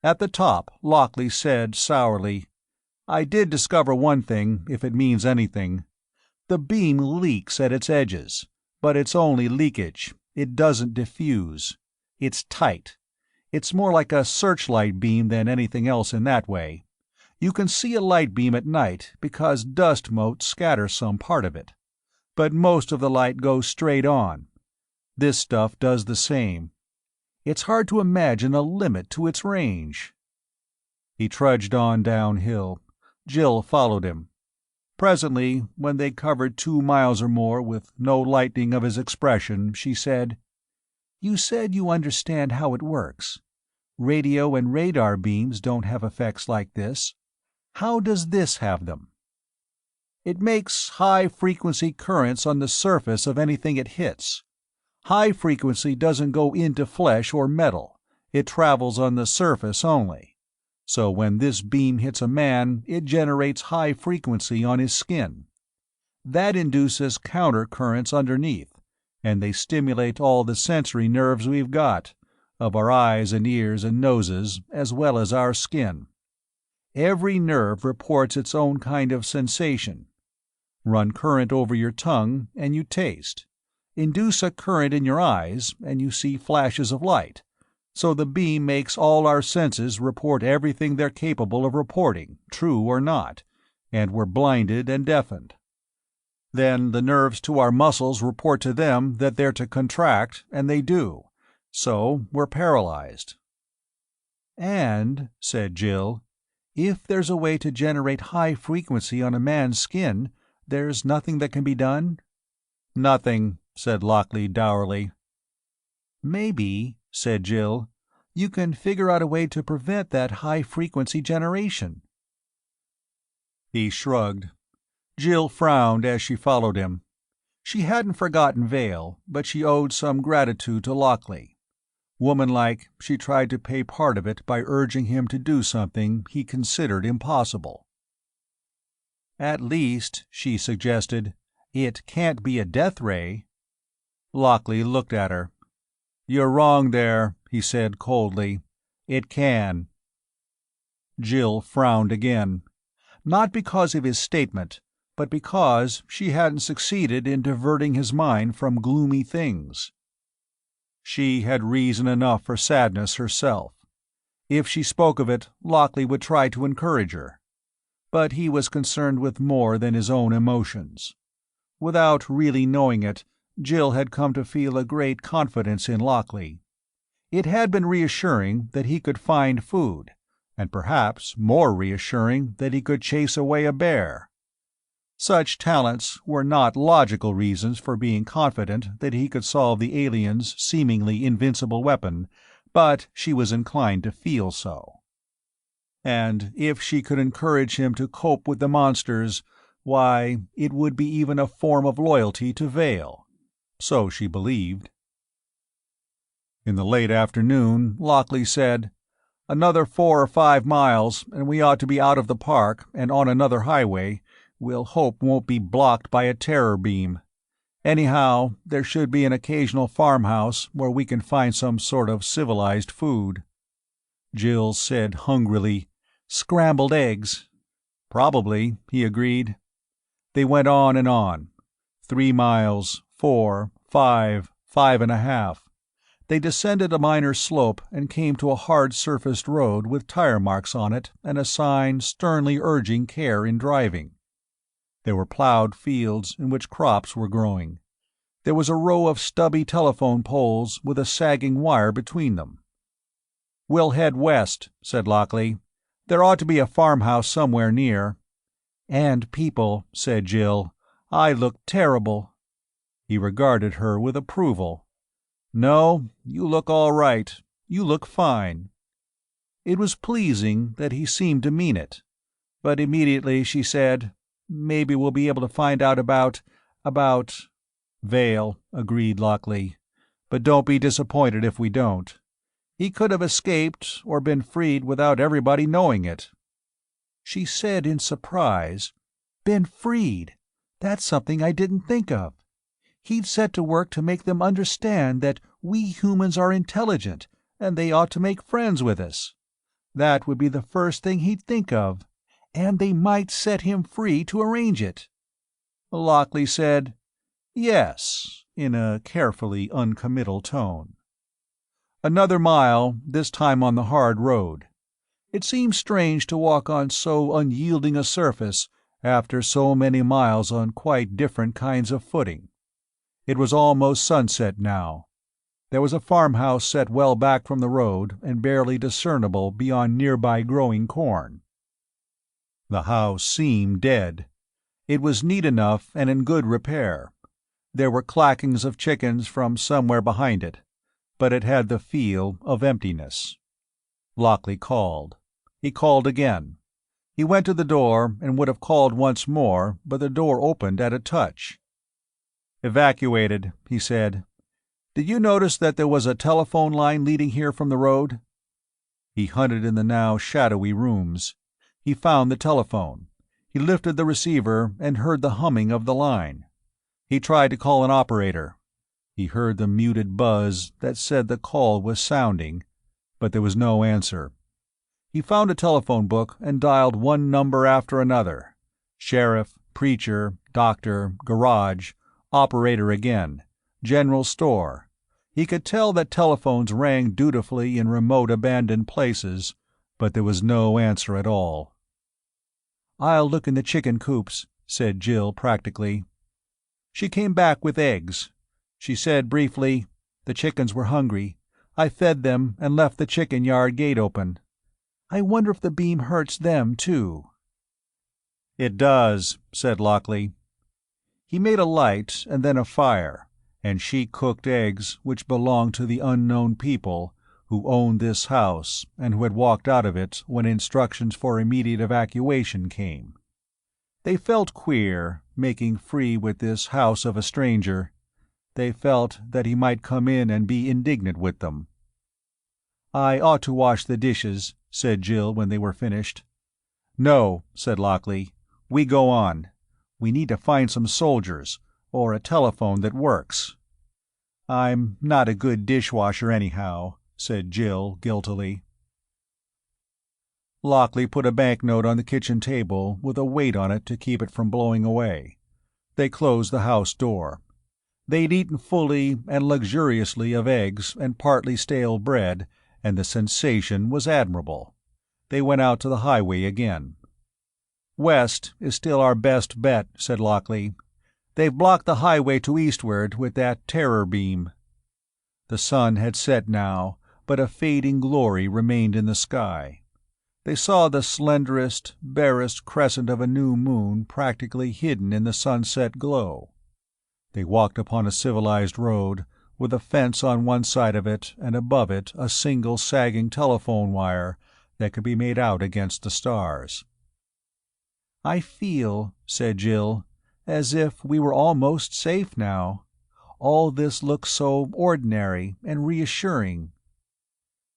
At the top, Lockley said sourly, "I did discover one thing, if it means anything. The beam leaks at its edges, but it's only leakage. It doesn't diffuse. It's tight. It's more like a searchlight beam than anything else in that way. You can see a light beam at night because dust motes scatter some part of it. But most of the light goes straight on. This stuff does the same. It's hard to imagine a limit to its range." He trudged on downhill. Jill followed him. Presently, when they'd covered 2 miles or more with no lightening of his expression, she said, "You said you understand how it works. Radio and radar beams don't have effects like this. How does this have them?" "It makes high-frequency currents on the surface of anything it hits. High frequency doesn't go into flesh or metal. It travels on the surface only. So when this beam hits a man, it generates high frequency on his skin. That induces counter-currents underneath, and they stimulate all the sensory nerves we've got, of our eyes and ears and noses, as well as our skin. Every nerve reports its own kind of sensation. Run current over your tongue, and you taste. Induce a current in your eyes, and you see flashes of light. So the beam makes all our senses report everything they're capable of reporting, true or not, and we're blinded and deafened. Then the nerves to our muscles report to them that they're to contract, and they do. So we're paralyzed." "And," said Jill, "if there's a way to generate high frequency on a man's skin, there's nothing that can be done?" "Nothing," said Lockley dourly. "Maybe," said Jill, "you can figure out a way to prevent that high-frequency generation." He shrugged. Jill frowned as she followed him. She hadn't forgotten Vale, but she owed some gratitude to Lockley. Womanlike, she tried to pay part of it by urging him to do something he considered impossible. "At least," she suggested, "it can't be a death ray." Lockley looked at her. "You're wrong there," he said coldly. "It can." Jill frowned again. Not because of his statement, but because she hadn't succeeded in diverting his mind from gloomy things. She had reason enough for sadness herself. If she spoke of it, Lockley would try to encourage her. But he was concerned with more than his own emotions. Without really knowing it, Jill had come to feel a great confidence in Lockley. It had been reassuring that he could find food, and perhaps more reassuring that he could chase away a bear. Such talents were not logical reasons for being confident that he could solve the alien's seemingly invincible weapon, but she was inclined to feel so. And if she could encourage him to cope with the monsters, why, it would be even a form of loyalty to Vale. So she believed. In the late afternoon, Lockley said, "Another 4 or 5 miles, and we ought to be out of the park and on another highway we'll hope won't be blocked by a terror beam. Anyhow, there should be an occasional farmhouse where we can find some sort of civilized food." Jill said hungrily, "Scrambled eggs." "Probably," he agreed. They went on and on. 3 miles, 4, 5, 5.5. They descended a minor slope and came to a hard-surfaced road with tire marks on it and a sign sternly urging care in driving. There were plowed fields in which crops were growing. There was a row of stubby telephone poles with a sagging wire between them. "We'll head west," said Lockley. "There ought to be a farmhouse somewhere near." "And people," said Jill. "I look terrible." He regarded her with approval. "No, you look all right. You look fine." It was pleasing that he seemed to mean it. But immediately she said, "Maybe we'll be able to find out about— "Vale," agreed Lockley. "But don't be disappointed if we don't. He could have escaped or been freed without everybody knowing it." She said in surprise, "Been freed? That's something I didn't think of. He'd set to work to make them understand that we humans are intelligent and they ought to make friends with us. That would be the first thing he'd think of, and they might set him free to arrange it." Lockley said, "Yes," in a carefully uncommittal tone. Another mile, this time on the hard road. It seemed strange to walk on so unyielding a surface after so many miles on quite different kinds of footing. It was almost sunset now. There was a farmhouse set well back from the road and barely discernible beyond nearby growing corn. The house seemed dead. It was neat enough and in good repair. There were clackings of chickens from somewhere behind it, but it had the feel of emptiness. Lockley called. He called again. He went to the door and would have called once more, but the door opened at a touch. "Evacuated," he said. "Did you notice that there was a telephone line leading here from the road?" He hunted in the now shadowy rooms. He found the telephone. He lifted the receiver and heard the humming of the line. He tried to call an operator. He heard the muted buzz that said the call was sounding, but there was no answer. He found a telephone book and dialed one number after another. Sheriff, preacher, doctor, garage, operator again, general store. He could tell that telephones rang dutifully in remote abandoned places, but there was no answer at all. "I'll look in the chicken coops," said Jill practically. She came back with eggs. She said briefly, "The chickens were hungry. I fed them and left the chicken yard gate open. I wonder if the beam hurts them, too." "It does," said Lockley. He made a light and then a fire, and she cooked eggs which belonged to the unknown people who owned this house and who had walked out of it when instructions for immediate evacuation came. They felt queer, making free with this house of a stranger. They felt that he might come in and be indignant with them. "I ought to wash the dishes," said Jill when they were finished. "No," said Lockley. "We go on. We need to find some soldiers, or a telephone that works." "I'm not a good dishwasher anyhow," said Jill guiltily. Lockley put a banknote on the kitchen table with a weight on it to keep it from blowing away. They closed the house door. They'd eaten fully and luxuriously of eggs and partly stale bread, and the sensation was admirable. They went out to the highway again. "West is still our best bet," said Lockley. "They've blocked the highway to eastward with that terror beam." The sun had set now, but a fading glory remained in the sky. They saw the slenderest, barest crescent of a new moon practically hidden in the sunset glow. They walked upon a civilized road, with a fence on one side of it and above it a single sagging telephone wire that could be made out against the stars. "I feel," said Jill, "as if we were almost safe now. All this looked so ordinary and reassuring.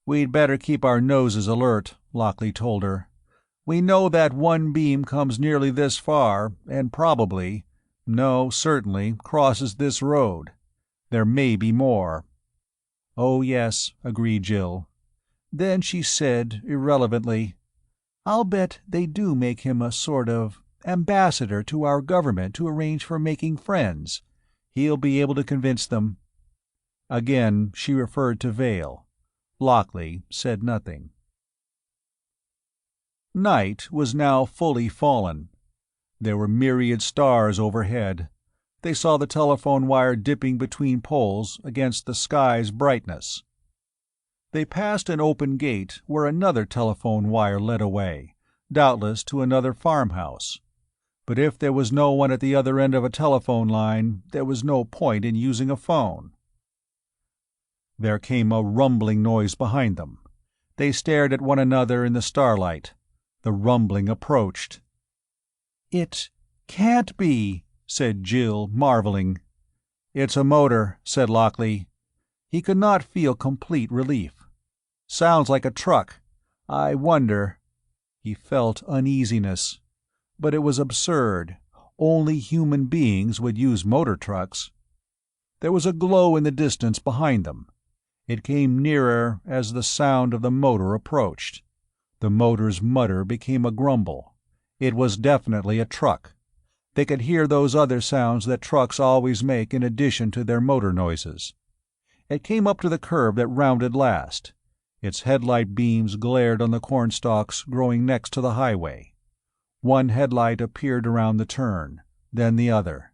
"We'd better keep our noses alert," Lockley told her. "We know that one beam comes nearly this far, and probably, certainly, crosses this road. There may be more." "Oh yes," agreed Jill. Then she said, irrelevantly, "I'll bet they do make him a sort of ambassador to our government to arrange for making friends. He'll be able to convince them." Again she referred to Vale. Lockley said nothing. Night was now fully fallen. There were myriad stars overhead. They saw the telephone wire dipping between poles against the sky's brightness. They passed an open gate where another telephone wire led away, doubtless to another farmhouse. But if there was no one at the other end of a telephone line, there was no point in using a phone. There came a rumbling noise behind them. They stared at one another in the starlight. The rumbling approached. "It can't be," said Jill, marveling. "It's a motor," said Lockley. He could not feel complete relief. "Sounds like a truck. I wonder—" He felt uneasiness. But it was absurd. Only human beings would use motor trucks. There was a glow in the distance behind them. It came nearer as the sound of the motor approached. The motor's mutter became a grumble. It was definitely a truck. They could hear those other sounds that trucks always make in addition to their motor noises. It came up to the curve that rounded last. Its headlight beams glared on the cornstalks growing next to the highway. One headlight appeared around the turn, then the other.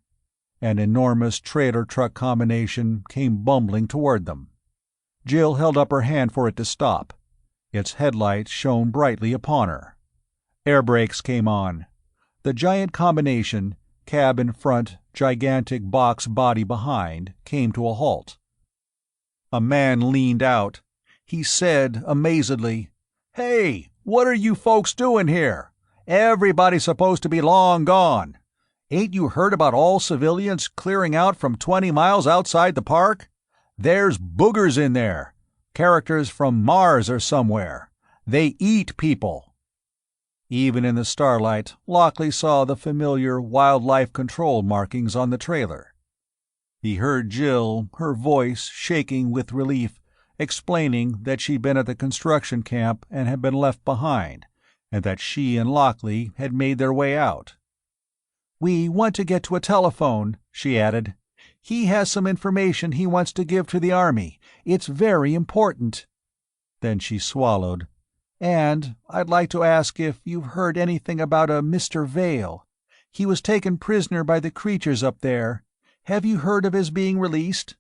An enormous trailer-truck combination came bumbling toward them. Jill held up her hand for it to stop. Its headlights shone brightly upon her. Air brakes came on. The giant combination, cab in front, gigantic box body behind, came to a halt. A man leaned out. He said, amazedly, "Hey, what are you folks doing here? Everybody's supposed to be long gone. Ain't you heard about all civilians clearing out from 20 miles outside the park? There's boogers in there. Characters from Mars or somewhere. They eat people." Even in the starlight, Lockley saw the familiar wildlife control markings on the trailer. He heard Jill, her voice shaking with relief, explaining that she'd been at the construction camp and had been left behind, and that she and Lockley had made their way out. "We want to get to a telephone," she added. "He has some information he wants to give to the army. It's very important." Then she swallowed. "And I'd like to ask if you've heard anything about a Mr. Vale. He was taken prisoner by the creatures up there. Have you heard of his being released?"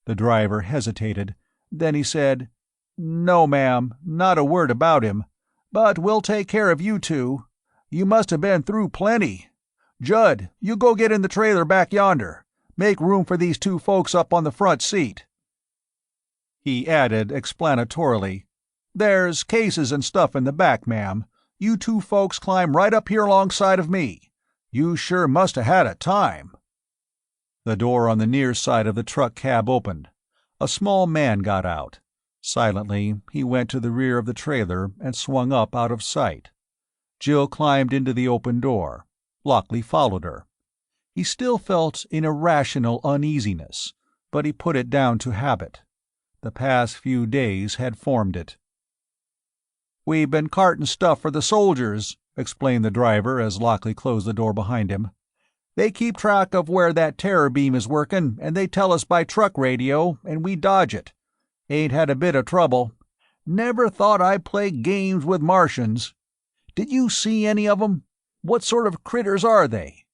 The driver hesitated. Then he said, "No, ma'am, not a word about him. But we'll take care of you two. You must have been through plenty. Judd, you go get in the trailer back yonder. Make room for these two folks up on the front seat." He added explanatorily, "There's cases and stuff in the back, ma'am. You two folks climb right up here alongside of me. You sure must have had a time." The door on the near side of the truck cab opened. A small man got out. Silently, he went to the rear of the trailer and swung up out of sight. Jill climbed into the open door. Lockley followed her. He still felt an irrational uneasiness, but he put it down to habit. The past few days had formed it. "We've been carting stuff for the soldiers," explained the driver as Lockley closed the door behind him. "They keep track of where that terror beam is working, and they tell us by truck radio, and we dodge it. Ain't had a bit of trouble. Never thought I'd play games with Martians. Did you see any of 'em? What sort of critters are they?"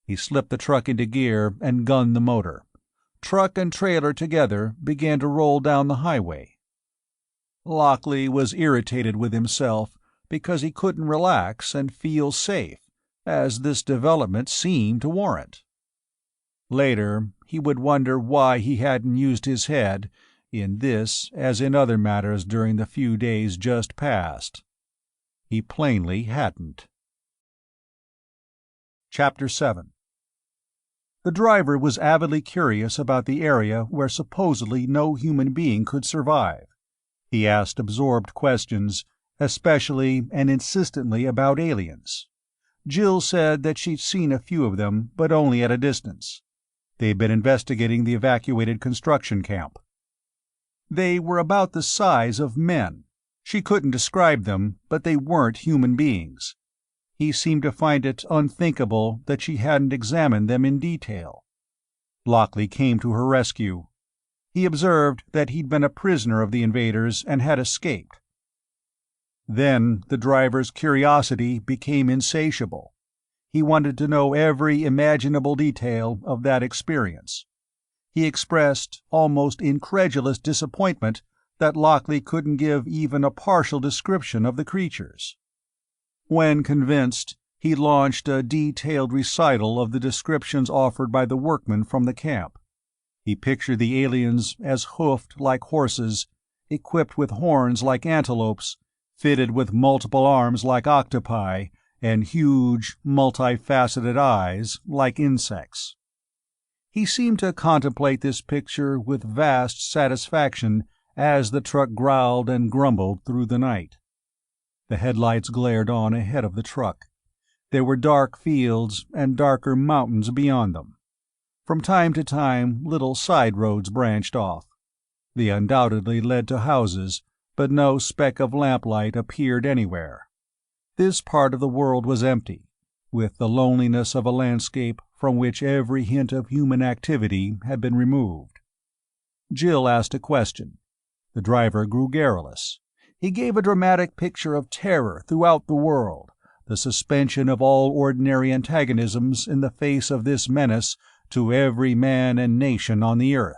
He slipped the truck into gear and gunned the motor. Truck and trailer together began to roll down the highway. Lockley was irritated with himself because he couldn't relax and feel safe, as this development seemed to warrant. Later, he would wonder why he hadn't used his head, in this as in other matters during the few days just past. He plainly hadn't. Chapter 7. The driver was avidly curious about the area where supposedly no human being could survive. He asked absorbed questions, especially and insistently about aliens. Jill said that she'd seen a few of them, but only at a distance. They'd been investigating the evacuated construction camp. They were about the size of men. She couldn't describe them, but they weren't human beings. He seemed to find it unthinkable that she hadn't examined them in detail. Lockley came to her rescue. He observed that he'd been a prisoner of the invaders and had escaped. Then the driver's curiosity became insatiable. He wanted to know every imaginable detail of that experience. He expressed almost incredulous disappointment that Lockley couldn't give even a partial description of the creatures. When convinced, he launched a detailed recital of the descriptions offered by the workmen from the camp. He pictured the aliens as hoofed like horses, equipped with horns like antelopes, fitted with multiple arms like octopi, and huge, multifaceted eyes like insects. He seemed to contemplate this picture with vast satisfaction as the truck growled and grumbled through the night. The headlights glared on ahead of the truck. There were dark fields and darker mountains beyond them. From time to time, little side roads branched off. They undoubtedly led to houses, but no speck of lamplight appeared anywhere. This part of the world was empty, with the loneliness of a landscape from which every hint of human activity had been removed. Jill asked a question. The driver grew garrulous. He gave a dramatic picture of terror throughout the world, the suspension of all ordinary antagonisms in the face of this menace to every man and nation on the earth.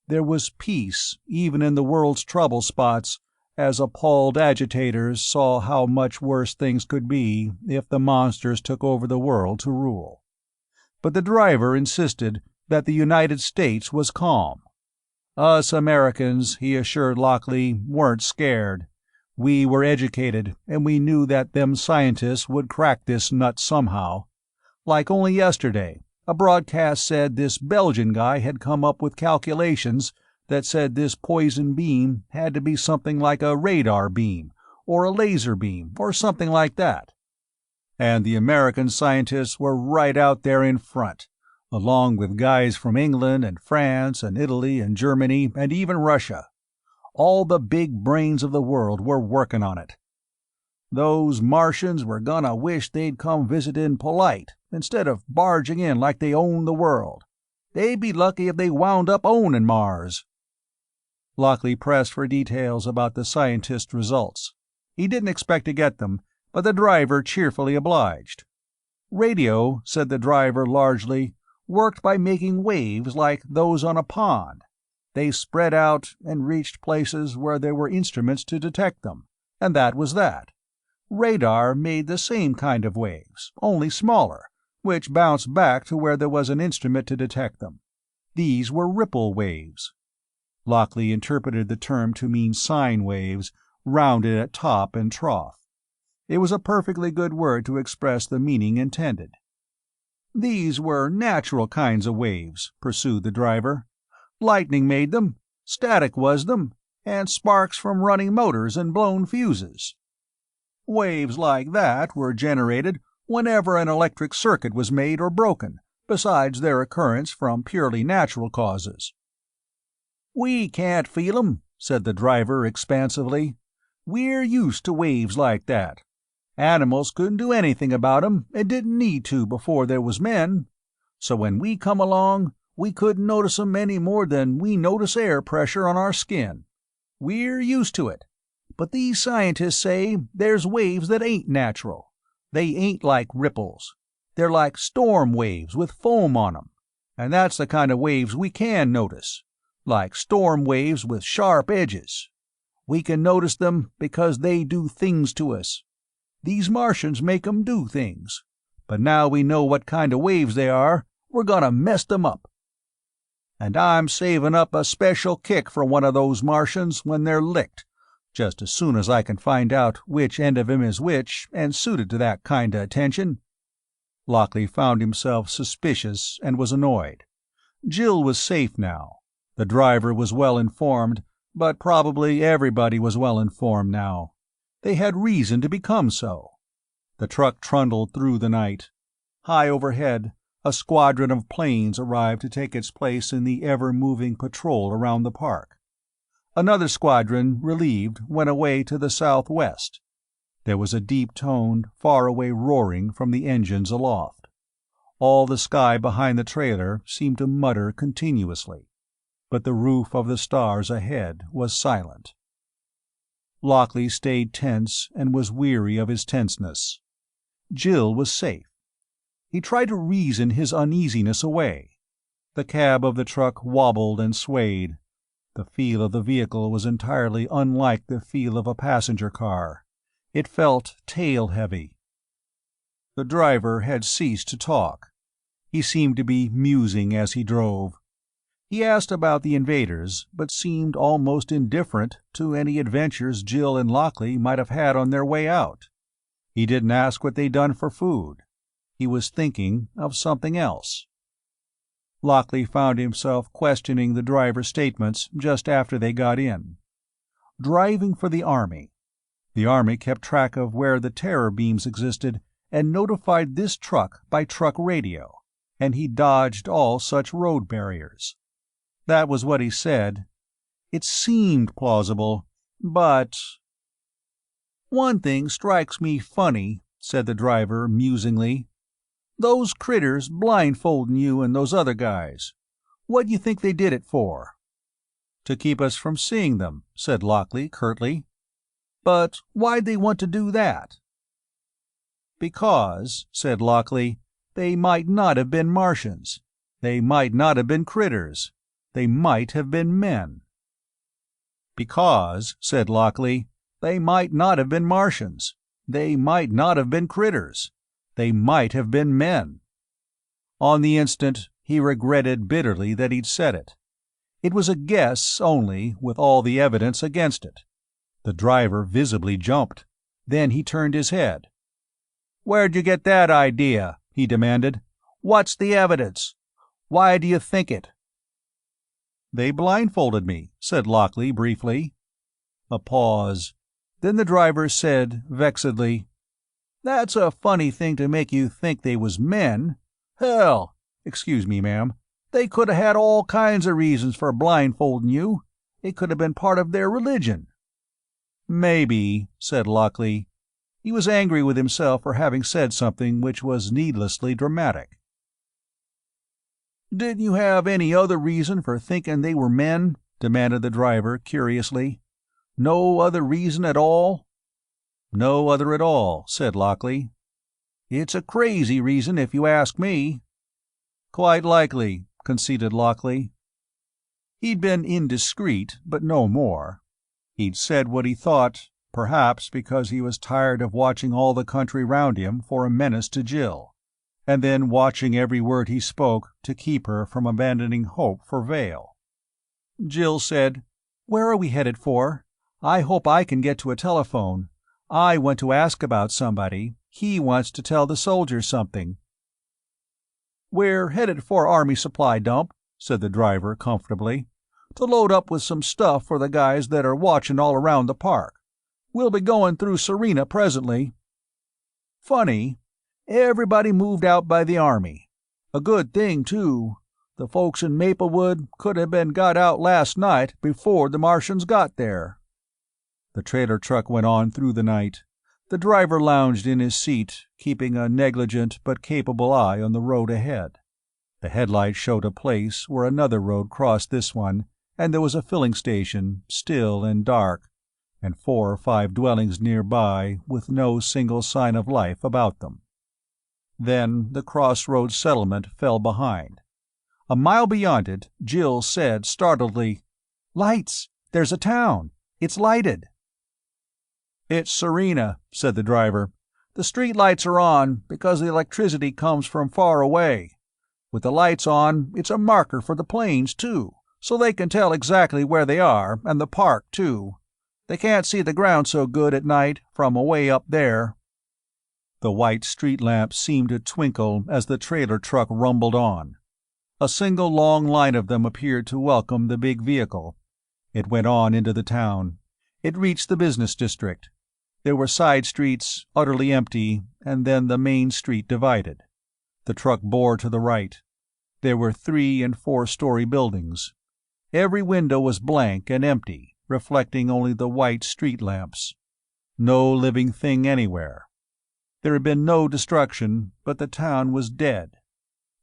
There was peace even in the world's trouble spots, as appalled agitators saw how much worse things could be if the monsters took over the world to rule. But the driver insisted that the United States was calm. Us Americans, he assured Lockley, weren't scared. We were educated, and we knew that them scientists would crack this nut somehow. Like only yesterday, a broadcast said this Belgian guy had come up with calculations that said this poison beam had to be something like a radar beam, or a laser beam, or something like that. And the American scientists were right out there in front, along with guys from England and France and Italy and Germany and even Russia. All the big brains of the world were working on it. Those Martians were gonna wish they'd come visitin' polite, instead of barging in like they owned the world. They'd be lucky if they wound up owning Mars. Lockley pressed for details about the scientists' results. He didn't expect to get them, but the driver cheerfully obliged. Radio, said the driver largely, worked by making waves like those on a pond. They spread out and reached places where there were instruments to detect them, and that was that. Radar made the same kind of waves, only smaller, which bounced back to where there was an instrument to detect them. These were ripple waves. Lockley interpreted the term to mean sine waves, rounded at top and trough. It was a perfectly good word to express the meaning intended. These were natural kinds of waves, pursued the driver. Lightning made them, static was them, and sparks from running motors and blown fuses. Waves like that were generated whenever an electric circuit was made or broken, besides their occurrence from purely natural causes. "We can't feel 'em," said the driver expansively. "We're used to waves like that. Animals couldn't do anything about 'em and didn't need to before there was men. So when we come along, we couldn't notice 'em any more than we notice air pressure on our skin. We're used to it. But these scientists say there's waves that ain't natural. They ain't like ripples. They're like storm waves with foam on 'em. And that's the kind of waves we can notice. Like storm waves with sharp edges. We can notice them because they do things to us. These Martians make 'em do things. But now we know what kind of waves they are, we're gonna mess them up. And I'm saving up a special kick for one of those Martians when they're licked, just as soon as I can find out which end of him is which and suited to that kind of attention." Lockley found himself suspicious and was annoyed. Jill was safe now. The driver was well informed, but probably everybody was well informed now. They had reason to become so. The truck trundled through the night. High overhead, a squadron of planes arrived to take its place in the ever-moving patrol around the park. Another squadron, relieved, went away to the southwest. There was a deep-toned, far-away roaring from the engines aloft. All the sky behind the trailer seemed to mutter continuously, but the roof of the stars ahead was silent. Lockley stayed tense and was weary of his tenseness. Jill was safe. He tried to reason his uneasiness away. The cab of the truck wobbled and swayed. The feel of the vehicle was entirely unlike the feel of a passenger car. It felt tail-heavy. The driver had ceased to talk. He seemed to be musing as he drove. He asked about the invaders, but seemed almost indifferent to any adventures Jill and Lockley might have had on their way out. He didn't ask what they'd done for food. He was thinking of something else. Lockley found himself questioning the driver's statements just after they got in. Driving for the Army. The Army kept track of where the terror beams existed and notified this truck by truck radio, and he dodged all such road barriers. That was what he said. It seemed plausible, but... "One thing strikes me funny," said the driver musingly. "Those critters blindfolding you and those other guys. What d'you think they did it for?" "To keep us from seeing them," said Lockley curtly. "But why'd they want to do that?" "Because," said Lockley, "they might not have been Martians. They might not have been critters. They might have been men." "Because," said Lockley, "they might not have been Martians. They might not have been critters. They might have been men." On the instant, he regretted bitterly that he'd said it. It was a guess, only, with all the evidence against it. The driver visibly jumped. Then he turned his head. "Where'd you get that idea?" he demanded. "What's the evidence? Why do you think it?" "They blindfolded me," said Lockley briefly. A pause. Then the driver said, vexedly, "That's a funny thing to make you think they was men. Hell, excuse me, ma'am, they could have had all kinds of reasons for blindfolding you. It could have been part of their religion." "Maybe," said Lockley. He was angry with himself for having said something which was needlessly dramatic. "Didn't you have any other reason for thinking they were men?" demanded the driver curiously. "No other reason at all?" "No other at all," said Lockley. "It's a crazy reason, if you ask me." "Quite likely," conceded Lockley. He'd been indiscreet, but no more. He'd said what he thought, perhaps because he was tired of watching all the country round him for a menace to Jill, and then watching every word he spoke to keep her from abandoning hope for Vale. Jill said, "Where are we headed for? I hope I can get to a telephone. I want to ask about somebody. He wants to tell the soldiers something." "We're headed for Army Supply Dump," said the driver comfortably, "to load up with some stuff for the guys that are watching all around the park. We'll be going through Serena presently. Funny, everybody moved out by the Army. A good thing, too. The folks in Maplewood could have been got out last night before the Martians got there." The trailer truck went on through the night. The driver lounged in his seat, keeping a negligent but capable eye on the road ahead. The headlights showed a place where another road crossed this one, and there was a filling station, still and dark, and 4 or 5 dwellings nearby with no single sign of life about them. Then the crossroads settlement fell behind. A mile beyond it, Jill said startledly, "Lights! There's a town! It's lighted!" "It's Serena," said the driver. "The street lights are on because the electricity comes from far away. With the lights on, it's a marker for the planes, too, so they can tell exactly where they are, and the park, too. They can't see the ground so good at night from away up there." The white street lamps seemed to twinkle as the trailer truck rumbled on. A single long line of them appeared to welcome the big vehicle. It went on into the town. It reached the business district. There were side streets, utterly empty, and then the main street divided. The truck bore to the right. There were 3- and 4-story buildings. Every window was blank and empty, reflecting only the white street lamps. No living thing anywhere. There had been no destruction, but the town was dead.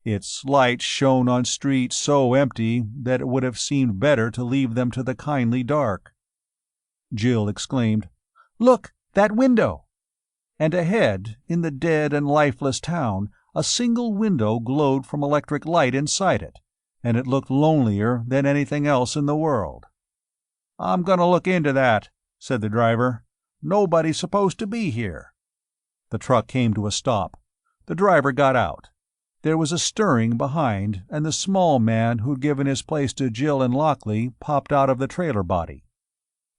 Its lights shone on streets so empty that it would have seemed better to leave them to the kindly dark. Jill exclaimed, "Look, that window!" And ahead, in the dead and lifeless town, a single window glowed from electric light inside it, and it looked lonelier than anything else in the world. "I'm gonna look into that," said the driver. "Nobody's supposed to be here." The truck came to a stop. The driver got out. There was a stirring behind, and the small man who'd given his place to Jill and Lockley popped out of the trailer body.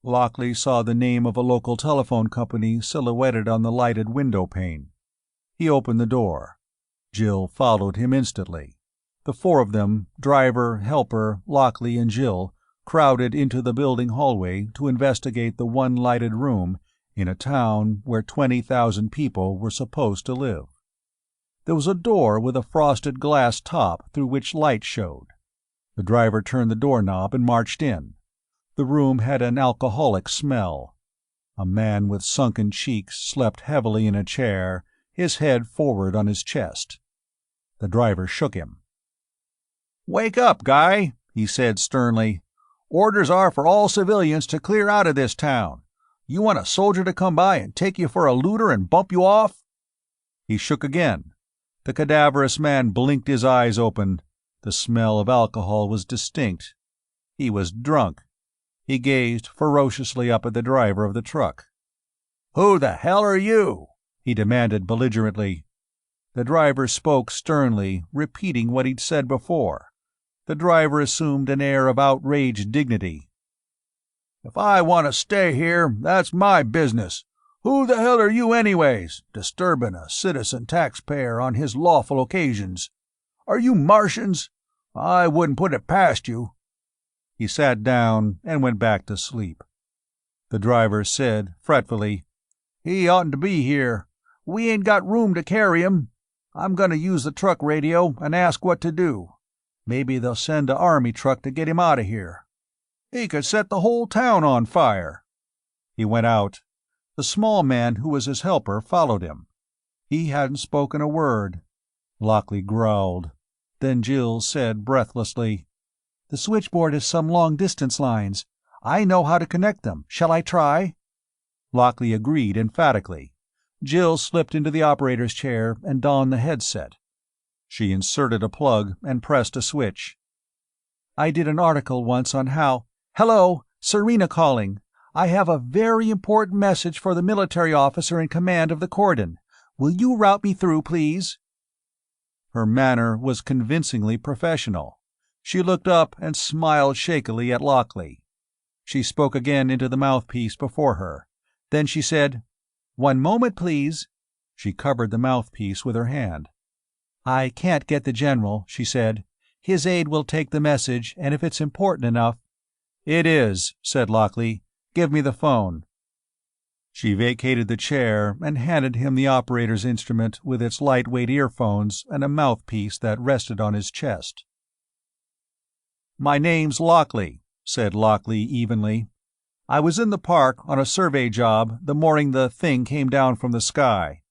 Lockley saw the name of a local telephone company silhouetted on the lighted window pane. He opened the door. Jill followed him instantly. The 4 of them, driver, helper, Lockley, and Jill, crowded into the building hallway to investigate the one lighted room in a town where 20,000 people were supposed to live. There was a door with a frosted glass top through which light showed. The driver turned the doorknob and marched in. The room had an alcoholic smell. A man with sunken cheeks slept heavily in a chair, his head forward on his chest. The driver shook him. "Wake up, guy," he said sternly. "Orders are for all civilians to clear out of this town. You want a soldier to come by and take you for a looter and bump you off?" He shook again. The cadaverous man blinked his eyes open. The smell of alcohol was distinct. He was drunk. He gazed ferociously up at the driver of the truck. "Who the hell are you?" he demanded belligerently. The driver spoke sternly, repeating what he'd said before. The driver assumed an air of outraged dignity. "If I want to stay here, that's my business. Who the hell are you anyways, disturbing a citizen taxpayer on his lawful occasions? Are you Martians? I wouldn't put it past you." He sat down and went back to sleep. The driver said fretfully, "He oughtn't to be here. We ain't got room to carry him. I'm gonna use the truck radio and ask what to do. Maybe they'll send a army truck to get him out of here. He could set the whole town on fire." He went out. The small man who was his helper followed him. He hadn't spoken a word. Lockley growled. Then Jill said breathlessly, "The switchboard has some long-distance lines. I know how to connect them. Shall I try?" Lockley agreed emphatically. Jill slipped into the operator's chair and donned the headset. She inserted a plug and pressed a switch. "I did an article once on how— Hello, Serena calling. I have a very important message for the military officer in command of the cordon. Will you route me through, please?" Her manner was convincingly professional. She looked up and smiled shakily at Lockley. She spoke again into the mouthpiece before her. Then she said, "One moment, please." She covered the mouthpiece with her hand. "I can't get the general," she said. "His aide will take the message, and if it's important enough—" "It is," said Lockley. "Give me the phone." She vacated the chair and handed him the operator's instrument with its lightweight earphones and a mouthpiece that rested on his chest. "My name's Lockley," said Lockley evenly. "I was in the park on a survey job the morning the thing came down from the sky.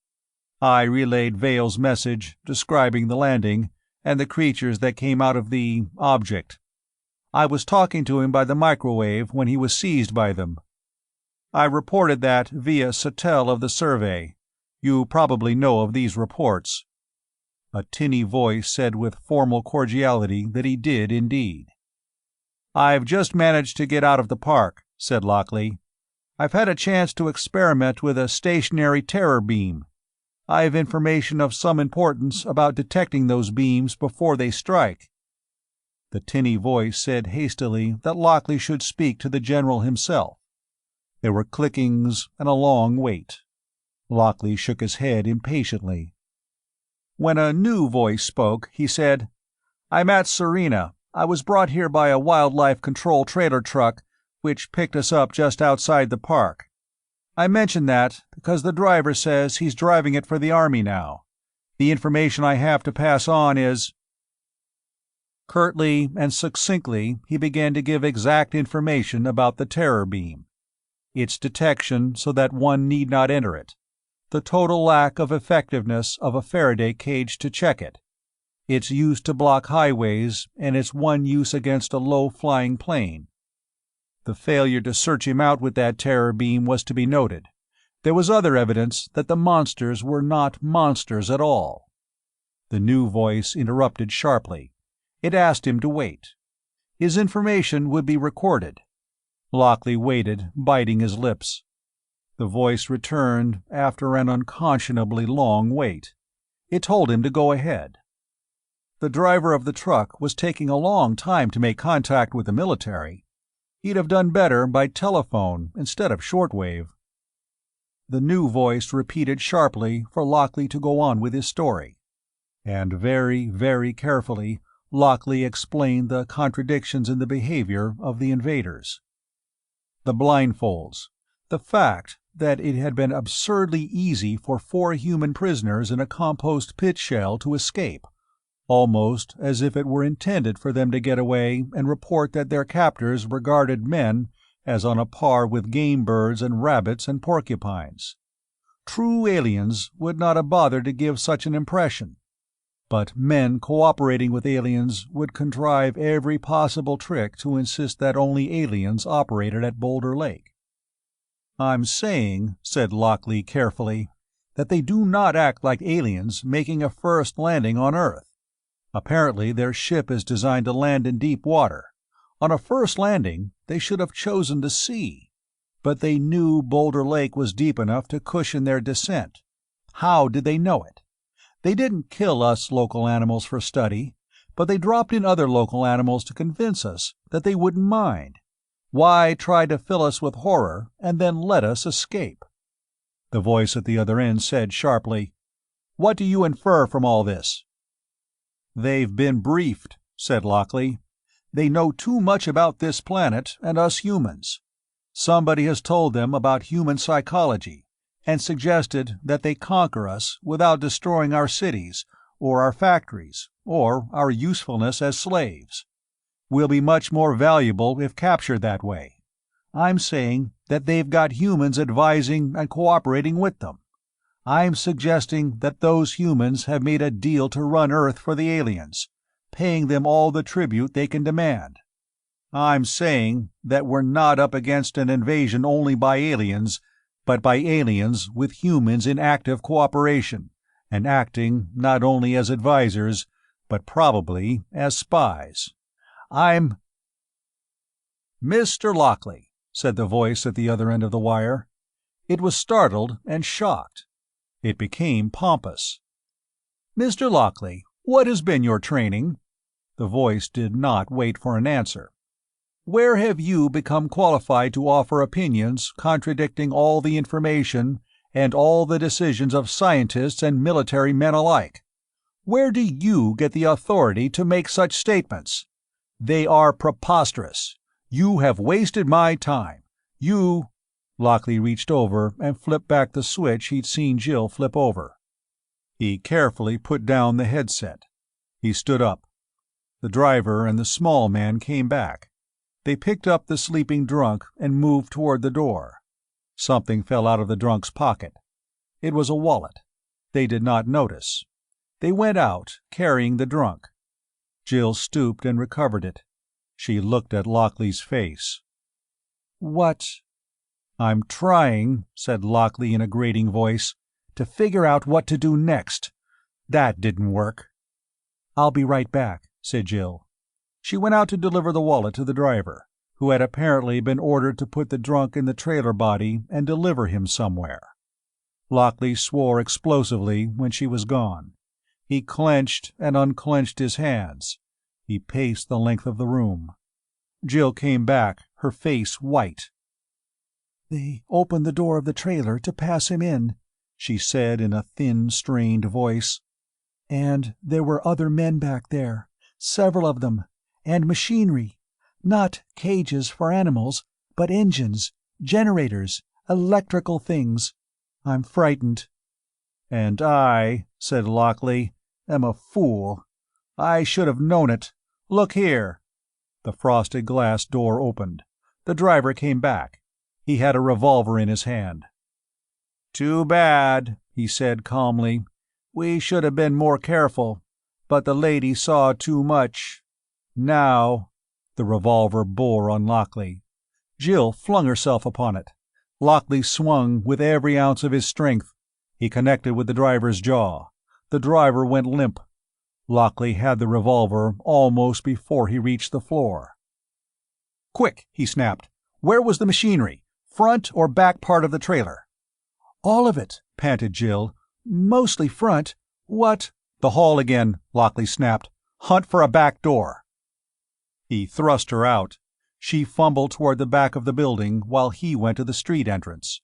I relayed Vale's message, describing the landing, and the creatures that came out of the object. I was talking to him by the microwave when he was seized by them. I reported that via Sattel of the survey. You probably know of these reports." A tinny voice said with formal cordiality that he did indeed. "I've just managed to get out of the park," said Lockley. "I've had a chance to experiment with a stationary terror beam. I've information of some importance about detecting those beams before they strike." The tinny voice said hastily that Lockley should speak to the general himself. There were clickings and a long wait. Lockley shook his head impatiently. When a new voice spoke, he said, "I'm at Serena. I was brought here by a wildlife control trailer truck, which picked us up just outside the park. I mention that because the driver says he's driving it for the Army now. The information I have to pass on is—" Curtly and succinctly he began to give exact information about the terror beam. Its detection so that one need not enter it. The total lack of effectiveness of a Faraday cage to check it. Its use to block highways, and its one use against a low-flying plane. The failure to search him out with that terror beam was to be noted. There was other evidence that the monsters were not monsters at all. The new voice interrupted sharply. It asked him to wait. His information would be recorded. Lockley waited, biting his lips. The voice returned after an unconscionably long wait. It told him to go ahead. The driver of the truck was taking a long time to make contact with the military. He'd have done better by telephone instead of shortwave. The new voice repeated sharply for Lockley to go on with his story. And very, very carefully, Lockley explained the contradictions in the behavior of the invaders. The blindfolds. The fact that it had been absurdly easy for 4 human prisoners in a compost pit shell to escape, almost as if it were intended for them to get away and report that their captors regarded men as on a par with game birds and rabbits and porcupines. True aliens would not have bothered to give such an impression, but men cooperating with aliens would contrive every possible trick to insist that only aliens operated at Boulder Lake. "I'm saying," said Lockley carefully, "that they do not act like aliens making a first landing on Earth. Apparently their ship is designed to land in deep water. On a first landing, they should have chosen the sea. But they knew Boulder Lake was deep enough to cushion their descent. How did they know it? They didn't kill us local animals for study, but they dropped in other local animals to convince us that they wouldn't mind. Why try to fill us with horror and then let us escape?" The voice at the other end said sharply, "What do you infer from all this?" "They've been briefed," said Lockley. "They know too much about this planet and us humans. Somebody has told them about human psychology, and suggested that they conquer us without destroying our cities, or our factories, or our usefulness as slaves. We'll be much more valuable if captured that way. I'm saying that they've got humans advising and cooperating with them. I'm suggesting that those humans have made a deal to run Earth for the aliens, paying them all the tribute they can demand. I'm saying that we're not up against an invasion only by aliens, but by aliens with humans in active cooperation, and acting not only as advisors, but probably as spies. I'm—" "Mr. Lockley," said the voice at the other end of the wire. It was startled and shocked. It became pompous. "Mr. Lockley, what has been your training?" The voice did not wait for an answer. "Where have you become qualified to offer opinions contradicting all the information and all the decisions of scientists and military men alike? Where do you get the authority to make such statements? They are preposterous. You have wasted my time. You—" Lockley reached over and flipped back the switch he'd seen Jill flip over. He carefully put down the headset. He stood up. The driver and the small man came back. They picked up the sleeping drunk and moved toward the door. Something fell out of the drunk's pocket. It was a wallet. They did not notice. They went out, carrying the drunk. Jill stooped and recovered it. She looked at Lockley's face. "What—" "I'm trying," said Lockley in a grating voice, "to figure out what to do next. That didn't work." "I'll be right back," said Jill. She went out to deliver the wallet to the driver, who had apparently been ordered to put the drunk in the trailer body and deliver him somewhere. Lockley swore explosively when she was gone. He clenched and unclenched his hands. He paced the length of the room. Jill came back, her face white. "They opened the door of the trailer to pass him in," she said in a thin, strained voice. "And there were other men back there, several of them, and machinery. Not cages for animals, but engines, generators, electrical things. I'm frightened." "And I," said Lockley, "am a fool. I should have known it. Look here." The frosted glass door opened. The driver came back. He had a revolver in his hand. "Too bad," he said calmly. "We should have been more careful. But the lady saw too much. Now—" The revolver bore on Lockley. Jill flung herself upon it. Lockley swung with every ounce of his strength. He connected with the driver's jaw. The driver went limp. Lockley had the revolver almost before he reached the floor. "Quick," he snapped. "Where was the machinery? Front or back part of the trailer?" "All of it," panted Jill. "Mostly front. What—" "The hall again," Lockley snapped. "Hunt for a back door." He thrust her out. She fumbled toward the back of the building while he went to the street entrance.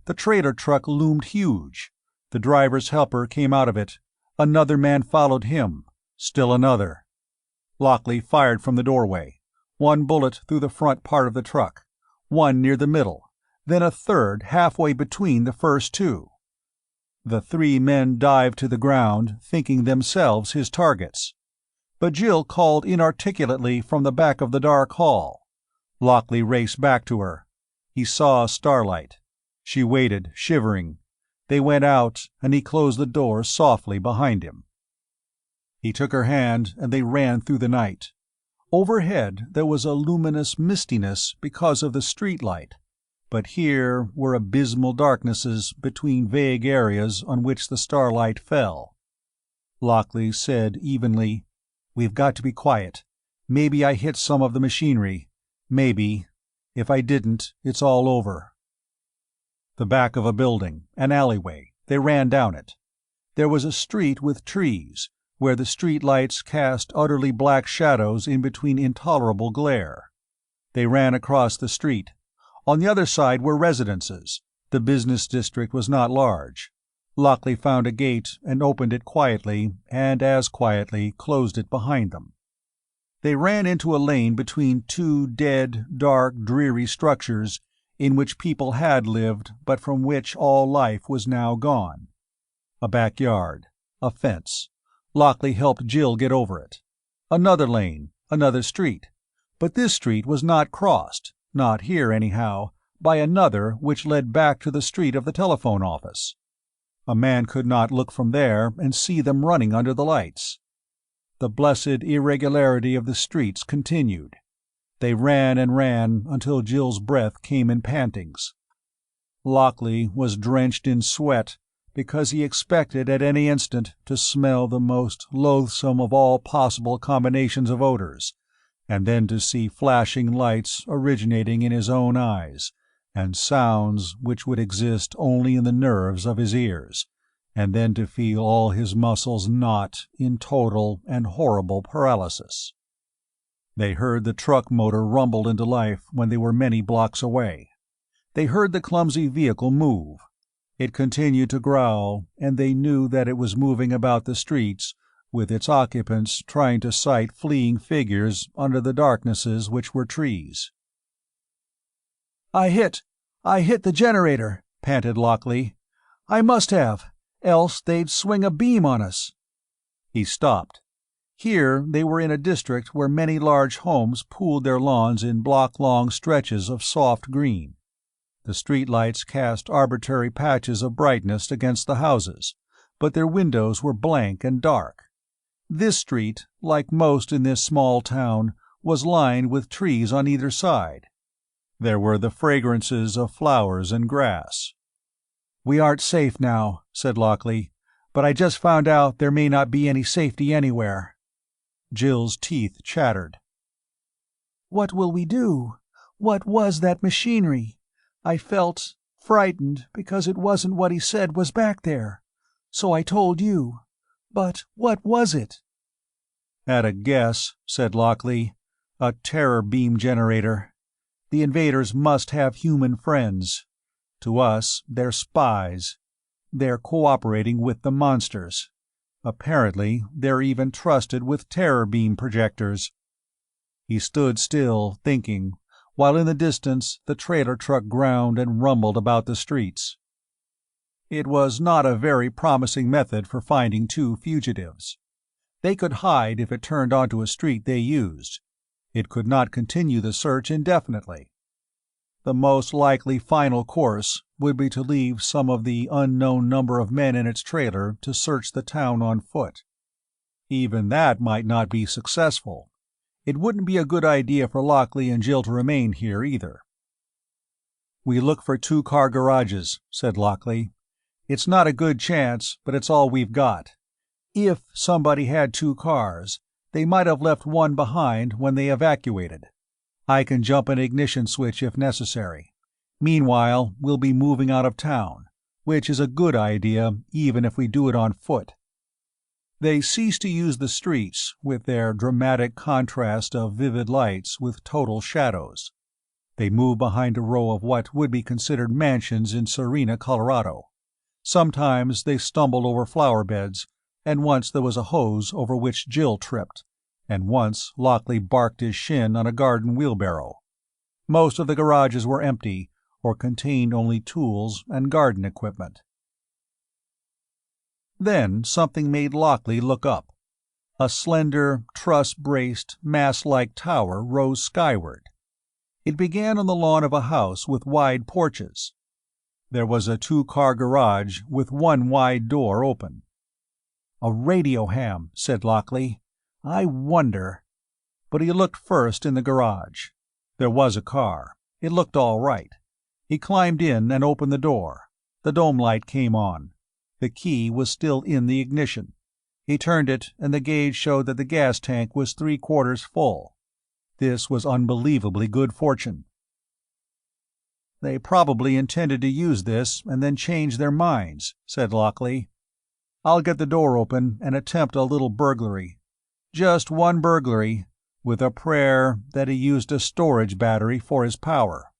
The trailer truck loomed huge. The driver's helper came out of it. Another man followed him. Still another. Lockley fired from the doorway. One bullet through the front part of the truck. One near the middle. Then a third halfway between the first two. The three men dived to the ground, thinking themselves his targets. But Jill called inarticulately from the back of the dark hall. Lockley raced back to her. He saw starlight. She waited, shivering. They went out, and he closed the door softly behind him. He took her hand, and they ran through the night. Overhead there was a luminous mistiness because of the streetlight, but here were abysmal darknesses between vague areas on which the starlight fell. Lockley said evenly, "We've got to be quiet. Maybe I hit some of the machinery. Maybe. If I didn't, it's all over." The back of a building, an alleyway. They ran down it. There was a street with trees, where the street lights cast utterly black shadows in between intolerable glare. They ran across the street. On the other side were residences. The business district was not large. Lockley found a gate and opened it quietly, and as quietly closed it behind them. They ran into a lane between two dead, dark, dreary structures in which people had lived but from which all life was now gone. A backyard. A fence. Lockley helped Jill get over it. Another lane. Another street. But this street was not crossed, not here anyhow, by another which led back to the street of the telephone office. A man could not look from there and see them running under the lights. The blessed irregularity of the streets continued. They ran and ran until Jill's breath came in pantings. Lockley was drenched in sweat because he expected at any instant to smell the most loathsome of all possible combinations of odors, and then to see flashing lights originating in his own eyes, and sounds which would exist only in the nerves of his ears, and then to feel all his muscles knot in total and horrible paralysis. They heard the truck motor rumble into life when they were many blocks away. They heard the clumsy vehicle move. It continued to growl, and they knew that it was moving about the streets, with its occupants trying to sight fleeing figures under the darknesses which were trees. I hit the generator," panted Lockley. "I must have, else they'd swing a beam on us." He stopped. Here they were in a district where many large homes pooled their lawns in block-long stretches of soft green. The streetlights cast arbitrary patches of brightness against the houses, but their windows were blank and dark. This street, like most in this small town, was lined with trees on either side. There were the fragrances of flowers and grass. "We aren't safe now," said Lockley, "but I just found out there may not be any safety anywhere." Jill's teeth chattered. "What will we do? What was that machinery? I felt frightened because it wasn't what he said was back there. So I told you. But what was it?" "At a guess," said Lockley, "a terror beam generator. The invaders must have human friends. To us, they're spies. they're cooperating with the monsters. Apparently, they're even trusted with terror beam projectors." He stood still, thinking, while in the distance the trailer truck ground and rumbled about the streets. It was not a very promising method for finding two fugitives. They could hide if it turned onto a street they used. It could not continue the search indefinitely. The most likely final course would be to leave some of the unknown number of men in its trailer to search the town on foot. Even that might not be successful. It wouldn't be a good idea for Lockley and Jill to remain here either. "We look for two-car garages," said Lockley. "It's not a good chance, but it's all we've got. If somebody had two cars, they might have left one behind when they evacuated. I can jump an ignition switch if necessary. Meanwhile, we'll be moving out of town, which is a good idea even if we do it on foot." They ceased to use the streets, with their dramatic contrast of vivid lights with total shadows. They moved behind a row of what would be considered mansions in Serena, Colorado. Sometimes they stumbled over flower beds, and once there was a hose over which Jill tripped, and once Lockley barked his shin on a garden wheelbarrow. Most of the garages were empty, or contained only tools and garden equipment. Then something made Lockley look up. A slender, truss-braced, mast-like tower rose skyward. It began on the lawn of a house with wide porches. There was a two-car garage with one wide door open. "A radio ham," said Lockley. "I wonder—" But he looked first in the garage. There was a car. It looked all right. He climbed in and opened the door. The dome light came on. The key was still in the ignition. He turned it, and the gauge showed that the gas tank was 3/4 full. This was unbelievably good fortune. "They probably intended to use this and then change their minds," said Lockley. "I'll get the door open and attempt a little burglary. Just one burglary, with a prayer that he used a storage battery for his power."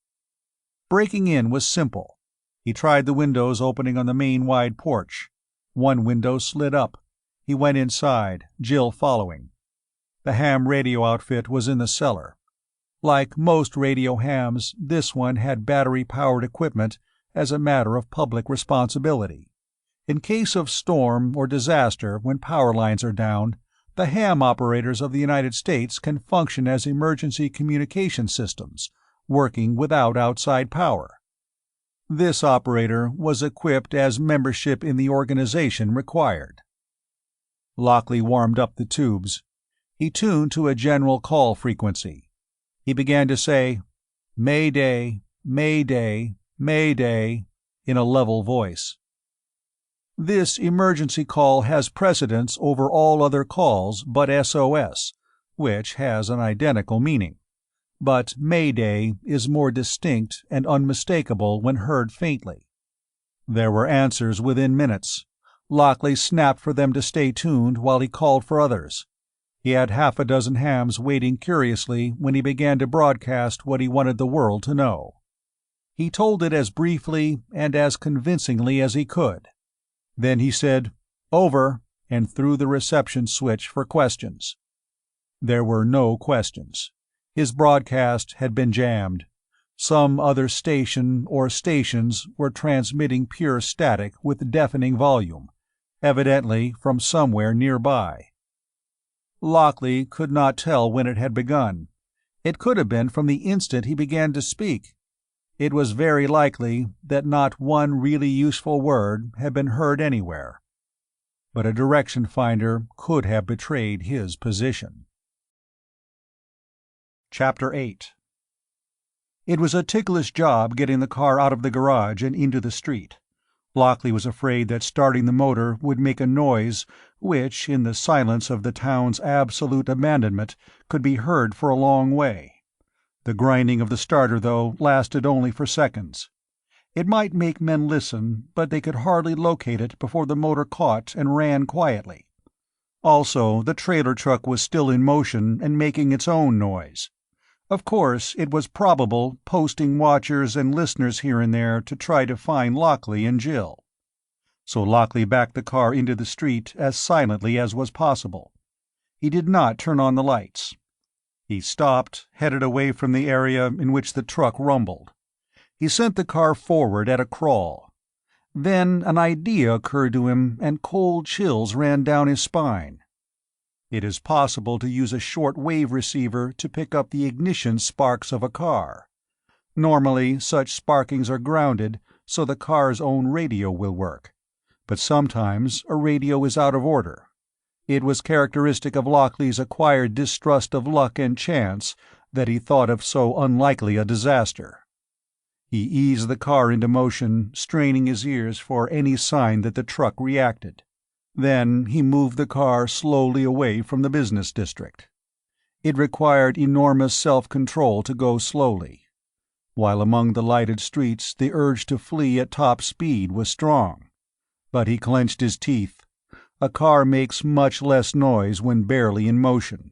Breaking in was simple. He tried the windows opening on the main wide porch. One window slid up. He went inside, Jill following. The ham radio outfit was in the cellar. Like most radio hams, this one had battery-powered equipment as a matter of public responsibility. In case of storm or disaster when power lines are down, the ham operators of the United States can function as emergency communication systems, working without outside power. This operator was equipped as membership in the organization required. Lockley warmed up the tubes. He tuned to a general call frequency. He began to say, "Mayday, Mayday, Mayday," in a level voice. This emergency call has precedence over all other calls but SOS, which has an identical meaning. But Mayday is more distinct and unmistakable when heard faintly. There were answers within minutes. Lockley snapped for them to stay tuned while he called for others. He had half a dozen hams waiting curiously when he began to broadcast what he wanted the world to know. He told it as briefly and as convincingly as he could. Then he said, "Over," and threw the reception switch for questions. There were no questions. His broadcast had been jammed. Some other station or stations were transmitting pure static with deafening volume, evidently from somewhere nearby. Lockley could not tell when it had begun. It could have been from the instant he began to speak. It was very likely that not one really useful word had been heard anywhere. But a direction finder could have betrayed his position. Chapter 8. It was a ticklish job getting the car out of the garage and into the street. Lockley was afraid that starting the motor would make a noise which, in the silence of the town's absolute abandonment, could be heard for a long way. The grinding of the starter, though, lasted only for seconds. It might make men listen, but they could hardly locate it before the motor caught and ran quietly. Also, the trailer truck was still in motion and making its own noise. Of course, it was probable posting watchers and listeners here and there to try to find Lockley and Jill. so Lockley backed the car into the street as silently as was possible. He did not turn on the lights. He stopped, headed away from the area in which the truck rumbled. He sent the car forward at a crawl. Then an idea occurred to him, and cold chills ran down his spine. It is possible to use a short-wave receiver to pick up the ignition sparks of a car. Normally, such sparkings are grounded, so the car's own radio will work. But sometimes a radio is out of order. It was characteristic of Lockley's acquired distrust of luck and chance that he thought of so unlikely a disaster. He eased the car into motion, straining his ears for any sign that the truck reacted. Then he moved the car slowly away from the business district. It required enormous self-control to go slowly. While among the lighted streets the urge to flee at top speed was strong. But he clenched his teeth. A car makes much less noise when barely in motion.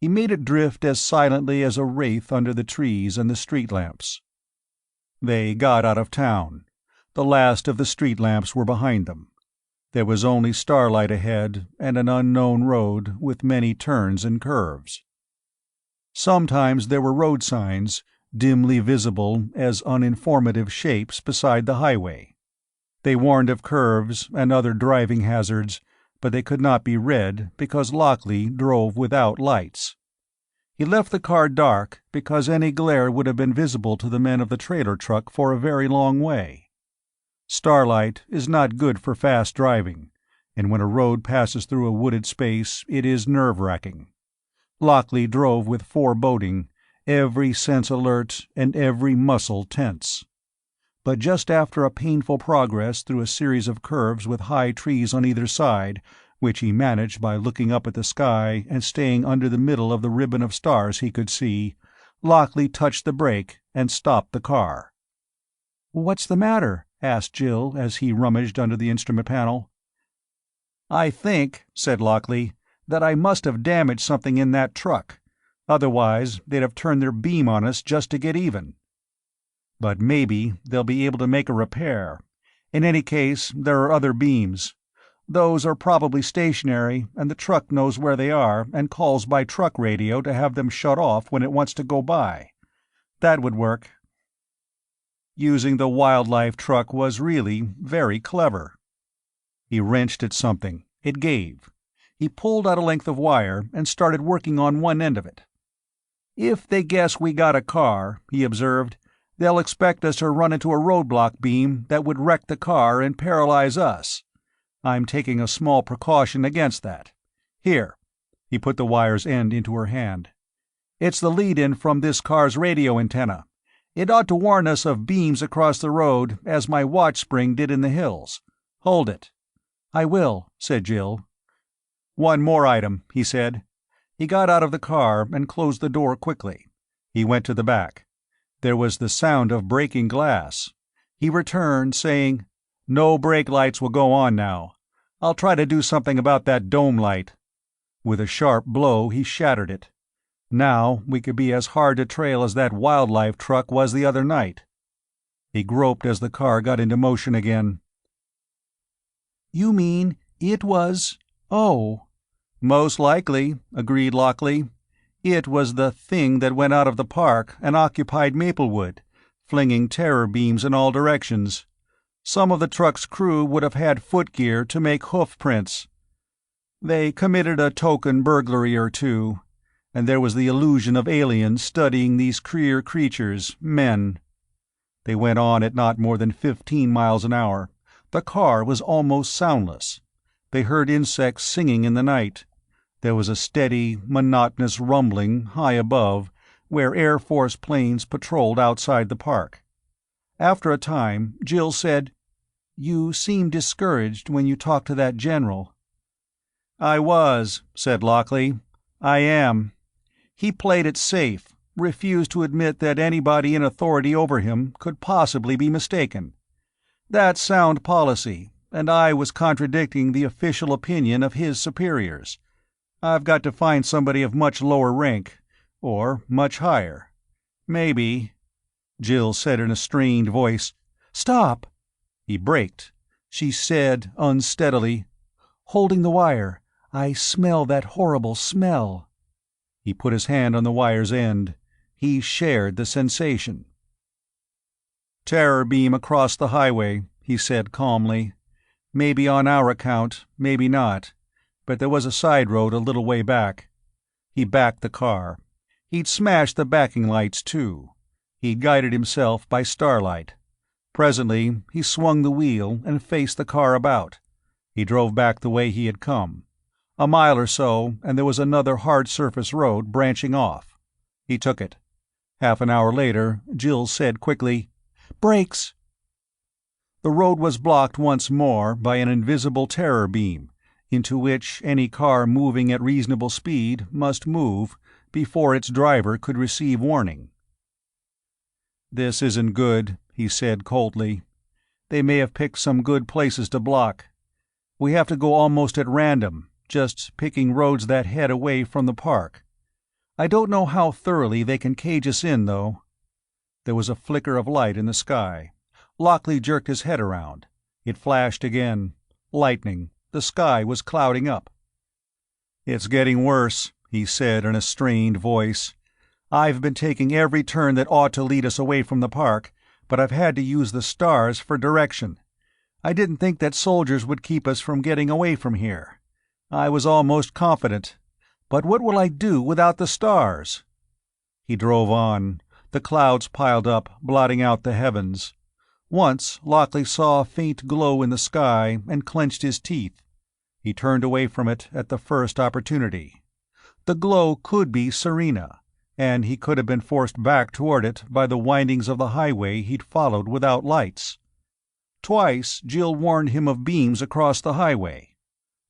He made it drift as silently as a wraith under the trees and the street lamps. They got out of town. The last of the street lamps were behind them. There was only starlight ahead and an unknown road with many turns and curves. Sometimes there were road signs, dimly visible as uninformative shapes beside the highway. They warned of curves and other driving hazards, but they could not be read because Lockley drove without lights. He left the car dark because any glare would have been visible to the men of the trailer truck for a very long way. Starlight is not good for fast driving, and when a road passes through a wooded space it is nerve-wracking. Lockley drove with foreboding, every sense alert and every muscle tense. But just after a painful progress through a series of curves with high trees on either side, which he managed by looking up at the sky and staying under the middle of the ribbon of stars he could see, Lockley touched the brake and stopped the car. "What's the matter?" asked Jill as he rummaged under the instrument panel. "I think," said Lockley, "that I must have damaged something in that truck. Otherwise, they'd have turned their beam on us just to get even. But maybe they'll be able to make a repair. In any case, there are other beams. Those are probably stationary, and the truck knows where they are and calls by truck radio to have them shut off when it wants to go by. That would work." Using the wildlife truck was really very clever. He wrenched at something. It gave. He pulled out a length of wire and started working on one end of it. "If they guess we got a car," he observed, "they'll expect us to run into a roadblock beam that would wreck the car and paralyze us. I'm taking a small precaution against that. Here." He put the wire's end into her hand. "It's the lead-in from this car's radio antenna. It ought to warn us of beams across the road, as my watch spring did in the hills. Hold it." "I will," said Jill. "One more item," he said. He got out of the car and closed the door quickly. He went to the back. There was the sound of breaking glass. He returned, saying, "No brake lights will go on now. I'll try to do something about that dome light." With a sharp blow he shattered it. Now we could be as hard to trail as that wildlife truck was the other night. He groped as the car got into motion again. "You mean it was... oh." "Most likely," agreed Lockley. "It was the thing that went out of the park and occupied Maplewood, flinging terror beams in all directions. Some of the truck's crew would have had footgear to make hoof prints. They committed a token burglary or two, and there was the illusion of aliens studying these queer creatures, men. They went on at not more than 15 miles an hour. The car was almost soundless. They heard insects singing in the night. There was a steady, monotonous rumbling high above, where Air Force planes patrolled outside the park. After a time, Jill said, "You seemed discouraged when you talked to that general." "I was," said Lockley. "I am. He played it safe, refused to admit that anybody in authority over him could possibly be mistaken. That's sound policy, and I was contradicting the official opinion of his superiors. I've got to find somebody of much lower rank, or much higher. Maybe—" Jill said in a strained voice, "Stop!" He braked. she said unsteadily. "Holding the wire. I smell that horrible smell." He put his hand on the wire's end. He shared the sensation. "Terror beam across the highway," he said calmly. "Maybe on our account, maybe not. But there was a side road a little way back." He backed the car. He'd smashed the backing lights, too. He'd guided himself by starlight. Presently, he swung the wheel and faced the car about. He drove back the way he had come. A mile or so, and there was another hard-surface road branching off. He took it. Half an hour later, Jill said quickly, "Brakes!" The road was blocked once more by an invisible terror beam, into which any car moving at reasonable speed must move before its driver could receive warning. "This isn't good," he said coldly. "They may have picked some good places to block. We have to go almost at random, just picking roads that head away from the park. I don't know how thoroughly they can cage us in, though." There was a flicker of light in the sky. Lockley jerked his head around. It flashed again. Lightning. The sky was clouding up. "It's getting worse," he said in a strained voice. "I've been taking every turn that ought to lead us away from the park, but I've had to use the stars for direction. I didn't think that soldiers would keep us from getting away from here. I was almost confident. But what will I do without the stars?" He drove on. The clouds piled up, blotting out the heavens. Once Lockley saw a faint glow in the sky and clenched his teeth. He turned away from it at the first opportunity. The glow could be Serena, and he could have been forced back toward it by the windings of the highway he'd followed without lights. Twice Jill warned him of beams across the highway.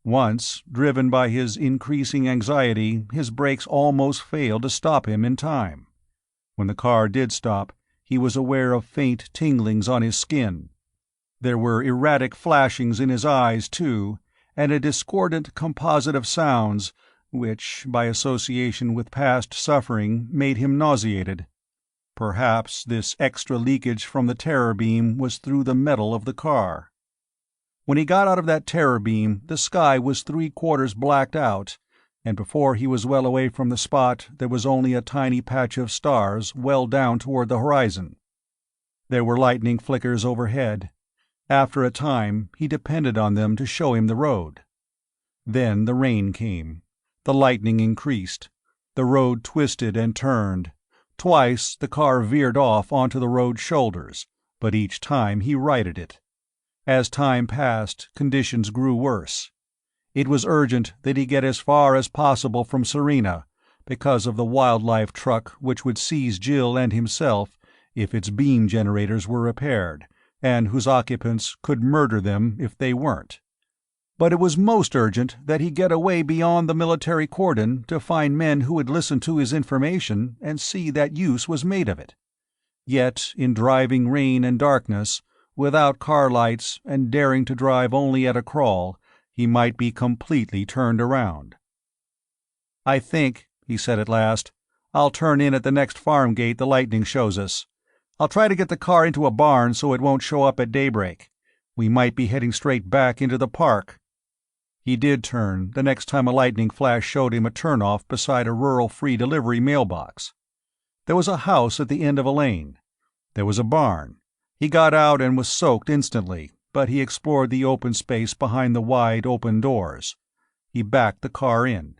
Once, driven by his increasing anxiety, his brakes almost failed to stop him in time. When the car did stop, he was aware of faint tinglings on his skin. There were erratic flashings in his eyes, too, and a discordant composite of sounds, which, by association with past suffering, made him nauseated. Perhaps this extra leakage from the terror beam was through the metal of the car. When he got out of that terror beam, the sky was 3/4 blacked out, and before he was well away from the spot there was only a tiny patch of stars well down toward the horizon. There were lightning flickers overhead. After a time, he depended on them to show him the road. Then the rain came. The lightning increased. The road twisted and turned. Twice the car veered off onto the road's shoulders, but each time he righted it. As time passed, conditions grew worse. It was urgent that he get as far as possible from Serena, because of the wildlife truck which would seize Jill and himself if its beam generators were repaired, and whose occupants could murder them if they weren't. But it was most urgent that he get away beyond the military cordon to find men who would listen to his information and see that use was made of it. Yet, in driving rain and darkness, without car lights and daring to drive only at a crawl, he might be completely turned around. "I think," he said at last, "I'll turn in at the next farm gate the lightning shows us. I'll try to get the car into a barn so it won't show up at daybreak. We might be heading straight back into the park." He did turn, the next time a lightning flash showed him a turnoff beside a rural free delivery mailbox. There was a house at the end of a lane. There was a barn. He got out and was soaked instantly, but he explored the open space behind the wide open doors. He backed the car in.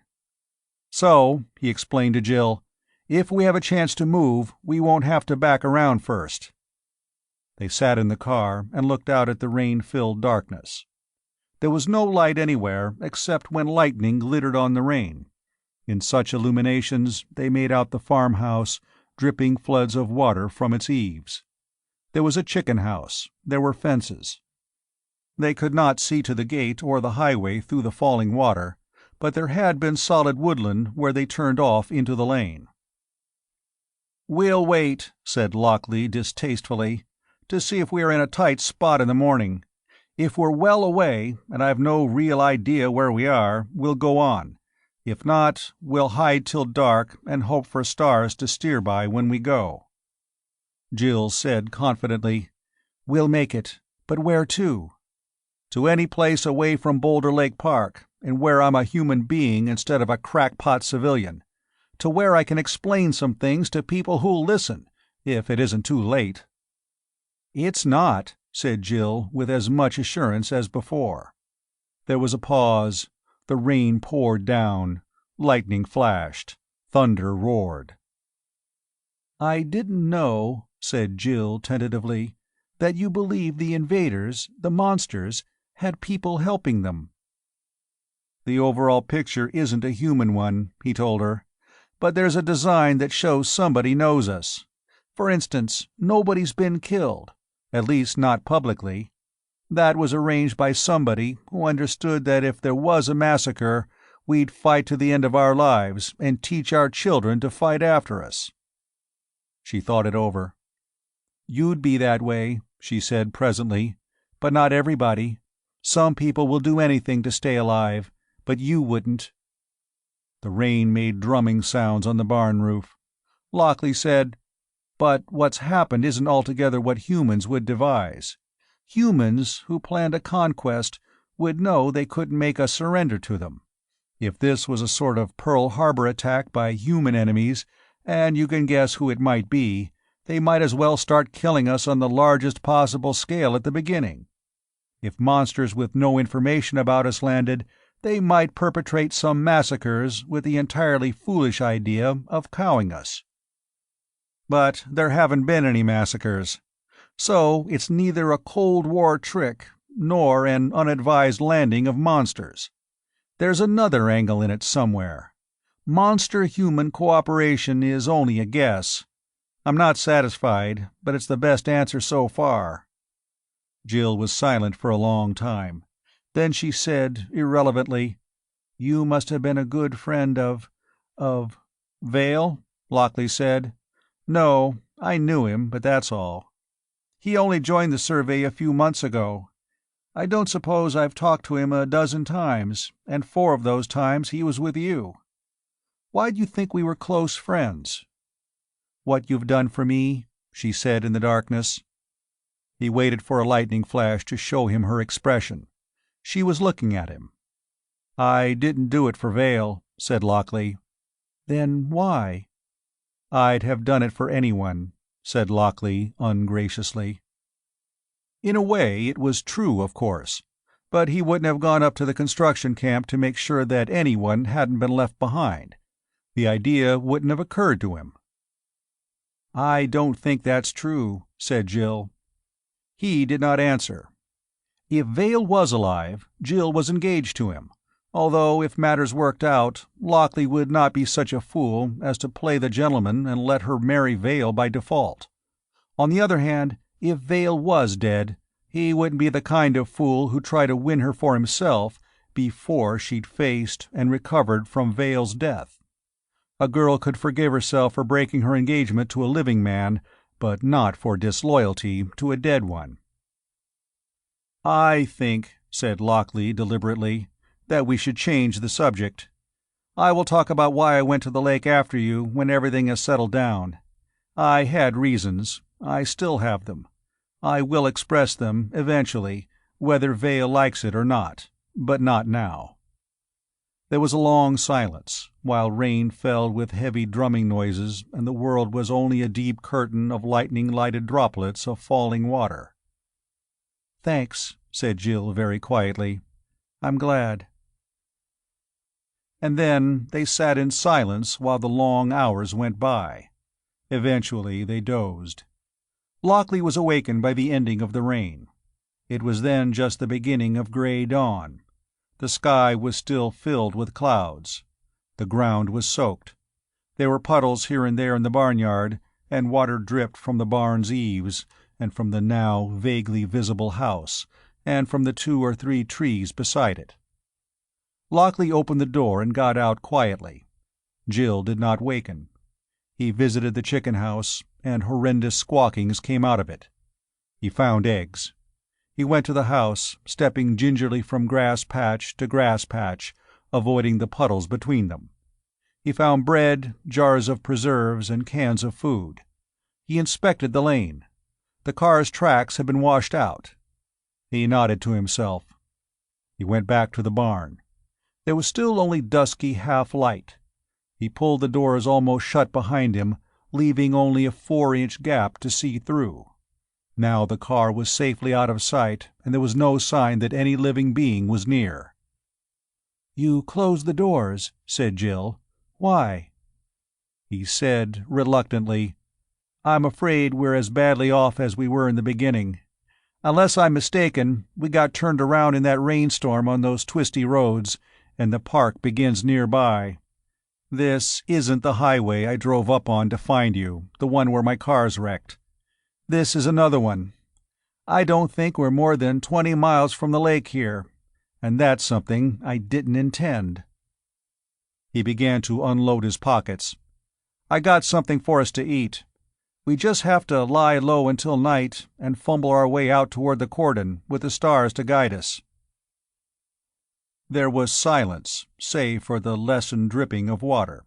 "So," he explained to Jill, "if we have a chance to move, we won't have to back around first." They sat in the car and looked out at the rain-filled darkness. There was no light anywhere except when lightning glittered on the rain. In such illuminations they made out the farmhouse, dripping floods of water from its eaves. There was a chicken house. There were fences. They could not see to the gate or the highway through the falling water, but there had been solid woodland where they turned off into the lane. "We'll wait," said Lockley distastefully, "to see if we are in a tight spot in the morning. If we're well away, and I've no real idea where we are, we'll go on. If not, we'll hide till dark and hope for stars to steer by when we go." Jill said confidently, "We'll make it. But where to?" To any place away from Boulder Lake Park, and where I'm a human being instead of a crackpot civilian. To where I can explain some things to people who'll listen, if it isn't too late." "It's not," said Jill with as much assurance as before. There was a pause. The rain poured down. Lightning flashed. Thunder roared. "I didn't know," said Jill tentatively, "that you believed the invaders, the monsters, had people helping them." "The overall picture isn't a human one," he told her. "But there's a design that shows somebody knows us. For instance, nobody's been killed. At least not publicly. That was arranged by somebody who understood that if there was a massacre, we'd fight to the end of our lives and teach our children to fight after us." She thought it over. "You'd be that way," she said presently, "but not everybody. Some people will do anything to stay alive, but you wouldn't." The rain made drumming sounds on the barn roof. Lockley said, "But what's happened isn't altogether what humans would devise. Humans who planned a conquest would know they couldn't make us surrender to them. If this was a sort of Pearl Harbor attack by human enemies, and you can guess who it might be, they might as well start killing us on the largest possible scale at the beginning. If monsters with no information about us landed, they might perpetrate some massacres with the entirely foolish idea of cowing us. But there haven't been any massacres. So it's neither a Cold War trick nor an unadvised landing of monsters. There's another angle in it somewhere. Monster-human cooperation is only a guess. I'm not satisfied, but it's the best answer so far." Jill was silent for a long time. Then she said, irrelevantly, "You must have been a good friend of Vale?" Lockley said. "No, I knew him, but that's all. He only joined the Survey a few months ago. I don't suppose I've talked to him a dozen times, and 4 of those times he was with you. Why'd you think we were close friends?" "What you've done for me," she said in the darkness. He waited for a lightning flash to show him her expression. She was looking at him. "I didn't do it for Vale," said Lockley. "Then why?" "I'd have done it for anyone," said Lockley ungraciously. In a way, it was true, of course, but he wouldn't have gone up to the construction camp to make sure that anyone hadn't been left behind. The idea wouldn't have occurred to him. "I don't think that's true," said Jill. He did not answer. If Vale was alive, Jill was engaged to him, although if matters worked out, Lockley would not be such a fool as to play the gentleman and let her marry Vale by default. On the other hand, if Vale was dead, he wouldn't be the kind of fool who'd try to win her for himself before she'd faced and recovered from Vale's death. A girl could forgive herself for breaking her engagement to a living man, but not for disloyalty to a dead one. "I think," said Lockley deliberately, "that we should change the subject. I will talk about why I went to the lake after you when everything has settled down. I had reasons. I still have them. I will express them, eventually, whether Vale likes it or not, but not now." There was a long silence, while rain fell with heavy drumming noises and the world was only a deep curtain of lightning-lighted droplets of falling water. "Thanks," said Jill very quietly. "I'm glad." And then they sat in silence while the long hours went by. Eventually they dozed. Lockley was awakened by the ending of the rain. It was then just the beginning of gray dawn. The sky was still filled with clouds. The ground was soaked. There were puddles here and there in the barnyard, and water dripped from the barn's eaves, and from the now vaguely visible house, and from the 2 or 3 trees beside it. Lockley opened the door and got out quietly. Jill did not waken. He visited the chicken house, and horrendous squawkings came out of it. He found eggs. He went to the house, stepping gingerly from grass patch to grass patch, avoiding the puddles between them. He found bread, jars of preserves, and cans of food. He inspected the lane. The car's tracks had been washed out. He nodded to himself. He went back to the barn. There was still only dusky half-light. He pulled the doors almost shut behind him, leaving only a 4-inch gap to see through. Now the car was safely out of sight, and there was no sign that any living being was near. "You closed the doors," said Jill. "Why?" He said, reluctantly, "I'm afraid we're as badly off as we were in the beginning. Unless I'm mistaken, we got turned around in that rainstorm on those twisty roads, and the park begins nearby. This isn't the highway I drove up on to find you, the one where my car's wrecked. This is another one. I don't think we're more than 20 miles from the lake here, and that's something I didn't intend." He began to unload his pockets. "I got something for us to eat. We just have to lie low until night and fumble our way out toward the cordon, with the stars to guide us." There was silence, save for the lessened dripping of water.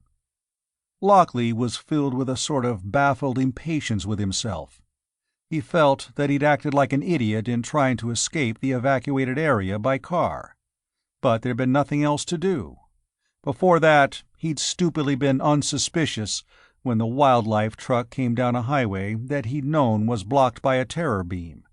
Lockley was filled with a sort of baffled impatience with himself. He felt that he'd acted like an idiot in trying to escape the evacuated area by car. But there'd been nothing else to do. Before that, he'd stupidly been unsuspicious when the wildlife truck came down a highway that he'd known was blocked by a terror beam.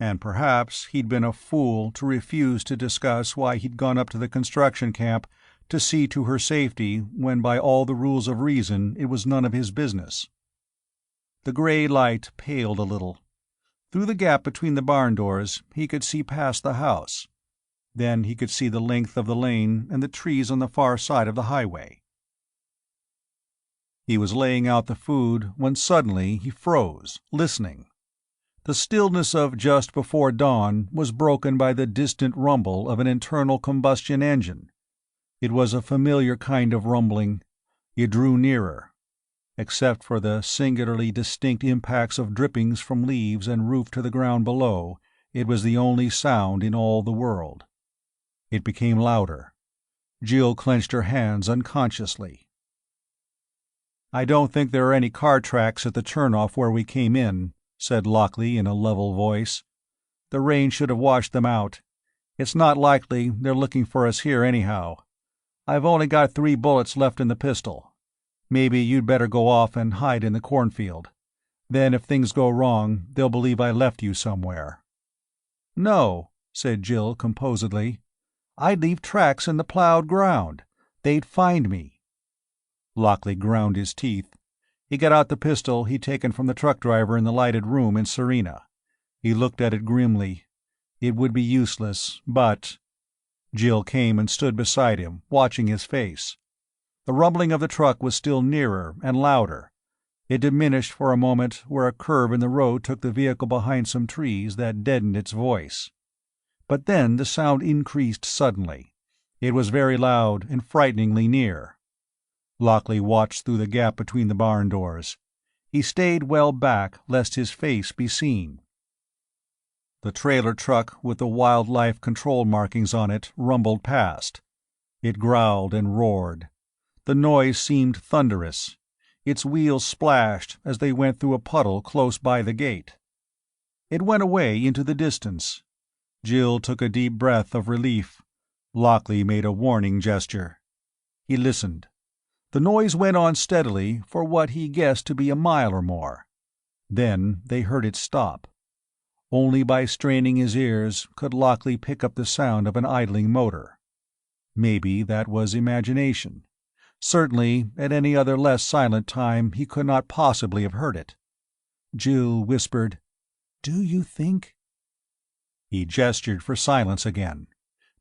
And perhaps he'd been a fool to refuse to discuss why he'd gone up to the construction camp to see to her safety when by all the rules of reason it was none of his business. The gray light paled a little. Through the gap between the barn doors he could see past the house. Then he could see the length of the lane and the trees on the far side of the highway. He was laying out the food when suddenly he froze, listening. The stillness of just before dawn was broken by the distant rumble of an internal combustion engine. It was a familiar kind of rumbling. It drew nearer. Except for the singularly distinct impacts of drippings from leaves and roof to the ground below, it was the only sound in all the world. It became louder. Jill clenched her hands unconsciously. "I don't think there are any car tracks at the turnoff where we came in," said Lockley in a level voice. "The rain should have washed them out. It's not likely they're looking for us here anyhow. I've only got 3 bullets left in the pistol. Maybe you'd better go off and hide in the cornfield. Then if things go wrong, they'll believe I left you somewhere." "No," said Jill composedly. "I'd leave tracks in the plowed ground. They'd find me." Lockley ground his teeth. He got out the pistol he'd taken from the truck driver in the lighted room in Serena. He looked at it grimly. It would be useless, but... Jill came and stood beside him, watching his face. The rumbling of the truck was still nearer and louder. It diminished for a moment where a curve in the road took the vehicle behind some trees that deadened its voice. But then the sound increased suddenly. It was very loud and frighteningly near. Lockley watched through the gap between the barn doors. He stayed well back lest his face be seen. The trailer truck with the wildlife control markings on it rumbled past. It growled and roared. The noise seemed thunderous. Its wheels splashed as they went through a puddle close by the gate. It went away into the distance. Jill took a deep breath of relief. Lockley made a warning gesture. He listened. The noise went on steadily for what he guessed to be a mile or more. Then they heard it stop. Only by straining his ears could Lockley pick up the sound of an idling motor. Maybe that was imagination. Certainly, at any other less silent time he could not possibly have heard it. Jill whispered, "Do you think—" He gestured for silence again.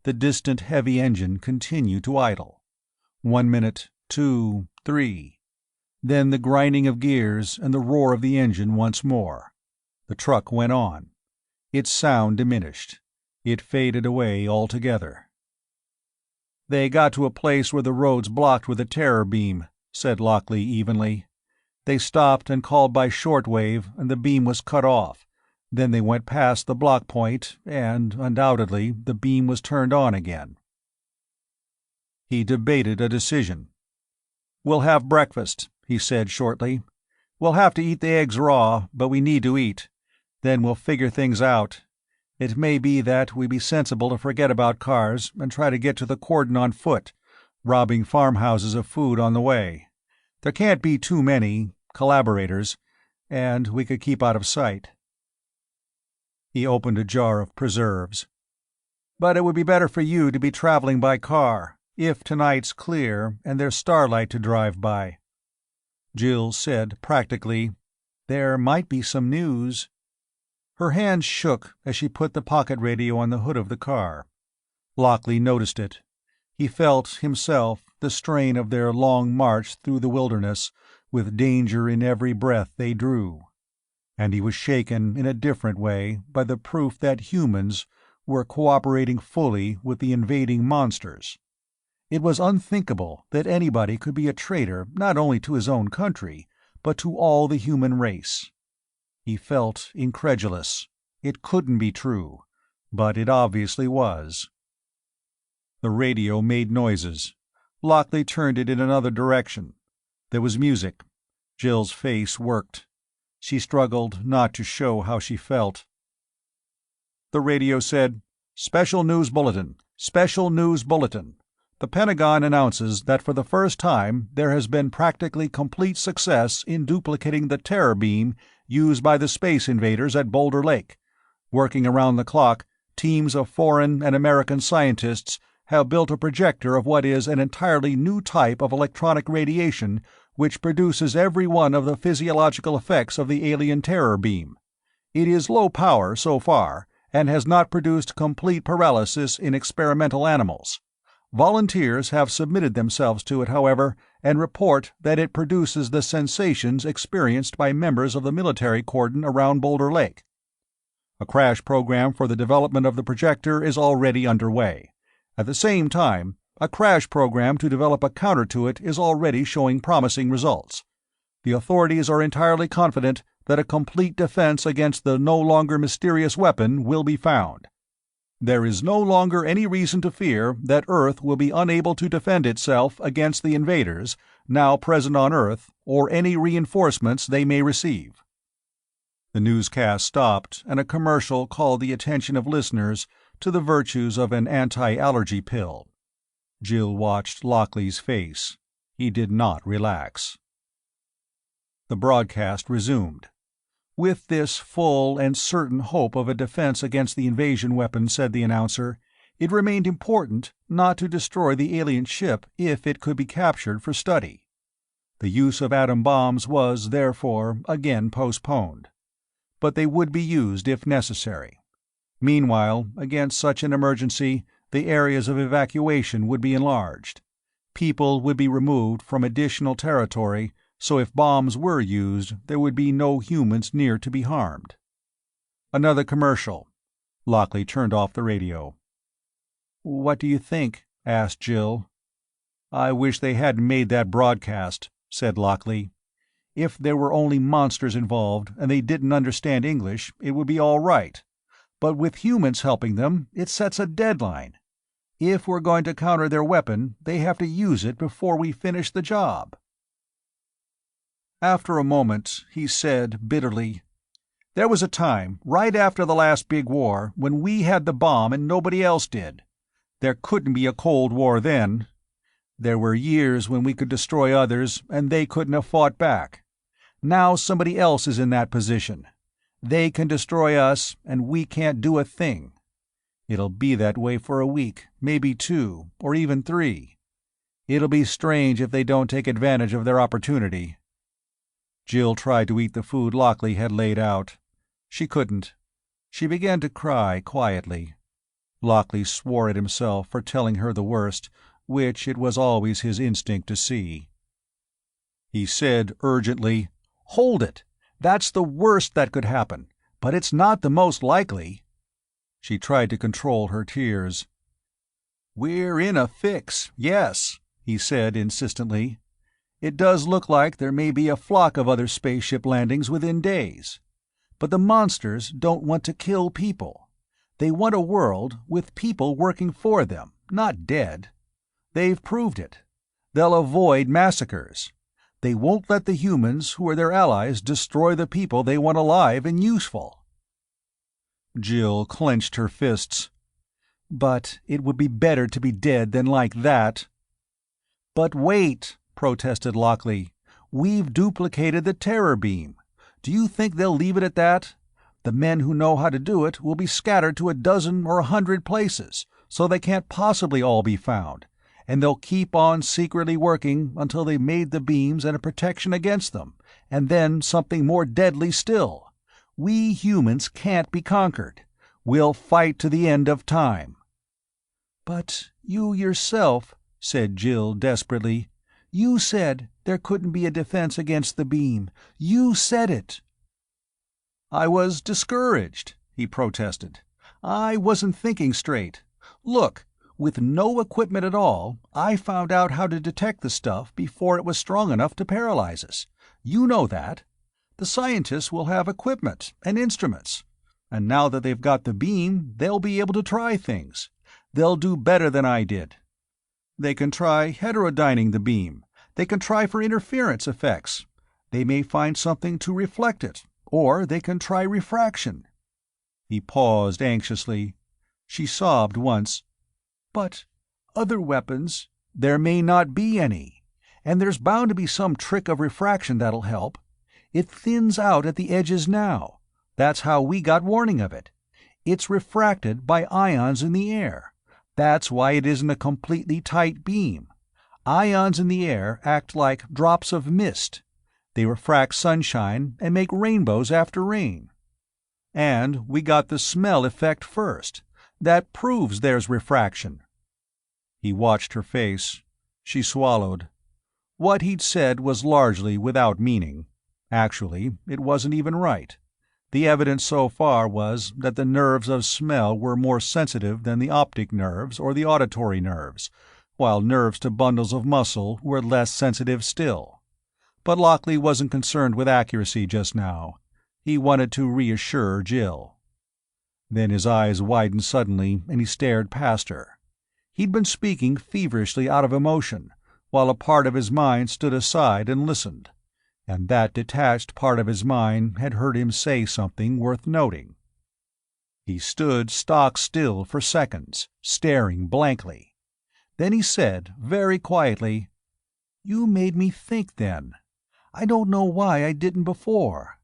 The distant heavy engine continued to idle. 1 minute, 2, 3. Then the grinding of gears and the roar of the engine once more. The truck went on. Its sound diminished. It faded away altogether. "They got to a place where the road's blocked with a terror beam," said Lockley evenly. "They stopped and called by shortwave, and the beam was cut off. Then they went past the block point, and, undoubtedly, the beam was turned on again." He debated a decision. "We'll have breakfast," he said shortly. "We'll have to eat the eggs raw, but we need to eat. Then we'll figure things out. It may be that we'd be sensible to forget about cars and try to get to the cordon on foot, robbing farmhouses of food on the way. There can't be too many collaborators, and we could keep out of sight." He opened a jar of preserves. "But it would be better for you to be traveling by car, if tonight's clear and there's starlight to drive by." Jill said practically, "There might be some news." Her hands shook as she put the pocket radio on the hood of the car. Lockley noticed it. He felt, himself, the strain of their long march through the wilderness, with danger in every breath they drew. And he was shaken in a different way by the proof that humans were cooperating fully with the invading monsters. It was unthinkable that anybody could be a traitor not only to his own country, but to all the human race. He felt incredulous. It couldn't be true, but it obviously was. The radio made noises. Lockley turned it in another direction. There was music. Jill's face worked. She struggled not to show how she felt. The radio said, "Special news bulletin. Special news bulletin. The Pentagon announces that for the first time there has been practically complete success in duplicating the terror beam used by the space invaders at Boulder Lake. Working around the clock, teams of foreign and American scientists have built a projector of what is an entirely new type of electronic radiation which produces every one of the physiological effects of the alien terror beam. It is low power so far, and has not produced complete paralysis in experimental animals. Volunteers have submitted themselves to it, however, and report that it produces the sensations experienced by members of the military cordon around Boulder Lake. A crash program for the development of the projector is already underway. At the same time, a crash program to develop a counter to it is already showing promising results. The authorities are entirely confident that a complete defense against the no longer mysterious weapon will be found. There is no longer any reason to fear that Earth will be unable to defend itself against the invaders now present on Earth or any reinforcements they may receive." The newscast stopped, and a commercial called the attention of listeners to the virtues of an anti-allergy pill. Jill watched Lockley's face. He did not relax. The broadcast resumed. "With this full and certain hope of a defense against the invasion weapon," said the announcer, "it remained important not to destroy the alien ship if it could be captured for study. The use of atom bombs was, therefore, again postponed. But they would be used if necessary. Meanwhile, against such an emergency, the areas of evacuation would be enlarged. People would be removed from additional territory, so if bombs were used, there would be no humans near to be harmed." Another commercial. Lockley turned off the radio. "What do you think?" asked Jill. "I wish they hadn't made that broadcast," said Lockley. "If there were only monsters involved, and they didn't understand English, it would be all right. But with humans helping them, it sets a deadline. If we're going to counter their weapon, they have to use it before we finish the job." After a moment, he said bitterly, "There was a time, right after the last big war, when we had the bomb and nobody else did. There couldn't be a Cold War then. There were years when we could destroy others, and they couldn't have fought back. Now somebody else is in that position. They can destroy us, and we can't do a thing. It'll be that way for a week, maybe 2, or even 3. It'll be strange if they don't take advantage of their opportunity." Jill tried to eat the food Lockley had laid out. She couldn't. She began to cry quietly. Lockley swore at himself for telling her the worst, which it was always his instinct to see. He said urgently, "Hold it! That's the worst that could happen, but it's not the most likely." She tried to control her tears. "We're in a fix, yes," he said insistently. "It does look like there may be a flock of other spaceship landings within days. But the monsters don't want to kill people. They want a world with people working for them, not dead. They've proved it. They'll avoid massacres. They won't let the humans, who are their allies, destroy the people they want alive and useful." Jill clenched her fists. "But it would be better to be dead than like that." "But wait," protested Lockley. "We've duplicated the terror beam. Do you think they'll leave it at that? The men who know how to do it will be scattered to a dozen or 100 places, so they can't possibly all be found, and they'll keep on secretly working until they've made the beams and a protection against them, and then something more deadly still. We humans can't be conquered. We'll fight to the end of time." "But you yourself," said Jill desperately, "you said there couldn't be a defense against the beam. You said it." "I was discouraged," he protested. "I wasn't thinking straight. Look, with no equipment at all, I found out how to detect the stuff before it was strong enough to paralyze us. You know that. The scientists will have equipment and instruments. And now that they've got the beam, they'll be able to try things. They'll do better than I did. They can try heterodyning the beam. They can try for interference effects. They may find something to reflect it, or they can try refraction." He paused anxiously. She sobbed once. "But other weapons—" "There may not be any. And there's bound to be some trick of refraction that'll help. It thins out at the edges now. That's how we got warning of it. It's refracted by ions in the air. That's why it isn't a completely tight beam. Ions in the air act like drops of mist. They refract sunshine and make rainbows after rain. And we got the smell effect first. That proves there's refraction." He watched her face. She swallowed. What he'd said was largely without meaning. Actually, it wasn't even right. The evidence so far was that the nerves of smell were more sensitive than the optic nerves or the auditory nerves, while nerves to bundles of muscle were less sensitive still. But Lockley wasn't concerned with accuracy just now. He wanted to reassure Jill. Then his eyes widened suddenly and he stared past her. He'd been speaking feverishly out of emotion, while a part of his mind stood aside and listened. And that detached part of his mind had heard him say something worth noting. He stood stock still for seconds, staring blankly. Then he said, very quietly, "You made me think then. I don't know why I didn't before.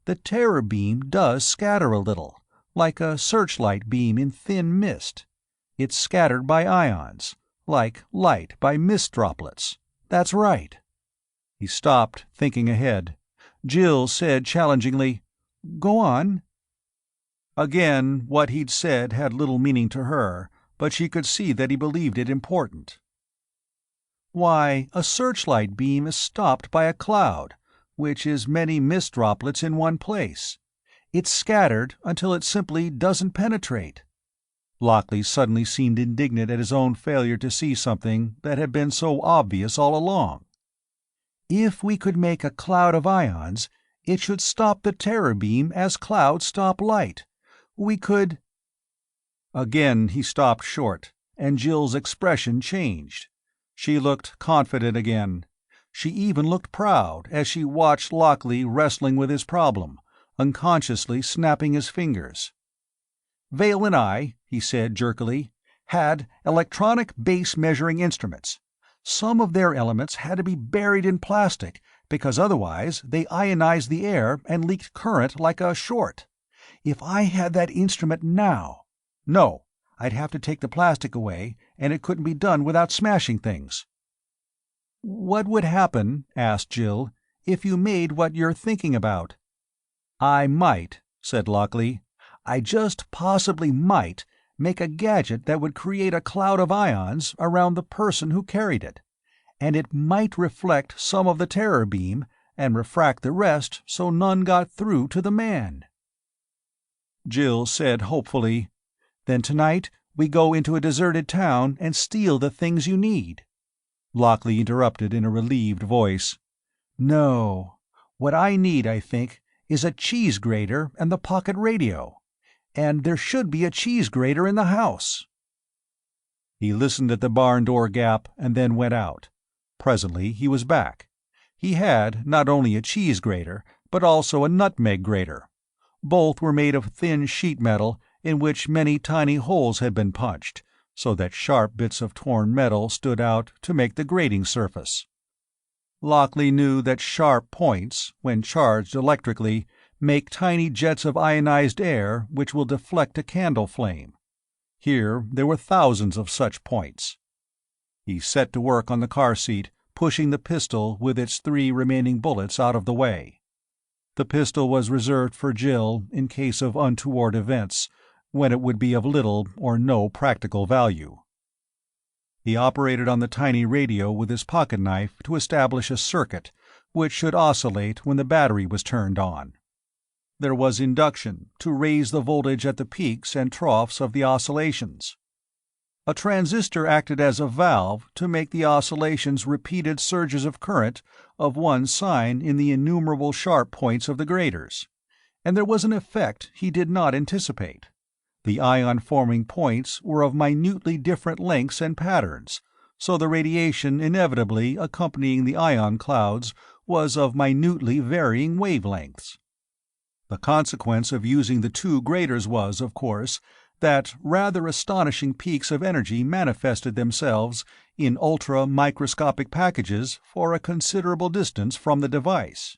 The terror beam does scatter a little, like a searchlight beam in thin mist. It's scattered by ions, like light by mist droplets. That's right." He stopped, thinking ahead. Jill said challengingly, "Go on." Again, what he'd said had little meaning to her, but she could see that he believed it important. "Why, a searchlight beam is stopped by a cloud, which is many mist droplets in one place. It's scattered until it simply doesn't penetrate." Lockley suddenly seemed indignant at his own failure to see something that had been so obvious all along. "If we could make a cloud of ions, it should stop the terror beam as clouds stop light. We could—" Again he stopped short, and Jill's expression changed. She looked confident again. She even looked proud as she watched Lockley wrestling with his problem, unconsciously snapping his fingers. "Vale and I," he said jerkily, "had electronic base measuring instruments. Some of their elements had to be buried in plastic, because otherwise they ionized the air and leaked current like a short. If I had that instrument now— No, I'd have to take the plastic away, and it couldn't be done without smashing things." "What would happen," asked Jill, "if you made what you're thinking about?" "I might," said Lockley. "I just possibly might make a gadget that would create a cloud of ions around the person who carried it, and it might reflect some of the terror beam and refract the rest so none got through to the man." Jill said hopefully, "Then tonight we go into a deserted town and steal the things you need." Lockley interrupted in a relieved voice. "No. What I need, I think, is a cheese grater and the pocket radio. And there should be a cheese grater in the house." He listened at the barn door gap and then went out. Presently he was back. He had not only a cheese grater, but also a nutmeg grater. Both were made of thin sheet metal in which many tiny holes had been punched, so that sharp bits of torn metal stood out to make the grating surface. Lockley knew that sharp points, when charged electrically, make tiny jets of ionized air which will deflect a candle flame. Here there were thousands of such points. He set to work on the car seat, pushing the pistol with its 3 remaining bullets out of the way. The pistol was reserved for Jill in case of untoward events, when it would be of little or no practical value. He operated on the tiny radio with his pocket-knife to establish a circuit, which should oscillate when the battery was turned on. There was induction, to raise the voltage at the peaks and troughs of the oscillations. A transistor acted as a valve to make the oscillations repeated surges of current of one sign in the innumerable sharp points of the graters. And there was an effect he did not anticipate. The ion-forming points were of minutely different lengths and patterns, so the radiation inevitably accompanying the ion clouds was of minutely varying wavelengths. The consequence of using the 2 graters was, of course, that rather astonishing peaks of energy manifested themselves in ultra-microscopic packages for a considerable distance from the device.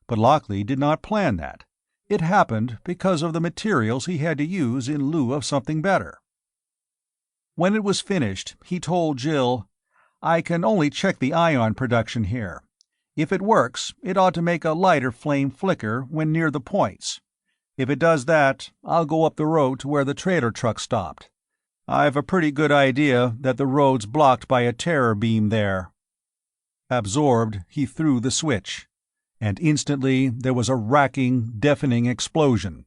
But Lockley did not plan that. It happened because of the materials he had to use in lieu of something better. When it was finished, he told Jill, "I can only check the ion production here. If it works, it ought to make a lighter flame flicker when near the points. If it does that, I'll go up the road to where the trailer truck stopped. I've a pretty good idea that the road's blocked by a terror beam there." Absorbed, he threw the switch, and instantly there was a racking, deafening explosion.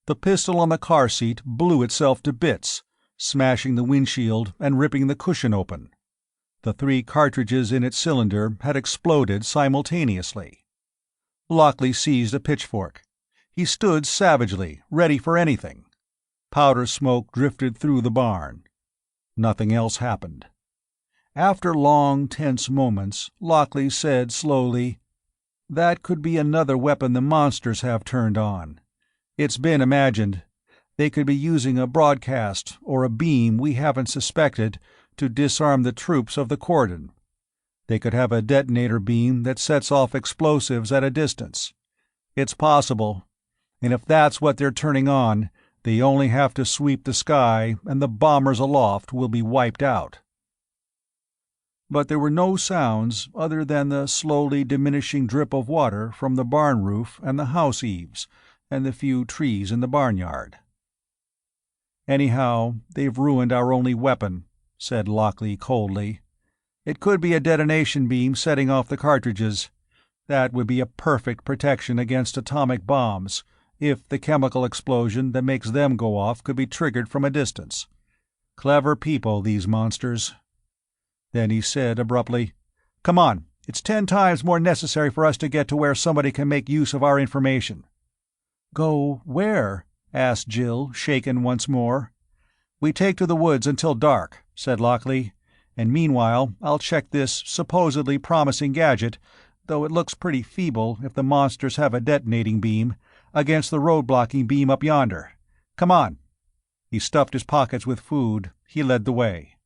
The pistol on the car seat blew itself to bits, smashing the windshield and ripping the cushion open. The 3 cartridges in its cylinder had exploded simultaneously. Lockley seized a pitchfork. He stood savagely, ready for anything. Powder smoke drifted through the barn. Nothing else happened. After long, tense moments, Lockley said slowly, "That could be another weapon the monsters have turned on. It's been imagined. They could be using a broadcast or a beam we haven't suspected to disarm the troops of the cordon. They could have a detonator beam that sets off explosives at a distance. It's possible. And if that's what they're turning on, they only have to sweep the sky and the bombers aloft will be wiped out." But there were no sounds other than the slowly diminishing drip of water from the barn roof and the house eaves and the few trees in the barnyard. "Anyhow, they've ruined our only weapon," said Lockley coldly. "It could be a detonation beam setting off the cartridges. That would be a perfect protection against atomic bombs, if the chemical explosion that makes them go off could be triggered from a distance. Clever people, these monsters." Then he said abruptly, "Come on, it's 10 times more necessary for us to get to where somebody can make use of our information." "Go where?" asked Jill, shaken once more. "We take to the woods until dark," said Lockley, "and meanwhile I'll check this supposedly promising gadget, though it looks pretty feeble if the monsters have a detonating beam, against the road-blocking beam up yonder. Come on." He stuffed his pockets with food. He led the way.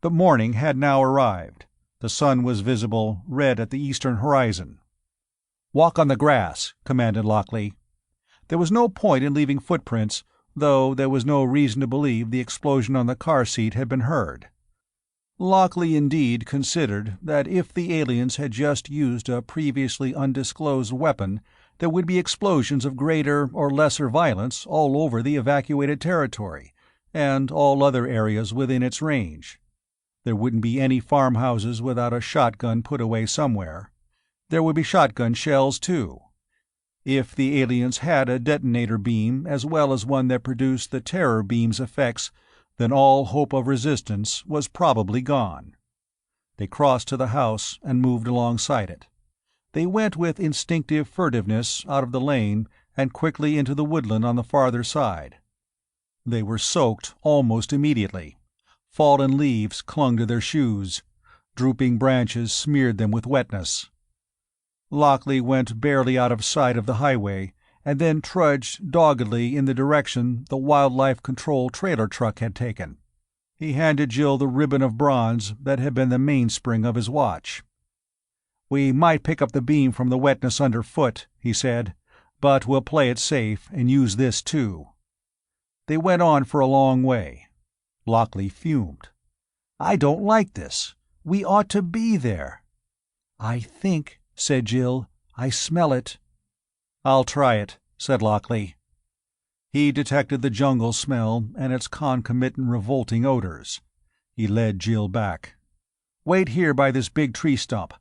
But morning had now arrived. The sun was visible, red at the eastern horizon. "Walk on the grass," commanded Lockley. There was no point in leaving footprints, though there was no reason to believe the explosion on the car seat had been heard. Lockley indeed considered that if the aliens had just used a previously undisclosed weapon, there would be explosions of greater or lesser violence all over the evacuated territory, and all other areas within its range. There wouldn't be any farmhouses without a shotgun put away somewhere. There would be shotgun shells, too. If the aliens had a detonator beam as well as one that produced the terror beam's effects, then all hope of resistance was probably gone. They crossed to the house and moved alongside it. They went with instinctive furtiveness out of the lane and quickly into the woodland on the farther side. They were soaked almost immediately. Fallen leaves clung to their shoes. Drooping branches smeared them with wetness. Lockley went barely out of sight of the highway, and then trudged doggedly in the direction the wildlife control trailer truck had taken. He handed Jill the ribbon of bronze that had been the mainspring of his watch. "We might pick up the beam from the wetness underfoot," he said, "but we'll play it safe and use this too." They went on for a long way. Lockley fumed. "I don't like this. We ought to be there." "I think," said Jill, "I smell it." "I'll try it," said Lockley. He detected the jungle smell and its concomitant revolting odors. He led Jill back. "Wait here by this big tree stump.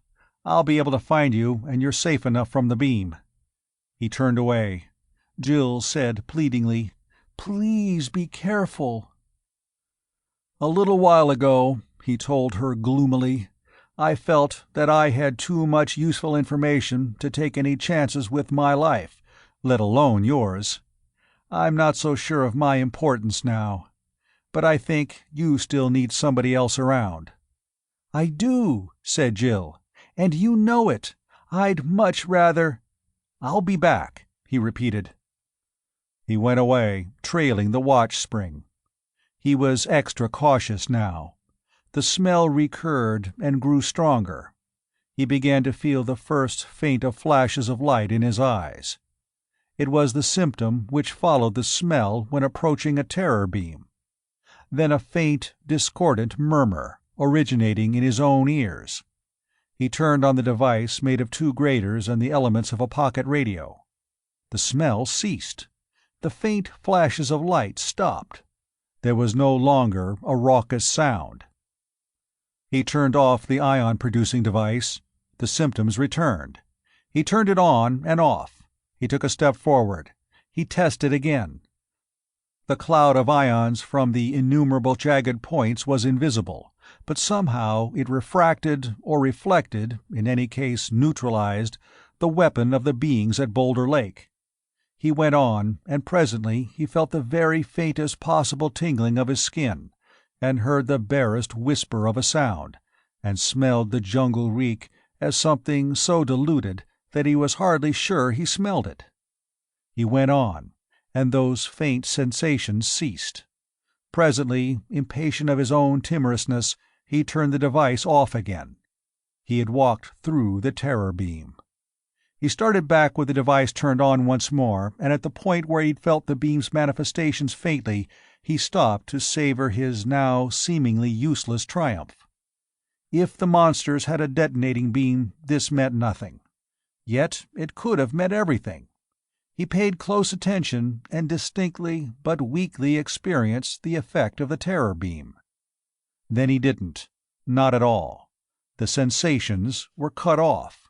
I'll be able to find you, and you're safe enough from the beam." He turned away. Jill said pleadingly, "Please be careful." "A little while ago," he told her gloomily, "I felt that I had too much useful information to take any chances with my life, let alone yours. I'm not so sure of my importance now. But I think you still need somebody else around." "I do," said Jill, "and you know it. I'd much rather—" "I'll be back," he repeated. He went away, trailing the watch spring. He was extra cautious now. The smell recurred and grew stronger. He began to feel the first faint of flashes of light in his eyes. It was the symptom which followed the smell when approaching a terror beam. Then a faint, discordant murmur, originating in his own ears. He turned on the device made of 2 graters and the elements of a pocket radio. The smell ceased. The faint flashes of light stopped. There was no longer a raucous sound. He turned off the ion-producing device. The symptoms returned. He turned it on and off. He took a step forward. He tested again. The cloud of ions from the innumerable jagged points was invisible, but somehow it refracted, or reflected, in any case neutralized, the weapon of the beings at Boulder Lake. He went on, and presently he felt the very faintest possible tingling of his skin, and heard the barest whisper of a sound, and smelled the jungle reek as something so diluted that he was hardly sure he smelled it. He went on, and those faint sensations ceased. Presently, impatient of his own timorousness, he turned the device off again. He had walked through the terror beam. He started back with the device turned on once more, and at the point where he'd felt the beam's manifestations faintly, he stopped to savor his now seemingly useless triumph. If the monsters had a detonating beam, this meant nothing. Yet it could have meant everything. He paid close attention and distinctly but weakly experienced the effect of the terror beam. Then he didn't. Not at all. The sensations were cut off.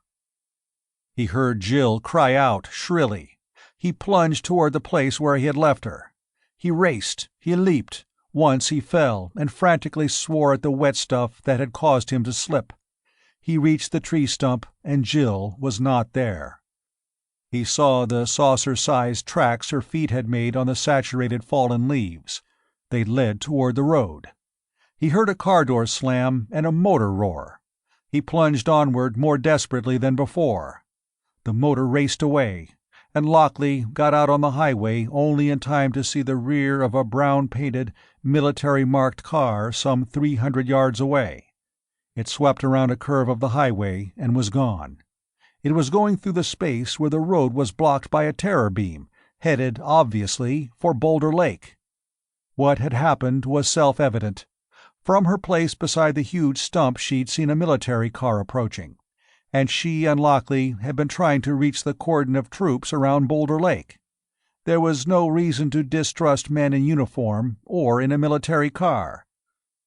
He heard Jill cry out shrilly. He plunged toward the place where he had left her. He raced, he leaped. Once he fell and frantically swore at the wet stuff that had caused him to slip. He reached the tree stump, and Jill was not there. He saw the saucer-sized tracks her feet had made on the saturated fallen leaves. They led toward the road. He heard a car door slam and a motor roar. He plunged onward more desperately than before. The motor raced away, and Lockley got out on the highway only in time to see the rear of a brown-painted, military-marked car some 300 yards away. It swept around a curve of the highway and was gone. It was going through the space where the road was blocked by a terror beam, headed, obviously, for Boulder Lake. What had happened was self-evident. From her place beside the huge stump she'd seen a military car approaching, and she and Lockley had been trying to reach the cordon of troops around Boulder Lake. There was no reason to distrust men in uniform or in a military car.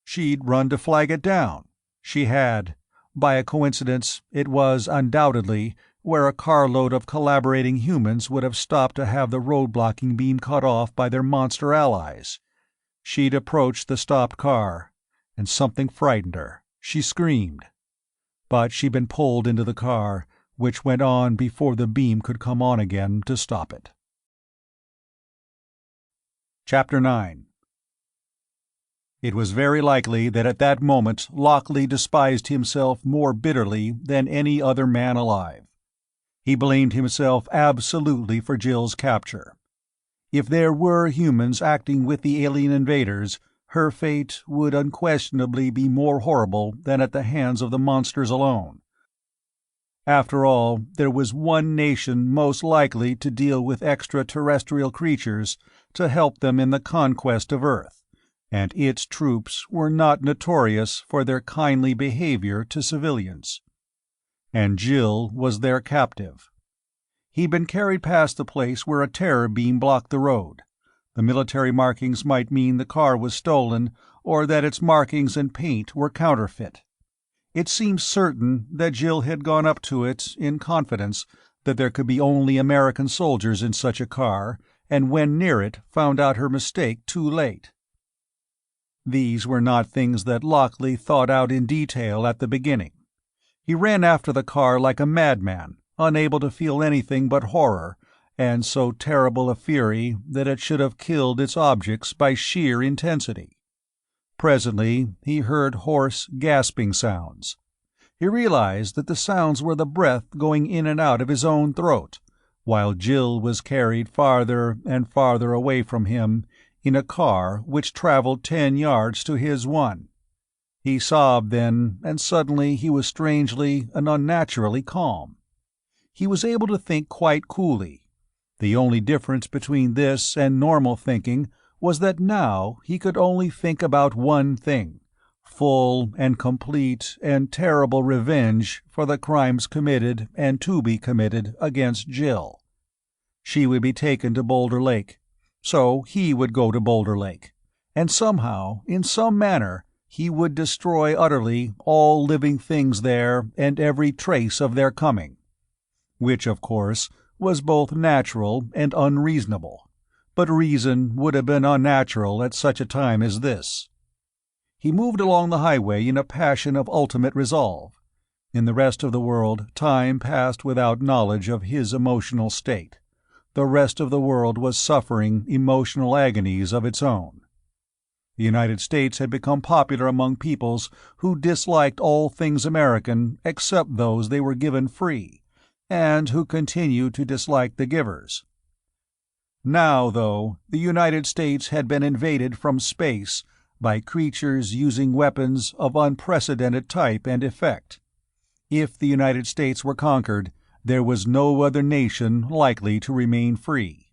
She'd run to flag it down. She had. By a coincidence, it was undoubtedly where a carload of collaborating humans would have stopped to have the road-blocking beam cut off by their monster allies. She'd approached the stopped car, and something frightened her. She screamed. But she'd been pulled into the car, which went on before the beam could come on again to stop it. Chapter 9. It was very likely that at that moment Lockley despised himself more bitterly than any other man alive. He blamed himself absolutely for Jill's capture. If there were humans acting with the alien invaders, her fate would unquestionably be more horrible than at the hands of the monsters alone. After all, there was one nation most likely to deal with extraterrestrial creatures to help them in the conquest of Earth, and its troops were not notorious for their kindly behavior to civilians. And Jill was their captive. He'd been carried past the place where a terror beam blocked the road. The military markings might mean the car was stolen, or that its markings and paint were counterfeit. It seemed certain that Jill had gone up to it in confidence that there could be only American soldiers in such a car, and when near it found out her mistake too late. These were not things that Lockley thought out in detail at the beginning. He ran after the car like a madman, unable to feel anything but horror, and so terrible a fury that it should have killed its objects by sheer intensity. Presently he heard hoarse, gasping sounds. He realized that the sounds were the breath going in and out of his own throat, while Jill was carried farther and farther away from him in a car which traveled 10 yards to his 1. He sobbed then, and suddenly he was strangely and unnaturally calm. He was able to think quite coolly. The only difference between this and normal thinking was that now he could only think about one thing: full and complete and terrible revenge for the crimes committed and to be committed against Jill. She would be taken to Boulder Lake, so he would go to Boulder Lake, and somehow, in some manner, he would destroy utterly all living things there and every trace of their coming. Which, of course, was both natural and unreasonable, but reason would have been unnatural at such a time as this. He moved along the highway in a passion of ultimate resolve. In the rest of the world, time passed without knowledge of his emotional state. The rest of the world was suffering emotional agonies of its own. The United States had become popular among peoples who disliked all things American except those they were given free, and who continued to dislike the givers. Now, though, the United States had been invaded from space by creatures using weapons of unprecedented type and effect. If the United States were conquered, there was no other nation likely to remain free.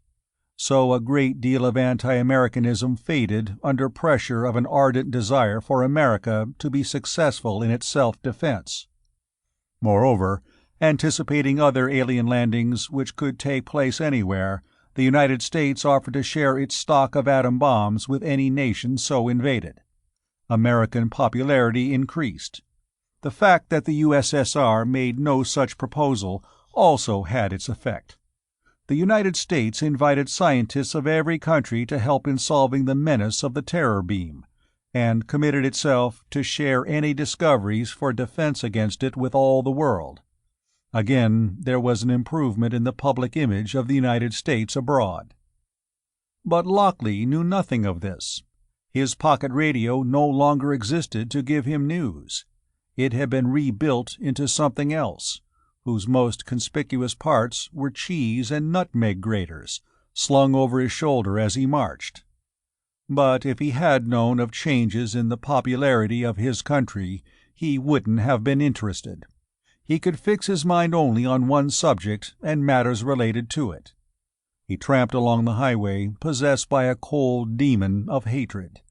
So a great deal of anti-Americanism faded under pressure of an ardent desire for America to be successful in its self-defense. Moreover, anticipating other alien landings which could take place anywhere, the United States offered to share its stock of atom bombs with any nation so invaded. American popularity increased. The fact that the USSR made no such proposal also had its effect. The United States invited scientists of every country to help in solving the menace of the terror beam, and committed itself to share any discoveries for defense against it with all the world. Again, there was an improvement in the public image of the United States abroad. But Lockley knew nothing of this. His pocket radio no longer existed to give him news. It had been rebuilt into something else, whose most conspicuous parts were cheese and nutmeg graters, slung over his shoulder as he marched. But if he had known of changes in the popularity of his country, he wouldn't have been interested. He could fix his mind only on one subject and matters related to it. He tramped along the highway, possessed by a cold demon of hatred.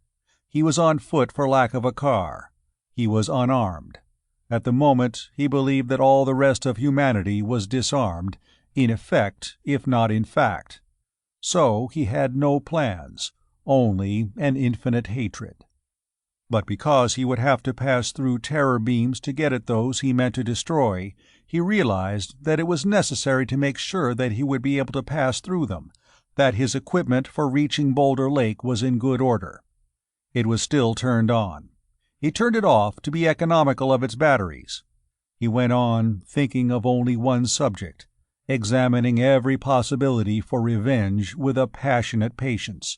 He was on foot for lack of a car. He was unarmed. At the moment, he believed that all the rest of humanity was disarmed, in effect, if not in fact. So he had no plans, only an infinite hatred. But because he would have to pass through terror beams to get at those he meant to destroy, he realized that it was necessary to make sure that he would be able to pass through them, that his equipment for reaching Boulder Lake was in good order. It was still turned on. He turned it off to be economical of its batteries. He went on, thinking of only one subject, examining every possibility for revenge with a passionate patience,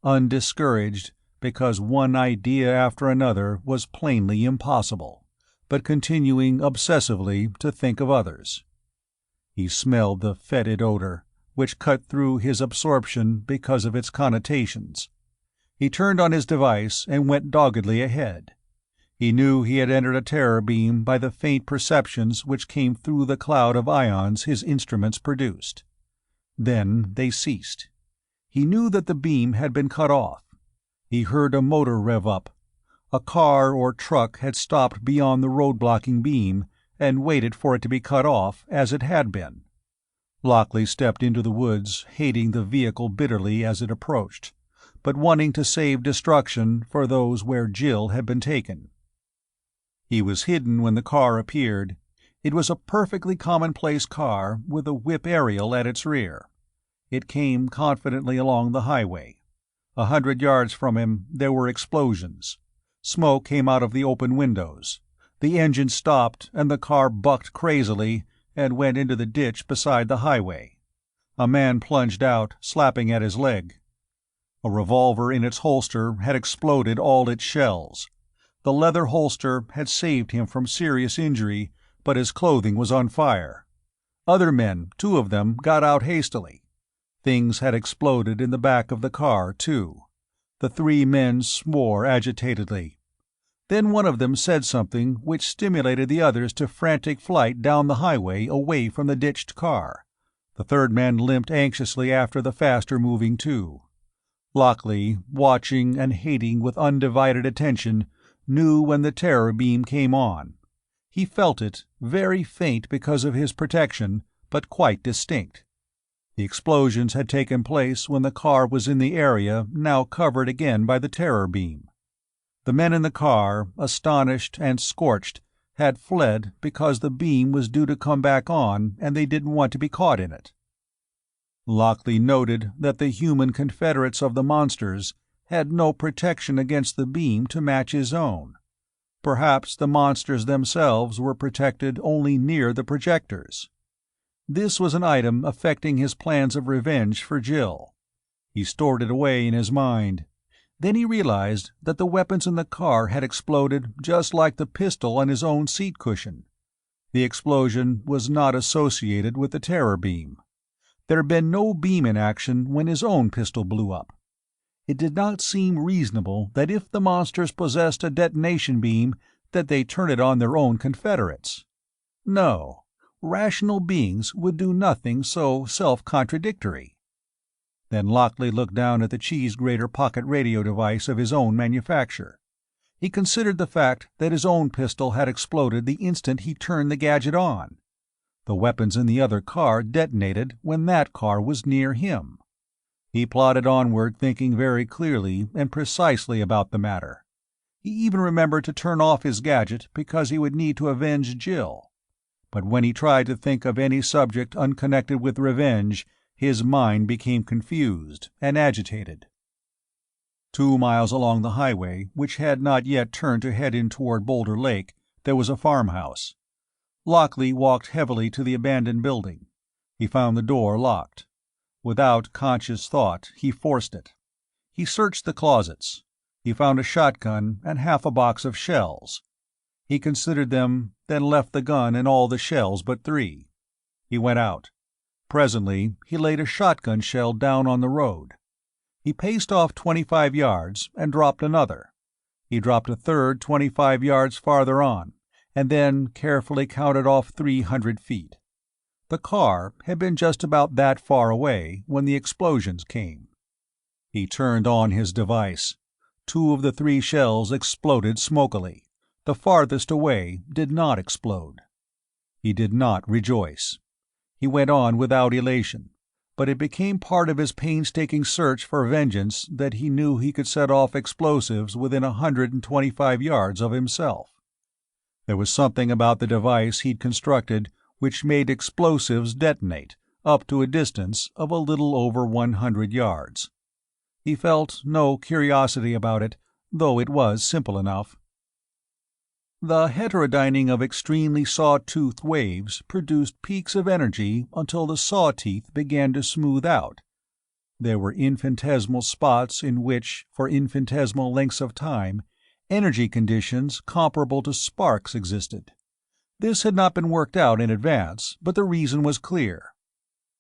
undiscouraged because one idea after another was plainly impossible, but continuing obsessively to think of others. He smelled the fetid odor, which cut through his absorption because of its connotations. He turned on his device and went doggedly ahead. He knew he had entered a terror beam by the faint perceptions which came through the cloud of ions his instruments produced. Then they ceased. He knew that the beam had been cut off. He heard a motor rev up. A car or truck had stopped beyond the road-blocking beam and waited for it to be cut off, as it had been. Lockley stepped into the woods, hating the vehicle bitterly as it approached, but wanting to save destruction for those where Jill had been taken. He was hidden when the car appeared. It was a perfectly commonplace car with a whip aerial at its rear. It came confidently along the highway. 100 yards from him there were explosions. Smoke came out of the open windows. The engine stopped and the car bucked crazily and went into the ditch beside the highway. A man plunged out, slapping at his leg. A revolver in its holster had exploded all its shells. The leather holster had saved him from serious injury, but his clothing was on fire. Other men, 2 of them, got out hastily. Things had exploded in the back of the car, too. The 3 men swore agitatedly. Then one of them said something which stimulated the others to frantic flight down the highway away from the ditched car. The 3rd man limped anxiously after the faster-moving 2. Lockley, watching and hating with undivided attention, knew when the terror beam came on. He felt it, very faint because of his protection, but quite distinct. The explosions had taken place when the car was in the area now covered again by the terror beam. The men in the car, astonished and scorched, had fled because the beam was due to come back on and they didn't want to be caught in it. Lockley noted that the human confederates of the monsters had no protection against the beam to match his own. Perhaps the monsters themselves were protected only near the projectors. This was an item affecting his plans of revenge for Jill. He stored it away in his mind. Then he realized that the weapons in the car had exploded just like the pistol on his own seat cushion. The explosion was not associated with the terror beam. There had been no beam in action when his own pistol blew up. It did not seem reasonable that if the monsters possessed a detonation beam, that they turn it on their own confederates. No, rational beings would do nothing so self-contradictory. Then Lockley looked down at the cheese-grater pocket radio device of his own manufacture. He considered the fact that his own pistol had exploded the instant he turned the gadget on. The weapons in the other car detonated when that car was near him. He plodded onward, thinking very clearly and precisely about the matter. He even remembered to turn off his gadget because he would need to avenge Jill. But when he tried to think of any subject unconnected with revenge, his mind became confused and agitated. 2 miles along the highway, which had not yet turned to head in toward Boulder Lake, there was a farmhouse. Lockley walked heavily to the abandoned building. He found the door locked. Without conscious thought, he forced it. He searched the closets. He found a shotgun and half a box of shells. He considered them, then left the gun and all the shells but 3. He went out. Presently, he laid a shotgun shell down on the road. He paced off 25 yards and dropped another. He dropped a third 25 yards farther on, and then carefully counted off 300 feet. The car had been just about that far away when the explosions came. He turned on his device. 2 of the 3 shells exploded smokily. The farthest away did not explode. He did not rejoice. He went on without elation, but it became part of his painstaking search for vengeance that he knew he could set off explosives within 125 yards of himself. There was something about the device he'd constructed which made explosives detonate up to a distance of a little over 100 yards. He felt no curiosity about it, though it was simple enough. The heterodyning of extremely saw-toothed waves produced peaks of energy until the saw-teeth began to smooth out. There were infinitesimal spots in which, for infinitesimal lengths of time, energy conditions comparable to sparks existed. This had not been worked out in advance, but the reason was clear.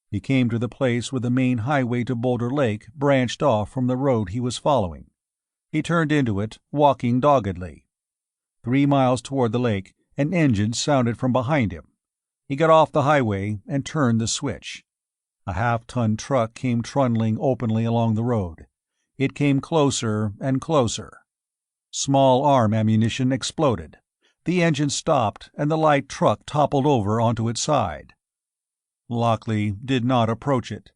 He came to the place where the main highway to Boulder Lake branched off from the road he was following. He turned into it, walking doggedly. 3 miles toward the lake, an engine sounded from behind him. He got off the highway and turned the switch. A half-ton truck came trundling openly along the road. It came closer and closer. Small arm ammunition exploded. The engine stopped, and the light truck toppled over onto its side. Lockley did not approach it.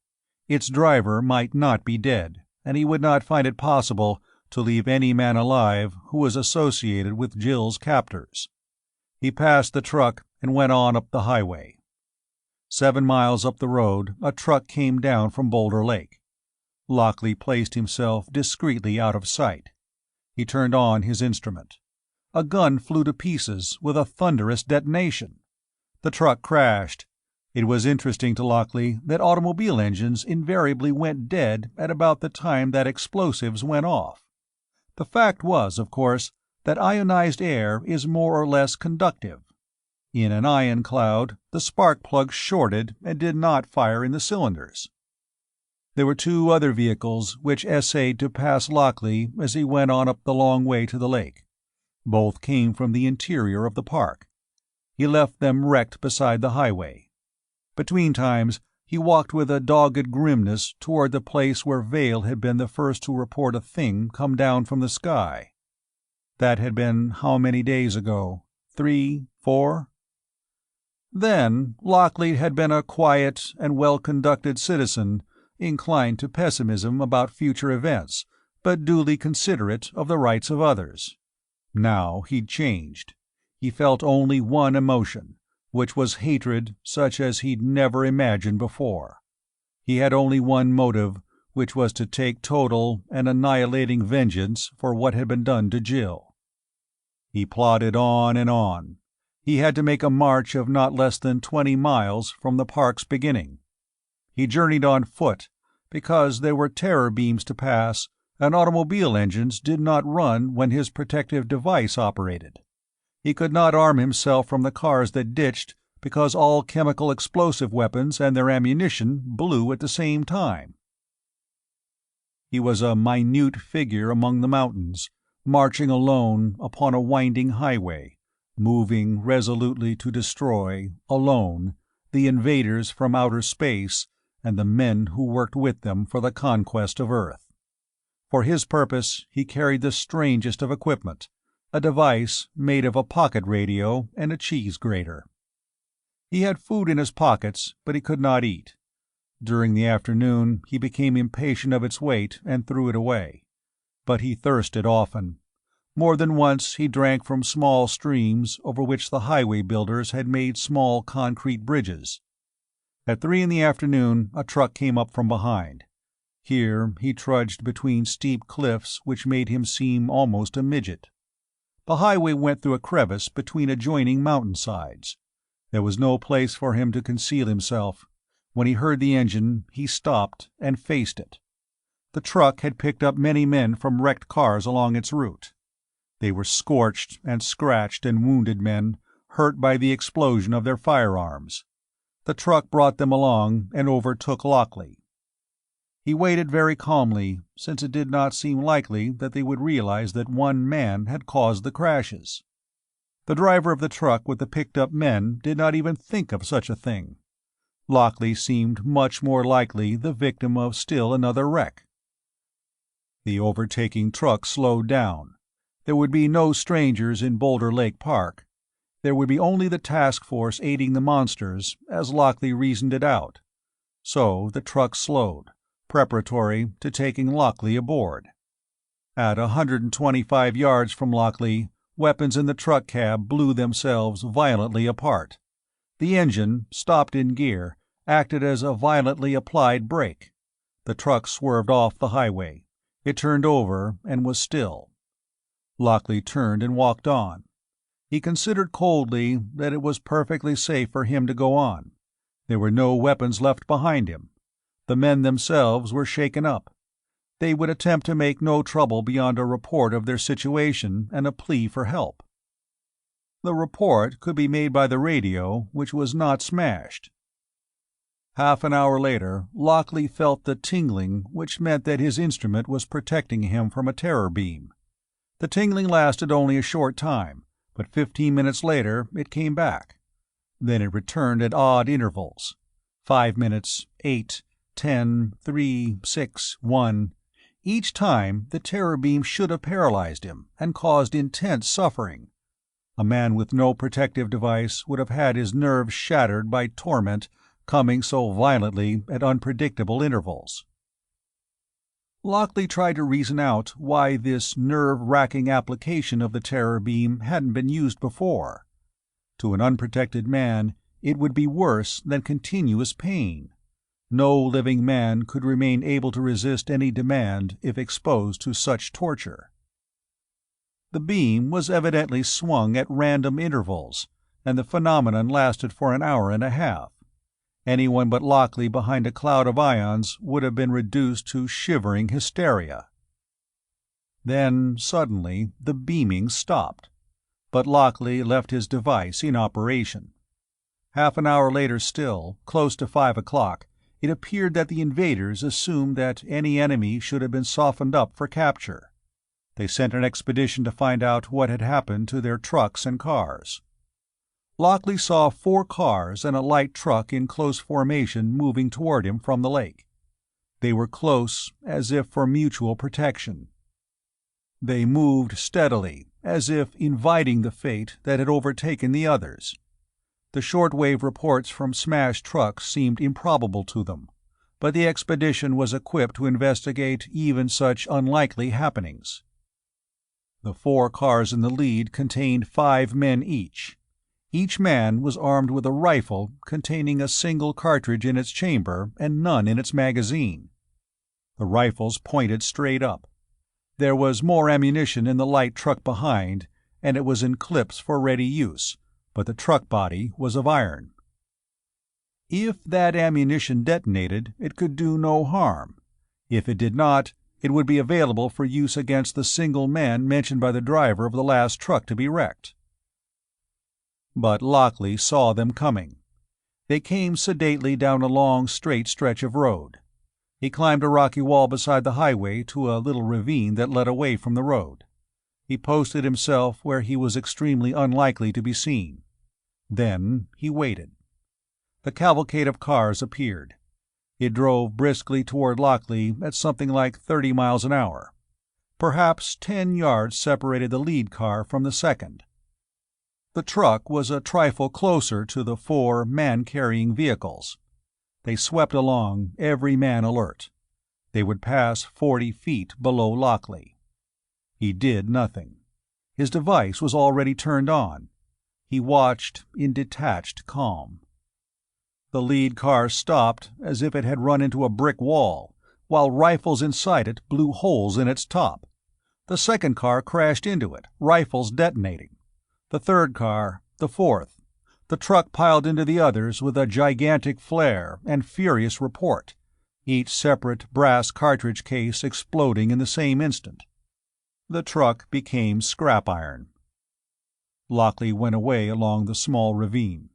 Its driver might not be dead, and he would not find it possible to leave any man alive who was associated with Jill's captors. He passed the truck and went on up the highway. 7 miles up the road, a truck came down from Boulder Lake. Lockley placed himself discreetly out of sight. He turned on his instrument. A gun flew to pieces with a thunderous detonation. The truck crashed. It was interesting to Lockley that automobile engines invariably went dead at about the time that explosives went off. The fact was, of course, that ionized air is more or less conductive. In an ion cloud, the spark plugs shorted and did not fire in the cylinders. There were 2 other vehicles which essayed to pass Lockley as he went on up the long way to the lake. Both came from the interior of the park. He left them wrecked beside the highway. Between times, he walked with a dogged grimness toward the place where Vale had been the first to report a thing come down from the sky. That had been how many days ago? 3, 4? Then, Lockley had been a quiet and well-conducted citizen, inclined to pessimism about future events, but duly considerate of the rights of others. Now he'd changed. He felt only one emotion, which was hatred such as he'd never imagined before. He had only one motive, which was to take total and annihilating vengeance for what had been done to Jill. He plodded on and on. He had to make a march of not less than 20 miles from the park's beginning. He journeyed on foot, because there were terror beams to pass, and automobile engines did not run when his protective device operated. He could not arm himself from the cars that ditched, because all chemical explosive weapons and their ammunition blew at the same time. He was a minute figure among the mountains, marching alone upon a winding highway, moving resolutely to destroy, alone, the invaders from outer space and the men who worked with them for the conquest of Earth. For his purpose, he carried the strangest of equipment, a device made of a pocket radio and a cheese grater. He had food in his pockets, but he could not eat. During the afternoon, he became impatient of its weight and threw it away. But he thirsted often. More than once he drank from small streams over which the highway builders had made small concrete bridges. At 3 in the afternoon, a truck came up from behind. Here he trudged between steep cliffs which made him seem almost a midget. The highway went through a crevice between adjoining mountainsides. There was no place for him to conceal himself. When he heard the engine, he stopped and faced it. The truck had picked up many men from wrecked cars along its route. They were scorched and scratched and wounded men, hurt by the explosion of their firearms. The truck brought them along and overtook Lockley. He waited very calmly, since it did not seem likely that they would realize that one man had caused the crashes. The driver of the truck with the picked-up men did not even think of such a thing. Lockley seemed much more likely the victim of still another wreck. The overtaking truck slowed down. There would be no strangers in Boulder Lake Park. There would be only the task force aiding the monsters, as Lockley reasoned it out. So the truck slowed, preparatory to taking Lockley aboard. At 125 yards from Lockley, weapons in the truck cab blew themselves violently apart. The engine, stopped in gear, acted as a violently applied brake. The truck swerved off the highway. It turned over and was still. Lockley turned and walked on. He considered coldly that it was perfectly safe for him to go on. There were no weapons left behind him. The men themselves were shaken up. They would attempt to make no trouble beyond a report of their situation and a plea for help. The report could be made by the radio, which was not smashed. Half an hour later, Lockley felt the tingling, which meant that his instrument was protecting him from a terror beam. The tingling lasted only a short time, but 15 minutes later it came back. Then it returned at odd intervals. 5 minutes, 8, 10, 3, 6, 1. Each time, the terror beam should have paralyzed him and caused intense suffering. A man with no protective device would have had his nerves shattered by torment coming so violently at unpredictable intervals. Lockley tried to reason out why this nerve-wracking application of the terror beam hadn't been used before. To an unprotected man, it would be worse than continuous pain. No living man could remain able to resist any demand if exposed to such torture. The beam was evidently swung at random intervals, and the phenomenon lasted for an hour and a half. Anyone but Lockley behind a cloud of ions would have been reduced to shivering hysteria. Then, suddenly, the beaming stopped, but Lockley left his device in operation. Half an hour later still, close to 5 o'clock, it appeared that the invaders assumed that any enemy should have been softened up for capture. They sent an expedition to find out what had happened to their trucks and cars. Lockley saw 4 cars and a light truck in close formation moving toward him from the lake. They were close, as if for mutual protection. They moved steadily, as if inviting the fate that had overtaken the others. The shortwave reports from smashed trucks seemed improbable to them, but the expedition was equipped to investigate even such unlikely happenings. The 4 cars in the lead contained 5 men each. Each man was armed with a rifle containing a single cartridge in its chamber and none in its magazine. The rifles pointed straight up. There was more ammunition in the light truck behind, and it was in clips for ready use, but the truck body was of iron. If that ammunition detonated, it could do no harm. If it did not, it would be available for use against the single man mentioned by the driver of the last truck to be wrecked. But Lockley saw them coming. They came sedately down a long, straight stretch of road. He climbed a rocky wall beside the highway to a little ravine that led away from the road. He posted himself where he was extremely unlikely to be seen. Then he waited. The cavalcade of cars appeared. It drove briskly toward Lockley at something like 30 miles an hour. Perhaps 10 yards separated the lead car from the second. The truck was a trifle closer to the 4 man-carrying vehicles. They swept along, every man alert. They would pass 40 feet below Lockley. He did nothing. His device was already turned on. He watched in detached calm. The lead car stopped as if it had run into a brick wall, while rifles inside it blew holes in its top. The second car crashed into it, rifles detonating. The third car, the fourth. The truck piled into the others with a gigantic flare and furious report, each separate brass cartridge case exploding in the same instant. The truck became scrap iron. Lockley went away along the small ravine.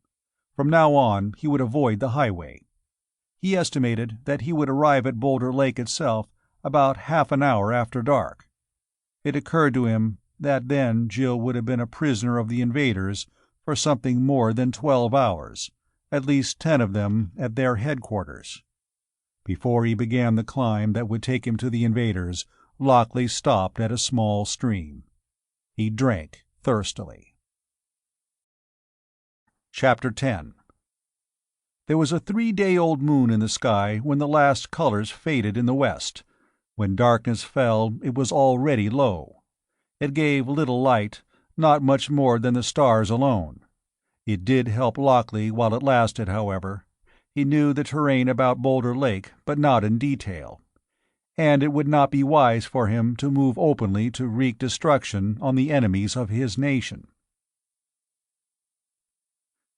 From now on, he would avoid the highway. He estimated that he would arrive at Boulder Lake itself about half an hour after dark. It occurred to him that then Jill would have been a prisoner of the invaders for something more than 12 hours, at least 10 of them at their headquarters. Before he began the climb that would take him to the invaders, Lockley stopped at a small stream. He drank thirstily. Chapter 10. There was a 3-day-old moon in the sky when the last colors faded in the west. When darkness fell, it was already low. It gave little light, not much more than the stars alone. It did help Lockley while it lasted, however. He knew the terrain about Boulder Lake, but not in detail. And it would not be wise for him to move openly to wreak destruction on the enemies of his nation.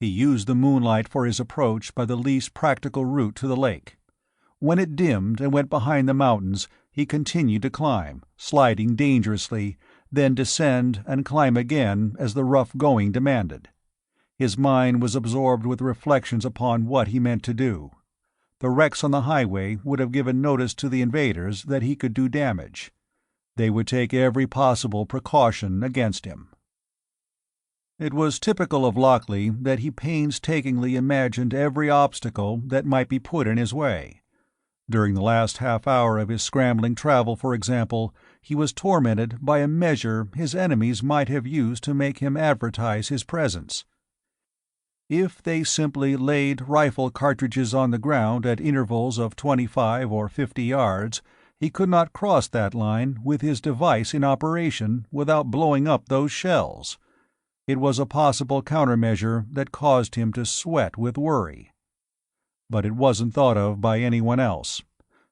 He used the moonlight for his approach by the least practical route to the lake. When it dimmed and went behind the mountains, he continued to climb, sliding dangerously, then descend and climb again as the rough going demanded. His mind was absorbed with reflections upon what he meant to do. The wrecks on the highway would have given notice to the invaders that he could do damage. They would take every possible precaution against him. It was typical of Lockley that he painstakingly imagined every obstacle that might be put in his way. During the last half hour of his scrambling travel, for example, he was tormented by a measure his enemies might have used to make him advertise his presence. If they simply laid rifle cartridges on the ground at intervals of 25 or 50 yards, he could not cross that line with his device in operation without blowing up those shells. It was a possible countermeasure that caused him to sweat with worry. But it wasn't thought of by anyone else.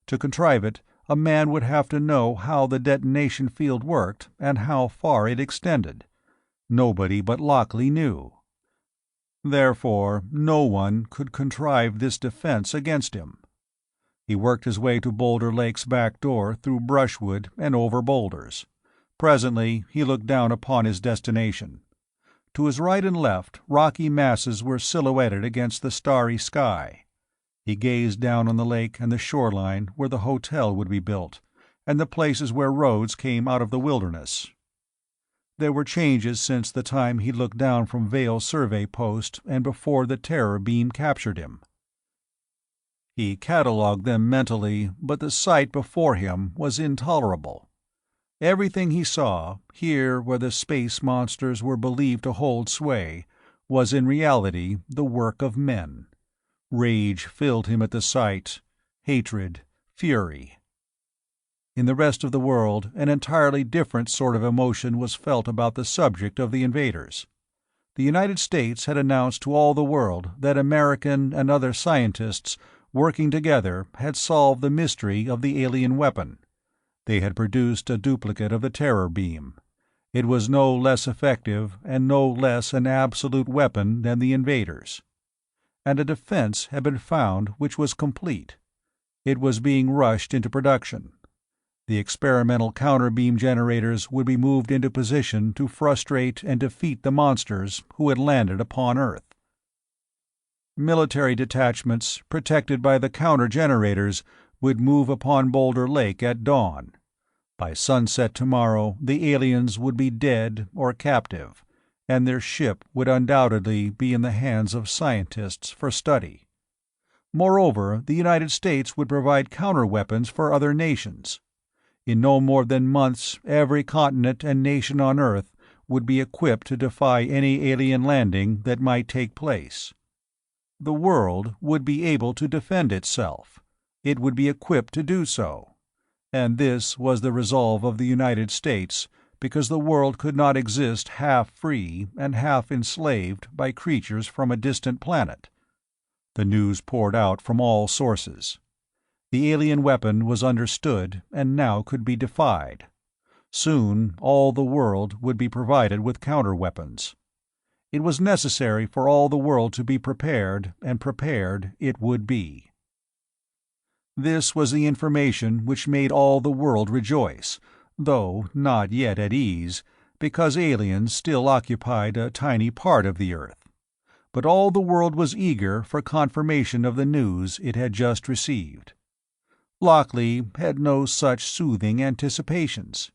To contrive it, a man would have to know how the detonation field worked and how far it extended. Nobody but Lockley knew. Therefore, no one could contrive this defense against him. He worked his way to Boulder Lake's back door through brushwood and over boulders. Presently, he looked down upon his destination. To his right and left, rocky masses were silhouetted against the starry sky. He gazed down on the lake and the shoreline where the hotel would be built, and the places where roads came out of the wilderness. There were changes since the time he looked down from Vale's survey post and before the terror beam captured him. He catalogued them mentally, but the sight before him was intolerable. Everything he saw, here where the space monsters were believed to hold sway, was in reality the work of men. Rage filled him at the sight, hatred, fury. In the rest of the world, an entirely different sort of emotion was felt about the subject of the invaders. The United States had announced to all the world that American and other scientists, working together, had solved the mystery of the alien weapon. They had produced a duplicate of the terror beam. It was no less effective and no less an absolute weapon than the invaders. And a defense had been found which was complete. It was being rushed into production. The experimental counter-beam generators would be moved into position to frustrate and defeat the monsters who had landed upon Earth. Military detachments, protected by the counter-generators, would move upon Boulder Lake at dawn. By sunset tomorrow, the aliens would be dead or captive, and their ship would undoubtedly be in the hands of scientists for study. Moreover, the United States would provide counter-weapons for other nations. In no more than months, every continent and nation on Earth would be equipped to defy any alien landing that might take place. The world would be able to defend itself. It would be equipped to do so. And this was the resolve of the United States, because the world could not exist half free and half enslaved by creatures from a distant planet. The news poured out from all sources. The alien weapon was understood and now could be defied. Soon all the world would be provided with counter-weapons. It was necessary for all the world to be prepared, and prepared it would be. This was the information which made all the world rejoice, though not yet at ease, because aliens still occupied a tiny part of the Earth. But all the world was eager for confirmation of the news it had just received. Lockley had no such soothing anticipations.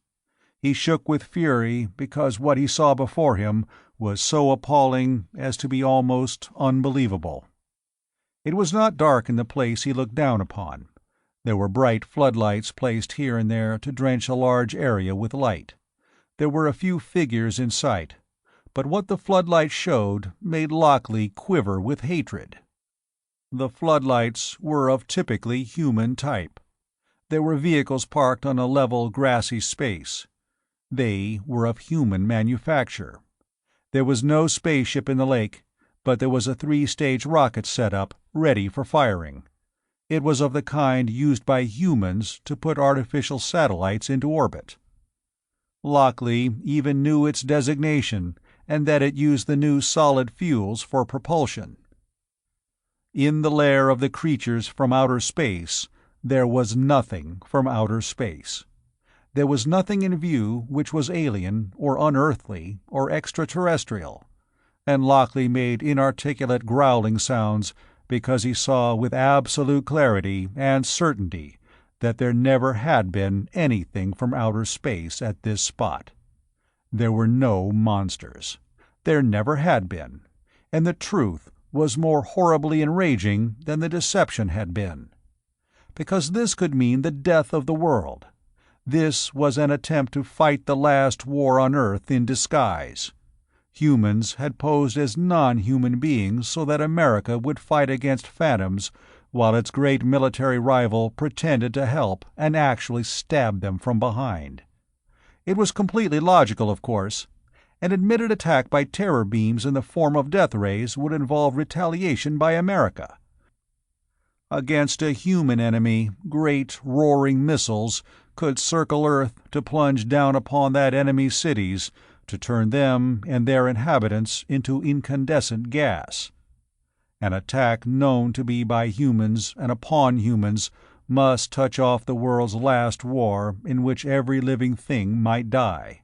He shook with fury because what he saw before him was so appalling as to be almost unbelievable. It was not dark in the place he looked down upon. There were bright floodlights placed here and there to drench a large area with light. There were a few figures in sight, but what the floodlights showed made Lockley quiver with hatred. The floodlights were of typically human type. There were vehicles parked on a level, grassy space. They were of human manufacture. There was no spaceship in the lake, but there was a 3-stage rocket set up, ready for firing. It was of the kind used by humans to put artificial satellites into orbit. Lockley even knew its designation, and that it used the new solid fuels for propulsion. In the lair of the creatures from outer space, there was nothing from outer space. There was nothing in view which was alien, or unearthly, or extraterrestrial, and Lockley made inarticulate growling sounds because he saw with absolute clarity and certainty that there never had been anything from outer space at this spot. There were no monsters. There never had been, and the truth was more horribly enraging than the deception had been. Because this could mean the death of the world. This was an attempt to fight the last war on Earth in disguise. Humans had posed as non-human beings so that America would fight against phantoms while its great military rival pretended to help and actually stabbed them from behind. It was completely logical, of course. An admitted attack by terror beams in the form of death rays would involve retaliation by America. Against a human enemy, great, roaring missiles could circle Earth to plunge down upon that enemy's cities, to turn them and their inhabitants into incandescent gas. An attack known to be by humans and upon humans must touch off the world's last war in which every living thing might die.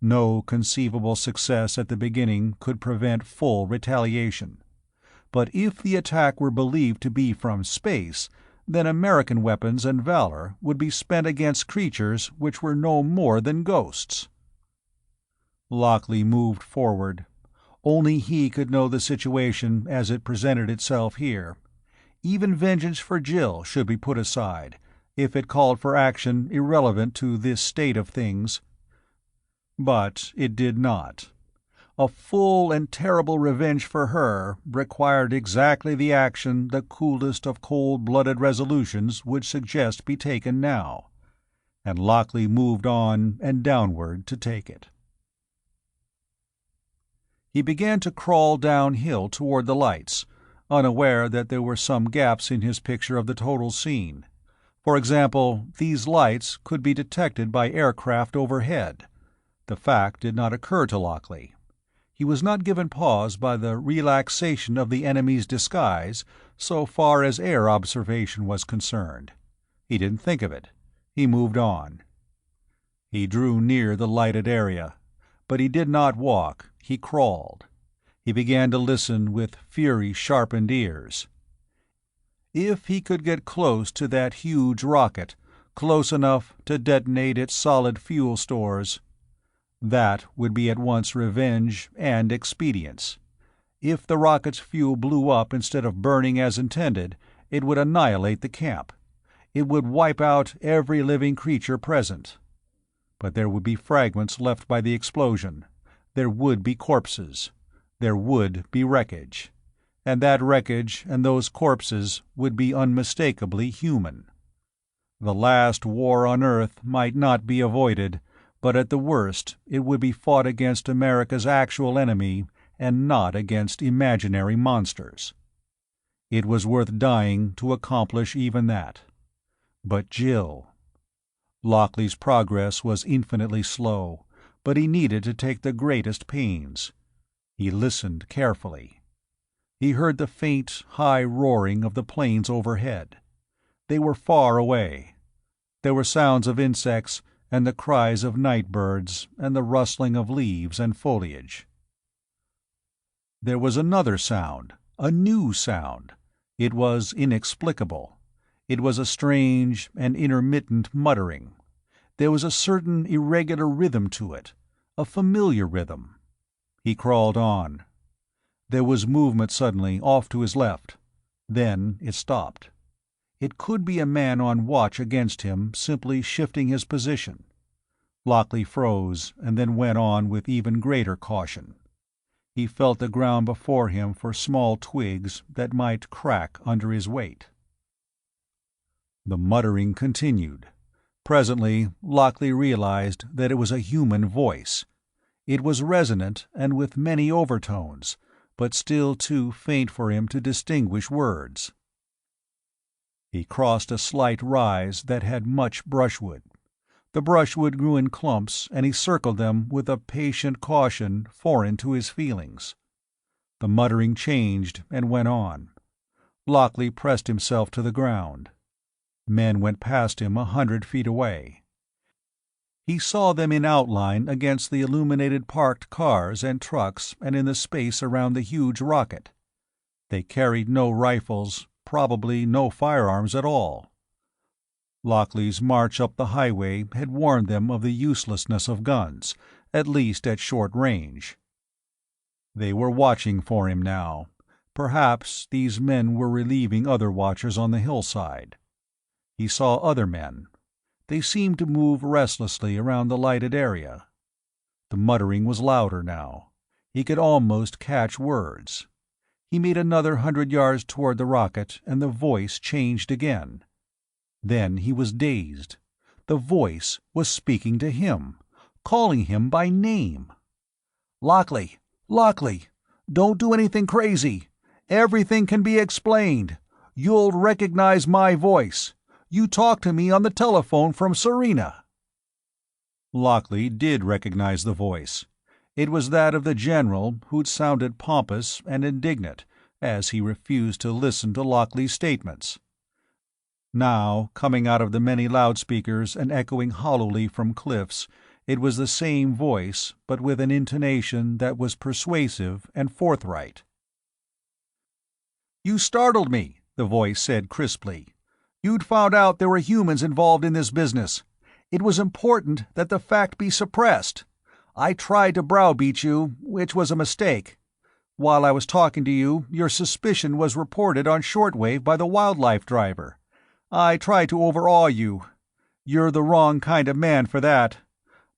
No conceivable success at the beginning could prevent full retaliation. But if the attack were believed to be from space, then American weapons and valor would be spent against creatures which were no more than ghosts. Lockley moved forward. Only he could know the situation as it presented itself here. Even vengeance for Jill should be put aside, if it called for action irrelevant to this state of things. But it did not. A full and terrible revenge for her required exactly the action the coolest of cold-blooded resolutions would suggest be taken now, and Lockley moved on and downward to take it. He began to crawl downhill toward the lights, unaware that there were some gaps in his picture of the total scene. For example, these lights could be detected by aircraft overhead. The fact did not occur to Lockley. He was not given pause by the relaxation of the enemy's disguise so far as air observation was concerned. He didn't think of it. He moved on. He drew near the lighted area, but he did not walk, he crawled. He began to listen with fury-sharpened ears. If he could get close to that huge rocket, close enough to detonate its solid fuel stores, that would be at once revenge and expedience. If the rocket's fuel blew up instead of burning as intended, it would annihilate the camp. It would wipe out every living creature present. But there would be fragments left by the explosion. There would be corpses. There would be wreckage. And that wreckage and those corpses would be unmistakably human. The last war on Earth might not be avoided, but at the worst it would be fought against America's actual enemy and not against imaginary monsters. It was worth dying to accomplish even that. But Jill. Lockley's progress was infinitely slow, but he needed to take the greatest pains. He listened carefully. He heard the faint, high roaring of the planes overhead. They were far away. There were sounds of insects and the cries of night birds and the rustling of leaves and foliage. There was another sound, a new sound. It was inexplicable. It was a strange and intermittent muttering. There was a certain irregular rhythm to it, a familiar rhythm. He crawled on. There was movement suddenly off to his left. Then it stopped. It could be a man on watch against him simply shifting his position. Lockley froze and then went on with even greater caution. He felt the ground before him for small twigs that might crack under his weight. The muttering continued. Presently, Lockley realized that it was a human voice. It was resonant and with many overtones, but still too faint for him to distinguish words. He crossed a slight rise that had much brushwood. The brushwood grew in clumps, and he circled them with a patient caution foreign to his feelings. The muttering changed and went on. Lockley pressed himself to the ground. Men went past him 100 feet away. He saw them in outline against the illuminated parked cars and trucks and in the space around the huge rocket. They carried no rifles, probably no firearms at all. Lockley's march up the highway had warned them of the uselessness of guns, at least at short range. They were watching for him now. Perhaps these men were relieving other watchers on the hillside. He saw other men. They seemed to move restlessly around the lighted area. The muttering was louder now. He could almost catch words. He made another 100 yards toward the rocket, and the voice changed again. Then he was dazed. The voice was speaking to him, calling him by name. "Lockley! Lockley! Don't do anything crazy! Everything can be explained! You'll recognize my voice! You talked to me on the telephone from Serena!" Lockley did recognize the voice. It was that of the General, who'd sounded pompous and indignant, as he refused to listen to Lockley's statements. Now, coming out of the many loudspeakers and echoing hollowly from Cliff's, it was the same voice, but with an intonation that was persuasive and forthright. "You startled me," the voice said crisply. "You'd found out there were humans involved in this business. It was important that the fact be suppressed. I tried to browbeat you, which was a mistake. While I was talking to you, your suspicion was reported on shortwave by the wildlife driver. I tried to overawe you. You're the wrong kind of man for that.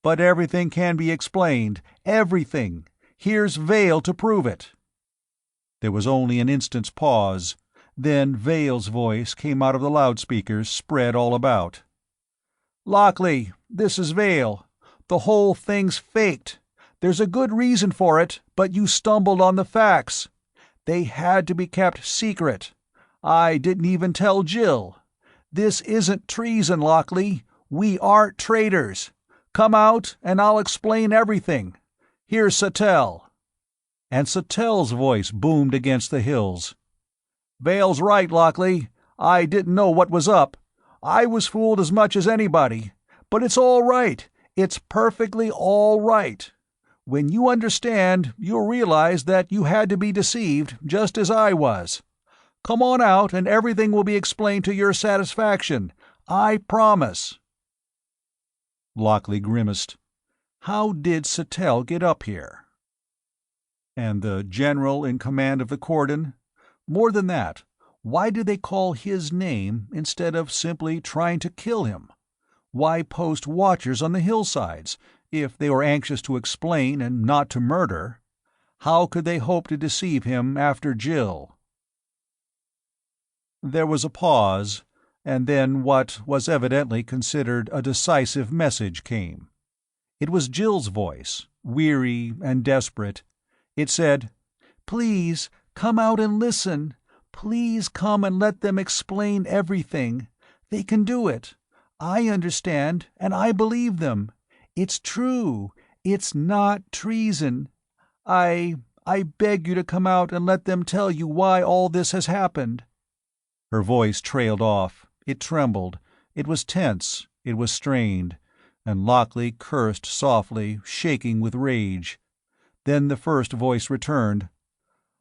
But everything can be explained. Everything. Here's Vale to prove it." There was only an instant's pause. Then Vale's voice came out of the loudspeakers spread all about. "Lockley, this is Vale. The whole thing's faked. There's a good reason for it, but you stumbled on the facts. They had to be kept secret. I didn't even tell Jill. This isn't treason, Lockley. We aren't traitors. Come out, and I'll explain everything. Here's Sattel." And Sattel's voice boomed against the hills. "Vale's right, Lockley. I didn't know what was up. I was fooled as much as anybody. But it's all right. It's perfectly all right. When you understand, you'll realize that you had to be deceived, just as I was. Come on out, and everything will be explained to your satisfaction. I promise." Lockley grimaced. How did Sattel get up here? And the General in command of the cordon? More than that, why did they call his name instead of simply trying to kill him? Why post watchers on the hillsides, if they were anxious to explain and not to murder? How could they hope to deceive him after Jill? There was a pause, and then what was evidently considered a decisive message came. It was Jill's voice, weary and desperate. It said, "Please, come out and listen. Please come and let them explain everything. They can do it. I understand, and I believe them. It's true. It's not treason. I beg you to come out and let them tell you why all this has happened." Her voice trailed off. It trembled. It was tense. It was strained. And Lockley cursed softly, shaking with rage. Then the first voice returned.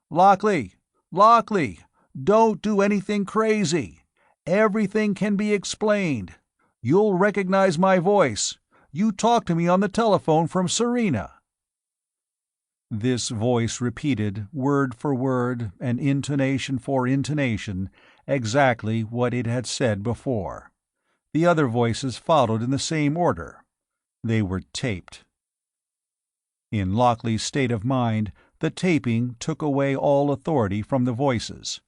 "Lockley! Lockley! Don't do anything crazy. Everything can be explained. You'll recognize my voice. You talked to me on the telephone from Serena." This voice repeated, word for word and intonation for intonation, exactly what it had said before. The other voices followed in the same order. They were taped. In Lockley's state of mind, the taping took away all authority from the voices.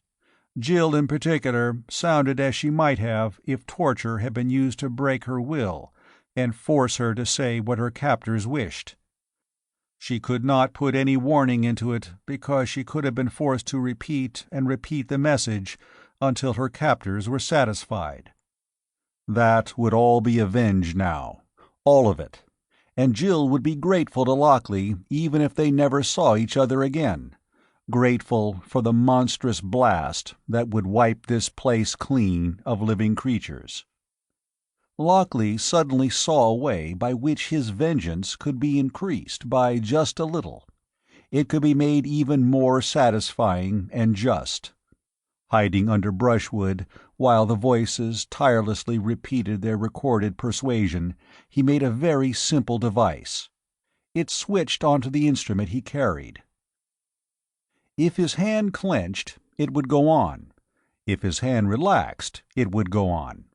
Jill, in particular, sounded as she might have if torture had been used to break her will and force her to say what her captors wished. She could not put any warning into it because she could have been forced to repeat and repeat the message until her captors were satisfied. That would all be avenged now. All of it. And Jill would be grateful to Lockley even if they never saw each other again. Grateful for the monstrous blast that would wipe this place clean of living creatures. Lockley suddenly saw a way by which his vengeance could be increased by just a little. It could be made even more satisfying and just. Hiding under brushwood, while the voices tirelessly repeated their recorded persuasion, he made a very simple device. It switched onto the instrument he carried. If his hand clenched, it would go on. If his hand relaxed, it would go on.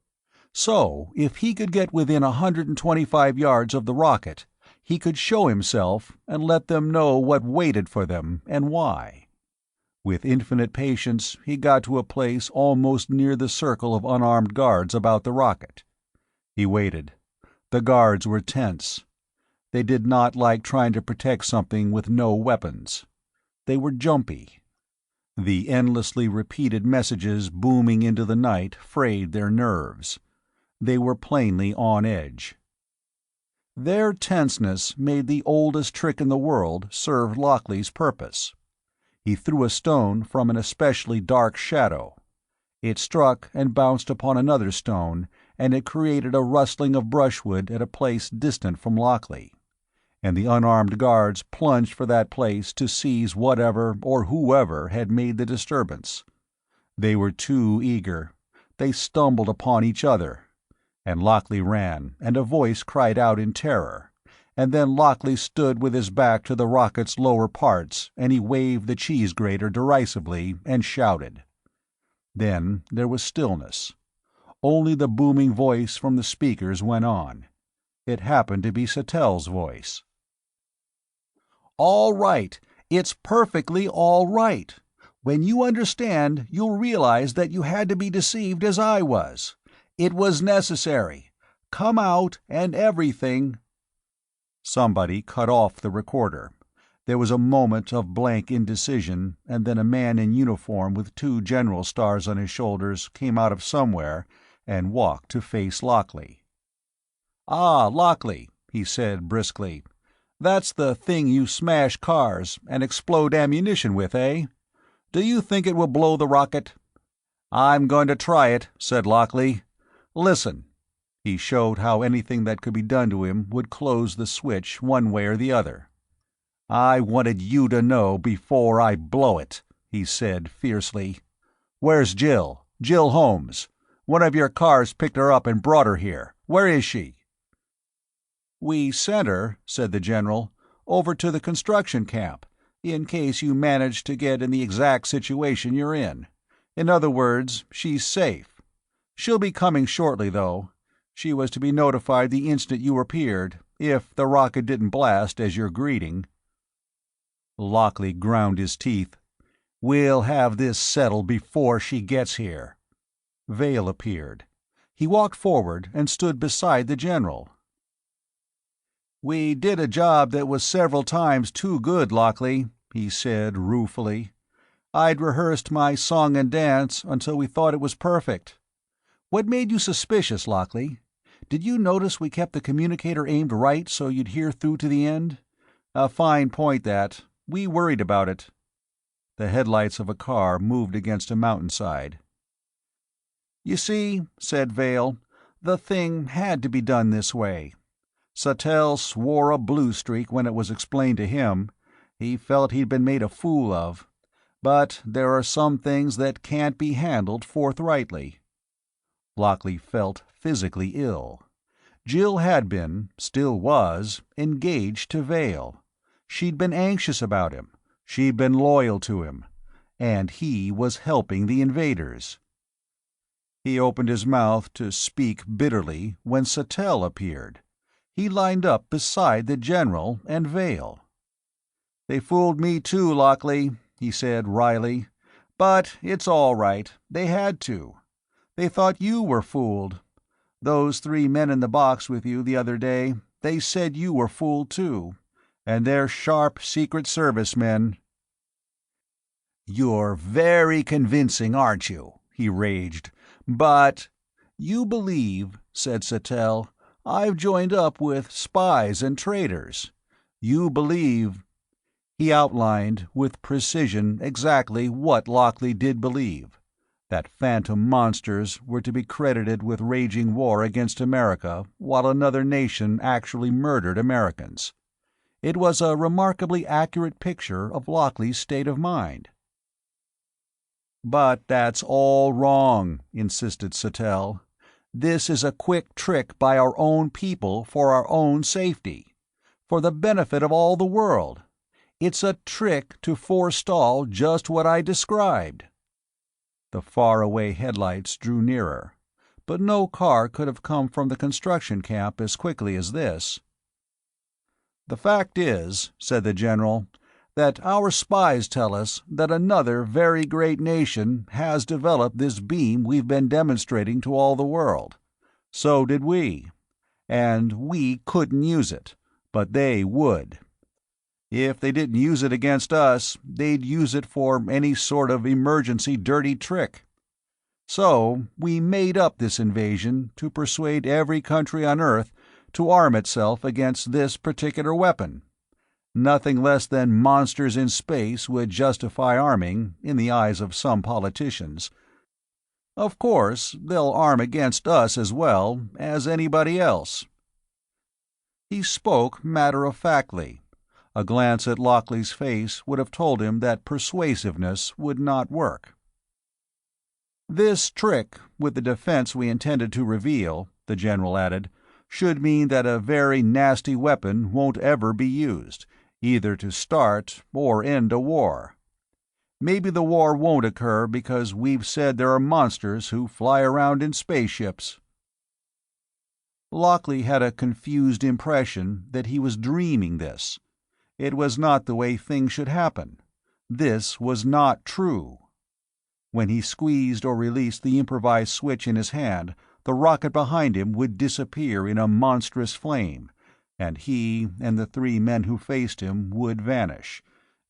So, if he could get within 125 yards of the rocket, he could show himself and let them know what waited for them and why. With infinite patience, he got to a place almost near the circle of unarmed guards about the rocket. He waited. The guards were tense. They did not like trying to protect something with no weapons. They were jumpy. The endlessly repeated messages booming into the night frayed their nerves. They were plainly on edge. Their tenseness made the oldest trick in the world serve Lockley's purpose. He threw a stone from an especially dark shadow. It struck and bounced upon another stone, and it created a rustling of brushwood at a place distant from Lockley, and the unarmed guards plunged for that place to seize whatever or whoever had made the disturbance. They were too eager. They stumbled upon each other. And Lockley ran, and a voice cried out in terror, and then Lockley stood with his back to the rocket's lower parts, and he waved the cheese grater derisively and shouted. Then there was stillness. Only the booming voice from the speakers went on. It happened to be Satel's voice. "All right. It's perfectly all right. When you understand, you'll realize that you had to be deceived as I was. It was necessary. Come out and everything—" Somebody cut off the recorder. There was a moment of blank indecision, and then a man in uniform with 2 general stars on his shoulders came out of somewhere and walked to face Lockley. "Ah, Lockley," he said briskly. "That's the thing you smash cars and explode ammunition with, eh? Do you think it will blow the rocket?" "I'm going to try it," said Lockley. "Listen." He showed how anything that could be done to him would close the switch one way or the other. "I wanted you to know before I blow it," he said fiercely. "Where's Jill? Jill Holmes. One of your cars picked her up and brought her here. Where is she?" "We sent her," said the general, "over to the construction camp, in case you managed to get in the exact situation you're in. In other words, she's safe. She'll be coming shortly, though. She was to be notified the instant you appeared, if the rocket didn't blast as your greeting." Lockley ground his teeth. "We'll have this settled before she gets here." Vale appeared. He walked forward and stood beside the general. "We did a job that was several times too good, Lockley," he said ruefully. "I'd rehearsed my song and dance until we thought it was perfect. What made you suspicious, Lockley? Did you notice we kept the communicator aimed right so you'd hear through to the end? A fine point, that. We worried about it." The headlights of a car moved against a mountainside. "You see," said Vale, "the thing had to be done this way. Satel swore a blue streak when it was explained to him. He felt he'd been made a fool of. But there are some things that can't be handled forthrightly." Lockley felt physically ill. Jill had been, still was, engaged to Vale. She'd been anxious about him. She'd been loyal to him. And he was helping the invaders. He opened his mouth to speak bitterly when Satel appeared. He lined up beside the general and Vale. "They fooled me too, Lockley," he said wryly. "But it's all right. They had to. They thought you were fooled. Those 3 men in the box with you the other day, they said you were fooled too. And they're sharp Secret Service men." "You're very convincing, aren't you?" he raged. "But—" "You believe," said Satel, "I've joined up with spies and traitors. You believe—" He outlined with precision exactly what Lockley did believe. that phantom monsters were to be credited with waging war against America while another nation actually murdered Americans. It was a remarkably accurate picture of Lockley's state of mind. "But that's all wrong," insisted Sattell. "This is a quick trick by our own people for our own safety, for the benefit of all the world. It's a trick to forestall just what I described." The faraway headlights drew nearer, but no car could have come from the construction camp as quickly as this. "The fact is," said the general, "that our spies tell us that another very great nation has developed this beam we've been demonstrating to all the world. So did we. And we couldn't use it, but they would. If they didn't use it against us, they'd use it for any sort of emergency dirty trick. So we made up this invasion to persuade every country on Earth to arm itself against this particular weapon. Nothing less than monsters in space would justify arming, in the eyes of some politicians. Of course, they'll arm against us as well as anybody else." He spoke matter-of-factly. A glance at Lockley's face would have told him that persuasiveness would not work. "This trick, with the defense we intended to reveal," the general added, "should mean that a very nasty weapon won't ever be used, either to start or end a war. Maybe the war won't occur because we've said there are monsters who fly around in spaceships." Lockley had a confused impression that he was dreaming this. It was not the way things should happen. This was not true. When he squeezed or released the improvised switch in his hand, the rocket behind him would disappear in a monstrous flame, and he and the three men who faced him would vanish,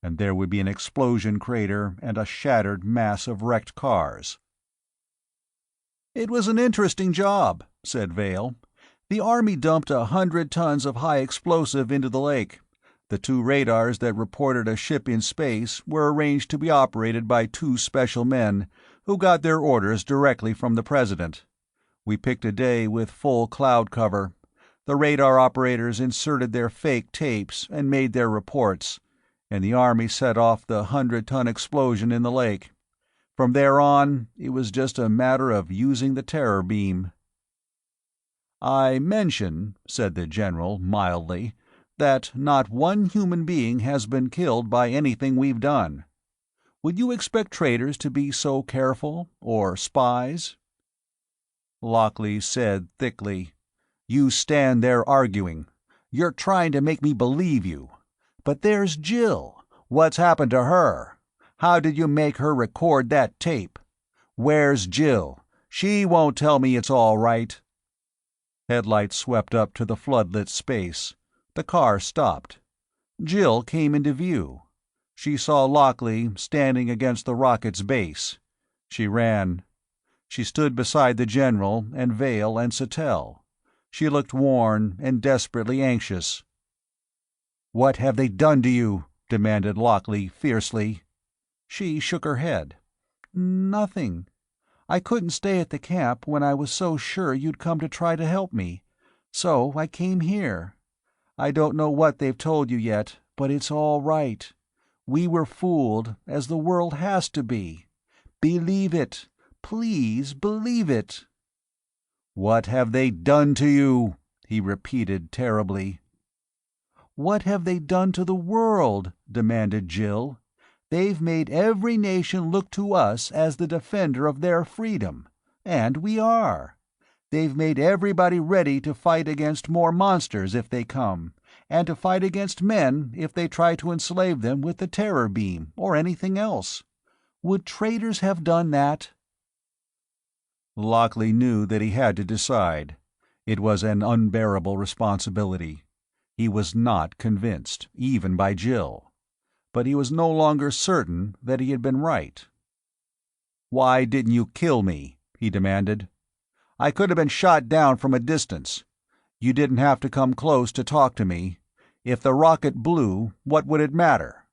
and there would be an explosion crater and a shattered mass of wrecked cars. "It was an interesting job," said Vail. "The Army dumped 100 tons of high explosive into the lake. The 2 radars that reported a ship in space were arranged to be operated by 2 special men, who got their orders directly from the President. We picked a day with full cloud cover. The radar operators inserted their fake tapes and made their reports, and the Army set off the 100-ton explosion in the lake. From there on, it was just a matter of using the terror beam." "I mention," said the general mildly, "that not one human being has been killed by anything we've done. Would you expect traitors to be so careful, or spies?" Lockley said thickly, "You stand there arguing. You're trying to make me believe you. But there's Jill. What's happened to her? How did you make her record that tape? Where's Jill? She won't tell me it's all right." Headlights swept up to the floodlit space. The car stopped. Jill came into view. She saw Lockley standing against the rocket's base. She ran. She stood beside the general and Vail and Sattell. She looked worn and desperately anxious. "What have they done to you?" demanded Lockley fiercely. She shook her head. "Nothing. I couldn't stay at the camp when I was so sure you'd come to try to help me. So I came here. I don't know what they've told you yet, but it's all right. We were fooled, as the world has to be. Believe it. Please believe it." "What have they done to you?" he repeated terribly. "What have they done to the world?" demanded Jill. "They've made every nation look to us as the defender of their freedom. And we are. They've made everybody ready to fight against more monsters if they come, and to fight against men if they try to enslave them with the terror beam, or anything else. Would traitors have done that?" Lockley knew that he had to decide. It was an unbearable responsibility. He was not convinced, even by Jill. But he was no longer certain that he had been right. "Why didn't you kill me?" he demanded. "I could have been shot down from a distance. You didn't have to come close to talk to me. If the rocket blew, what would it matter?"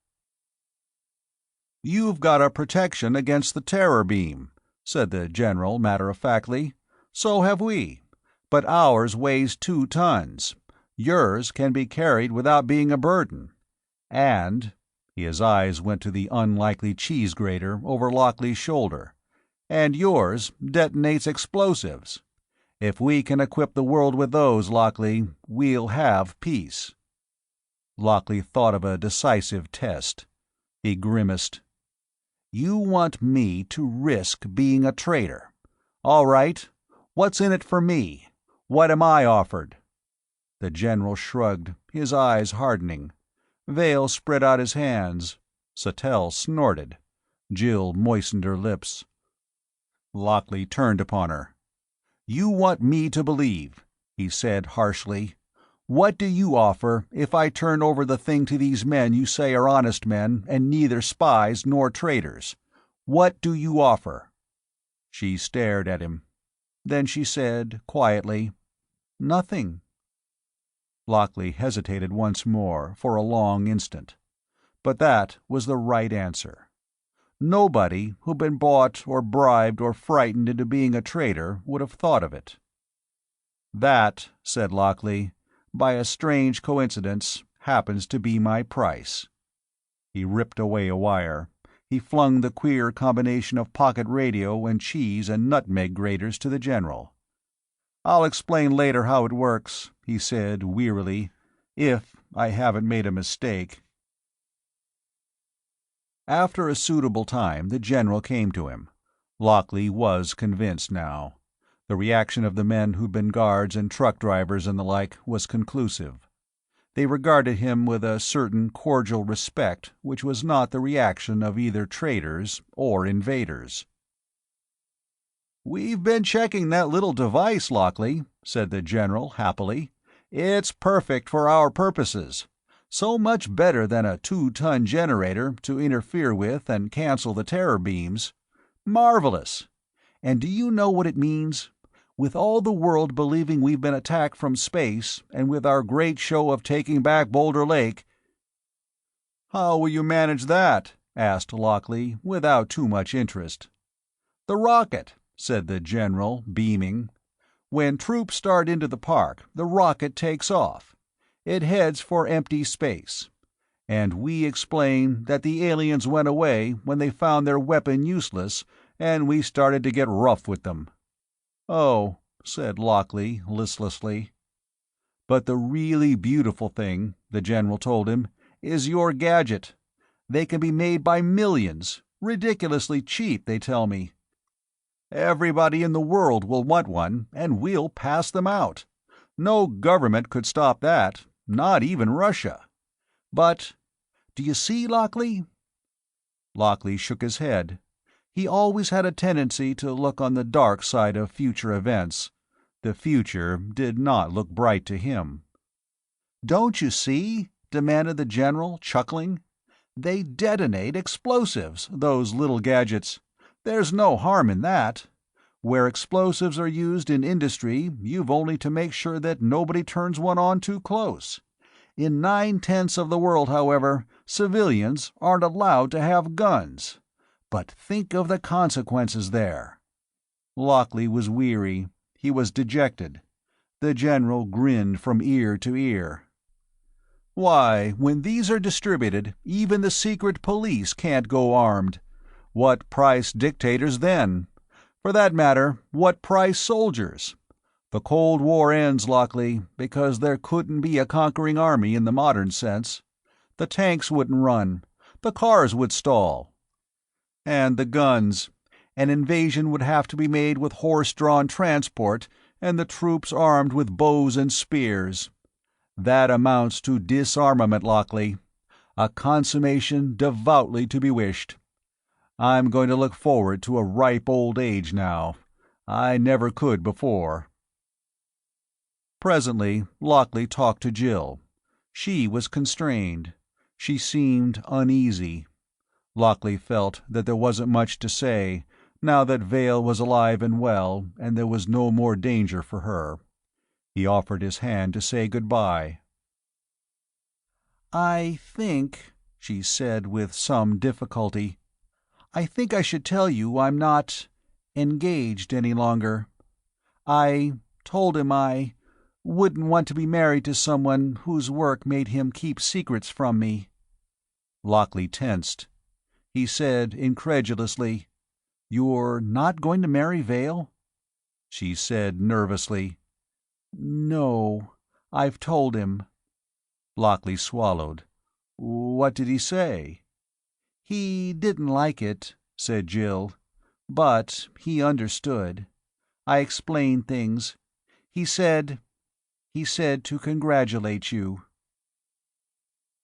"You've got a protection against the terror beam," said the General matter-of-factly. "So have we. But ours weighs 2 tons. Yours can be carried without being a burden. And—" his eyes went to the unlikely cheese grater over Lockley's shoulder. "And yours detonates explosives. If we can equip the world with those, Lockley, we'll have peace." Lockley thought of a decisive test. He grimaced. "You want me to risk being a traitor. All right. What's in it for me? What am I offered?" The General shrugged, his eyes hardening. Vale spread out his hands. Sattel snorted. Jill moistened her lips. Lockley turned upon her. "You want me to believe," he said harshly. "What do you offer if I turn over the thing to these men you say are honest men and neither spies nor traitors? What do you offer?" She stared at him. Then she said, quietly, "Nothing." Lockley hesitated once more, for a long instant. But that was the right answer. Nobody who'd been bought or bribed or frightened into being a traitor would have thought of it. "That," said Lockley, "by a strange coincidence, happens to be my price." He ripped away a wire. He flung the queer combination of pocket radio and cheese and nutmeg graters to the General. "I'll explain later how it works," he said wearily, "if I haven't made a mistake." After a suitable time, the General came to him. Lockley was convinced now. The reaction of the men who'd been guards and truck drivers and the like was conclusive. They regarded him with a certain cordial respect which was not the reaction of either traitors or invaders. "We've been checking that little device, Lockley," said the General happily. "It's perfect for our purposes. So much better than a 2-ton generator to interfere with and cancel the terror beams. Marvelous! And do you know what it means? With all the world believing we've been attacked from space, and with our great show of taking back Boulder Lake—" "How will you manage that?" asked Lockley, without too much interest. "The rocket," said the General, beaming. "When troops start into the park, the rocket takes off. It heads for empty space. And we explain that the aliens went away when they found their weapon useless, and we started to get rough with them." "Oh," said Lockley, listlessly. "But the really beautiful thing," the General told him, "is your gadget. They can be made by millions, ridiculously cheap, they tell me. Everybody in the world will want one, and we'll pass them out. No government could stop that, not even Russia. But do you see, Lockley?" Lockley shook his head. He always had a tendency to look on the dark side of future events. The future did not look bright to him. "Don't you see?" demanded the General, chuckling. "They detonate explosives, those little gadgets. There's no harm in that. Where explosives are used in industry, you've only to make sure that nobody turns one on too close. In 9/10 of the world, however, civilians aren't allowed to have guns. But think of the consequences there." Lockley was weary. He was dejected. The General grinned from ear to ear. "Why, when these are distributed, even the secret police can't go armed. What price dictators then? For that matter, what price soldiers? The Cold War ends, Lockley, because there couldn't be a conquering army in the modern sense. The tanks wouldn't run. The cars would stall. And the guns. An invasion would have to be made with horse-drawn transport, and the troops armed with bows and spears. That amounts to disarmament, Lockley. A consummation devoutly to be wished. I'm going to look forward to a ripe old age now. I never could before." Presently, Lockley talked to Jill. She was constrained. She seemed uneasy. Lockley felt that there wasn't much to say, now that Vale was alive and well, and there was no more danger for her. He offered his hand to say goodbye. "I think," she said with some difficulty, "I think I should tell you I'm not engaged any longer. I told him I wouldn't want to be married to someone whose work made him keep secrets from me." Lockley tensed. He said incredulously, "You're not going to marry Vale?" She said nervously, "No, I've told him." Lockley swallowed. "What did he say?" "He didn't like it," said Jill. "But he understood. I explained things. He said to congratulate you."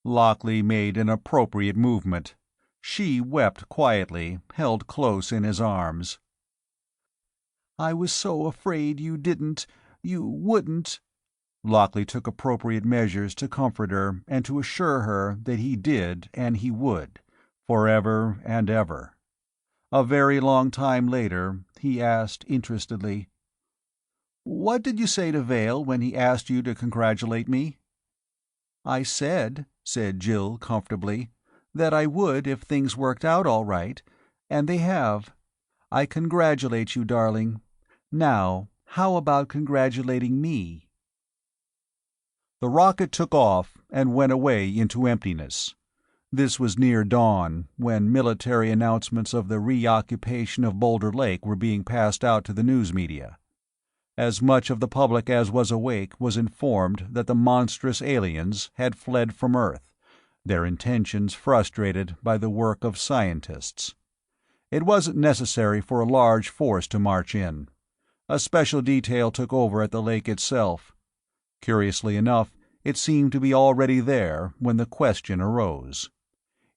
Lockley made an appropriate movement. She wept quietly, held close in his arms. "I was so afraid you wouldn't." Lockley took appropriate measures to comfort her and to assure her that he did and he would, forever and ever. A very long time later, he asked interestedly, "What did you say to Vale when he asked you to congratulate me?" "I said," said Jill comfortably, "that I would if things worked out all right, and they have. I congratulate you, darling. Now, how about congratulating me?" The rocket took off and went away into emptiness. This was near dawn, when military announcements of the reoccupation of Boulder Lake were being passed out to the news media. As much of the public as was awake was informed that the monstrous aliens had fled from Earth, their intentions frustrated by the work of scientists. It wasn't necessary for a large force to march in. A special detail took over at the lake itself. Curiously enough, it seemed to be already there when the question arose.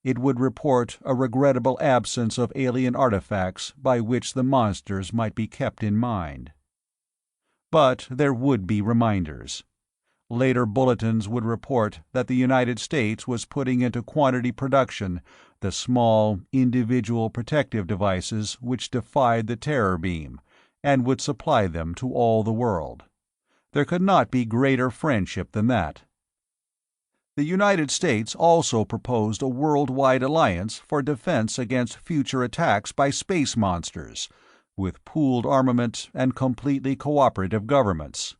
It would report a regrettable absence of alien artifacts by which the monsters might be kept in mind. But there would be reminders. Later bulletins would report that the United States was putting into quantity production the small, individual protective devices which defied the terror beam, and would supply them to all the world. There could not be greater friendship than that. The United States also proposed a worldwide alliance for defense against future attacks by space monsters, with pooled armament and completely cooperative governments.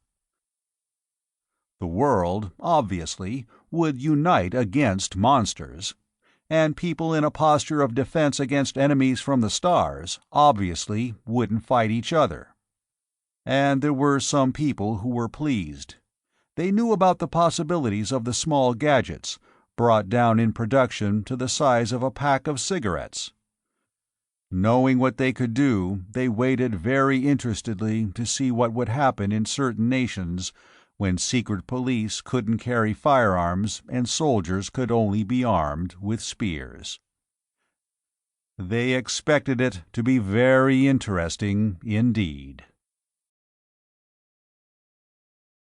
The world, obviously, would unite against monsters, and people in a posture of defense against enemies from the stars obviously wouldn't fight each other. And there were some people who were pleased. They knew about the possibilities of the small gadgets, brought down in production to the size of a pack of cigarettes. Knowing what they could do, they waited very interestedly to see what would happen in certain nations when secret police couldn't carry firearms and soldiers could only be armed with spears. They expected it to be very interesting indeed.